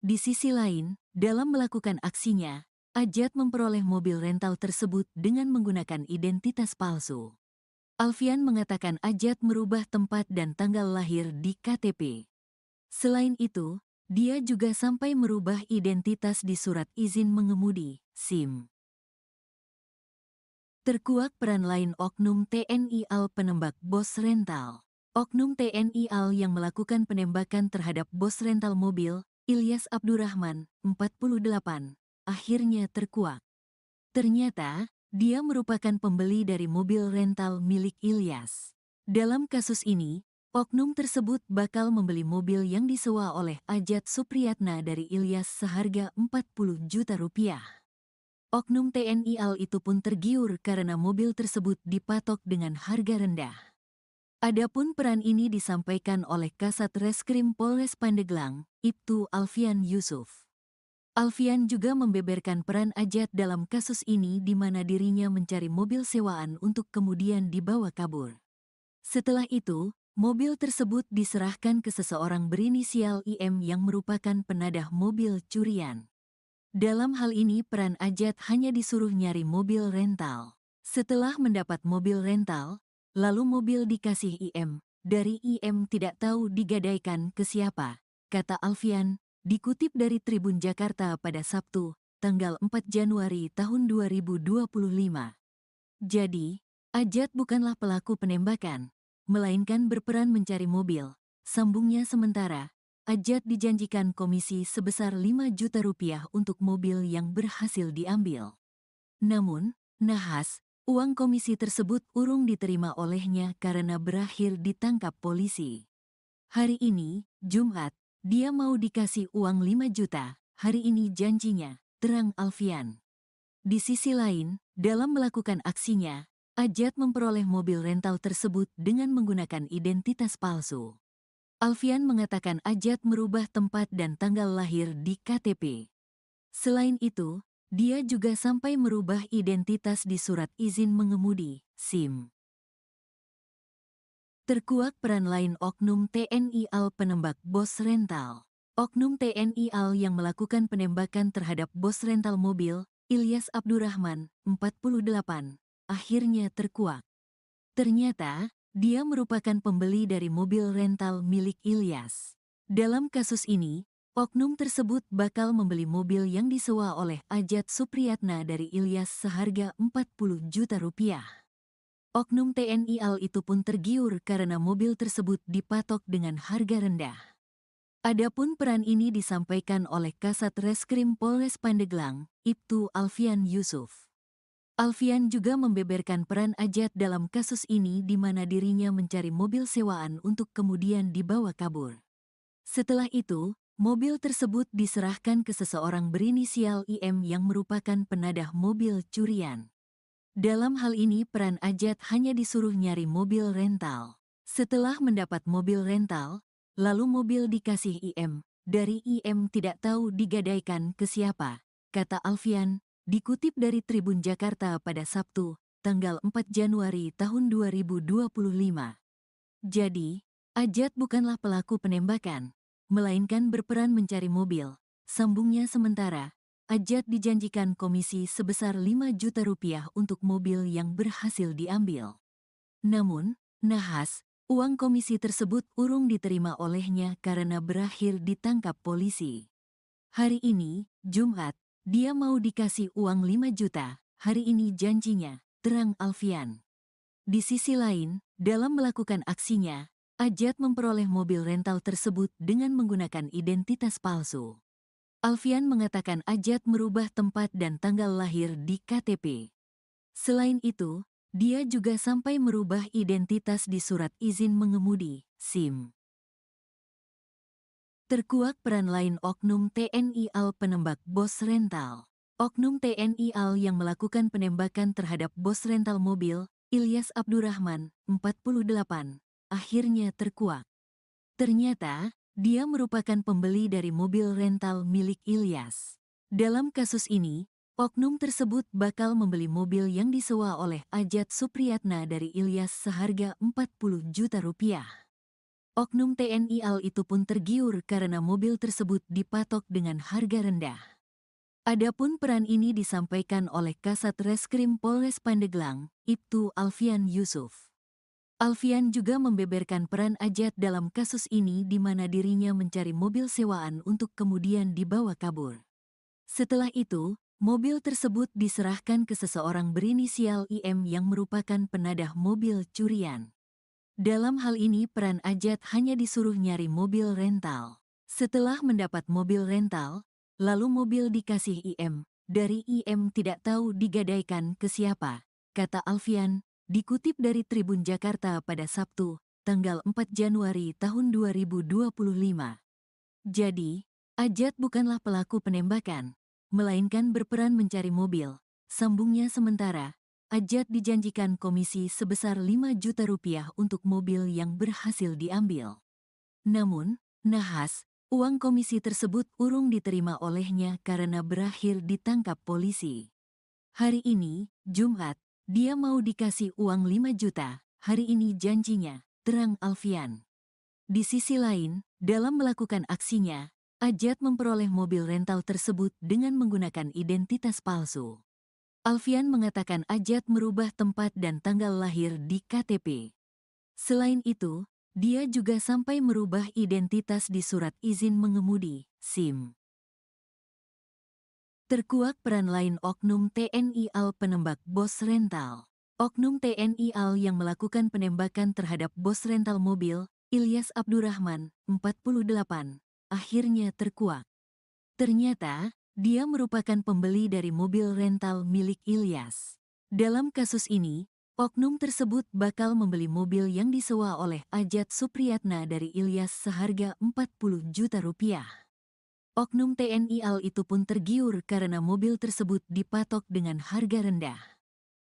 Di sisi lain, dalam melakukan aksinya, Ajat memperoleh mobil rental tersebut dengan menggunakan identitas palsu. Alfian mengatakan Ajat merubah tempat dan tanggal lahir di KTP. Selain itu, dia juga sampai merubah identitas di surat izin mengemudi, SIM. Terkuak peran lain oknum TNI AL penembak bos rental. Oknum TNI AL yang melakukan penembakan terhadap bos rental mobil, Ilyas Abdurrahman, 48, akhirnya terkuak. Ternyata, dia merupakan pembeli dari mobil rental milik Ilyas. Dalam kasus ini, oknum tersebut bakal membeli mobil yang disewa oleh Ajat Supriyatna dari Ilyas seharga 40 juta rupiah. Oknum TNI AL itu pun tergiur karena mobil tersebut dipatok dengan harga rendah. Adapun peran ini disampaikan oleh Kasat Reskrim Polres Pandeglang, Ibtu Alfian Yusuf. Alfian juga membeberkan peran Ajat dalam kasus ini di mana dirinya mencari mobil sewaan untuk kemudian dibawa kabur. Setelah itu, mobil tersebut diserahkan ke seseorang berinisial IM yang merupakan penadah mobil curian. Dalam hal ini peran Ajat hanya disuruh nyari mobil rental. Setelah mendapat mobil rental, lalu mobil dikasih IM. Dari IM tidak tahu digadaikan ke siapa, kata Alfian, dikutip dari Tribun Jakarta pada Sabtu, tanggal 4 Januari tahun 2025. Jadi, Ajat bukanlah pelaku penembakan, melainkan berperan mencari mobil. Sambungnya sementara, Ajat dijanjikan komisi sebesar 5 juta rupiah untuk mobil yang berhasil diambil. Namun, nahas, Uang komisi tersebut urung diterima olehnya karena berakhir ditangkap polisi. Hari ini, Jumat, dia mau dikasih uang 5 juta, hari ini janjinya, terang Alfian. Di sisi lain, dalam melakukan aksinya, Ajat memperoleh mobil rental tersebut dengan menggunakan identitas palsu. Alfian mengatakan Ajat merubah tempat dan tanggal lahir di KTP. Selain itu, dia juga sampai merubah identitas di surat izin mengemudi, SIM. Terkuak peran lain Oknum TNI AL penembak bos rental. Oknum TNI AL yang melakukan penembakan terhadap bos rental mobil, Ilyas Abdurrahman, 48, akhirnya terkuak. Ternyata, dia merupakan pembeli dari mobil rental milik Ilyas. Dalam kasus ini, oknum tersebut bakal membeli mobil yang disewa oleh Ajat Supriyatna dari Ilyas seharga 40 juta rupiah. Oknum TNI AL itu pun tergiur karena mobil tersebut dipatok dengan harga rendah. Adapun peran ini disampaikan oleh Kasat Reskrim Polres Pandeglang, Ibtu Alfian Yusuf. Alfian juga membeberkan peran Ajat dalam kasus ini di mana dirinya mencari mobil sewaan untuk kemudian dibawa kabur. Setelah itu, mobil tersebut diserahkan ke seseorang berinisial IM yang merupakan penadah mobil curian. Dalam hal ini peran Ajat hanya disuruh nyari mobil rental. Setelah mendapat mobil rental, lalu mobil dikasih IM. Dari IM tidak tahu digadaikan ke siapa, kata Alfian, dikutip dari Tribun Jakarta pada Sabtu, tanggal 4 Januari tahun 2025. Jadi, Ajat bukanlah pelaku penembakan, melainkan berperan mencari mobil. Sambungnya sementara, Ajat dijanjikan komisi sebesar 5 juta rupiah untuk mobil yang berhasil diambil. Namun, nahas, uang komisi tersebut urung diterima olehnya karena berakhir ditangkap polisi. Hari ini, Jumat, dia mau dikasih uang 5 juta, hari ini janjinya, terang Alfian. Di sisi lain, dalam melakukan aksinya, Ajat memperoleh mobil rental tersebut dengan menggunakan identitas palsu. Alfian mengatakan Ajat merubah tempat dan tanggal lahir di KTP. Selain itu, dia juga sampai merubah identitas di surat izin mengemudi, SIM. Terkuak peran lain Oknum TNI AL penembak bos rental. Oknum TNI AL yang melakukan penembakan terhadap bos rental mobil, Ilyas Abdurrahman, 48, akhirnya terkuak. Ternyata, dia merupakan pembeli dari mobil rental milik Ilyas. Dalam kasus ini, oknum tersebut bakal membeli mobil yang disewa oleh Ajat Supriyatna dari Ilyas seharga 40 juta rupiah. Oknum TNI AL itu pun tergiur karena mobil tersebut dipatok dengan harga rendah. Adapun peran ini disampaikan oleh Kasat Reskrim Polres Pandeglang, Ibtu Alfian Yusuf. Alfian juga membeberkan peran Ajat dalam kasus ini di mana dirinya mencari mobil sewaan untuk kemudian dibawa kabur. Setelah itu, mobil tersebut diserahkan ke seseorang berinisial IM yang merupakan penadah mobil curian. Dalam hal ini peran Ajat hanya disuruh nyari mobil rental. Setelah mendapat mobil rental, lalu mobil dikasih IM. Dari IM tidak tahu digadaikan ke siapa, kata Alfian, dikutip dari Tribun Jakarta pada Sabtu, tanggal 4 Januari tahun 2025. Jadi, Ajat bukanlah pelaku penembakan, melainkan berperan mencari mobil. Sambungnya sementara, Ajat dijanjikan komisi sebesar 5 juta rupiah untuk mobil yang berhasil diambil. Namun, nahas, uang komisi tersebut urung diterima olehnya karena berakhir ditangkap polisi. Hari ini, Jumat, dia mau dikasih uang 5 juta, hari ini janjinya, terang Alfian. Di sisi lain, dalam melakukan aksinya, Ajat memperoleh mobil rental tersebut dengan menggunakan identitas palsu. Alfian mengatakan Ajat merubah tempat dan tanggal lahir di KTP. Selain itu, dia juga sampai merubah identitas di surat izin mengemudi, SIM. Terkuak peran lain Oknum TNI AL penembak bos rental. Oknum TNI AL yang melakukan penembakan terhadap bos rental mobil, Ilyas Abdurrahman, 48, akhirnya terkuak. Ternyata, dia merupakan pembeli dari mobil rental milik Ilyas. Dalam kasus ini, oknum tersebut bakal membeli mobil yang disewa oleh Ajat Supriyatna dari Ilyas seharga 40 juta rupiah. Oknum TNI AL itu pun tergiur karena mobil tersebut dipatok dengan harga rendah.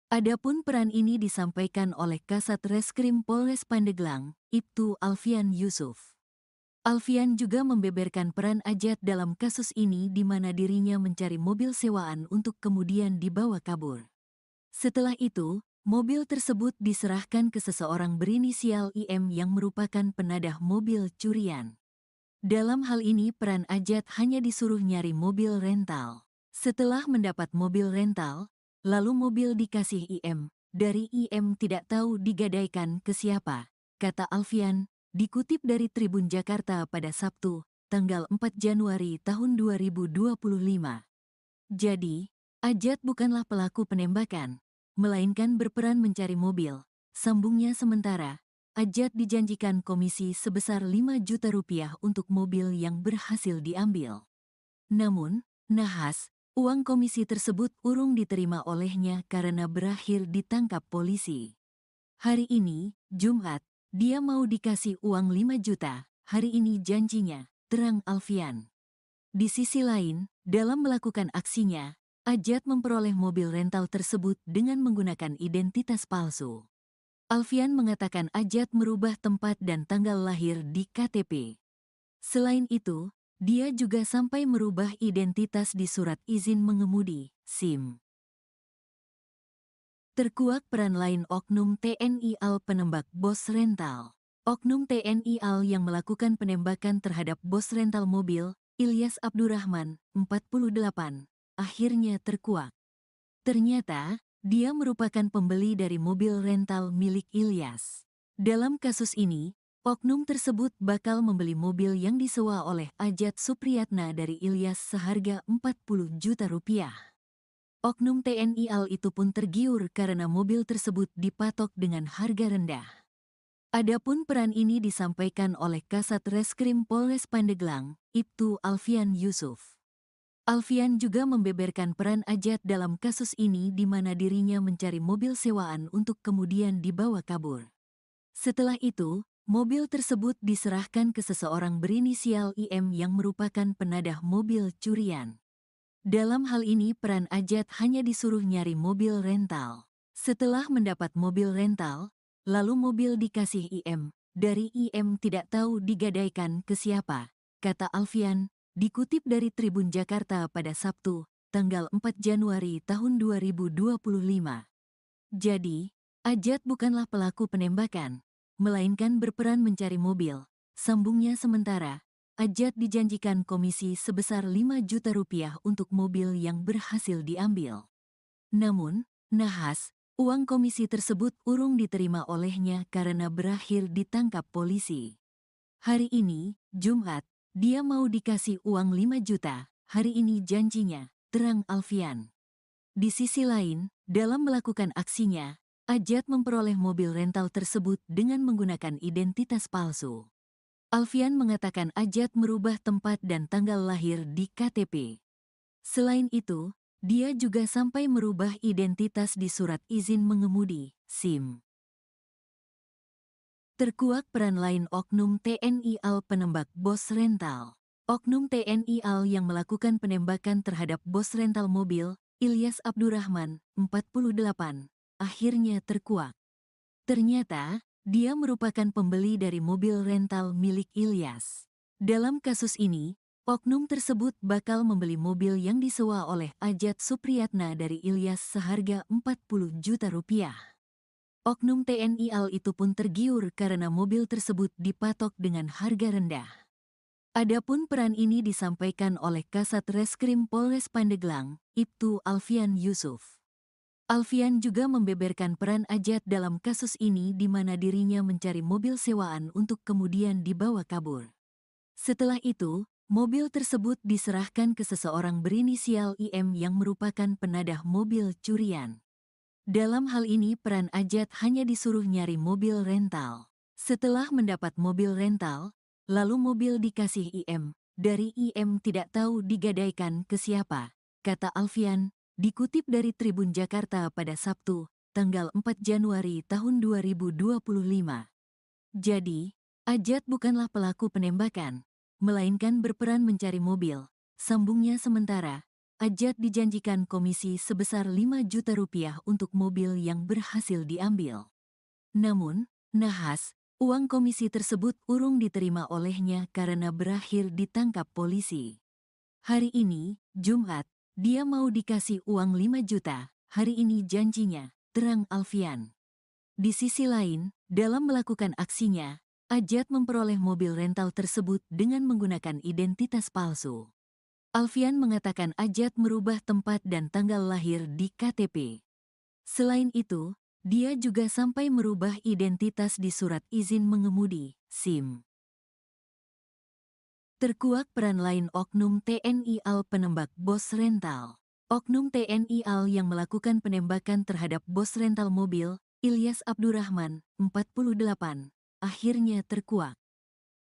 Adapun peran ini disampaikan oleh Kasat Reskrim Polres Pandeglang, Ibtu Alfian Yusuf. Alfian juga membeberkan peran Ajat dalam kasus ini di mana dirinya mencari mobil sewaan untuk kemudian dibawa kabur. Setelah itu, mobil tersebut diserahkan ke seseorang berinisial IM yang merupakan penadah mobil curian. Dalam hal ini peran Ajat hanya disuruh nyari mobil rental. Setelah mendapat mobil rental, lalu mobil dikasih IM. Dari IM tidak tahu digadaikan ke siapa, kata Alfian, dikutip dari Tribun Jakarta pada Sabtu, tanggal 4 Januari tahun 2025. Jadi, Ajat bukanlah pelaku penembakan, melainkan berperan mencari mobil. Sambungnya sementara, Ajat dijanjikan komisi sebesar 5 juta rupiah untuk mobil yang berhasil diambil. Namun, nahas, uang komisi tersebut urung diterima olehnya karena berakhir ditangkap polisi. Hari ini, Jumat, dia mau dikasih uang 5 juta, hari ini janjinya, terang Alfian. Di sisi lain, dalam melakukan aksinya, Ajat memperoleh mobil rental tersebut dengan menggunakan identitas palsu. Alfian mengatakan Ajat merubah tempat dan tanggal lahir di KTP. Selain itu, dia juga sampai merubah identitas di surat izin mengemudi, SIM. Terkuak peran lain oknum TNI AL penembak bos rental. Oknum TNI AL yang melakukan penembakan terhadap bos rental mobil, Ilyas Abdurrahman, 48, akhirnya terkuak. Ternyata, dia merupakan pembeli dari mobil rental milik Ilyas. Dalam kasus ini, oknum tersebut bakal membeli mobil yang disewa oleh Ajat Supriyatna dari Ilyas seharga 40 juta rupiah. Oknum TNI AL itu pun tergiur karena mobil tersebut dipatok dengan harga rendah. Adapun peran ini disampaikan oleh Kasat Reskrim Polres Pandeglang, Ibtu Alfian Yusuf. Alfian juga membeberkan peran Ajat dalam kasus ini di mana dirinya mencari mobil sewaan untuk kemudian dibawa kabur. Setelah itu, mobil tersebut diserahkan ke seseorang berinisial IM yang merupakan penadah mobil curian. Dalam hal ini peran Ajat hanya disuruh nyari mobil rental. Setelah mendapat mobil rental, lalu mobil dikasih IM. Dari IM tidak tahu digadaikan ke siapa, kata Alfian, dikutip dari Tribun Jakarta pada Sabtu, tanggal 4 Januari tahun 2025. Jadi, Ajat bukanlah pelaku penembakan, melainkan berperan mencari mobil. Sambungnya sementara, Ajat dijanjikan komisi sebesar 5 juta rupiah untuk mobil yang berhasil diambil. Namun, nahas, uang komisi tersebut urung diterima olehnya karena berakhir ditangkap polisi. Hari ini, Jumat, dia mau dikasih uang 5 juta, hari ini janjinya, terang Alfian. Di sisi lain, dalam melakukan aksinya, Ajat memperoleh mobil rental tersebut dengan menggunakan identitas palsu. Alfian mengatakan Ajat merubah tempat dan tanggal lahir di KTP. Selain itu, dia juga sampai merubah identitas di surat izin mengemudi, SIM. Terkuak peran lain oknum TNI AL penembak bos rental. Oknum TNI AL yang melakukan penembakan terhadap bos rental mobil, Ilyas Abdurrahman, 48, akhirnya terkuak. Ternyata, dia merupakan pembeli dari mobil rental milik Ilyas. Dalam kasus ini, oknum tersebut bakal membeli mobil yang disewa oleh Ajat Supriyatna dari Ilyas seharga 40 juta rupiah. Oknum TNI AL itu pun tergiur karena mobil tersebut dipatok dengan harga rendah. Adapun peran ini disampaikan oleh Kasat Reskrim Polres Pandeglang, Ibtu Alfian Yusuf. Alfian juga membeberkan peran Ajat dalam kasus ini di mana dirinya mencari mobil sewaan untuk kemudian dibawa kabur. Setelah itu, mobil tersebut diserahkan ke seseorang berinisial IM yang merupakan penadah mobil curian. Dalam hal ini peran Ajat hanya disuruh nyari mobil rental. Setelah mendapat mobil rental, lalu mobil dikasih IM. Dari IM tidak tahu digadaikan ke siapa, kata Alfian, dikutip dari Tribun Jakarta pada Sabtu, tanggal 4 Januari tahun 2025. Jadi, Ajat bukanlah pelaku penembakan, melainkan berperan mencari mobil. Sambungnya sementara, Ajat dijanjikan komisi sebesar 5 juta rupiah untuk mobil yang berhasil diambil. Namun, nahas, uang komisi tersebut urung diterima olehnya karena berakhir ditangkap polisi. Hari ini, Jumat, dia mau dikasih uang 5 juta, hari ini janjinya, terang Alfian. Di sisi lain, dalam melakukan aksinya, Ajat memperoleh mobil rental tersebut dengan menggunakan identitas palsu. Alfian mengatakan Ajat merubah tempat dan tanggal lahir di KTP. Selain itu, dia juga sampai merubah identitas di surat izin mengemudi, SIM. Terkuak peran lain oknum TNI AL penembak bos rental. Oknum TNI AL yang melakukan penembakan terhadap bos rental mobil, Ilyas Abdurrahman, 48, akhirnya terkuak.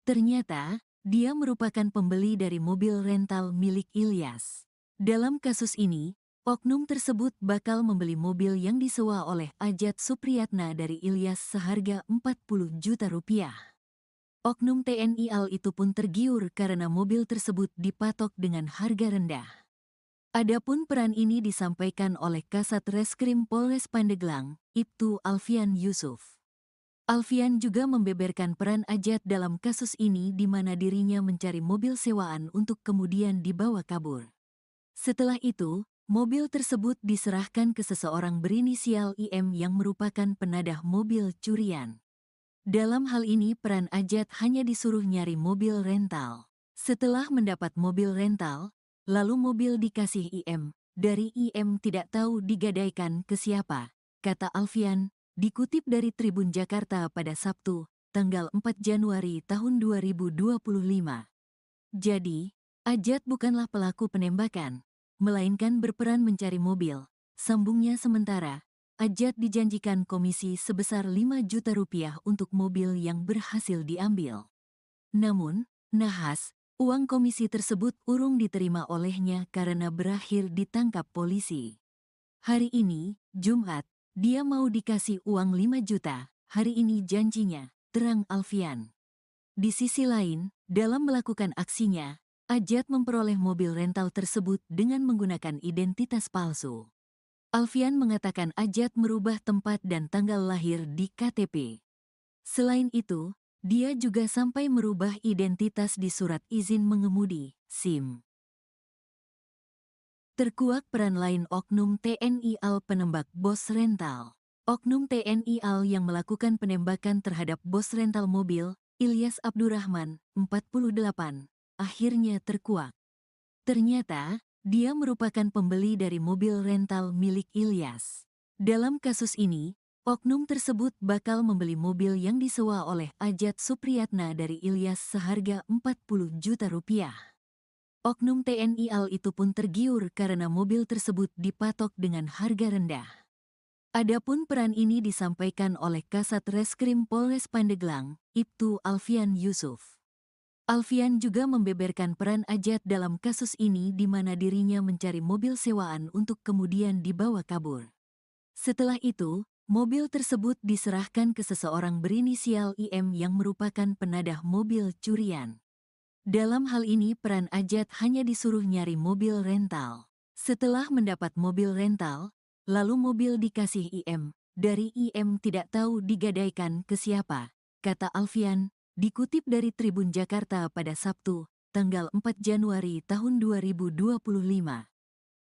Ternyata, dia merupakan pembeli dari mobil rental milik Ilyas. Dalam kasus ini, oknum tersebut bakal membeli mobil yang disewa oleh Ajat Supriyatna dari Ilyas seharga 40 juta rupiah. Oknum TNI AL itu pun tergiur karena mobil tersebut dipatok dengan harga rendah. Adapun peran ini disampaikan oleh Kasat Reskrim Polres Pandeglang, Ibtu Alfian Yusuf. Alfian juga membeberkan peran Ajat dalam kasus ini di mana dirinya mencari mobil sewaan untuk kemudian dibawa kabur. Setelah itu, mobil tersebut diserahkan ke seseorang berinisial IM yang merupakan penadah mobil curian. Dalam hal ini peran Ajat hanya disuruh nyari mobil rental. Setelah mendapat mobil rental, lalu mobil dikasih IM. Dari IM tidak tahu digadaikan ke siapa, kata Alfian, dikutip dari Tribun Jakarta pada Sabtu, tanggal 4 Januari tahun 2025. Jadi, Ajat bukanlah pelaku penembakan, melainkan berperan mencari mobil. Sambungnya sementara, Ajat dijanjikan komisi sebesar 5 juta rupiah untuk mobil yang berhasil diambil. Namun, nahas, uang komisi tersebut urung diterima olehnya karena berakhir ditangkap polisi. Hari ini, Jumat, dia mau dikasih uang 5 juta, hari ini janjinya, terang Alfian. Di sisi lain, dalam melakukan aksinya, Ajat memperoleh mobil rental tersebut dengan menggunakan identitas palsu. Alfian mengatakan Ajat merubah tempat dan tanggal lahir di KTP. Selain itu, dia juga sampai merubah identitas di surat izin mengemudi, SIM. Terkuak peran lain oknum TNI AL penembak bos rental. Oknum TNI AL yang melakukan penembakan terhadap bos rental mobil, Ilyas Abdurrahman, 48, akhirnya terkuak. Ternyata, dia merupakan pembeli dari mobil rental milik Ilyas. Dalam kasus ini, oknum tersebut bakal membeli mobil yang disewa oleh Ajat Supriyatna dari Ilyas seharga 40 juta rupiah. Oknum TNI AL itu pun tergiur karena mobil tersebut dipatok dengan harga rendah. Adapun peran ini disampaikan oleh Kasat Reskrim Polres Pandeglang, Ibtu Alfian Yusuf. Alfian juga membeberkan peran Ajat dalam kasus ini di mana dirinya mencari mobil sewaan untuk kemudian dibawa kabur. Setelah itu, mobil tersebut diserahkan ke seseorang berinisial IM yang merupakan penadah mobil curian. Dalam hal ini peran Ajat hanya disuruh nyari mobil rental. Setelah mendapat mobil rental, lalu mobil dikasih IM. Dari IM tidak tahu digadaikan ke siapa, kata Alfian, dikutip dari Tribun Jakarta pada Sabtu, tanggal 4 Januari tahun 2025.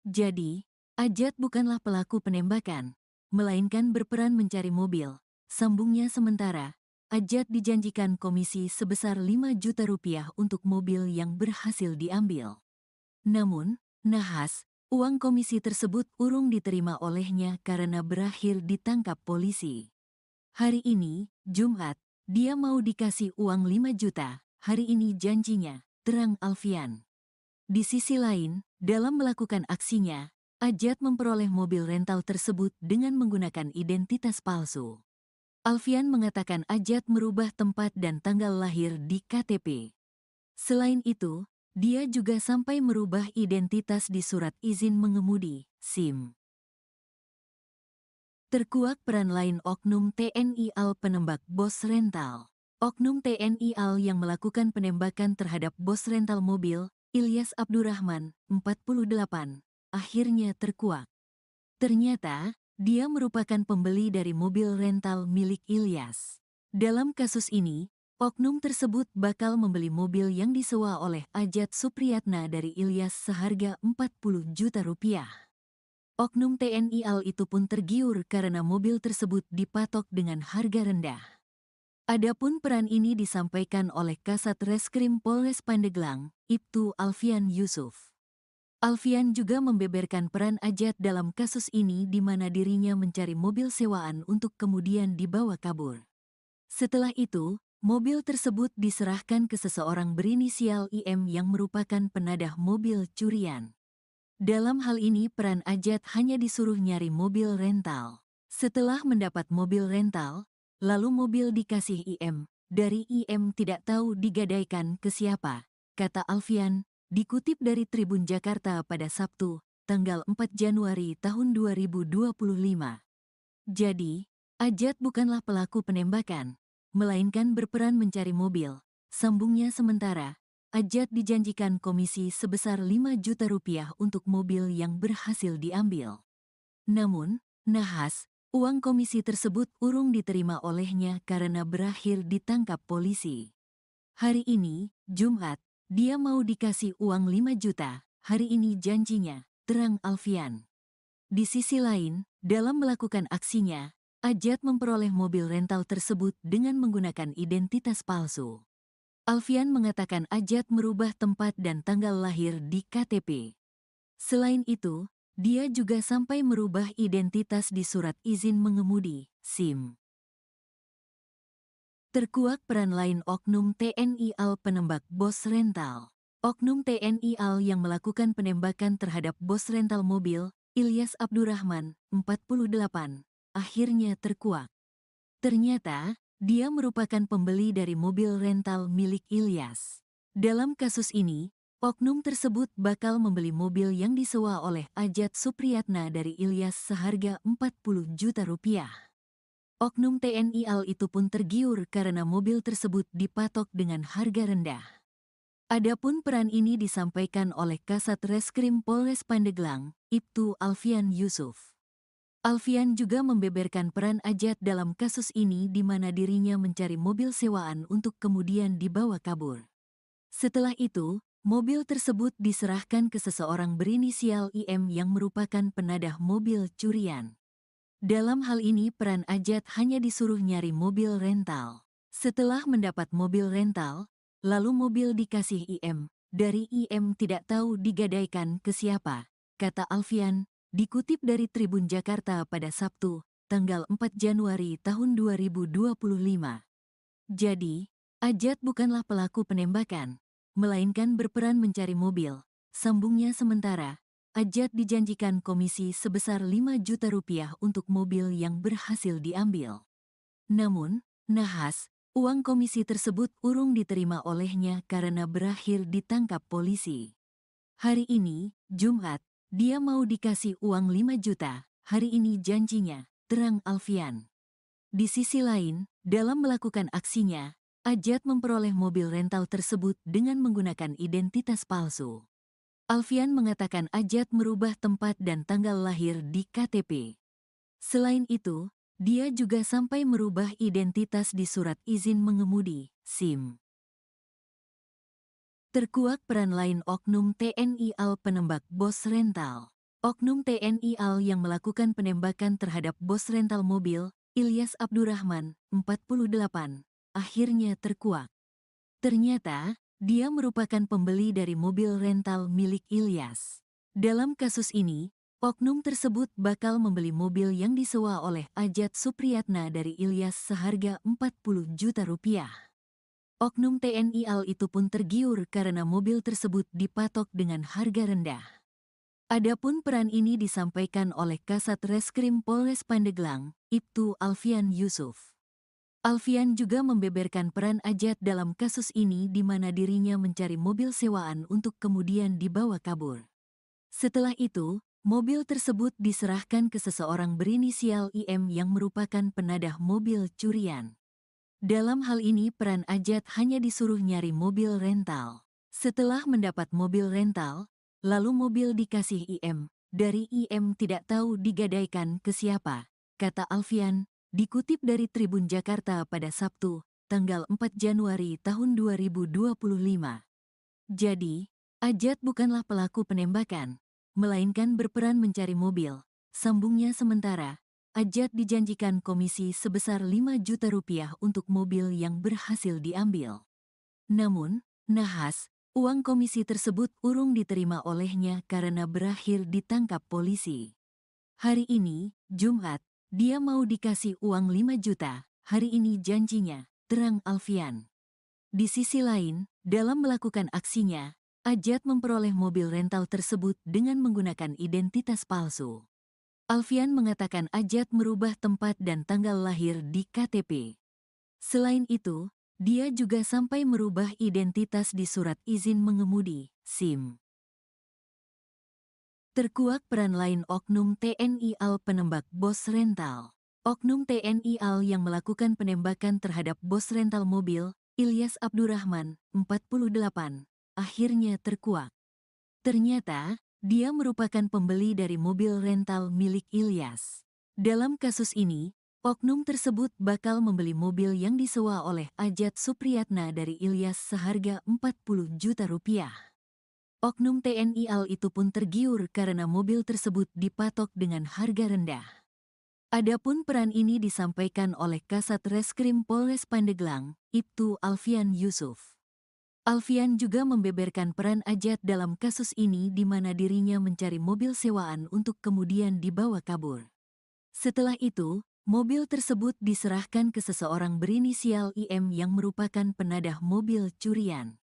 Jadi, Ajat bukanlah pelaku penembakan, melainkan berperan mencari mobil. Sambungnya sementara, Ajat dijanjikan komisi sebesar 5 juta rupiah untuk mobil yang berhasil diambil. Namun, nahas, uang komisi tersebut urung diterima olehnya karena berakhir ditangkap polisi. Hari ini, Jumat, dia mau dikasih uang 5 juta, hari ini janjinya, terang Alfian. Di sisi lain, dalam melakukan aksinya, Ajat memperoleh mobil rental tersebut dengan menggunakan identitas palsu. Alfian mengatakan Ajat merubah tempat dan tanggal lahir di KTP. Selain itu, dia juga sampai merubah identitas di surat izin mengemudi, SIM. Terkuak peran lain oknum TNI AL penembak bos rental. Oknum TNI AL yang melakukan penembakan terhadap bos rental mobil, Ilyas Abdurrahman, 48, akhirnya terkuak. Ternyata, dia merupakan pembeli dari mobil rental milik Ilyas. Dalam kasus ini, oknum tersebut bakal membeli mobil yang disewa oleh Ajat Supriyatna dari Ilyas seharga 40 juta rupiah. Oknum TNI AL itu pun tergiur karena mobil tersebut dipatok dengan harga rendah. Adapun peran ini disampaikan oleh Kasat Reskrim Polres Pandeglang, Ibtu Alfian Yusuf. Alfian juga membeberkan peran Ajat dalam kasus ini di mana dirinya mencari mobil sewaan untuk kemudian dibawa kabur. Setelah itu, mobil tersebut diserahkan ke seseorang berinisial IM yang merupakan penadah mobil curian. Dalam hal ini peran Ajat hanya disuruh nyari mobil rental. Setelah mendapat mobil rental, lalu mobil dikasih IM. Dari IM tidak tahu digadaikan ke siapa, kata Alfian, dikutip dari Tribun Jakarta pada Sabtu, tanggal 4 Januari tahun 2025. Jadi, Ajat bukanlah pelaku penembakan, melainkan berperan mencari mobil. Sambungnya sementara, Ajat dijanjikan komisi sebesar 5 juta rupiah untuk mobil yang berhasil diambil. Namun, nahas, uang komisi tersebut urung diterima olehnya karena berakhir ditangkap polisi. Hari ini, Jumat, dia mau dikasih uang 5 juta, hari ini janjinya, terang Alfian. Di sisi lain, dalam melakukan aksinya, Ajat memperoleh mobil rental tersebut dengan menggunakan identitas palsu. Alfian mengatakan Ajat merubah tempat dan tanggal lahir di KTP. Selain itu, dia juga sampai merubah identitas di surat izin mengemudi, SIM. Terkuak peran lain oknum TNI AL penembak bos rental. Oknum TNI AL yang melakukan penembakan terhadap bos rental mobil, Ilyas Abdurrahman, 48, akhirnya terkuak. Ternyata, dia merupakan pembeli dari mobil rental milik Ilyas. Dalam kasus ini, oknum tersebut bakal membeli mobil yang disewa oleh Ajat Supriyatna dari Ilyas seharga 40 juta rupiah. Oknum TNI AL itu pun tergiur karena mobil tersebut dipatok dengan harga rendah. Adapun peran ini disampaikan oleh Kasat Reskrim Polres Pandeglang, Ibtu Alfian Yusuf. Alfian juga membeberkan peran Ajat dalam kasus ini di mana dirinya mencari mobil sewaan untuk kemudian dibawa kabur. Setelah itu, mobil tersebut diserahkan ke seseorang berinisial IM yang merupakan penadah mobil curian. Dalam hal ini peran Ajat hanya disuruh nyari mobil rental. Setelah mendapat mobil rental, lalu mobil dikasih IM. Dari IM tidak tahu digadaikan ke siapa, kata Alfian, dikutip dari Tribun Jakarta pada Sabtu, tanggal 4 Januari tahun 2025. Jadi, Ajat bukanlah pelaku penembakan, melainkan berperan mencari mobil. Sambungnya sementara, Ajat dijanjikan komisi sebesar 5 juta rupiah untuk mobil yang berhasil diambil. Namun, nahas, uang komisi tersebut urung diterima olehnya karena berakhir ditangkap polisi. Hari ini, Jumat, dia mau dikasih uang 5 juta, hari ini janjinya, terang Alfian. Di sisi lain, dalam melakukan aksinya, Ajat memperoleh mobil rental tersebut dengan menggunakan identitas palsu. Alfian mengatakan Ajat merubah tempat dan tanggal lahir di KTP. Selain itu, dia juga sampai merubah identitas di surat izin mengemudi, SIM. Terkuak peran lain oknum TNI AL penembak bos rental. Oknum TNI AL yang melakukan penembakan terhadap bos rental mobil, Ilyas Abdurrahman, 48, akhirnya terkuak. Ternyata, dia merupakan pembeli dari mobil rental milik Ilyas. Dalam kasus ini, oknum tersebut bakal membeli mobil yang disewa oleh Ajat Supriyatna dari Ilyas seharga 40 juta rupiah. Oknum TNI AL itu pun tergiur karena mobil tersebut dipatok dengan harga rendah. Adapun peran ini disampaikan oleh Kasat Reskrim Polres Pandeglang, Ibtu Alfian Yusuf. Alfian juga membeberkan peran Ajat dalam kasus ini di mana dirinya mencari mobil sewaan untuk kemudian dibawa kabur. Setelah itu, mobil tersebut diserahkan ke seseorang berinisial IM yang merupakan penadah mobil curian. Dalam hal ini peran Ajat hanya disuruh nyari mobil rental. Setelah mendapat mobil rental, lalu mobil dikasih IM. Dari IM tidak tahu digadaikan ke siapa, kata Alfian, dikutip dari Tribun Jakarta pada Sabtu, tanggal 4 Januari tahun 2025. Jadi, Ajat bukanlah pelaku penembakan, melainkan berperan mencari mobil. Sambungnya sementara, Ajat dijanjikan komisi sebesar 5 juta rupiah untuk mobil yang berhasil diambil. Namun, nahas, uang komisi tersebut urung diterima olehnya karena berakhir ditangkap polisi. Hari ini, Jumat, dia mau dikasih uang 5 juta, hari ini janjinya, terang Alfian. Di sisi lain, dalam melakukan aksinya, Ajat memperoleh mobil rental tersebut dengan menggunakan identitas palsu. Alfian mengatakan Ajat merubah tempat dan tanggal lahir di KTP. Selain itu, dia juga sampai merubah identitas di surat izin mengemudi, SIM. Terkuak peran lain oknum TNI AL penembak bos rental. Oknum TNI AL yang melakukan penembakan terhadap bos rental mobil, Ilyas Abdurrahman, 48, akhirnya terkuak. Ternyata, dia merupakan pembeli dari mobil rental milik Ilyas. Dalam kasus ini, oknum tersebut bakal membeli mobil yang disewa oleh Ajat Supriyatna dari Ilyas seharga 40 juta rupiah. Oknum TNI AL itu pun tergiur karena mobil tersebut dipatok dengan harga rendah. Adapun peran ini disampaikan oleh Kasat Reskrim Polres Pandeglang, Ibtu Alfian Yusuf. Alfian juga membeberkan peran Ajat dalam kasus ini di mana dirinya mencari mobil sewaan untuk kemudian dibawa kabur. Setelah itu, mobil tersebut diserahkan ke seseorang berinisial IM yang merupakan penadah mobil curian.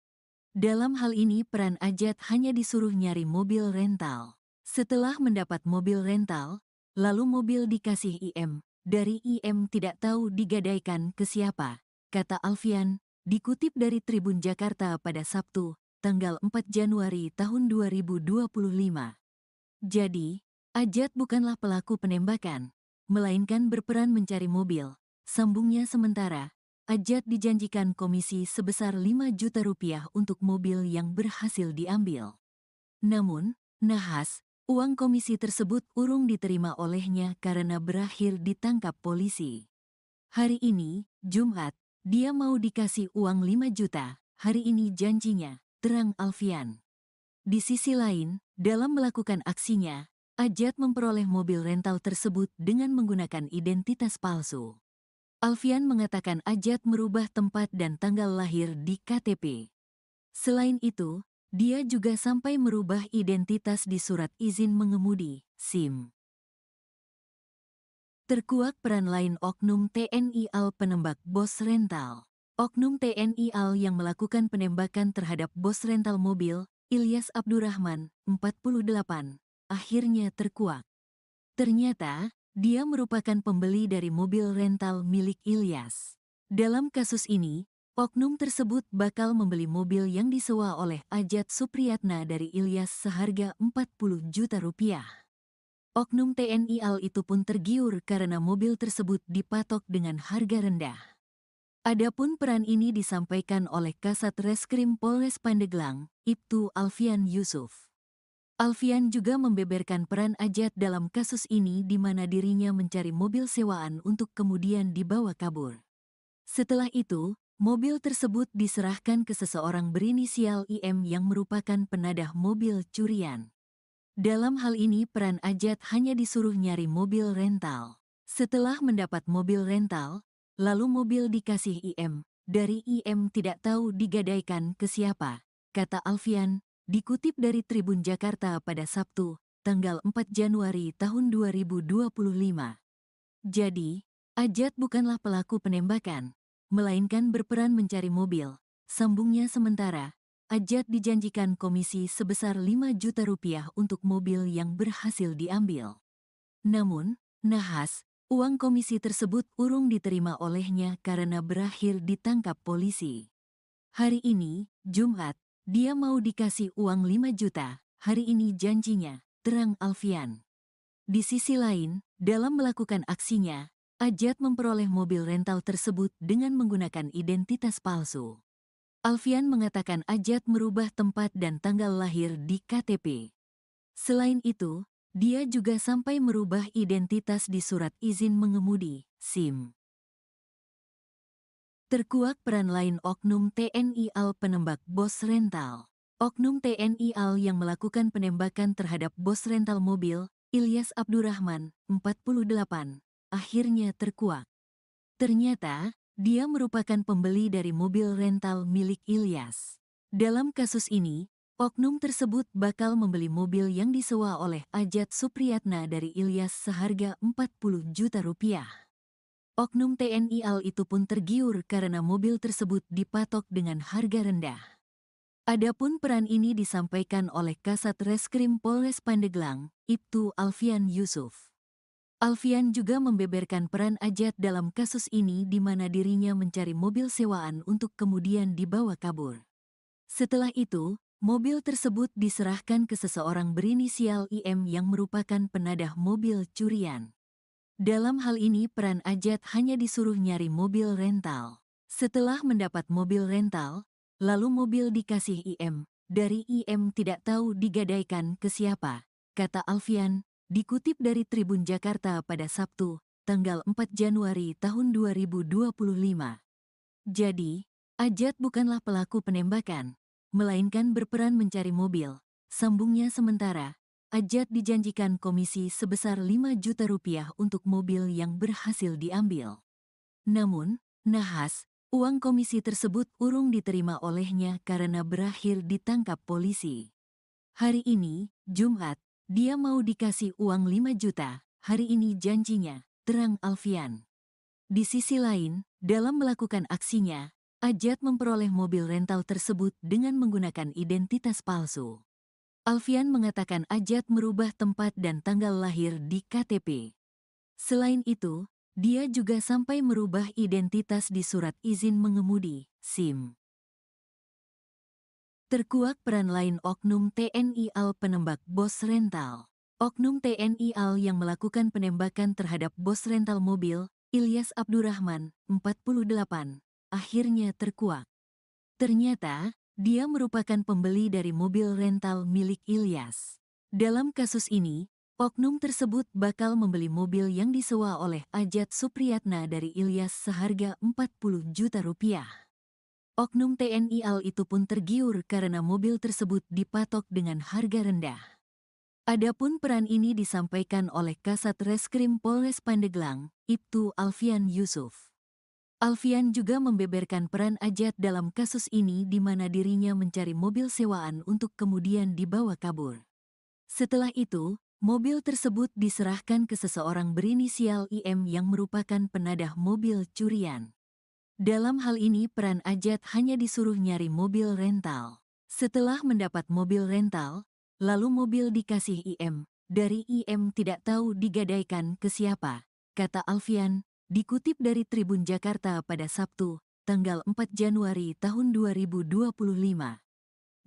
Dalam hal ini peran Ajat hanya disuruh nyari mobil rental. Setelah mendapat mobil rental, lalu mobil dikasih IM. Dari IM tidak tahu digadaikan ke siapa, kata Alfian, dikutip dari Tribun Jakarta pada Sabtu, tanggal 4 Januari tahun 2025. Jadi, Ajat bukanlah pelaku penembakan, melainkan berperan mencari mobil. Sambungnya sementara, Ajat dijanjikan komisi sebesar 5 juta rupiah untuk mobil yang berhasil diambil. Namun, nahas, uang komisi tersebut urung diterima olehnya karena berakhir ditangkap polisi. Hari ini, Jumat, dia mau dikasih uang 5 juta, hari ini janjinya, terang Alfian. Di sisi lain, dalam melakukan aksinya, Ajat memperoleh mobil rental tersebut dengan menggunakan identitas palsu. Alfian mengatakan Ajat merubah tempat dan tanggal lahir di KTP. Selain itu, dia juga sampai merubah identitas di surat izin mengemudi, SIM. Terkuak peran lain oknum TNI AL penembak bos rental. Oknum TNI AL yang melakukan penembakan terhadap bos rental mobil, Ilyas Abdurrahman, 48, akhirnya terkuak. Ternyata, dia merupakan pembeli dari mobil rental milik Ilyas. Dalam kasus ini, oknum tersebut bakal membeli mobil yang disewa oleh Ajat Supriyatna dari Ilyas seharga 40 juta rupiah. Oknum TNI AL itu pun tergiur karena mobil tersebut dipatok dengan harga rendah. Adapun peran ini disampaikan oleh Kasat Reskrim Polres Pandeglang, Ibtu Alfian Yusuf. Alfian juga membeberkan peran Ajat dalam kasus ini di mana dirinya mencari mobil sewaan untuk kemudian dibawa kabur. Setelah itu, mobil tersebut diserahkan ke seseorang berinisial IM yang merupakan penadah mobil curian. Dalam hal ini peran Ajat hanya disuruh nyari mobil rental. Setelah mendapat mobil rental, lalu mobil dikasih IM. Dari IM tidak tahu digadaikan ke siapa, kata Alfian, dikutip dari Tribun Jakarta pada Sabtu, tanggal 4 Januari tahun 2025. Jadi, Ajat bukanlah pelaku penembakan, melainkan berperan mencari mobil. Sambungnya sementara, Ajat dijanjikan komisi sebesar 5 juta rupiah untuk mobil yang berhasil diambil. Namun, nahas, Uang komisi tersebut urung diterima olehnya karena berakhir ditangkap polisi. Hari ini, Jumat, dia mau dikasih uang 5 juta, hari ini janjinya, terang Alfian. Di sisi lain, dalam melakukan aksinya, Ajat memperoleh mobil rental tersebut dengan menggunakan identitas palsu. Alfian mengatakan Ajat merubah tempat dan tanggal lahir di KTP. Selain itu, dia juga sampai merubah identitas di surat izin mengemudi, SIM. Terkuak peran lain Oknum TNI AL penembak bos rental. Oknum TNI AL yang melakukan penembakan terhadap bos rental mobil, Ilyas Abdurrahman, 48, akhirnya terkuak. Ternyata, dia merupakan pembeli dari mobil rental milik Ilyas. Dalam kasus ini, oknum tersebut bakal membeli mobil yang disewa oleh Ajat Supriyatna dari Ilyas seharga 40 juta rupiah. Oknum TNI AL itu pun tergiur karena mobil tersebut dipatok dengan harga rendah. Adapun peran ini disampaikan oleh Kasat Reskrim Polres Pandeglang, Ibtu Alfian Yusuf. Alfian juga membeberkan peran Ajat dalam kasus ini di mana dirinya mencari mobil sewaan untuk kemudian dibawa kabur. Setelah itu, mobil tersebut diserahkan ke seseorang berinisial IM yang merupakan penadah mobil curian. Dalam hal ini peran Ajat hanya disuruh nyari mobil rental. Setelah mendapat mobil rental, lalu mobil dikasih IM. Dari IM tidak tahu digadaikan ke siapa, kata Alfian. Dikutip dari Tribun Jakarta pada Sabtu, tanggal 4 Januari tahun 2025. Jadi, Ajat bukanlah pelaku penembakan, melainkan berperan mencari mobil. Sambungnya sementara, Ajat dijanjikan komisi sebesar 5 juta rupiah untuk mobil yang berhasil diambil. Namun, nahas, uang komisi tersebut urung diterima olehnya karena berakhir ditangkap polisi. Hari ini, Jumat, dia mau dikasih uang 5 juta, hari ini janjinya, terang Alfian. Di sisi lain, dalam melakukan aksinya, Ajat memperoleh mobil rental tersebut dengan menggunakan identitas palsu. Alfian mengatakan Ajat merubah tempat dan tanggal lahir di KTP. Selain itu, dia juga sampai merubah identitas di surat izin mengemudi, SIM. Terkuak peran lain Oknum TNI AL penembak bos rental. Oknum TNI AL yang melakukan penembakan terhadap bos rental mobil, Ilyas Abdurrahman, 48, akhirnya terkuak. Ternyata, dia merupakan pembeli dari mobil rental milik Ilyas. Dalam kasus ini, oknum tersebut bakal membeli mobil yang disewa oleh Ajat Supriyatna dari Ilyas seharga 40 juta rupiah. Oknum TNI AL itu pun tergiur karena mobil tersebut dipatok dengan harga rendah. Adapun peran ini disampaikan oleh Kasat Reskrim Polres Pandeglang, Ibtu Alfian Yusuf. Alfian juga membeberkan peran Ajat dalam kasus ini di mana dirinya mencari mobil sewaan untuk kemudian dibawa kabur. Setelah itu, mobil tersebut diserahkan ke seseorang berinisial IM yang merupakan penadah mobil curian. Dalam hal ini peran Ajat hanya disuruh nyari mobil rental. Setelah mendapat mobil rental, lalu mobil dikasih IM. Dari IM tidak tahu digadaikan ke siapa, kata Alfian, dikutip dari Tribun Jakarta pada Sabtu, tanggal 4 Januari tahun 2025.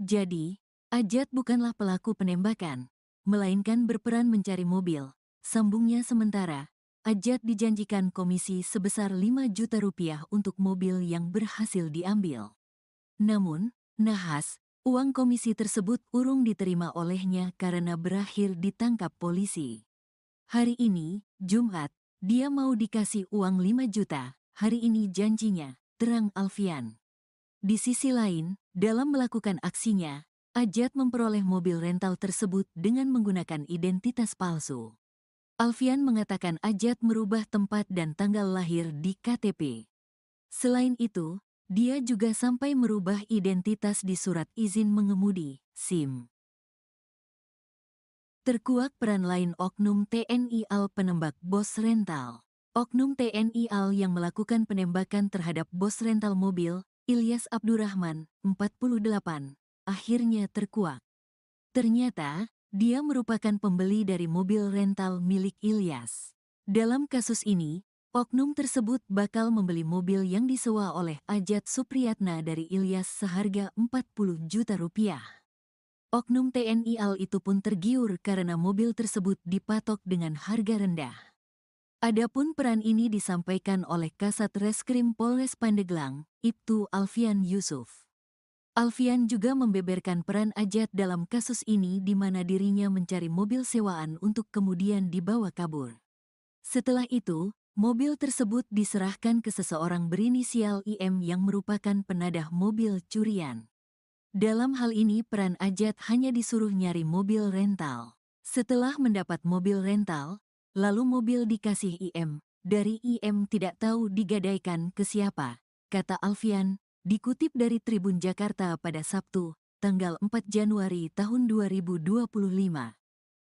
Jadi, Ajat bukanlah pelaku penembakan, melainkan berperan mencari mobil. Sambungnya sementara, Ajat dijanjikan komisi sebesar 5 juta rupiah untuk mobil yang berhasil diambil. Namun, nahas, uang komisi tersebut urung diterima olehnya karena berakhir ditangkap polisi. Hari ini, Jumat, dia mau dikasih uang 5 juta, hari ini janjinya, terang Alfian. Di sisi lain, dalam melakukan aksinya, Ajat memperoleh mobil rental tersebut dengan menggunakan identitas palsu. Alfian mengatakan Ajat merubah tempat dan tanggal lahir di KTP. Selain itu, dia juga sampai merubah identitas di surat izin mengemudi, SIM. Terkuak peran lain Oknum TNI AL penembak bos rental. Oknum TNI AL yang melakukan penembakan terhadap bos rental mobil, Ilyas Abdurrahman, 48, akhirnya terkuak. Ternyata, dia merupakan pembeli dari mobil rental milik Ilyas. Dalam kasus ini, oknum tersebut bakal membeli mobil yang disewa oleh Ajat Supriyatna dari Ilyas seharga 40 juta rupiah. Oknum TNI AL itu pun tergiur karena mobil tersebut dipatok dengan harga rendah. Adapun peran ini disampaikan oleh Kasat Reskrim Polres Pandeglang, Ibtu Alfian Yusuf. Alfian juga membeberkan peran Ajat dalam kasus ini di mana dirinya mencari mobil sewaan untuk kemudian dibawa kabur. Setelah itu, mobil tersebut diserahkan ke seseorang berinisial IM yang merupakan penadah mobil curian. Dalam hal ini peran Ajat hanya disuruh nyari mobil rental. Setelah mendapat mobil rental, lalu mobil dikasih IM. Dari IM tidak tahu digadaikan ke siapa, kata Alfian, dikutip dari Tribun Jakarta pada Sabtu, tanggal 4 Januari tahun 2025.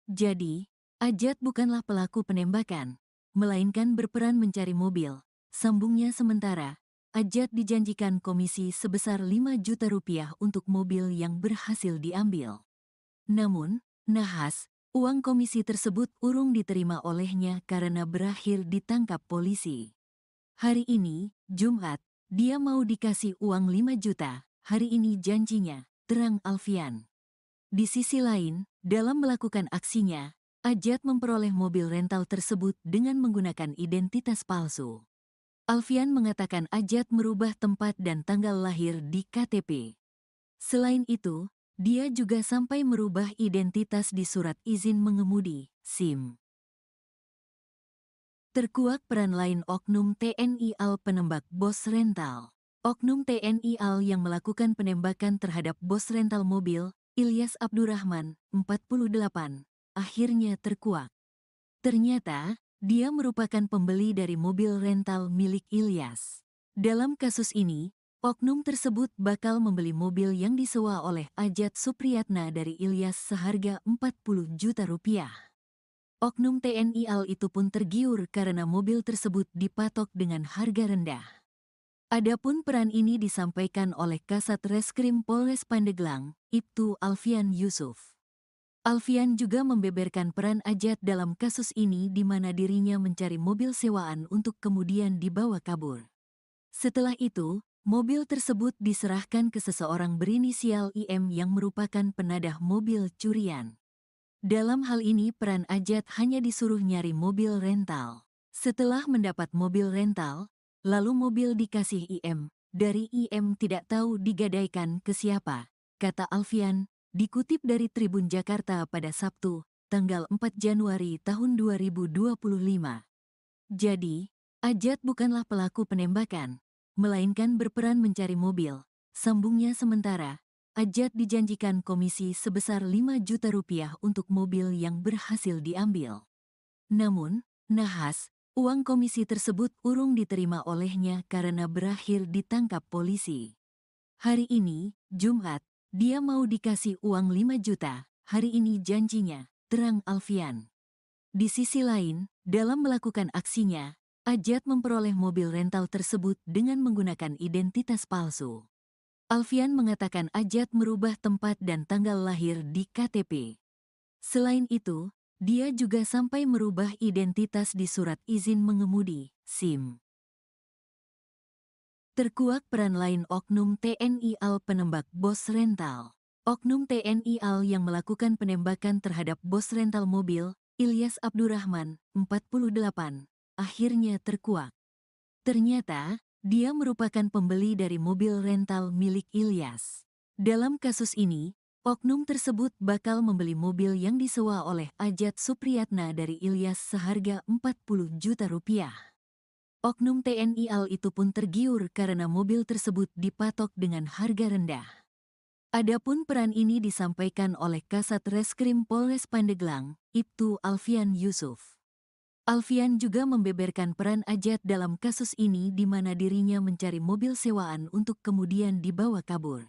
Jadi, Ajat bukanlah pelaku penembakan, melainkan berperan mencari mobil. Sambungnya sementara, Ajat dijanjikan komisi sebesar 5 juta rupiah untuk mobil yang berhasil diambil. Namun, nahas, uang komisi tersebut urung diterima olehnya karena berakhir ditangkap polisi. Hari ini, Jumat, dia mau dikasih uang 5 juta, hari ini janjinya, terang Alfian. Di sisi lain, dalam melakukan aksinya, Ajat memperoleh mobil rental tersebut dengan menggunakan identitas palsu. Alfian mengatakan Ajat merubah tempat dan tanggal lahir di KTP. Selain itu, dia juga sampai merubah identitas di surat izin mengemudi, SIM. Terkuak peran lain oknum TNI AL penembak bos rental. Oknum TNI AL yang melakukan penembakan terhadap bos rental mobil, Ilyas Abdurrahman, 48, akhirnya terkuak. Ternyata, dia merupakan pembeli dari mobil rental milik Ilyas. Dalam kasus ini, oknum tersebut bakal membeli mobil yang disewa oleh Ajat Supriyatna dari Ilyas seharga 40 juta rupiah. Oknum TNI AL itu pun tergiur karena mobil tersebut dipatok dengan harga rendah. Adapun peran ini disampaikan oleh Kasat Reskrim Polres Pandeglang, Ibtu Alfian Yusuf. Alfian juga membeberkan peran Ajat dalam kasus ini di mana dirinya mencari mobil sewaan untuk kemudian dibawa kabur. Setelah itu, mobil tersebut diserahkan ke seseorang berinisial IM yang merupakan penadah mobil curian. Dalam hal ini peran Ajat hanya disuruh nyari mobil rental. Setelah mendapat mobil rental, lalu mobil dikasih IM. Dari IM tidak tahu digadaikan ke siapa, kata Alfian, dikutip dari Tribun Jakarta pada Sabtu, tanggal 4 Januari tahun 2025. Jadi, Ajat bukanlah pelaku penembakan, melainkan berperan mencari mobil. Sambungnya sementara, Ajat dijanjikan komisi sebesar 5 juta rupiah untuk mobil yang berhasil diambil. Namun, nahas, uang komisi tersebut urung diterima olehnya karena berakhir ditangkap polisi. Hari ini, Jumat, dia mau dikasih uang 5 juta, hari ini janjinya, terang Alfian. Di sisi lain, dalam melakukan aksinya, Ajat memperoleh mobil rental tersebut dengan menggunakan identitas palsu. Alfian mengatakan Ajat merubah tempat dan tanggal lahir di KTP. Selain itu, dia juga sampai merubah identitas di surat izin mengemudi, SIM. Terkuak peran lain oknum TNI AL penembak bos rental. Oknum TNI AL yang melakukan penembakan terhadap bos rental mobil, Ilyas Abdurrahman, 48, akhirnya terkuak. Ternyata, dia merupakan pembeli dari mobil rental milik Ilyas. Dalam kasus ini, oknum tersebut bakal membeli mobil yang disewa oleh Ajat Supriyatna dari Ilyas seharga 40 juta rupiah. Oknum TNI AL itu pun tergiur karena mobil tersebut dipatok dengan harga rendah. Adapun peran ini disampaikan oleh Kasat Reskrim Polres Pandeglang, Ibtu Alfian Yusuf. Alfian juga membeberkan peran Ajat dalam kasus ini di mana dirinya mencari mobil sewaan untuk kemudian dibawa kabur.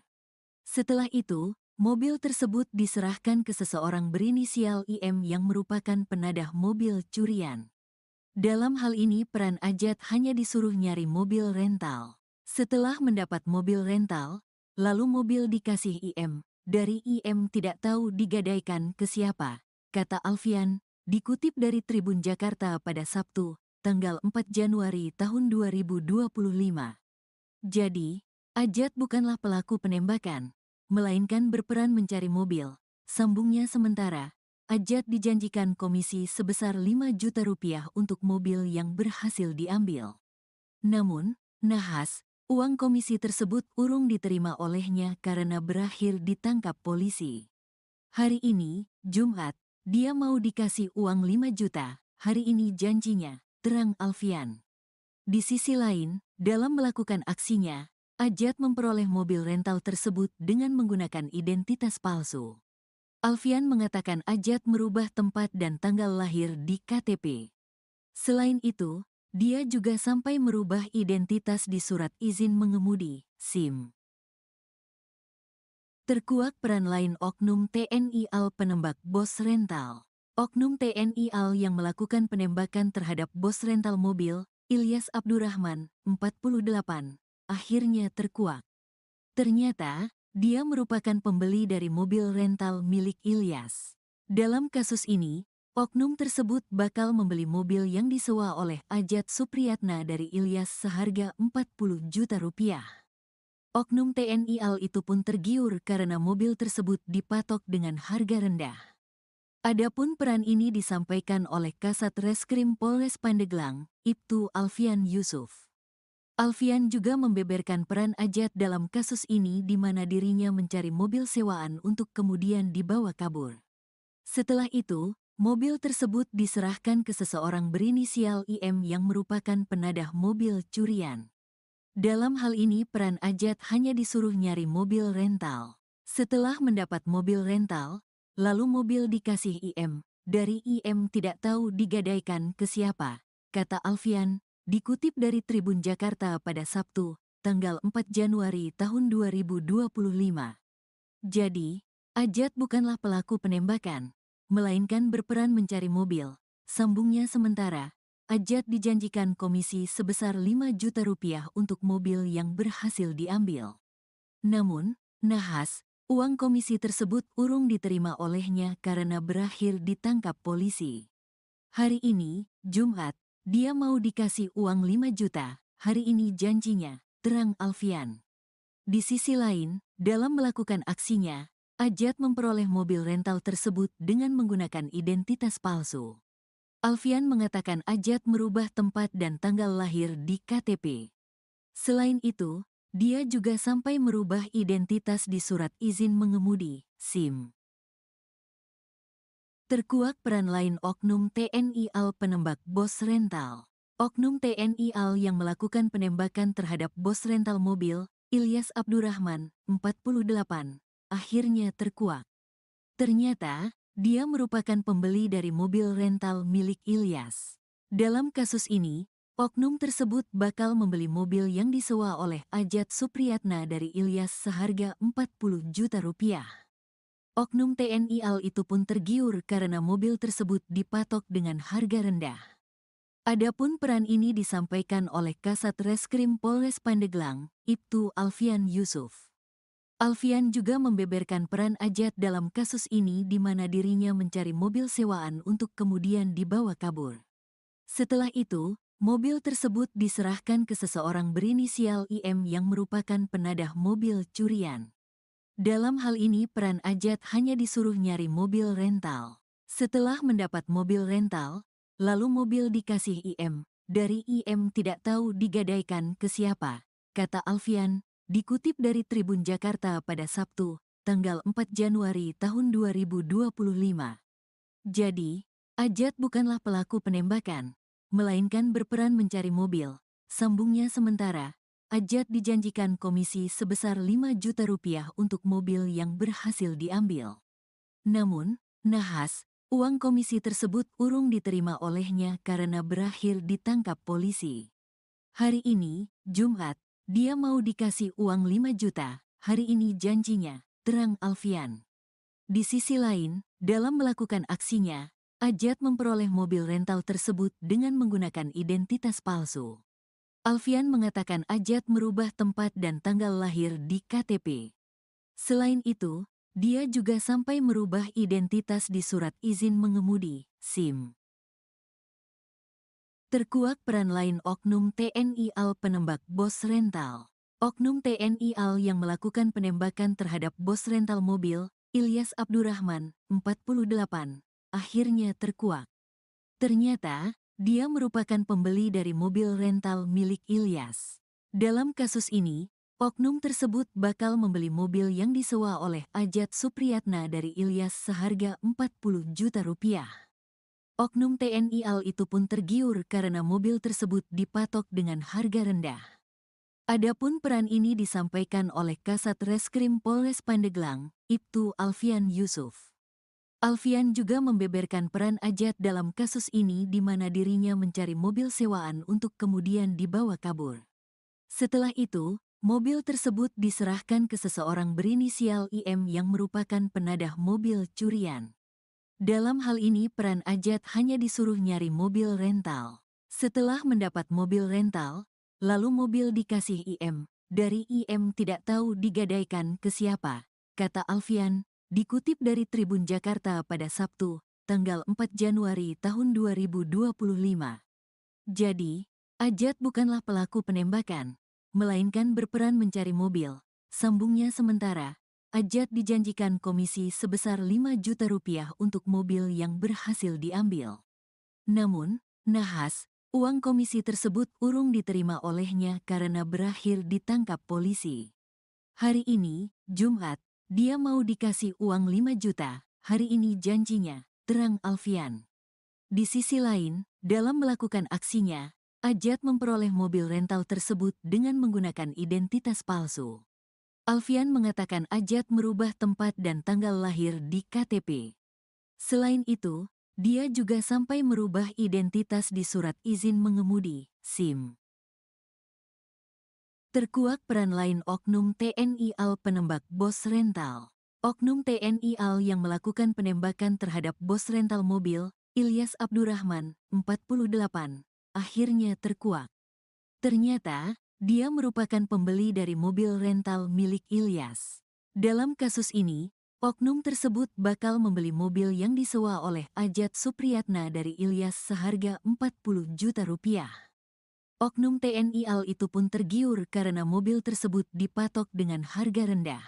Setelah itu, mobil tersebut diserahkan ke seseorang berinisial IM yang merupakan penadah mobil curian. Dalam hal ini peran Ajat hanya disuruh nyari mobil rental. Setelah mendapat mobil rental, lalu mobil dikasih IM. Dari IM tidak tahu digadaikan ke siapa, kata Alfian, dikutip dari Tribun Jakarta pada Sabtu, tanggal 4 Januari tahun 2025. Jadi, Ajat bukanlah pelaku penembakan, melainkan berperan mencari mobil. Sambungnya sementara, Ajat dijanjikan komisi sebesar 5 juta rupiah untuk mobil yang berhasil diambil. Namun, nahas, uang komisi tersebut urung diterima olehnya karena berakhir ditangkap polisi. Hari ini, Jumat, dia mau dikasih uang 5 juta, hari ini janjinya, terang Alfian. Di sisi lain, dalam melakukan aksinya, Ajat memperoleh mobil rental tersebut dengan menggunakan identitas palsu. Alfian mengatakan Ajat merubah tempat dan tanggal lahir di KTP. Selain itu, dia juga sampai merubah identitas di surat izin mengemudi, SIM. Terkuak peran lain Oknum TNI AL penembak bos rental. Oknum TNI AL yang melakukan penembakan terhadap bos rental mobil, Ilyas Abdurrahman, 48, akhirnya terkuak. Ternyata, dia merupakan pembeli dari mobil rental milik Ilyas. Dalam kasus ini, oknum tersebut bakal membeli mobil yang disewa oleh Ajat Supriyatna dari Ilyas seharga 40 juta rupiah. Oknum TNI AL itu pun tergiur karena mobil tersebut dipatok dengan harga rendah. Adapun peran ini disampaikan oleh Kasat Reskrim Polres Pandeglang, Ibtu Alfian Yusuf. Alfian juga membeberkan peran Ajat dalam kasus ini di mana dirinya mencari mobil sewaan untuk kemudian dibawa kabur. Setelah itu, mobil tersebut diserahkan ke seseorang berinisial IM yang merupakan penadah mobil curian. Dalam hal ini peran Ajat hanya disuruh nyari mobil rental. Setelah mendapat mobil rental, lalu mobil dikasih IM, dari IM tidak tahu digadaikan ke siapa, kata Alfian, dikutip dari Tribun Jakarta pada Sabtu, tanggal 4 Januari tahun 2025. Jadi, Ajat bukanlah pelaku penembakan, melainkan berperan mencari mobil. Sambungnya sementara, Ajat dijanjikan komisi sebesar 5 juta rupiah untuk mobil yang berhasil diambil. Namun, nahas, uang komisi tersebut urung diterima olehnya karena berakhir ditangkap polisi. Hari ini, Jumat, dia mau dikasih uang 5 juta, hari ini janjinya, terang Alfian. Di sisi lain, dalam melakukan aksinya, Ajat memperoleh mobil rental tersebut dengan menggunakan identitas palsu. Alfian mengatakan Ajat merubah tempat dan tanggal lahir di KTP. Selain itu, dia juga sampai merubah identitas di surat izin mengemudi, SIM. Terkuak peran lain Oknum TNI AL penembak bos rental. Oknum TNI AL yang melakukan penembakan terhadap bos rental mobil, Ilyas Abdurrahman, 48, akhirnya terkuak. Ternyata, dia merupakan pembeli dari mobil rental milik Ilyas. Dalam kasus ini, oknum tersebut bakal membeli mobil yang disewa oleh Ajat Supriyatna dari Ilyas seharga 40 juta rupiah. Oknum TNI AL itu pun tergiur karena mobil tersebut dipatok dengan harga rendah. Adapun peran ini disampaikan oleh Kasat Reskrim Polres Pandeglang, Ibtu Alfian Yusuf. Alfian juga membeberkan peran Ajat dalam kasus ini di mana dirinya mencari mobil sewaan untuk kemudian dibawa kabur. Setelah itu, mobil tersebut diserahkan ke seseorang berinisial IM yang merupakan penadah mobil curian. Dalam hal ini peran Ajat hanya disuruh nyari mobil rental. Setelah mendapat mobil rental, lalu mobil dikasih IM, dari IM tidak tahu digadaikan ke siapa, kata Alfian, dikutip dari Tribun Jakarta pada Sabtu, tanggal 4 Januari tahun 2025. Jadi, Ajat bukanlah pelaku penembakan, melainkan berperan mencari mobil. Sambungnya sementara, Ajat dijanjikan komisi sebesar 5 juta rupiah untuk mobil yang berhasil diambil. Namun, nahas, uang komisi tersebut urung diterima olehnya karena berakhir ditangkap polisi. Hari ini, Jumat, dia mau dikasih uang 5 juta, hari ini janjinya, terang Alfian. Di sisi lain, dalam melakukan aksinya, Ajat memperoleh mobil rental tersebut dengan menggunakan identitas palsu. Alfian mengatakan Ajat merubah tempat dan tanggal lahir di KTP. Selain itu, dia juga sampai merubah identitas di surat izin mengemudi, SIM. Terkuak peran lain Oknum TNI AL penembak bos rental. Oknum TNI AL yang melakukan penembakan terhadap bos rental mobil, Ilyas Abdurrahman, 48, akhirnya terkuak. Ternyata, dia merupakan pembeli dari mobil rental milik Ilyas. Dalam kasus ini, oknum tersebut bakal membeli mobil yang disewa oleh Ajat Supriyatna dari Ilyas seharga 40 juta rupiah. Oknum TNI AL itu pun tergiur karena mobil tersebut dipatok dengan harga rendah. Adapun peran ini disampaikan oleh Kasat Reskrim Polres Pandeglang, Ibtu Alfian Yusuf. Alfian juga membeberkan peran Ajat dalam kasus ini di mana dirinya mencari mobil sewaan untuk kemudian dibawa kabur. Setelah itu, mobil tersebut diserahkan ke seseorang berinisial IM yang merupakan penadah mobil curian. Dalam hal ini peran Ajat hanya disuruh nyari mobil rental. Setelah mendapat mobil rental, lalu mobil dikasih IM. Dari IM tidak tahu digadaikan ke siapa, kata Alfian. Dikutip dari Tribun Jakarta pada Sabtu, tanggal 4 Januari tahun 2025. Jadi, Ajat bukanlah pelaku penembakan, melainkan berperan mencari mobil. Sambungnya sementara, Ajat dijanjikan komisi sebesar 5 juta rupiah untuk mobil yang berhasil diambil. Namun, nahas, uang komisi tersebut urung diterima olehnya karena berakhir ditangkap polisi. Hari ini, Jumat, dia mau dikasih uang 5 juta, hari ini janjinya, terang Alfian. Di sisi lain, dalam melakukan aksinya, Ajat memperoleh mobil rental tersebut dengan menggunakan identitas palsu. Alfian mengatakan Ajat merubah tempat dan tanggal lahir di KTP. Selain itu, dia juga sampai merubah identitas di surat izin mengemudi, SIM. Terkuak peran lain Oknum TNI AL penembak bos rental. Oknum TNI AL yang melakukan penembakan terhadap bos rental mobil, Ilyas Abdurrahman, 48, akhirnya terkuak. Ternyata, dia merupakan pembeli dari mobil rental milik Ilyas. Dalam kasus ini, oknum tersebut bakal membeli mobil yang disewa oleh Ajat Supriyatna dari Ilyas seharga 40 juta rupiah. Oknum TNI AL itu pun tergiur karena mobil tersebut dipatok dengan harga rendah.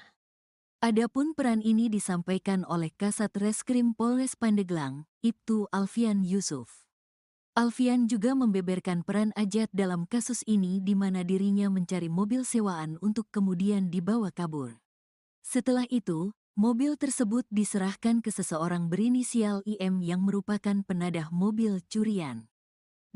Adapun peran ini disampaikan oleh Kasat Reskrim Polres Pandeglang, Ibtu Alfian Yusuf. Alfian juga membeberkan peran Ajat dalam kasus ini di mana dirinya mencari mobil sewaan untuk kemudian dibawa kabur. Setelah itu, mobil tersebut diserahkan ke seseorang berinisial IM yang merupakan penadah mobil curian.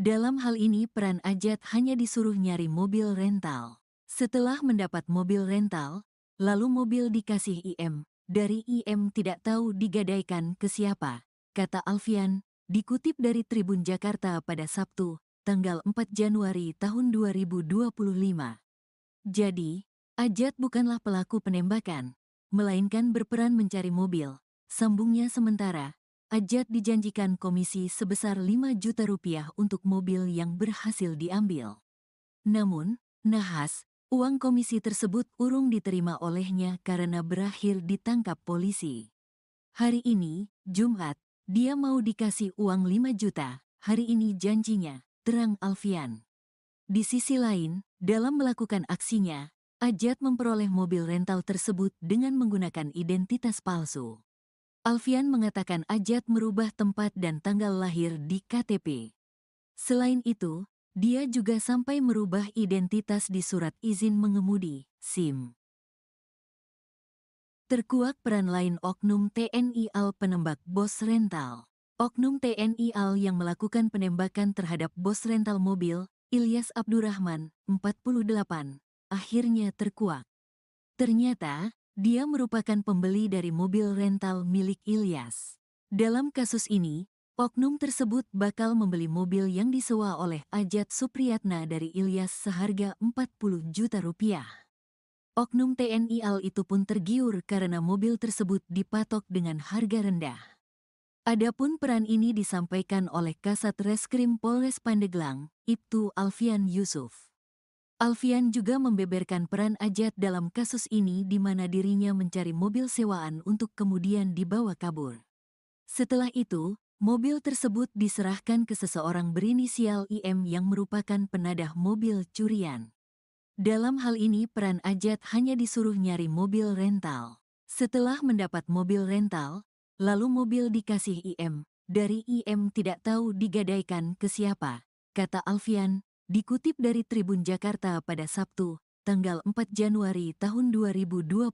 Dalam hal ini peran Ajat hanya disuruh nyari mobil rental. Setelah mendapat mobil rental, lalu mobil dikasih IM. Dari IM tidak tahu digadaikan ke siapa, kata Alfian, dikutip dari Tribun Jakarta pada Sabtu, tanggal 4 Januari tahun 2025. Jadi, Ajat bukanlah pelaku penembakan, melainkan berperan mencari mobil. Sambungnya sementara, Ajat dijanjikan komisi sebesar 5 juta rupiah untuk mobil yang berhasil diambil. Namun, nahas, uang komisi tersebut urung diterima olehnya karena berakhir ditangkap polisi. Hari ini, Jumat, dia mau dikasih uang 5 juta, hari ini janjinya, terang Alfian. Di sisi lain, dalam melakukan aksinya, Ajat memperoleh mobil rental tersebut dengan menggunakan identitas palsu. Alfian mengatakan Ajat merubah tempat dan tanggal lahir di KTP. Selain itu, dia juga sampai merubah identitas di surat izin mengemudi, SIM. Terkuak peran lain Oknum TNI AL penembak bos rental. Oknum TNI AL yang melakukan penembakan terhadap bos rental mobil, Ilyas Abdurrahman, 48, akhirnya terkuak. Ternyata, dia merupakan pembeli dari mobil rental milik Ilyas. Dalam kasus ini, oknum tersebut bakal membeli mobil yang disewa oleh Ajat Supriyatna dari Ilyas seharga 40 juta rupiah. Oknum TNI AL itu pun tergiur karena mobil tersebut dipatok dengan harga rendah. Adapun peran ini disampaikan oleh Kasat Reskrim Polres Pandeglang, Ibtu Alfian Yusuf. Alfian juga membeberkan peran Ajat dalam kasus ini di mana dirinya mencari mobil sewaan untuk kemudian dibawa kabur. Setelah itu, Mobil tersebut diserahkan ke seseorang berinisial IM yang merupakan penadah mobil curian. Dalam hal ini peran Ajat hanya disuruh nyari mobil rental. Setelah mendapat mobil rental, lalu mobil dikasih IM. Dari IM tidak tahu digadaikan ke siapa, kata Alfian, dikutip dari Tribun Jakarta pada Sabtu, tanggal 4 Januari tahun 2025.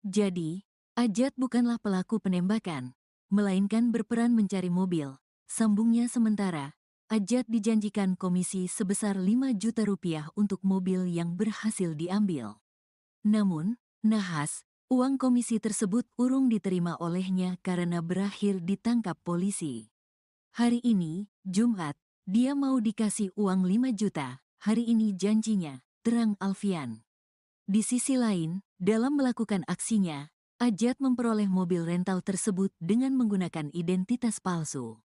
Jadi, Ajat bukanlah pelaku penembakan, melainkan berperan mencari mobil. Sambungnya sementara, Ajat dijanjikan komisi sebesar 5 juta rupiah untuk mobil yang berhasil diambil. Namun, nahas, uang komisi tersebut urung diterima olehnya karena berakhir ditangkap polisi. Hari ini, Jumat, dia mau dikasih uang 5 juta, hari ini janjinya, terang Alfian. Di sisi lain, dalam melakukan aksinya, Ajat memperoleh mobil rental tersebut dengan menggunakan identitas palsu.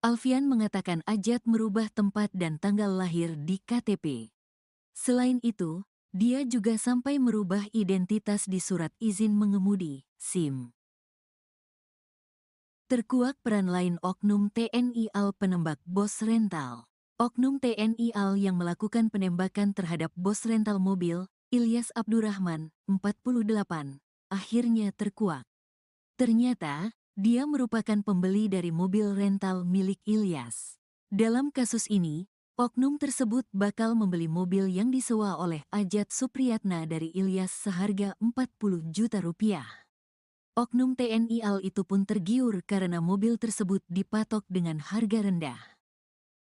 Alfian mengatakan Ajat merubah tempat dan tanggal lahir di KTP. Selain itu, dia juga sampai merubah identitas di surat izin mengemudi, SIM. Terkuak peran lain oknum TNI AL penembak bos rental. Oknum TNI AL yang melakukan penembakan terhadap bos rental mobil, Ilyas Abdurrahman, 48, akhirnya terkuak. Ternyata, dia merupakan pembeli dari mobil rental milik Ilyas. Dalam kasus ini, oknum tersebut bakal membeli mobil yang disewa oleh Ajat Supriyatna dari Ilyas seharga 40 juta rupiah. Oknum TNI AL itu pun tergiur karena mobil tersebut dipatok dengan harga rendah.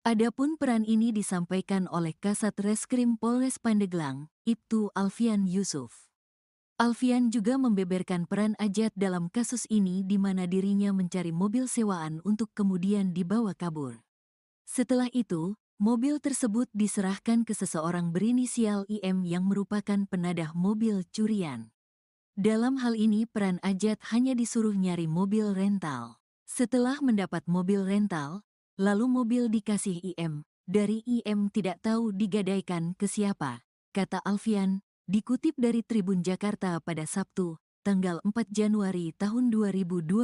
Adapun peran ini disampaikan oleh Kasat Reskrim Polres Pandeglang, Ibtu Alfian Yusuf. Alfian juga membeberkan peran Ajat dalam kasus ini di mana dirinya mencari mobil sewaan untuk kemudian dibawa kabur. Setelah itu, mobil tersebut diserahkan ke seseorang berinisial IM yang merupakan penadah mobil curian. Dalam hal ini peran Ajat hanya disuruh nyari mobil rental. Setelah mendapat mobil rental, lalu mobil dikasih IM. Dari IM tidak tahu digadaikan ke siapa, kata Alfian, dikutip dari Tribun Jakarta pada Sabtu, tanggal 4 Januari tahun 2025.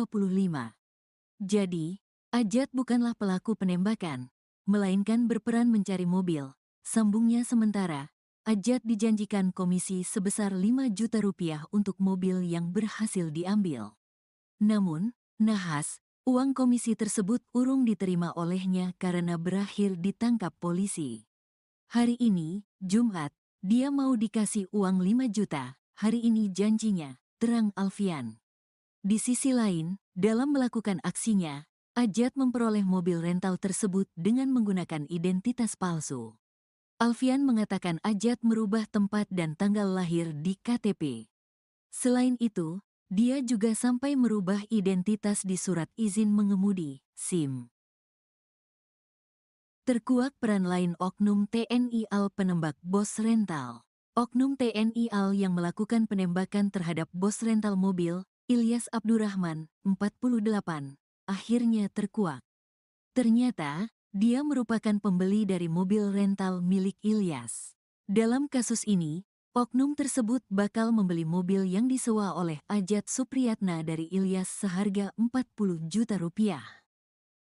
Jadi, Ajat bukanlah pelaku penembakan, melainkan berperan mencari mobil. Sambungnya sementara, Ajat dijanjikan komisi sebesar 5 juta rupiah untuk mobil yang berhasil diambil. Namun, nahas, uang komisi tersebut urung diterima olehnya karena berakhir ditangkap polisi. Hari ini, Jumat, dia mau dikasih uang 5 juta, hari ini janjinya, terang Alfian. Di sisi lain, dalam melakukan aksinya, Ajat memperoleh mobil rental tersebut dengan menggunakan identitas palsu. Alfian mengatakan Ajat merubah tempat dan tanggal lahir di KTP. Selain itu, dia juga sampai merubah identitas di surat izin mengemudi, SIM. Terkuak peran lain oknum TNI AL penembak bos rental. Oknum TNI AL yang melakukan penembakan terhadap bos rental mobil, Ilyas Abdurrahman, 48, akhirnya terkuak. Ternyata, dia merupakan pembeli dari mobil rental milik Ilyas. Dalam kasus ini, oknum tersebut bakal membeli mobil yang disewa oleh Ajat Supriyatna dari Ilyas seharga 40 juta rupiah.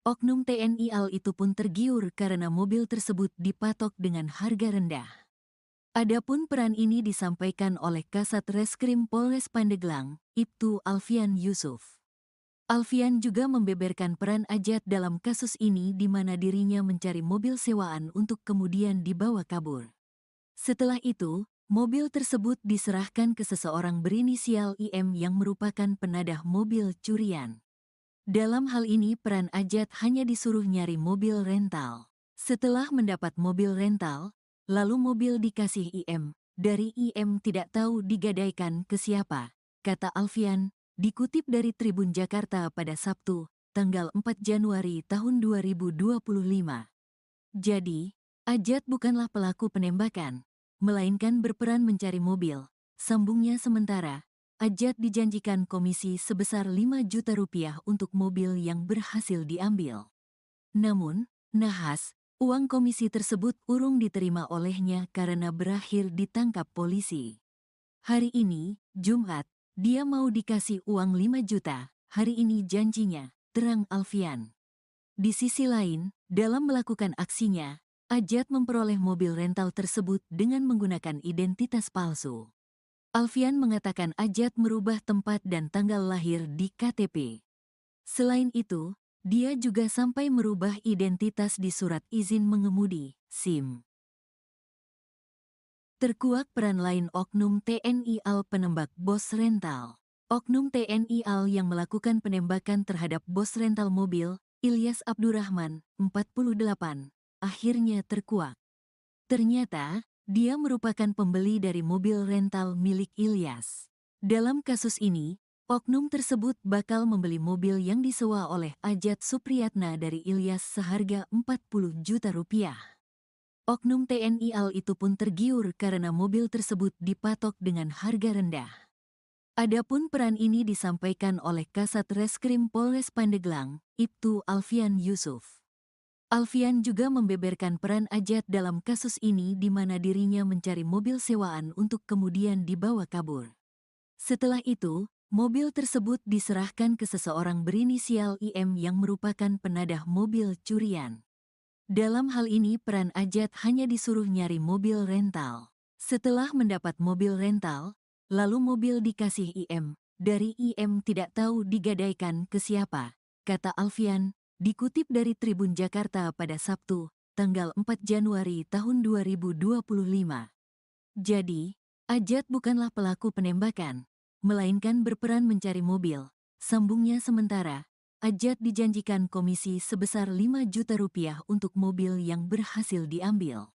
Oknum TNI AL itu pun tergiur karena mobil tersebut dipatok dengan harga rendah. Adapun peran ini disampaikan oleh Kasat Reskrim Polres Pandeglang, Ibtu Alfian Yusuf. Alfian juga membeberkan peran Ajat dalam kasus ini di mana dirinya mencari mobil sewaan untuk kemudian dibawa kabur. Setelah itu, mobil tersebut diserahkan ke seseorang berinisial IM yang merupakan penadah mobil curian. Dalam hal ini peran Ajat hanya disuruh nyari mobil rental. Setelah mendapat mobil rental, lalu mobil dikasih IM. Dari IM tidak tahu digadaikan ke siapa, kata Alfian, dikutip dari Tribun Jakarta pada Sabtu, tanggal 4 Januari tahun 2025. Jadi, Ajat bukanlah pelaku penembakan, melainkan berperan mencari mobil. Sambungnya sementara, Ajat dijanjikan komisi sebesar 5 juta rupiah untuk mobil yang berhasil diambil. Namun, nahas, uang komisi tersebut urung diterima olehnya karena berakhir ditangkap polisi. Hari ini, Jumat, dia mau dikasih uang 5 juta, hari ini janjinya, terang Alfian. Di sisi lain, dalam melakukan aksinya, Ajat memperoleh mobil rental tersebut dengan menggunakan identitas palsu. Alfian mengatakan Ajat merubah tempat dan tanggal lahir di KTP. Selain itu, dia juga sampai merubah identitas di surat izin mengemudi, SIM. Terkuak peran lain Oknum TNI AL penembak bos rental. Oknum TNI AL yang melakukan penembakan terhadap bos rental mobil, Ilyas Abdurrahman, 48, akhirnya terkuak. Ternyata, dia merupakan pembeli dari mobil rental milik Ilyas. Dalam kasus ini, oknum tersebut bakal membeli mobil yang disewa oleh Ajat Supriyatna dari Ilyas seharga 40 juta rupiah. Oknum TNI AL itu pun tergiur karena mobil tersebut dipatok dengan harga rendah. Adapun peran ini disampaikan oleh Kasat Reskrim Polres Pandeglang, Ibtu Alfian Yusuf. Alfian juga membeberkan peran Ajat dalam kasus ini di mana dirinya mencari mobil sewaan untuk kemudian dibawa kabur. Setelah itu, mobil tersebut diserahkan ke seseorang berinisial IM yang merupakan penadah mobil curian. Dalam hal ini peran Ajat hanya disuruh nyari mobil rental. Setelah mendapat mobil rental, lalu mobil dikasih IM. Dari IM tidak tahu digadaikan ke siapa, kata Alfian, dikutip dari Tribun Jakarta pada Sabtu, tanggal 4 Januari tahun 2025. Jadi, Ajat bukanlah pelaku penembakan, melainkan berperan mencari mobil. Sambungnya sementara, Ajat dijanjikan komisi sebesar 5 juta rupiah untuk mobil yang berhasil diambil.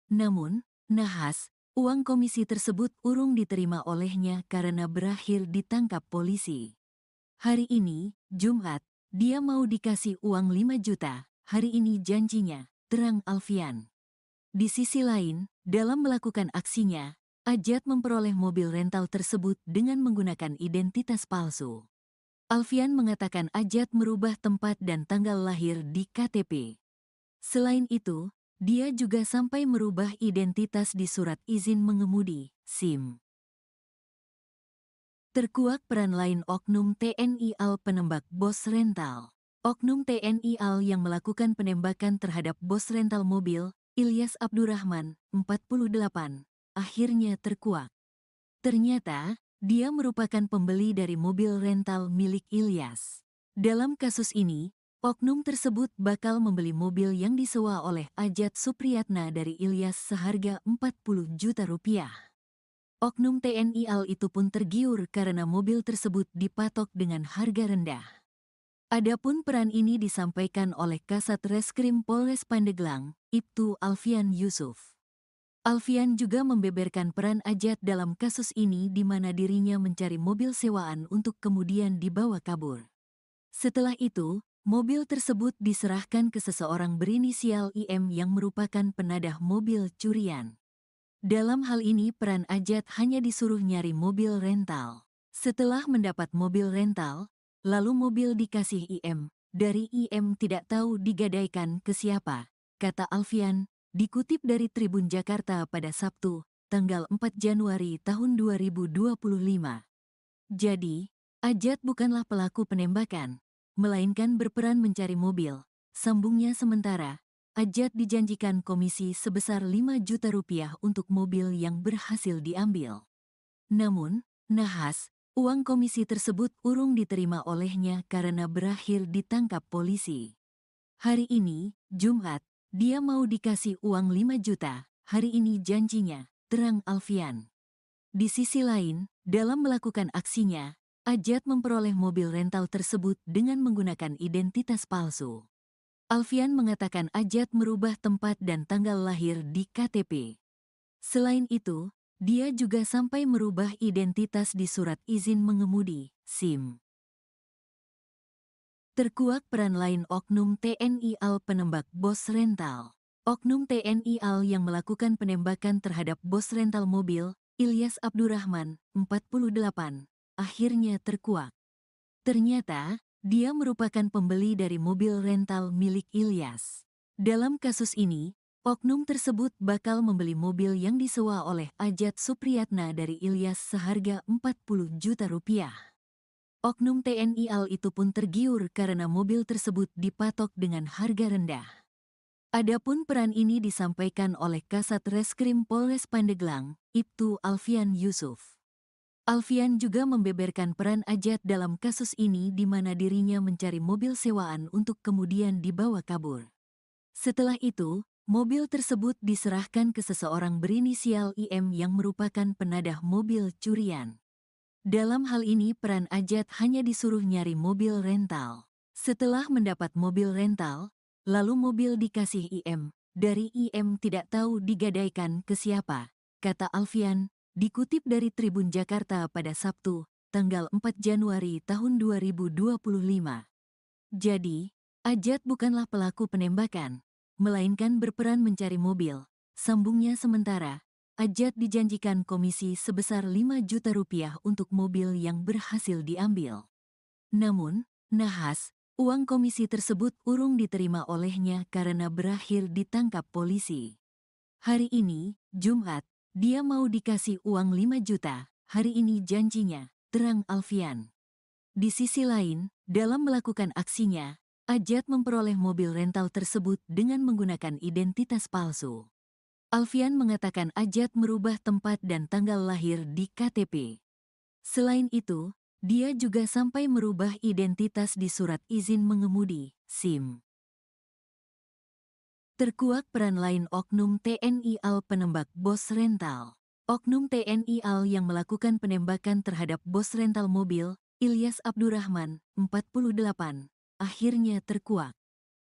Namun, nahas, uang komisi tersebut urung diterima olehnya karena berakhir ditangkap polisi. Hari ini, Jumat, dia mau dikasih uang 5 juta, hari ini janjinya, terang Alfian. Di sisi lain, dalam melakukan aksinya, Ajat memperoleh mobil rental tersebut dengan menggunakan identitas palsu. Alfian mengatakan Ajat merubah tempat dan tanggal lahir di KTP. Selain itu, dia juga sampai merubah identitas di surat izin mengemudi, SIM. Terkuak peran lain Oknum TNI AL penembak bos rental. Oknum TNI AL yang melakukan penembakan terhadap bos rental mobil, Ilyas Abdurrahman, 48, akhirnya terkuak. Ternyata, dia merupakan pembeli dari mobil rental milik Ilyas. Dalam kasus ini, oknum tersebut bakal membeli mobil yang disewa oleh Ajat Supriyatna dari Ilyas seharga 40 juta rupiah. Oknum TNI AL itu pun tergiur karena mobil tersebut dipatok dengan harga rendah. Adapun peran ini disampaikan oleh Kasat Reskrim Polres Pandeglang, Ibtu Alfian Yusuf. Alfian juga membeberkan peran Ajat dalam kasus ini di mana dirinya mencari mobil sewaan untuk kemudian dibawa kabur. Setelah itu, mobil tersebut diserahkan ke seseorang berinisial IM yang merupakan penadah mobil curian. Dalam hal ini peran Ajat hanya disuruh nyari mobil rental. Setelah mendapat mobil rental, lalu mobil dikasih IM. Dari IM tidak tahu digadaikan ke siapa, kata Alfian, dikutip dari Tribun Jakarta pada Sabtu, tanggal 4 Januari tahun 2025. Jadi, Ajat bukanlah pelaku penembakan, melainkan berperan mencari mobil. Sambungnya sementara, Ajat dijanjikan komisi sebesar 5 juta rupiah untuk mobil yang berhasil diambil. Namun, nahas, uang komisi tersebut urung diterima olehnya karena berakhir ditangkap polisi. Hari ini, Jumat, dia mau dikasih uang 5 juta, hari ini janjinya, terang Alfian. Di sisi lain, dalam melakukan aksinya, Ajat memperoleh mobil rental tersebut dengan menggunakan identitas palsu. Alfian mengatakan Ajat merubah tempat dan tanggal lahir di KTP. Selain itu, dia juga sampai merubah identitas di surat izin mengemudi, SIM. Terkuak peran lain Oknum TNI AL penembak bos rental. Oknum TNI AL yang melakukan penembakan terhadap bos rental mobil, Ilyas Abdurrahman, 48, akhirnya terkuak. Ternyata, dia merupakan pembeli dari mobil rental milik Ilyas. Dalam kasus ini, oknum tersebut bakal membeli mobil yang disewa oleh Ajat Supriyatna dari Ilyas seharga 40 juta rupiah. Oknum TNI AL itu pun tergiur karena mobil tersebut dipatok dengan harga rendah. Adapun peran ini disampaikan oleh Kasat Reskrim Polres Pandeglang, Ibtu Alfian Yusuf. Alfian juga membeberkan peran Ajat dalam kasus ini di mana dirinya mencari mobil sewaan untuk kemudian dibawa kabur. Setelah itu, mobil tersebut diserahkan ke seseorang berinisial IM yang merupakan penadah mobil curian. Dalam hal ini peran Ajat hanya disuruh nyari mobil rental. Setelah mendapat mobil rental, lalu mobil dikasih IM. Dari IM tidak tahu digadaikan ke siapa, kata Alfian, dikutip dari Tribun Jakarta pada Sabtu, tanggal 4 Januari tahun 2025. Jadi, Ajat bukanlah pelaku penembakan, melainkan berperan mencari mobil. Sambungnya sementara, Ajat dijanjikan komisi sebesar 5 juta rupiah untuk mobil yang berhasil diambil. Namun, nahas, uang komisi tersebut urung diterima olehnya karena berakhir ditangkap polisi. Hari ini, Jumat, dia mau dikasih uang 5 juta, hari ini janjinya, terang Alfian. Di sisi lain, dalam melakukan aksinya, Ajat memperoleh mobil rental tersebut dengan menggunakan identitas palsu. Alfian mengatakan Ajat merubah tempat dan tanggal lahir di KTP. Selain itu, dia juga sampai merubah identitas di surat izin mengemudi, SIM. Terkuak peran lain Oknum TNI AL penembak bos rental. Oknum TNI AL yang melakukan penembakan terhadap bos rental mobil, Ilyas Abdurrahman, 48, akhirnya terkuak.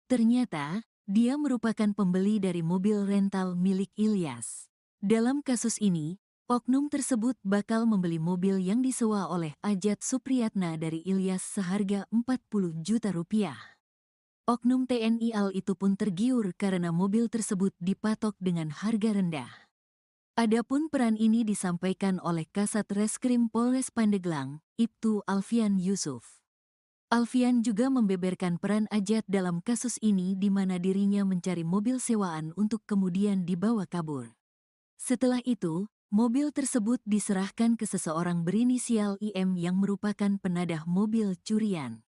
Ternyata, dia merupakan pembeli dari mobil rental milik Ilyas. Dalam kasus ini, oknum tersebut bakal membeli mobil yang disewa oleh Ajat Supriyatna dari Ilyas seharga 40 juta rupiah. Oknum TNI AL itu pun tergiur karena mobil tersebut dipatok dengan harga rendah. Adapun peran ini disampaikan oleh Kasat Reskrim Polres Pandeglang, Ibtu Alfian Yusuf. Alfian juga membeberkan peran Ajat dalam kasus ini di mana dirinya mencari mobil sewaan untuk kemudian dibawa kabur. Setelah itu, mobil tersebut diserahkan ke seseorang berinisial IM yang merupakan penadah mobil curian.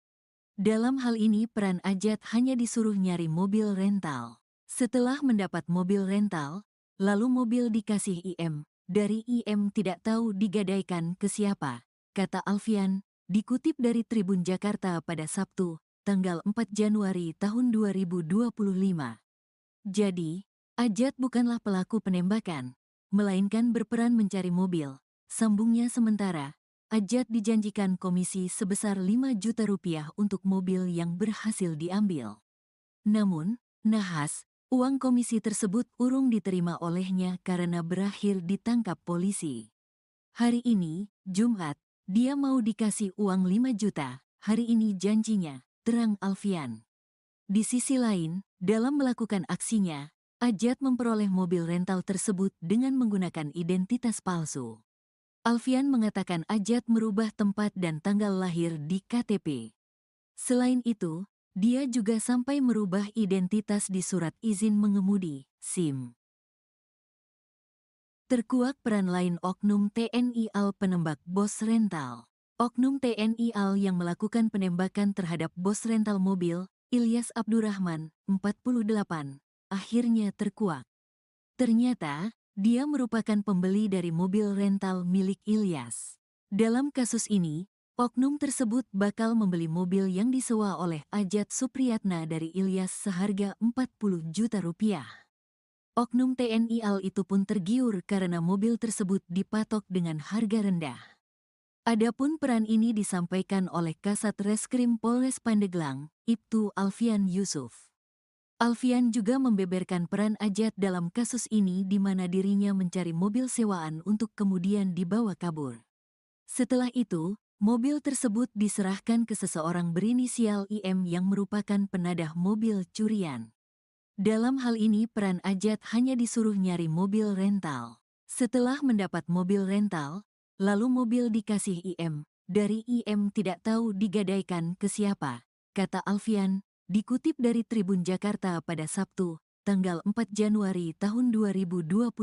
Dalam hal ini peran Ajat hanya disuruh nyari mobil rental. Setelah mendapat mobil rental, lalu mobil dikasih IM. Dari IM tidak tahu digadaikan ke siapa, kata Alfian, dikutip dari Tribun Jakarta pada Sabtu, tanggal 4 Januari tahun 2025. Jadi, Ajat bukanlah pelaku penembakan, melainkan berperan mencari mobil. Sambungnya sementara, Ajat dijanjikan komisi sebesar 5 juta rupiah untuk mobil yang berhasil diambil. Namun, nahas, uang komisi tersebut urung diterima olehnya karena berakhir ditangkap polisi. Hari ini, Jumat, dia mau dikasih uang 5 juta, hari ini janjinya, terang Alfian. Di sisi lain, dalam melakukan aksinya, Ajat memperoleh mobil rental tersebut dengan menggunakan identitas palsu. Alfian mengatakan Ajat merubah tempat dan tanggal lahir di KTP. Selain itu, dia juga sampai merubah identitas di surat izin mengemudi, SIM. Terkuak peran lain Oknum TNI AL penembak bos rental. Oknum TNI AL yang melakukan penembakan terhadap bos rental mobil, Ilyas Abdurrahman, 48, akhirnya terkuak. Ternyata, dia merupakan pembeli dari mobil rental milik Ilyas. Dalam kasus ini, oknum tersebut bakal membeli mobil yang disewa oleh Ajat Supriyatna dari Ilyas seharga 40 juta rupiah. Oknum TNI AL itu pun tergiur karena mobil tersebut dipatok dengan harga rendah. Adapun peran ini disampaikan oleh Kasat Reskrim Polres Pandeglang, Ibtu Alfian Yusuf. Alfian juga membeberkan peran Ajat dalam kasus ini di mana dirinya mencari mobil sewaan untuk kemudian dibawa kabur. Setelah itu, mobil tersebut diserahkan ke seseorang berinisial IM yang merupakan penadah mobil curian. Dalam hal ini peran Ajat hanya disuruh nyari mobil rental. Setelah mendapat mobil rental, lalu mobil dikasih IM. Dari IM tidak tahu digadaikan ke siapa, kata Alfian, dikutip dari Tribun Jakarta pada Sabtu, tanggal 4 Januari tahun 2025.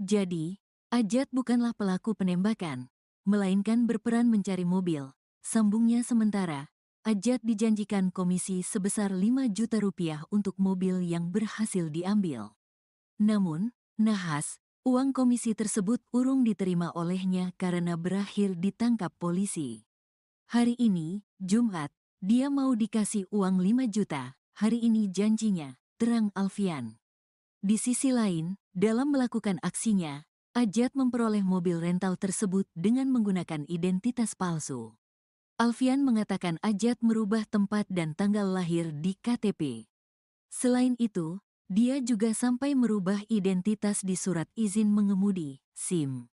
Jadi, Ajat bukanlah pelaku penembakan, melainkan berperan mencari mobil. Sambungnya sementara, Ajat dijanjikan komisi sebesar 5 juta rupiah untuk mobil yang berhasil diambil. Namun, nahas, uang komisi tersebut urung diterima olehnya karena berakhir ditangkap polisi. Hari ini, Jumat, dia mau dikasih uang 5 juta, hari ini janjinya, terang Alfian. Di sisi lain, dalam melakukan aksinya, Ajat memperoleh mobil rental tersebut dengan menggunakan identitas palsu. Alfian mengatakan Ajat merubah tempat dan tanggal lahir di KTP. Selain itu, dia juga sampai merubah identitas di surat izin mengemudi, SIM.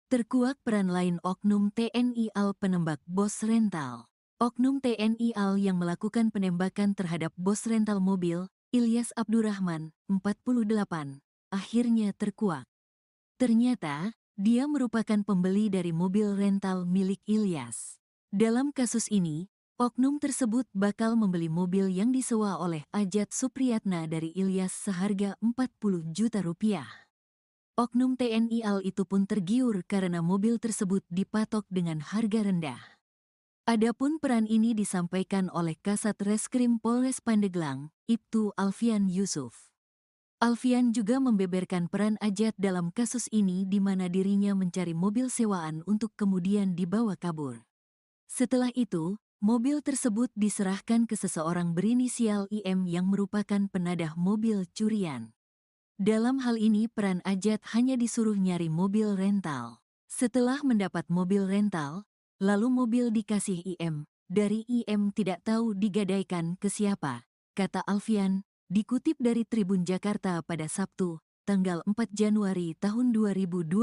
Terkuak peran lain oknum TNI AL penembak bos rental. Oknum TNI AL yang melakukan penembakan terhadap bos rental mobil, Ilyas Abdurrahman, 48, akhirnya terkuak. Ternyata, dia merupakan pembeli dari mobil rental milik Ilyas. Dalam kasus ini, oknum tersebut bakal membeli mobil yang disewa oleh Ajat Supriyatna dari Ilyas seharga 40 juta rupiah. Oknum TNI AL itu pun tergiur karena mobil tersebut dipatok dengan harga rendah. Adapun peran ini disampaikan oleh Kasat Reskrim Polres Pandeglang, Ibtu Alfian Yusuf. Alfian juga membeberkan peran Ajat dalam kasus ini di mana dirinya mencari mobil sewaan untuk kemudian dibawa kabur. Setelah itu, mobil tersebut diserahkan ke seseorang berinisial IM yang merupakan penadah mobil curian. Dalam hal ini peran Ajat hanya disuruh nyari mobil rental. Setelah mendapat mobil rental, lalu mobil dikasih IM. Dari IM tidak tahu digadaikan ke siapa, kata Alfian. Dikutip dari Tribun Jakarta pada Sabtu, tanggal 4 Januari tahun 2025.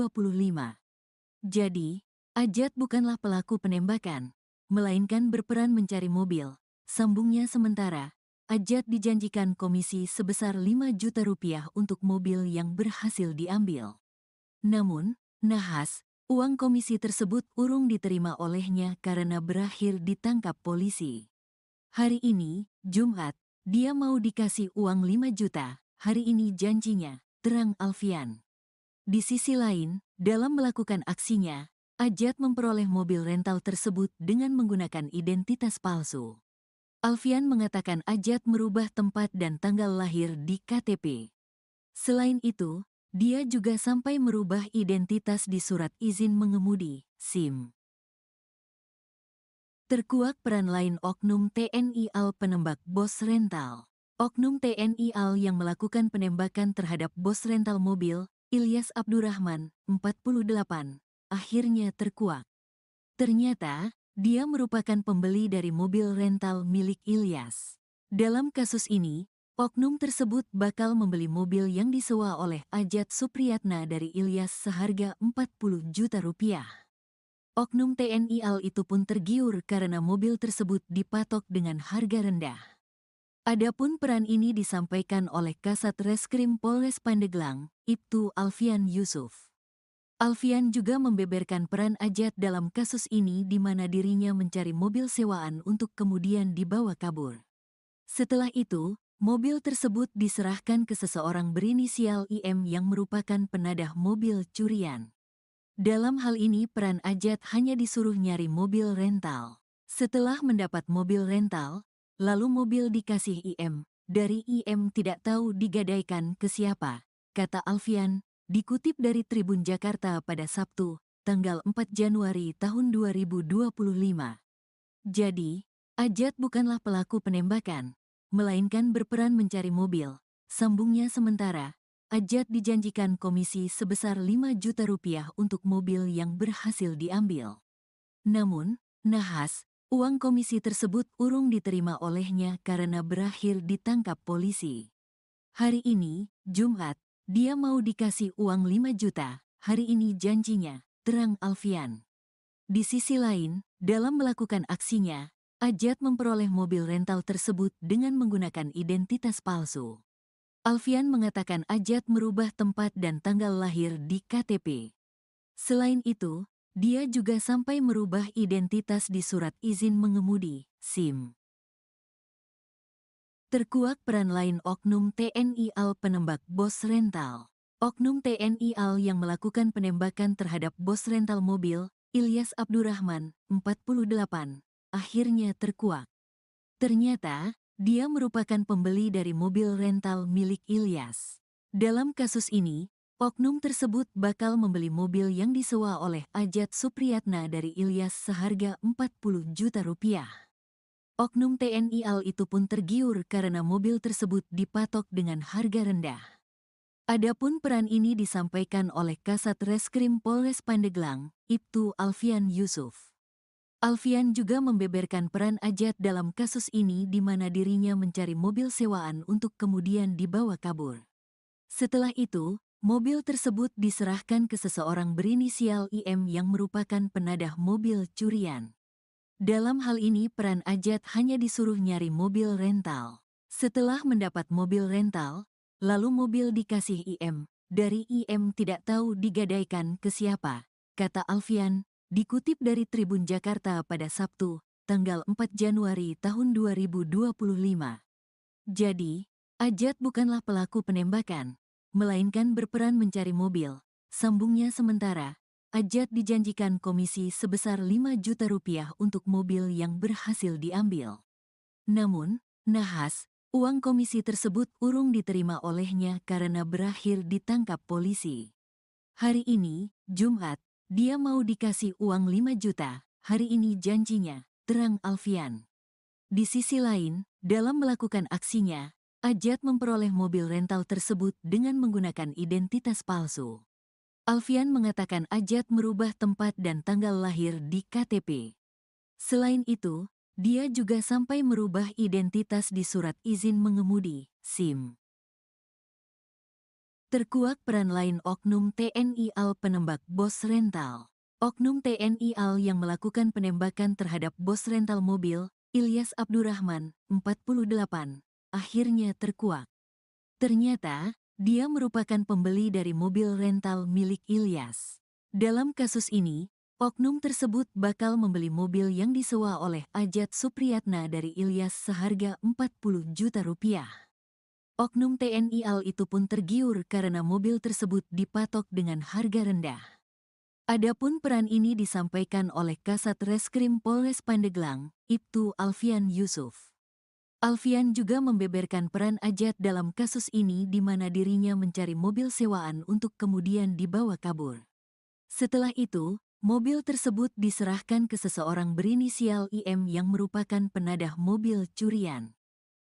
Jadi, Ajat bukanlah pelaku penembakan, melainkan berperan mencari mobil. Sambungnya sementara, Ajat dijanjikan komisi sebesar 5 juta rupiah untuk mobil yang berhasil diambil. Namun, nahas, uang komisi tersebut urung diterima olehnya karena berakhir ditangkap polisi. Hari ini, Jumat, dia mau dikasih uang 5 juta, hari ini janjinya, terang Alfian. Di sisi lain, dalam melakukan aksinya, Ajat memperoleh mobil rental tersebut dengan menggunakan identitas palsu. Alfian mengatakan Ajat merubah tempat dan tanggal lahir di KTP. Selain itu, dia juga sampai merubah identitas di surat izin mengemudi, SIM. Terkuak peran lain oknum TNI AL penembak bos rental. Oknum TNI AL yang melakukan penembakan terhadap bos rental mobil, Ilyas Abdurrahman, 48, akhirnya terkuak. Ternyata, dia merupakan pembeli dari mobil rental milik Ilyas. Dalam kasus ini, oknum tersebut bakal membeli mobil yang disewa oleh Ajat Supriyatna dari Ilyas seharga 40 juta rupiah. Oknum TNI AL itu pun tergiur karena mobil tersebut dipatok dengan harga rendah. Adapun peran ini disampaikan oleh Kasat Reskrim Polres Pandeglang, Ibtu Alfian Yusuf. Alfian juga membeberkan peran Ajat dalam kasus ini di mana dirinya mencari mobil sewaan untuk kemudian dibawa kabur. Setelah itu, mobil tersebut diserahkan ke seseorang berinisial IM yang merupakan penadah mobil curian. Dalam hal ini peran Ajat hanya disuruh nyari mobil rental. Setelah mendapat mobil rental, lalu mobil dikasih IM. Dari IM tidak tahu digadaikan ke siapa, kata Alfian, dikutip dari Tribun Jakarta pada Sabtu, tanggal 4 Januari tahun 2025. Jadi, Ajat bukanlah pelaku penembakan, melainkan berperan mencari mobil. Sambungnya sementara, Ajat dijanjikan komisi sebesar 5 juta rupiah untuk mobil yang berhasil diambil. Namun, nahas, uang komisi tersebut urung diterima olehnya karena berakhir ditangkap polisi. Hari ini, Jumat, dia mau dikasih uang 5 juta, hari ini janjinya, terang Alfian. Di sisi lain, dalam melakukan aksinya, Ajat memperoleh mobil rental tersebut dengan menggunakan identitas palsu. Alfian mengatakan Ajat merubah tempat dan tanggal lahir di KTP. Selain itu, dia juga sampai merubah identitas di surat izin mengemudi, SIM. Terkuak peran lain oknum TNI AL penembak bos rental. Oknum TNI AL yang melakukan penembakan terhadap bos rental mobil, Ilyas Abdurrahman, 48, akhirnya terkuak. Ternyata, dia merupakan pembeli dari mobil rental milik Ilyas. Dalam kasus ini, oknum tersebut bakal membeli mobil yang disewa oleh Ajat Supriyatna dari Ilyas seharga 40 juta rupiah. Oknum TNI AL itu pun tergiur karena mobil tersebut dipatok dengan harga rendah. Adapun peran ini disampaikan oleh Kasat Reskrim Polres Pandeglang, Ibtu Alfian Yusuf. Alfian juga membeberkan peran Ajat dalam kasus ini di mana dirinya mencari mobil sewaan untuk kemudian dibawa kabur. Setelah itu, mobil tersebut diserahkan ke seseorang berinisial IM yang merupakan penadah mobil curian. Dalam hal ini peran Ajat hanya disuruh nyari mobil rental. Setelah mendapat mobil rental, lalu mobil dikasih IM. Dari IM tidak tahu digadaikan ke siapa, kata Alfian, dikutip dari Tribun Jakarta pada Sabtu, tanggal 4 Januari tahun 2025. Jadi, Ajat bukanlah pelaku penembakan, melainkan berperan mencari mobil. Sambungnya sementara, Ajat dijanjikan komisi sebesar 5 juta rupiah untuk mobil yang berhasil diambil. Namun, nahas, uang komisi tersebut urung diterima olehnya karena berakhir ditangkap polisi. Hari ini, Jumat, dia mau dikasih uang 5 juta, hari ini janjinya, terang Alfian. Di sisi lain, dalam melakukan aksinya, Ajat memperoleh mobil rental tersebut dengan menggunakan identitas palsu. Alfian mengatakan Ajat merubah tempat dan tanggal lahir di KTP. Selain itu, dia juga sampai merubah identitas di surat izin mengemudi, SIM. Terkuak peran lain oknum TNI AL penembak bos rental. Oknum TNI AL yang melakukan penembakan terhadap bos rental mobil, Ilyas Abdurrahman, 48, akhirnya terkuak. Ternyata, dia merupakan pembeli dari mobil rental milik Ilyas. Dalam kasus ini, oknum tersebut bakal membeli mobil yang disewa oleh Ajat Supriyatna dari Ilyas seharga 40 juta rupiah. Oknum TNI AL itu pun tergiur karena mobil tersebut dipatok dengan harga rendah. Adapun peran ini disampaikan oleh Kasat Reskrim Polres Pandeglang, Ibtu Alfian Yusuf. Alfian juga membeberkan peran Ajat dalam kasus ini di mana dirinya mencari mobil sewaan untuk kemudian dibawa kabur. Setelah itu, mobil tersebut diserahkan ke seseorang berinisial IM yang merupakan penadah mobil curian.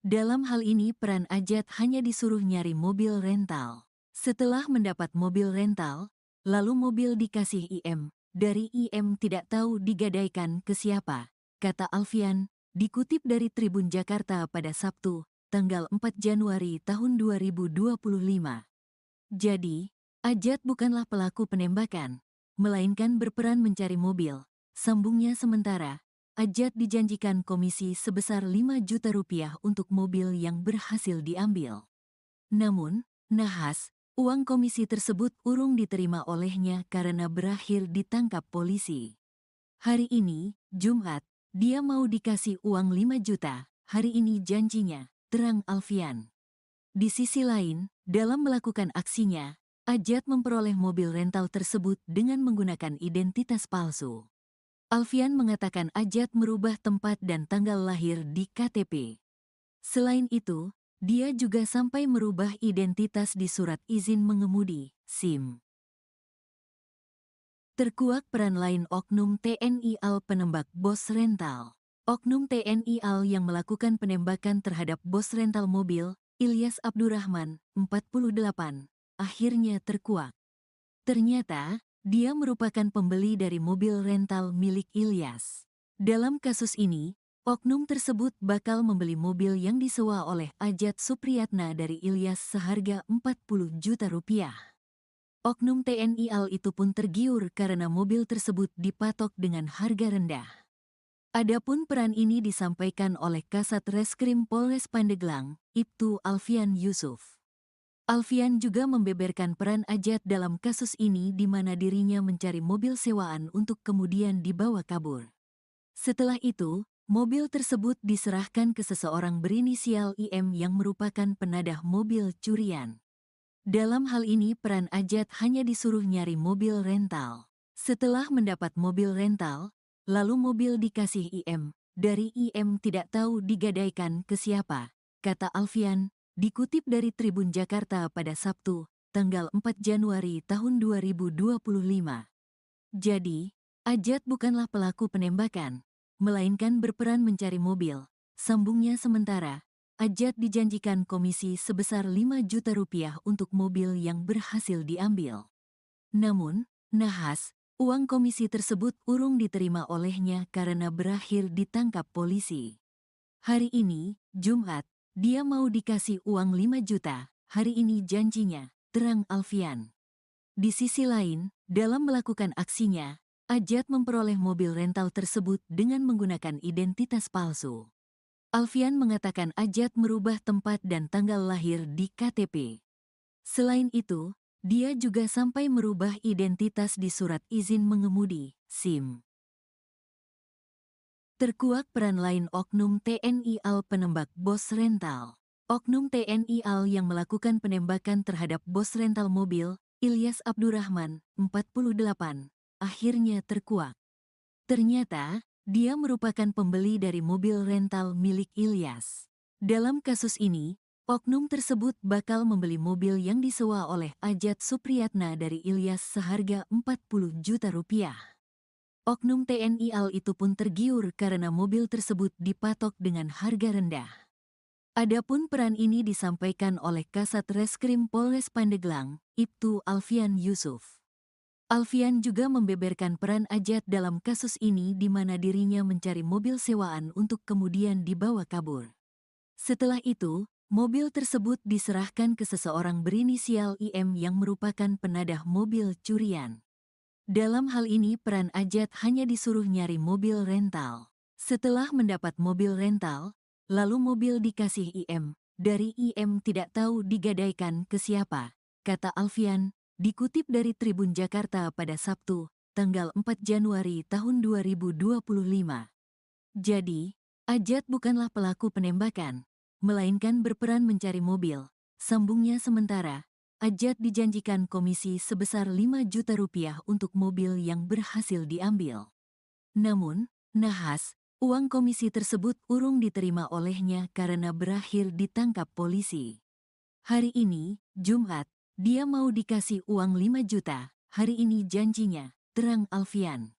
Dalam hal ini peran Ajat hanya disuruh nyari mobil rental. Setelah mendapat mobil rental, lalu mobil dikasih IM. Dari IM tidak tahu digadaikan ke siapa, kata Alfian, dikutip dari Tribun Jakarta pada Sabtu, tanggal 4 Januari tahun 2025. Jadi, Ajat bukanlah pelaku penembakan, melainkan berperan mencari mobil. Sambungnya sementara, Ajat dijanjikan komisi sebesar 5 juta rupiah untuk mobil yang berhasil diambil. Namun, nahas, uang komisi tersebut urung diterima olehnya karena berakhir ditangkap polisi. Hari ini, Jumat, dia mau dikasih uang 5 juta, hari ini janjinya, terang Alfian. Di sisi lain, dalam melakukan aksinya, Ajat memperoleh mobil rental tersebut dengan menggunakan identitas palsu. Alfian mengatakan Ajat merubah tempat dan tanggal lahir di KTP. Selain itu, dia juga sampai merubah identitas di surat izin mengemudi, SIM. Terkuak peran lain oknum TNI AL penembak bos rental. Oknum TNI AL yang melakukan penembakan terhadap bos rental mobil, Ilyas Abdurrahman, 48, akhirnya terkuak. Ternyata, dia merupakan pembeli dari mobil rental milik Ilyas. Dalam kasus ini, oknum tersebut bakal membeli mobil yang disewa oleh Ajat Supriyatna dari Ilyas seharga 40 juta rupiah. Oknum TNI AL itu pun tergiur karena mobil tersebut dipatok dengan harga rendah. Adapun peran ini disampaikan oleh Kasat Reskrim Polres Pandeglang, Ibtu Alfian Yusuf. Alfian juga membeberkan peran Ajat dalam kasus ini di mana dirinya mencari mobil sewaan untuk kemudian dibawa kabur. Setelah itu, mobil tersebut diserahkan ke seseorang berinisial IM yang merupakan penadah mobil curian. Dalam hal ini peran Ajat hanya disuruh nyari mobil rental. Setelah mendapat mobil rental, lalu mobil dikasih IM. Dari IM tidak tahu digadaikan ke siapa, kata Alfian, dikutip dari Tribun Jakarta pada Sabtu, tanggal 4 Januari tahun 2025. Jadi, Ajat bukanlah pelaku penembakan, melainkan berperan mencari mobil. Sambungnya sementara, Ajat dijanjikan komisi sebesar 5 juta rupiah untuk mobil yang berhasil diambil. Namun, nahas, uang komisi tersebut urung diterima olehnya karena berakhir ditangkap polisi. Hari ini, Jumat, dia mau dikasih uang 5 juta, hari ini janjinya, terang Alfian. Di sisi lain, dalam melakukan aksinya, Ajat memperoleh mobil rental tersebut dengan menggunakan identitas palsu. Alfian mengatakan Ajat merubah tempat dan tanggal lahir di KTP. Selain itu, dia juga sampai merubah identitas di surat izin mengemudi, SIM. Terkuak peran lain oknum TNI AL penembak bos rental. Oknum TNI AL yang melakukan penembakan terhadap bos rental mobil, Ilyas Abdurrahman, 48, akhirnya terkuak. Ternyata, dia merupakan pembeli dari mobil rental milik Ilyas. Dalam kasus ini, oknum tersebut bakal membeli mobil yang disewa oleh Ajat Supriyatna dari Ilyas seharga 40 juta rupiah. Oknum TNI AL itu pun tergiur karena mobil tersebut dipatok dengan harga rendah. Adapun peran ini disampaikan oleh Kasat Reskrim Polres Pandeglang, Ibtu Alfian Yusuf. Alfian juga membeberkan peran Ajat dalam kasus ini di mana dirinya mencari mobil sewaan untuk kemudian dibawa kabur. Setelah itu, mobil tersebut diserahkan ke seseorang berinisial IM yang merupakan penadah mobil curian. Dalam hal ini peran Ajat hanya disuruh nyari mobil rental. Setelah mendapat mobil rental, lalu mobil dikasih IM. Dari IM tidak tahu digadaikan ke siapa, kata Alfian, dikutip dari Tribun Jakarta pada Sabtu, tanggal 4 Januari tahun 2025. Jadi, Ajat bukanlah pelaku penembakan, melainkan berperan mencari mobil. Sambungnya sementara, Ajat dijanjikan komisi sebesar 5 juta rupiah untuk mobil yang berhasil diambil. Namun, nahas, uang komisi tersebut urung diterima olehnya karena berakhir ditangkap polisi. Hari ini, Jumat, dia mau dikasih uang 5 juta, hari ini janjinya, terang Alfian.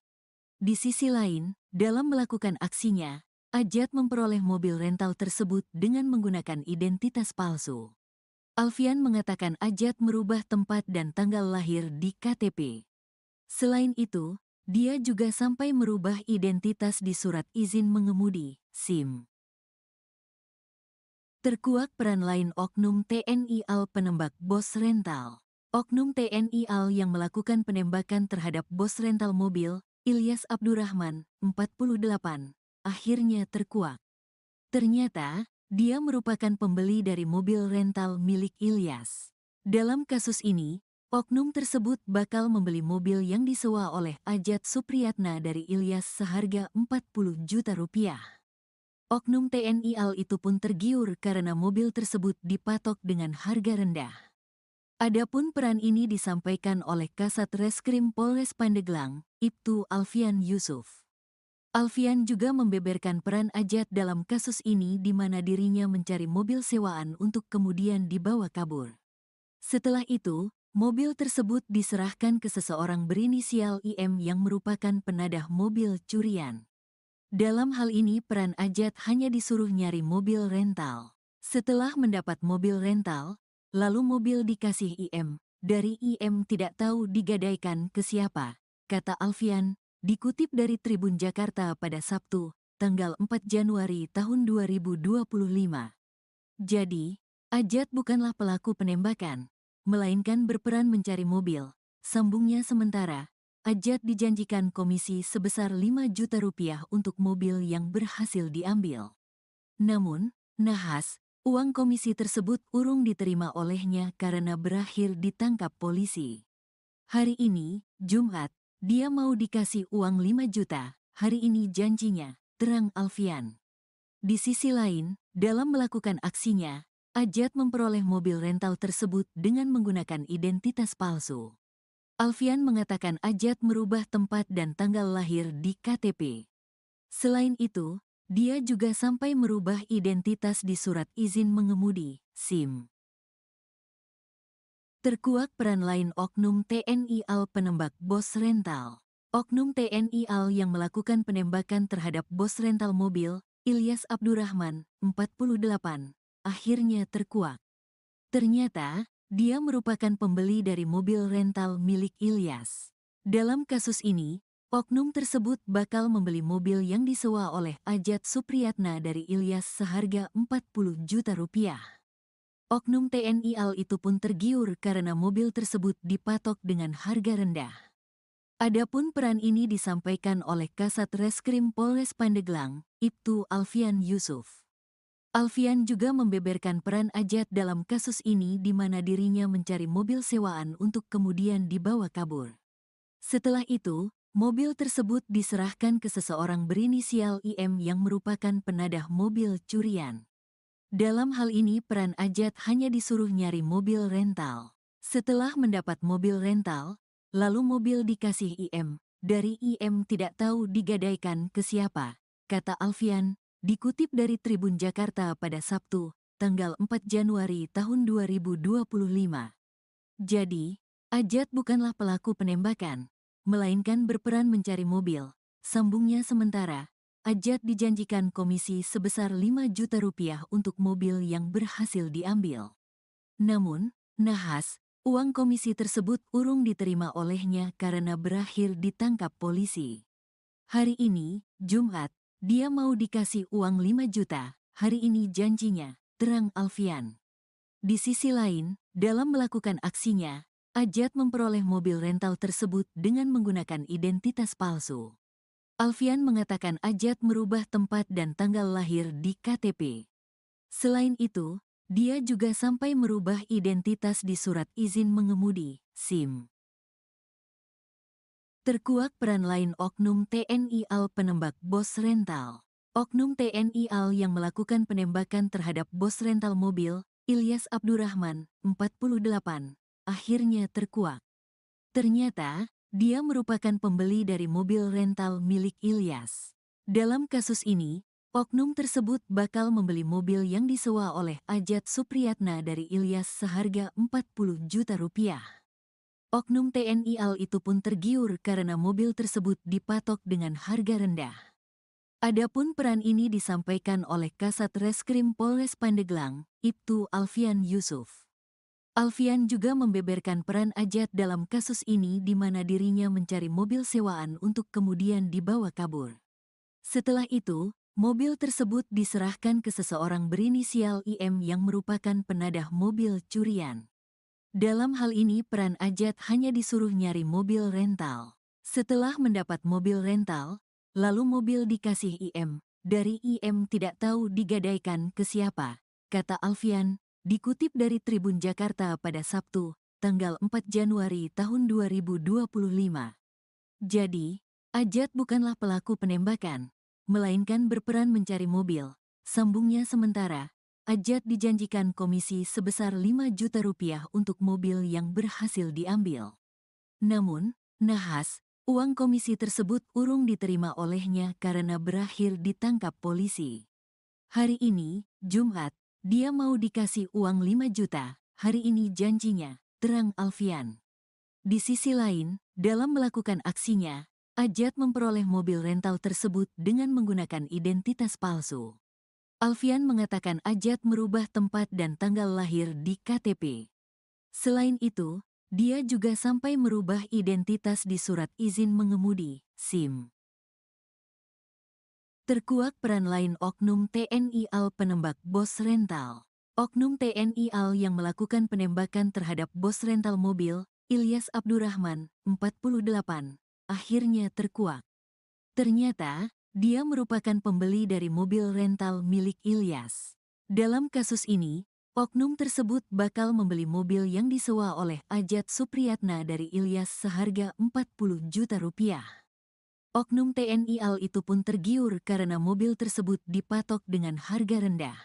Di sisi lain, dalam melakukan aksinya, Ajat memperoleh mobil rental tersebut dengan menggunakan identitas palsu. Alfian mengatakan Ajat merubah tempat dan tanggal lahir di KTP. Selain itu, dia juga sampai merubah identitas di surat izin mengemudi, SIM. Terkuak peran lain oknum TNI AL penembak bos rental. Oknum TNI AL yang melakukan penembakan terhadap bos rental mobil, Ilyas Abdurrahman, 48, akhirnya terkuak. Ternyata, dia merupakan pembeli dari mobil rental milik Ilyas. Dalam kasus ini, oknum tersebut bakal membeli mobil yang disewa oleh Ajat Supriyatna dari Ilyas seharga 40 juta rupiah. Oknum TNI AL itu pun tergiur karena mobil tersebut dipatok dengan harga rendah. Adapun peran ini disampaikan oleh Kasat Reskrim Polres Pandeglang, Ibtu Alfian Yusuf. Alfian juga membeberkan peran Ajat dalam kasus ini di mana dirinya mencari mobil sewaan untuk kemudian dibawa kabur. Setelah itu, mobil tersebut diserahkan ke seseorang berinisial IM yang merupakan penadah mobil curian. Dalam hal ini peran Ajat hanya disuruh nyari mobil rental. Setelah mendapat mobil rental, lalu mobil dikasih IM. Dari IM tidak tahu digadaikan ke siapa, kata Alfian, dikutip dari Tribun Jakarta pada Sabtu, tanggal 4 Januari tahun 2025. Jadi, Ajat bukanlah pelaku penembakan, melainkan berperan mencari mobil. Sambungnya sementara, Ajat dijanjikan komisi sebesar 5 juta rupiah untuk mobil yang berhasil diambil. Namun, nahas, uang komisi tersebut urung diterima olehnya karena berakhir ditangkap polisi. Hari ini, Jumat, dia mau dikasih uang 5 juta, hari ini janjinya, terang Alfian. Di sisi lain, dalam melakukan aksinya, Ajat memperoleh mobil rental tersebut dengan menggunakan identitas palsu. Alfian mengatakan Ajat merubah tempat dan tanggal lahir di KTP. Selain itu, dia juga sampai merubah identitas di surat izin mengemudi, SIM. Terkuak peran lain Oknum TNI AL penembak bos rental. Oknum TNI AL yang melakukan penembakan terhadap bos rental mobil, Ilyas Abdurrahman, 48, akhirnya terkuak. Ternyata, dia merupakan pembeli dari mobil rental milik Ilyas. Dalam kasus ini, oknum tersebut bakal membeli mobil yang disewa oleh Ajat Supriyatna dari Ilyas seharga 40 juta rupiah. Oknum TNI AL itu pun tergiur karena mobil tersebut dipatok dengan harga rendah. Adapun peran ini disampaikan oleh Kasat Reskrim Polres Pandeglang, Ibtu Alfian Yusuf. Alfian juga membeberkan peran Ajat dalam kasus ini di mana dirinya mencari mobil sewaan untuk kemudian dibawa kabur. Setelah itu, mobil tersebut diserahkan ke seseorang berinisial IM yang merupakan penadah mobil curian. Dalam hal ini peran Ajat hanya disuruh nyari mobil rental. Setelah mendapat mobil rental, lalu mobil dikasih IM. Dari IM tidak tahu digadaikan ke siapa, kata Alfian, dikutip dari Tribun Jakarta pada Sabtu, tanggal 4 Januari tahun 2025. Jadi, Ajat bukanlah pelaku penembakan, melainkan berperan mencari mobil. Sambungnya sementara, Ajat dijanjikan komisi sebesar 5 juta rupiah untuk mobil yang berhasil diambil. Namun, nahas, uang komisi tersebut urung diterima olehnya karena berakhir ditangkap polisi. Hari ini, Jumat, dia mau dikasih uang 5 juta, hari ini janjinya, terang Alfian. Di sisi lain, dalam melakukan aksinya, Ajat memperoleh mobil rental tersebut dengan menggunakan identitas palsu. Alfian mengatakan Ajat merubah tempat dan tanggal lahir di KTP. Selain itu, dia juga sampai merubah identitas di surat izin mengemudi, SIM. Terkuak peran lain Oknum TNI AL penembak bos rental. Oknum TNI AL yang melakukan penembakan terhadap bos rental mobil, Ilyas Abdurrahman, 48, akhirnya terkuak. Ternyata, dia merupakan pembeli dari mobil rental milik Ilyas. Dalam kasus ini, oknum tersebut bakal membeli mobil yang disewa oleh Ajat Supriyatna dari Ilyas seharga 40 juta rupiah. Oknum TNI AL itu pun tergiur karena mobil tersebut dipatok dengan harga rendah. Adapun peran ini disampaikan oleh Kasat Reskrim Polres Pandeglang, Ibtu Alfian Yusuf. Alfian juga membeberkan peran Ajat dalam kasus ini di mana dirinya mencari mobil sewaan untuk kemudian dibawa kabur. Setelah itu, mobil tersebut diserahkan ke seseorang berinisial IM yang merupakan penadah mobil curian. Dalam hal ini peran Ajat hanya disuruh nyari mobil rental. Setelah mendapat mobil rental, lalu mobil dikasih IM. Dari IM tidak tahu digadaikan ke siapa, kata Alfian, dikutip dari Tribun Jakarta pada Sabtu, tanggal 4 Januari tahun 2025. Jadi, Ajat bukanlah pelaku penembakan, melainkan berperan mencari mobil. Sambungnya sementara, Ajat dijanjikan komisi sebesar 5 juta rupiah untuk mobil yang berhasil diambil. Namun, nahas, uang komisi tersebut urung diterima olehnya karena berakhir ditangkap polisi. Hari ini, Jumat, dia mau dikasih uang 5 juta, hari ini janjinya, terang Alfian. Di sisi lain, dalam melakukan aksinya, Ajat memperoleh mobil rental tersebut dengan menggunakan identitas palsu. Alfian mengatakan Ajat merubah tempat dan tanggal lahir di KTP. Selain itu, dia juga sampai merubah identitas di surat izin mengemudi, SIM. Terkuak peran lain Oknum TNI AL penembak bos rental. Oknum TNI AL yang melakukan penembakan terhadap bos rental mobil, Ilyas Abdurrahman, 48, akhirnya terkuak. Ternyata, dia merupakan pembeli dari mobil rental milik Ilyas. Dalam kasus ini, oknum tersebut bakal membeli mobil yang disewa oleh Ajat Supriyatna dari Ilyas seharga 40 juta rupiah. Oknum TNI AL itu pun tergiur karena mobil tersebut dipatok dengan harga rendah.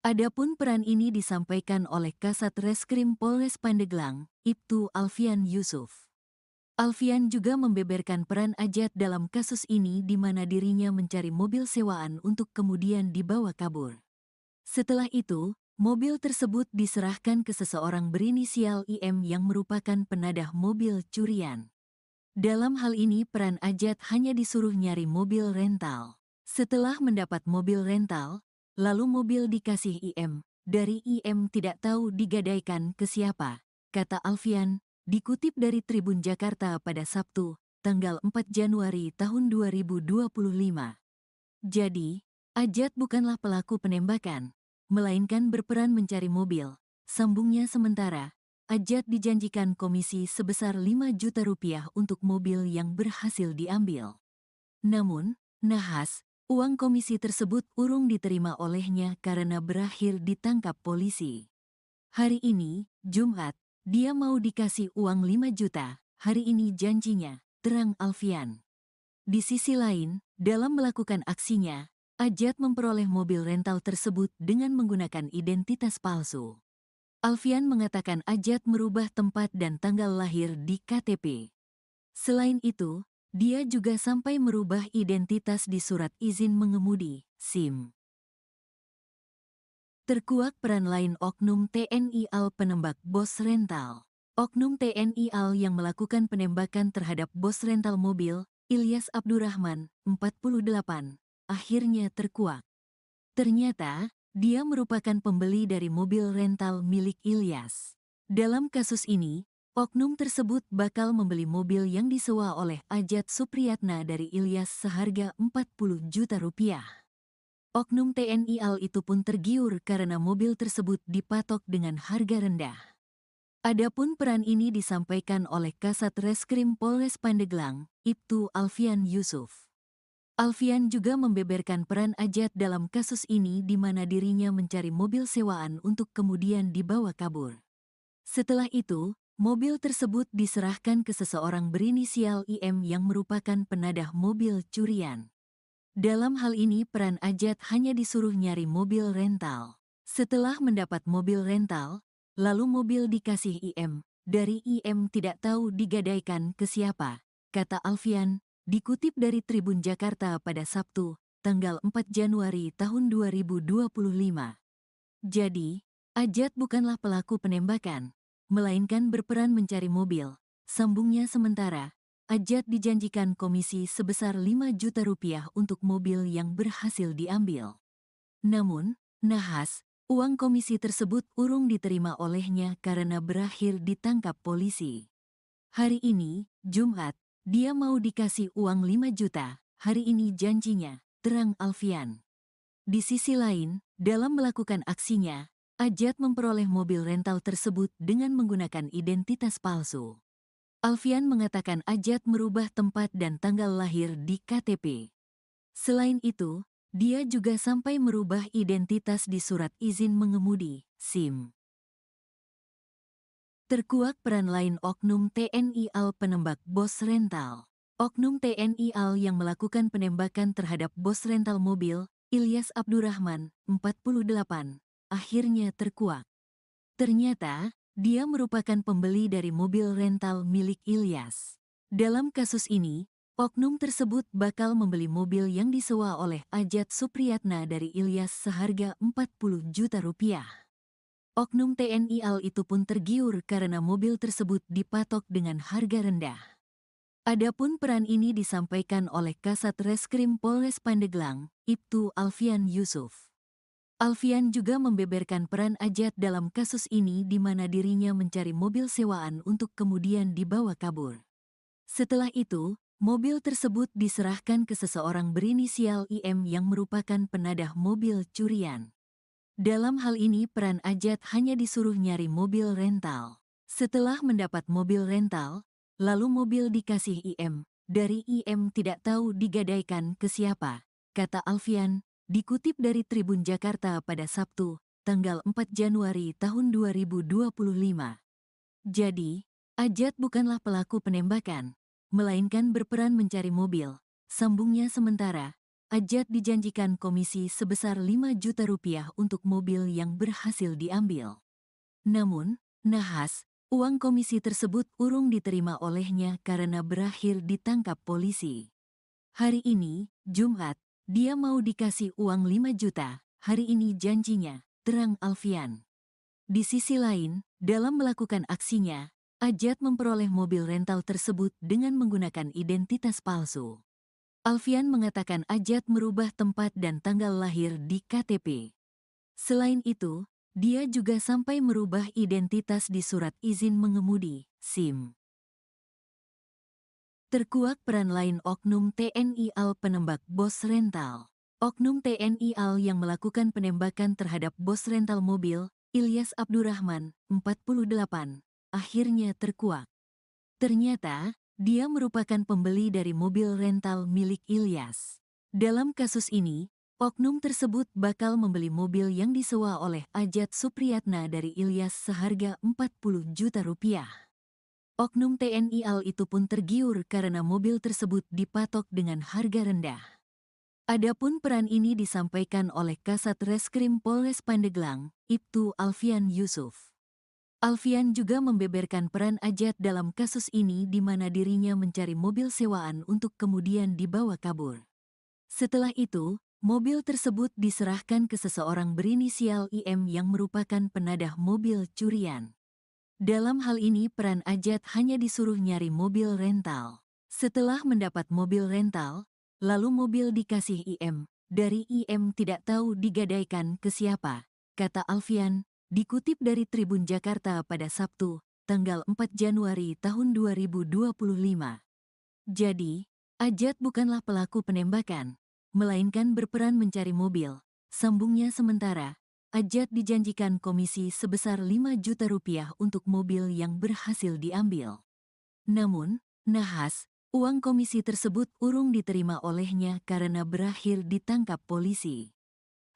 Adapun peran ini disampaikan oleh Kasat Reskrim Polres Pandeglang, Ibtu Alfian Yusuf. Alfian juga membeberkan peran Ajat dalam kasus ini di mana dirinya mencari mobil sewaan untuk kemudian dibawa kabur. Setelah itu, mobil tersebut diserahkan ke seseorang berinisial IM yang merupakan penadah mobil curian. Dalam hal ini peran Ajat hanya disuruh nyari mobil rental. Setelah mendapat mobil rental, lalu mobil dikasih IM. Dari IM tidak tahu digadaikan ke siapa, kata Alfian, dikutip dari Tribun Jakarta pada Sabtu, tanggal 4 Januari tahun 2025. Jadi, Ajat bukanlah pelaku penembakan, melainkan berperan mencari mobil. Sambungnya sementara, Ajat dijanjikan komisi sebesar 5 juta rupiah untuk mobil yang berhasil diambil. Namun, nahas, uang komisi tersebut urung diterima olehnya karena berakhir ditangkap polisi. Hari ini, Jumat, dia mau dikasih uang 5 juta, hari ini janjinya, terang Alfian. Di sisi lain, dalam melakukan aksinya, Ajat memperoleh mobil rental tersebut dengan menggunakan identitas palsu. Alfian mengatakan Ajat merubah tempat dan tanggal lahir di KTP. Selain itu, dia juga sampai merubah identitas di surat izin mengemudi, SIM. Terkuak peran lain Oknum TNI AL penembak bos rental. Oknum TNI AL yang melakukan penembakan terhadap bos rental mobil, Ilyas Abdurrahman, 48, akhirnya terkuak. Ternyata, dia merupakan pembeli dari mobil rental milik Ilyas. Dalam kasus ini, oknum tersebut bakal membeli mobil yang disewa oleh Ajat Supriyatna dari Ilyas seharga 40 juta rupiah. Oknum TNI AL itu pun tergiur karena mobil tersebut dipatok dengan harga rendah. Adapun peran ini disampaikan oleh Kasat Reskrim Polres Pandeglang, Ibtu Alfian Yusuf. Alfian juga membeberkan peran Ajat dalam kasus ini di mana dirinya mencari mobil sewaan untuk kemudian dibawa kabur. Setelah itu, mobil tersebut diserahkan ke seseorang berinisial IM yang merupakan penadah mobil curian. Dalam hal ini peran Ajat hanya disuruh nyari mobil rental. Setelah mendapat mobil rental, lalu mobil dikasih IM. Dari IM tidak tahu digadaikan ke siapa, kata Alfian, dikutip dari Tribun Jakarta pada Sabtu, tanggal 4 Januari tahun 2025. Jadi, Ajat bukanlah pelaku penembakan, melainkan berperan mencari mobil. Sambungnya sementara, Ajat dijanjikan komisi sebesar 5 juta rupiah untuk mobil yang berhasil diambil. Namun, nahas, uang komisi tersebut urung diterima olehnya karena berakhir ditangkap polisi. Hari ini, Jumat, dia mau dikasih uang 5 juta, hari ini janjinya, terang Alfian. Di sisi lain, dalam melakukan aksinya, Ajat memperoleh mobil rental tersebut dengan menggunakan identitas palsu. Alfian mengatakan Ajat merubah tempat dan tanggal lahir di KTP. Selain itu, dia juga sampai merubah identitas di surat izin mengemudi, SIM. Terkuak peran lain Oknum TNI AL penembak bos rental. Oknum TNI AL yang melakukan penembakan terhadap bos rental mobil, Ilyas Abdurrahman, 48, akhirnya terkuak. Ternyata, dia merupakan pembeli dari mobil rental milik Ilyas. Dalam kasus ini, oknum tersebut bakal membeli mobil yang disewa oleh Ajat Supriyatna dari Ilyas seharga 40 juta rupiah. Oknum TNI AL itu pun tergiur karena mobil tersebut dipatok dengan harga rendah. Adapun peran ini disampaikan oleh Kasat Reskrim Polres Pandeglang, Ibtu Alfian Yusuf. Alfian juga membeberkan peran Ajat dalam kasus ini di mana dirinya mencari mobil sewaan untuk kemudian dibawa kabur. Setelah itu, mobil tersebut diserahkan ke seseorang berinisial IM yang merupakan penadah mobil curian. Dalam hal ini peran Ajat hanya disuruh nyari mobil rental. Setelah mendapat mobil rental, lalu mobil dikasih IM. Dari IM tidak tahu digadaikan ke siapa, kata Alfian, dikutip dari Tribun Jakarta pada Sabtu, tanggal 4 Januari tahun 2025. Jadi, Ajat bukanlah pelaku penembakan, melainkan berperan mencari mobil. Sambungnya sementara, Ajat dijanjikan komisi sebesar 5 juta rupiah untuk mobil yang berhasil diambil. Namun, nahas, uang komisi tersebut urung diterima olehnya karena berakhir ditangkap polisi. Hari ini, Jumat, dia mau dikasih uang 5 juta, hari ini janjinya, terang Alfian. Di sisi lain, dalam melakukan aksinya, Ajat memperoleh mobil rental tersebut dengan menggunakan identitas palsu. Alfian mengatakan Ajat merubah tempat dan tanggal lahir di KTP. Selain itu, dia juga sampai merubah identitas di surat izin mengemudi, SIM. Terkuak peran lain oknum TNI AL penembak bos rental. Oknum TNI AL yang melakukan penembakan terhadap bos rental mobil, Ilyas Abdurrahman, 48, akhirnya terkuak. Ternyata, dia merupakan pembeli dari mobil rental milik Ilyas. Dalam kasus ini, oknum tersebut bakal membeli mobil yang disewa oleh Ajat Supriyatna dari Ilyas seharga 40 juta rupiah. Oknum TNI AL itu pun tergiur karena mobil tersebut dipatok dengan harga rendah. Adapun peran ini disampaikan oleh Kasat Reskrim Polres Pandeglang, Ibtu Alfian Yusuf. Alfian juga membeberkan peran Ajat dalam kasus ini di mana dirinya mencari mobil sewaan untuk kemudian dibawa kabur. Setelah itu, mobil tersebut diserahkan ke seseorang berinisial IM yang merupakan penadah mobil curian. Dalam hal ini peran Ajat hanya disuruh nyari mobil rental. Setelah mendapat mobil rental, lalu mobil dikasih IM, dari IM tidak tahu digadaikan ke siapa, kata Alfian. Dikutip dari Tribun Jakarta pada Sabtu, tanggal 4 Januari tahun 2025. Jadi, Ajat bukanlah pelaku penembakan, melainkan berperan mencari mobil. Sambungnya sementara, Ajat dijanjikan komisi sebesar 5 juta rupiah untuk mobil yang berhasil diambil. Namun, nahas, uang komisi tersebut urung diterima olehnya karena berakhir ditangkap polisi.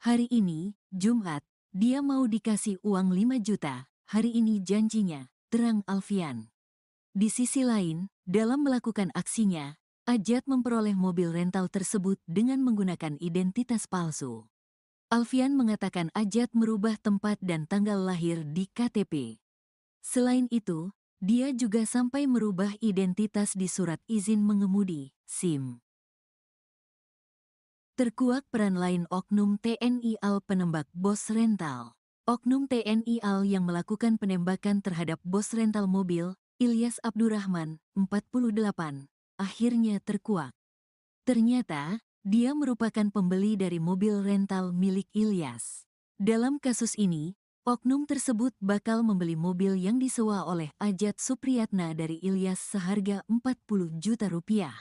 Hari ini, Jumat, dia mau dikasih uang 5 juta, hari ini janjinya, terang Alfian. Di sisi lain, dalam melakukan aksinya, Ajat memperoleh mobil rental tersebut dengan menggunakan identitas palsu. Alfian mengatakan Ajat merubah tempat dan tanggal lahir di KTP. Selain itu, dia juga sampai merubah identitas di surat izin mengemudi, SIM. Terkuak peran lain oknum TNI AL penembak bos rental. Oknum TNI AL yang melakukan penembakan terhadap bos rental mobil, Ilyas Abdurrahman, 48, akhirnya terkuak. Ternyata, dia merupakan pembeli dari mobil rental milik Ilyas. Dalam kasus ini, oknum tersebut bakal membeli mobil yang disewa oleh Ajat Supriyatna dari Ilyas seharga 40 juta rupiah.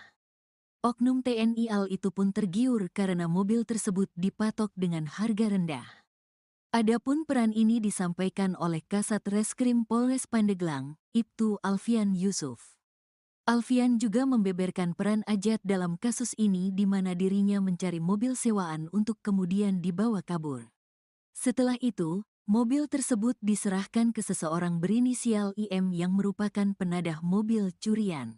Oknum TNI AL itu pun tergiur karena mobil tersebut dipatok dengan harga rendah. Adapun peran ini disampaikan oleh Kasat Reskrim Polres Pandeglang, Ibtu Alfian Yusuf. Alfian juga membeberkan peran Ajat dalam kasus ini di mana dirinya mencari mobil sewaan untuk kemudian dibawa kabur. Setelah itu, mobil tersebut diserahkan ke seseorang berinisial IM yang merupakan penadah mobil curian.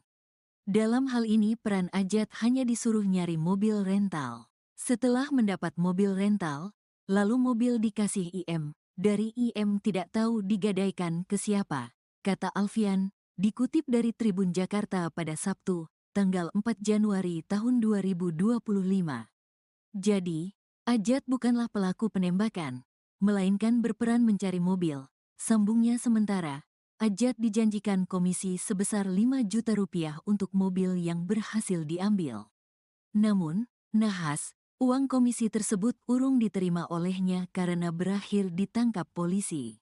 Dalam hal ini peran Ajat hanya disuruh nyari mobil rental. Setelah mendapat mobil rental, lalu mobil dikasih IM, dari IM tidak tahu digadaikan ke siapa, kata Alfian, dikutip dari Tribun Jakarta pada Sabtu, tanggal 4 Januari tahun 2025. Jadi, Ajat bukanlah pelaku penembakan, melainkan berperan mencari mobil. Sambungnya sementara, Ajat dijanjikan komisi sebesar 5 juta rupiah untuk mobil yang berhasil diambil. Namun, nahas, uang komisi tersebut urung diterima olehnya karena berakhir ditangkap polisi.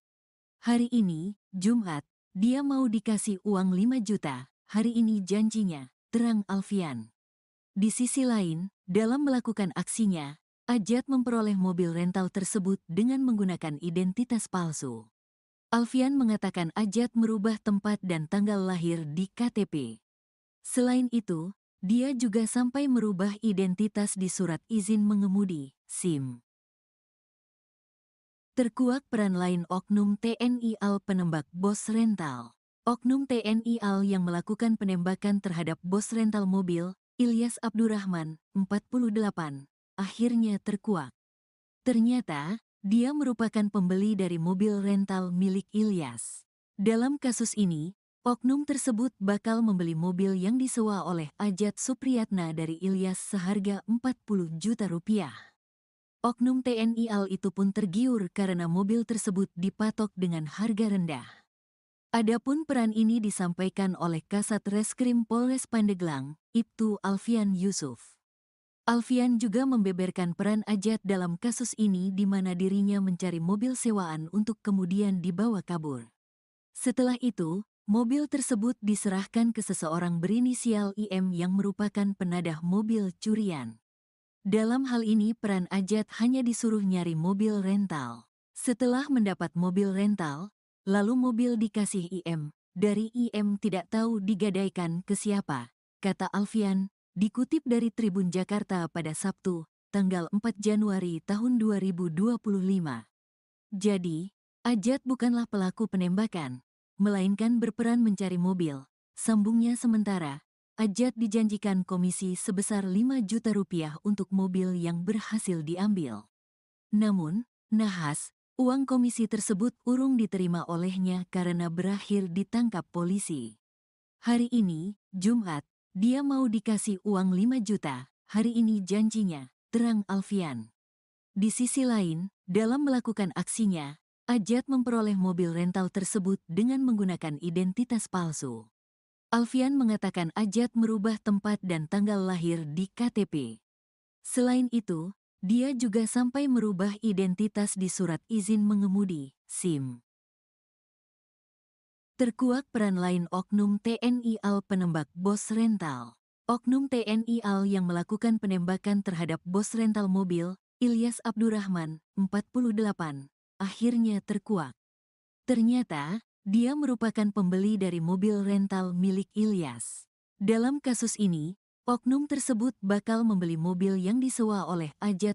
Hari ini, Jumat, dia mau dikasih uang 5 juta, hari ini janjinya, terang Alfian. Di sisi lain, dalam melakukan aksinya, Ajat memperoleh mobil rental tersebut dengan menggunakan identitas palsu. Alfian mengatakan Ajat merubah tempat dan tanggal lahir di KTP. Selain itu, dia juga sampai merubah identitas di surat izin mengemudi, SIM. Terkuak peran lain oknum TNI AL penembak bos rental. Oknum TNI AL yang melakukan penembakan terhadap bos rental mobil, Ilyas Abdurrahman, 48, akhirnya terkuak. Ternyata, dia merupakan pembeli dari mobil rental milik Ilyas. Dalam kasus ini, oknum tersebut bakal membeli mobil yang disewa oleh Ajat Supriyatna dari Ilyas seharga 40 juta rupiah. Oknum TNI AL itu pun tergiur karena mobil tersebut dipatok dengan harga rendah. Adapun peran ini disampaikan oleh Kasat Reskrim Polres Pandeglang, Ibtu Alfian Yusuf. Alfian juga membeberkan peran Ajat dalam kasus ini di mana dirinya mencari mobil sewaan untuk kemudian dibawa kabur. Setelah itu, mobil tersebut diserahkan ke seseorang berinisial IM yang merupakan penadah mobil curian. Dalam hal ini peran Ajat hanya disuruh nyari mobil rental. Setelah mendapat mobil rental, lalu mobil dikasih IM. Dari IM tidak tahu digadaikan ke siapa, kata Alfian, dikutip dari Tribun Jakarta pada Sabtu, tanggal 4 Januari tahun 2025. Jadi, Ajat bukanlah pelaku penembakan, melainkan berperan mencari mobil. Sambungnya sementara, Ajat dijanjikan komisi sebesar 5 juta rupiah untuk mobil yang berhasil diambil. Namun, nahas, uang komisi tersebut urung diterima olehnya karena berakhir ditangkap polisi. Hari ini, Jumat, dia mau dikasih uang 5 juta, hari ini janjinya, terang Alfian. Di sisi lain, dalam melakukan aksinya, Ajat memperoleh mobil rental tersebut dengan menggunakan identitas palsu. Alfian mengatakan Ajat merubah tempat dan tanggal lahir di KTP. Selain itu, dia juga sampai merubah identitas di surat izin mengemudi, SIM. Terkuak peran lain oknum TNI AL penembak bos rental. Oknum TNI AL yang melakukan penembakan terhadap bos rental mobil, Ilyas Abdurrahman, 48, akhirnya terkuak. Ternyata, dia merupakan pembeli dari mobil rental milik Ilyas. Dalam kasus ini, oknum tersebut bakal membeli mobil yang disewa oleh Ajat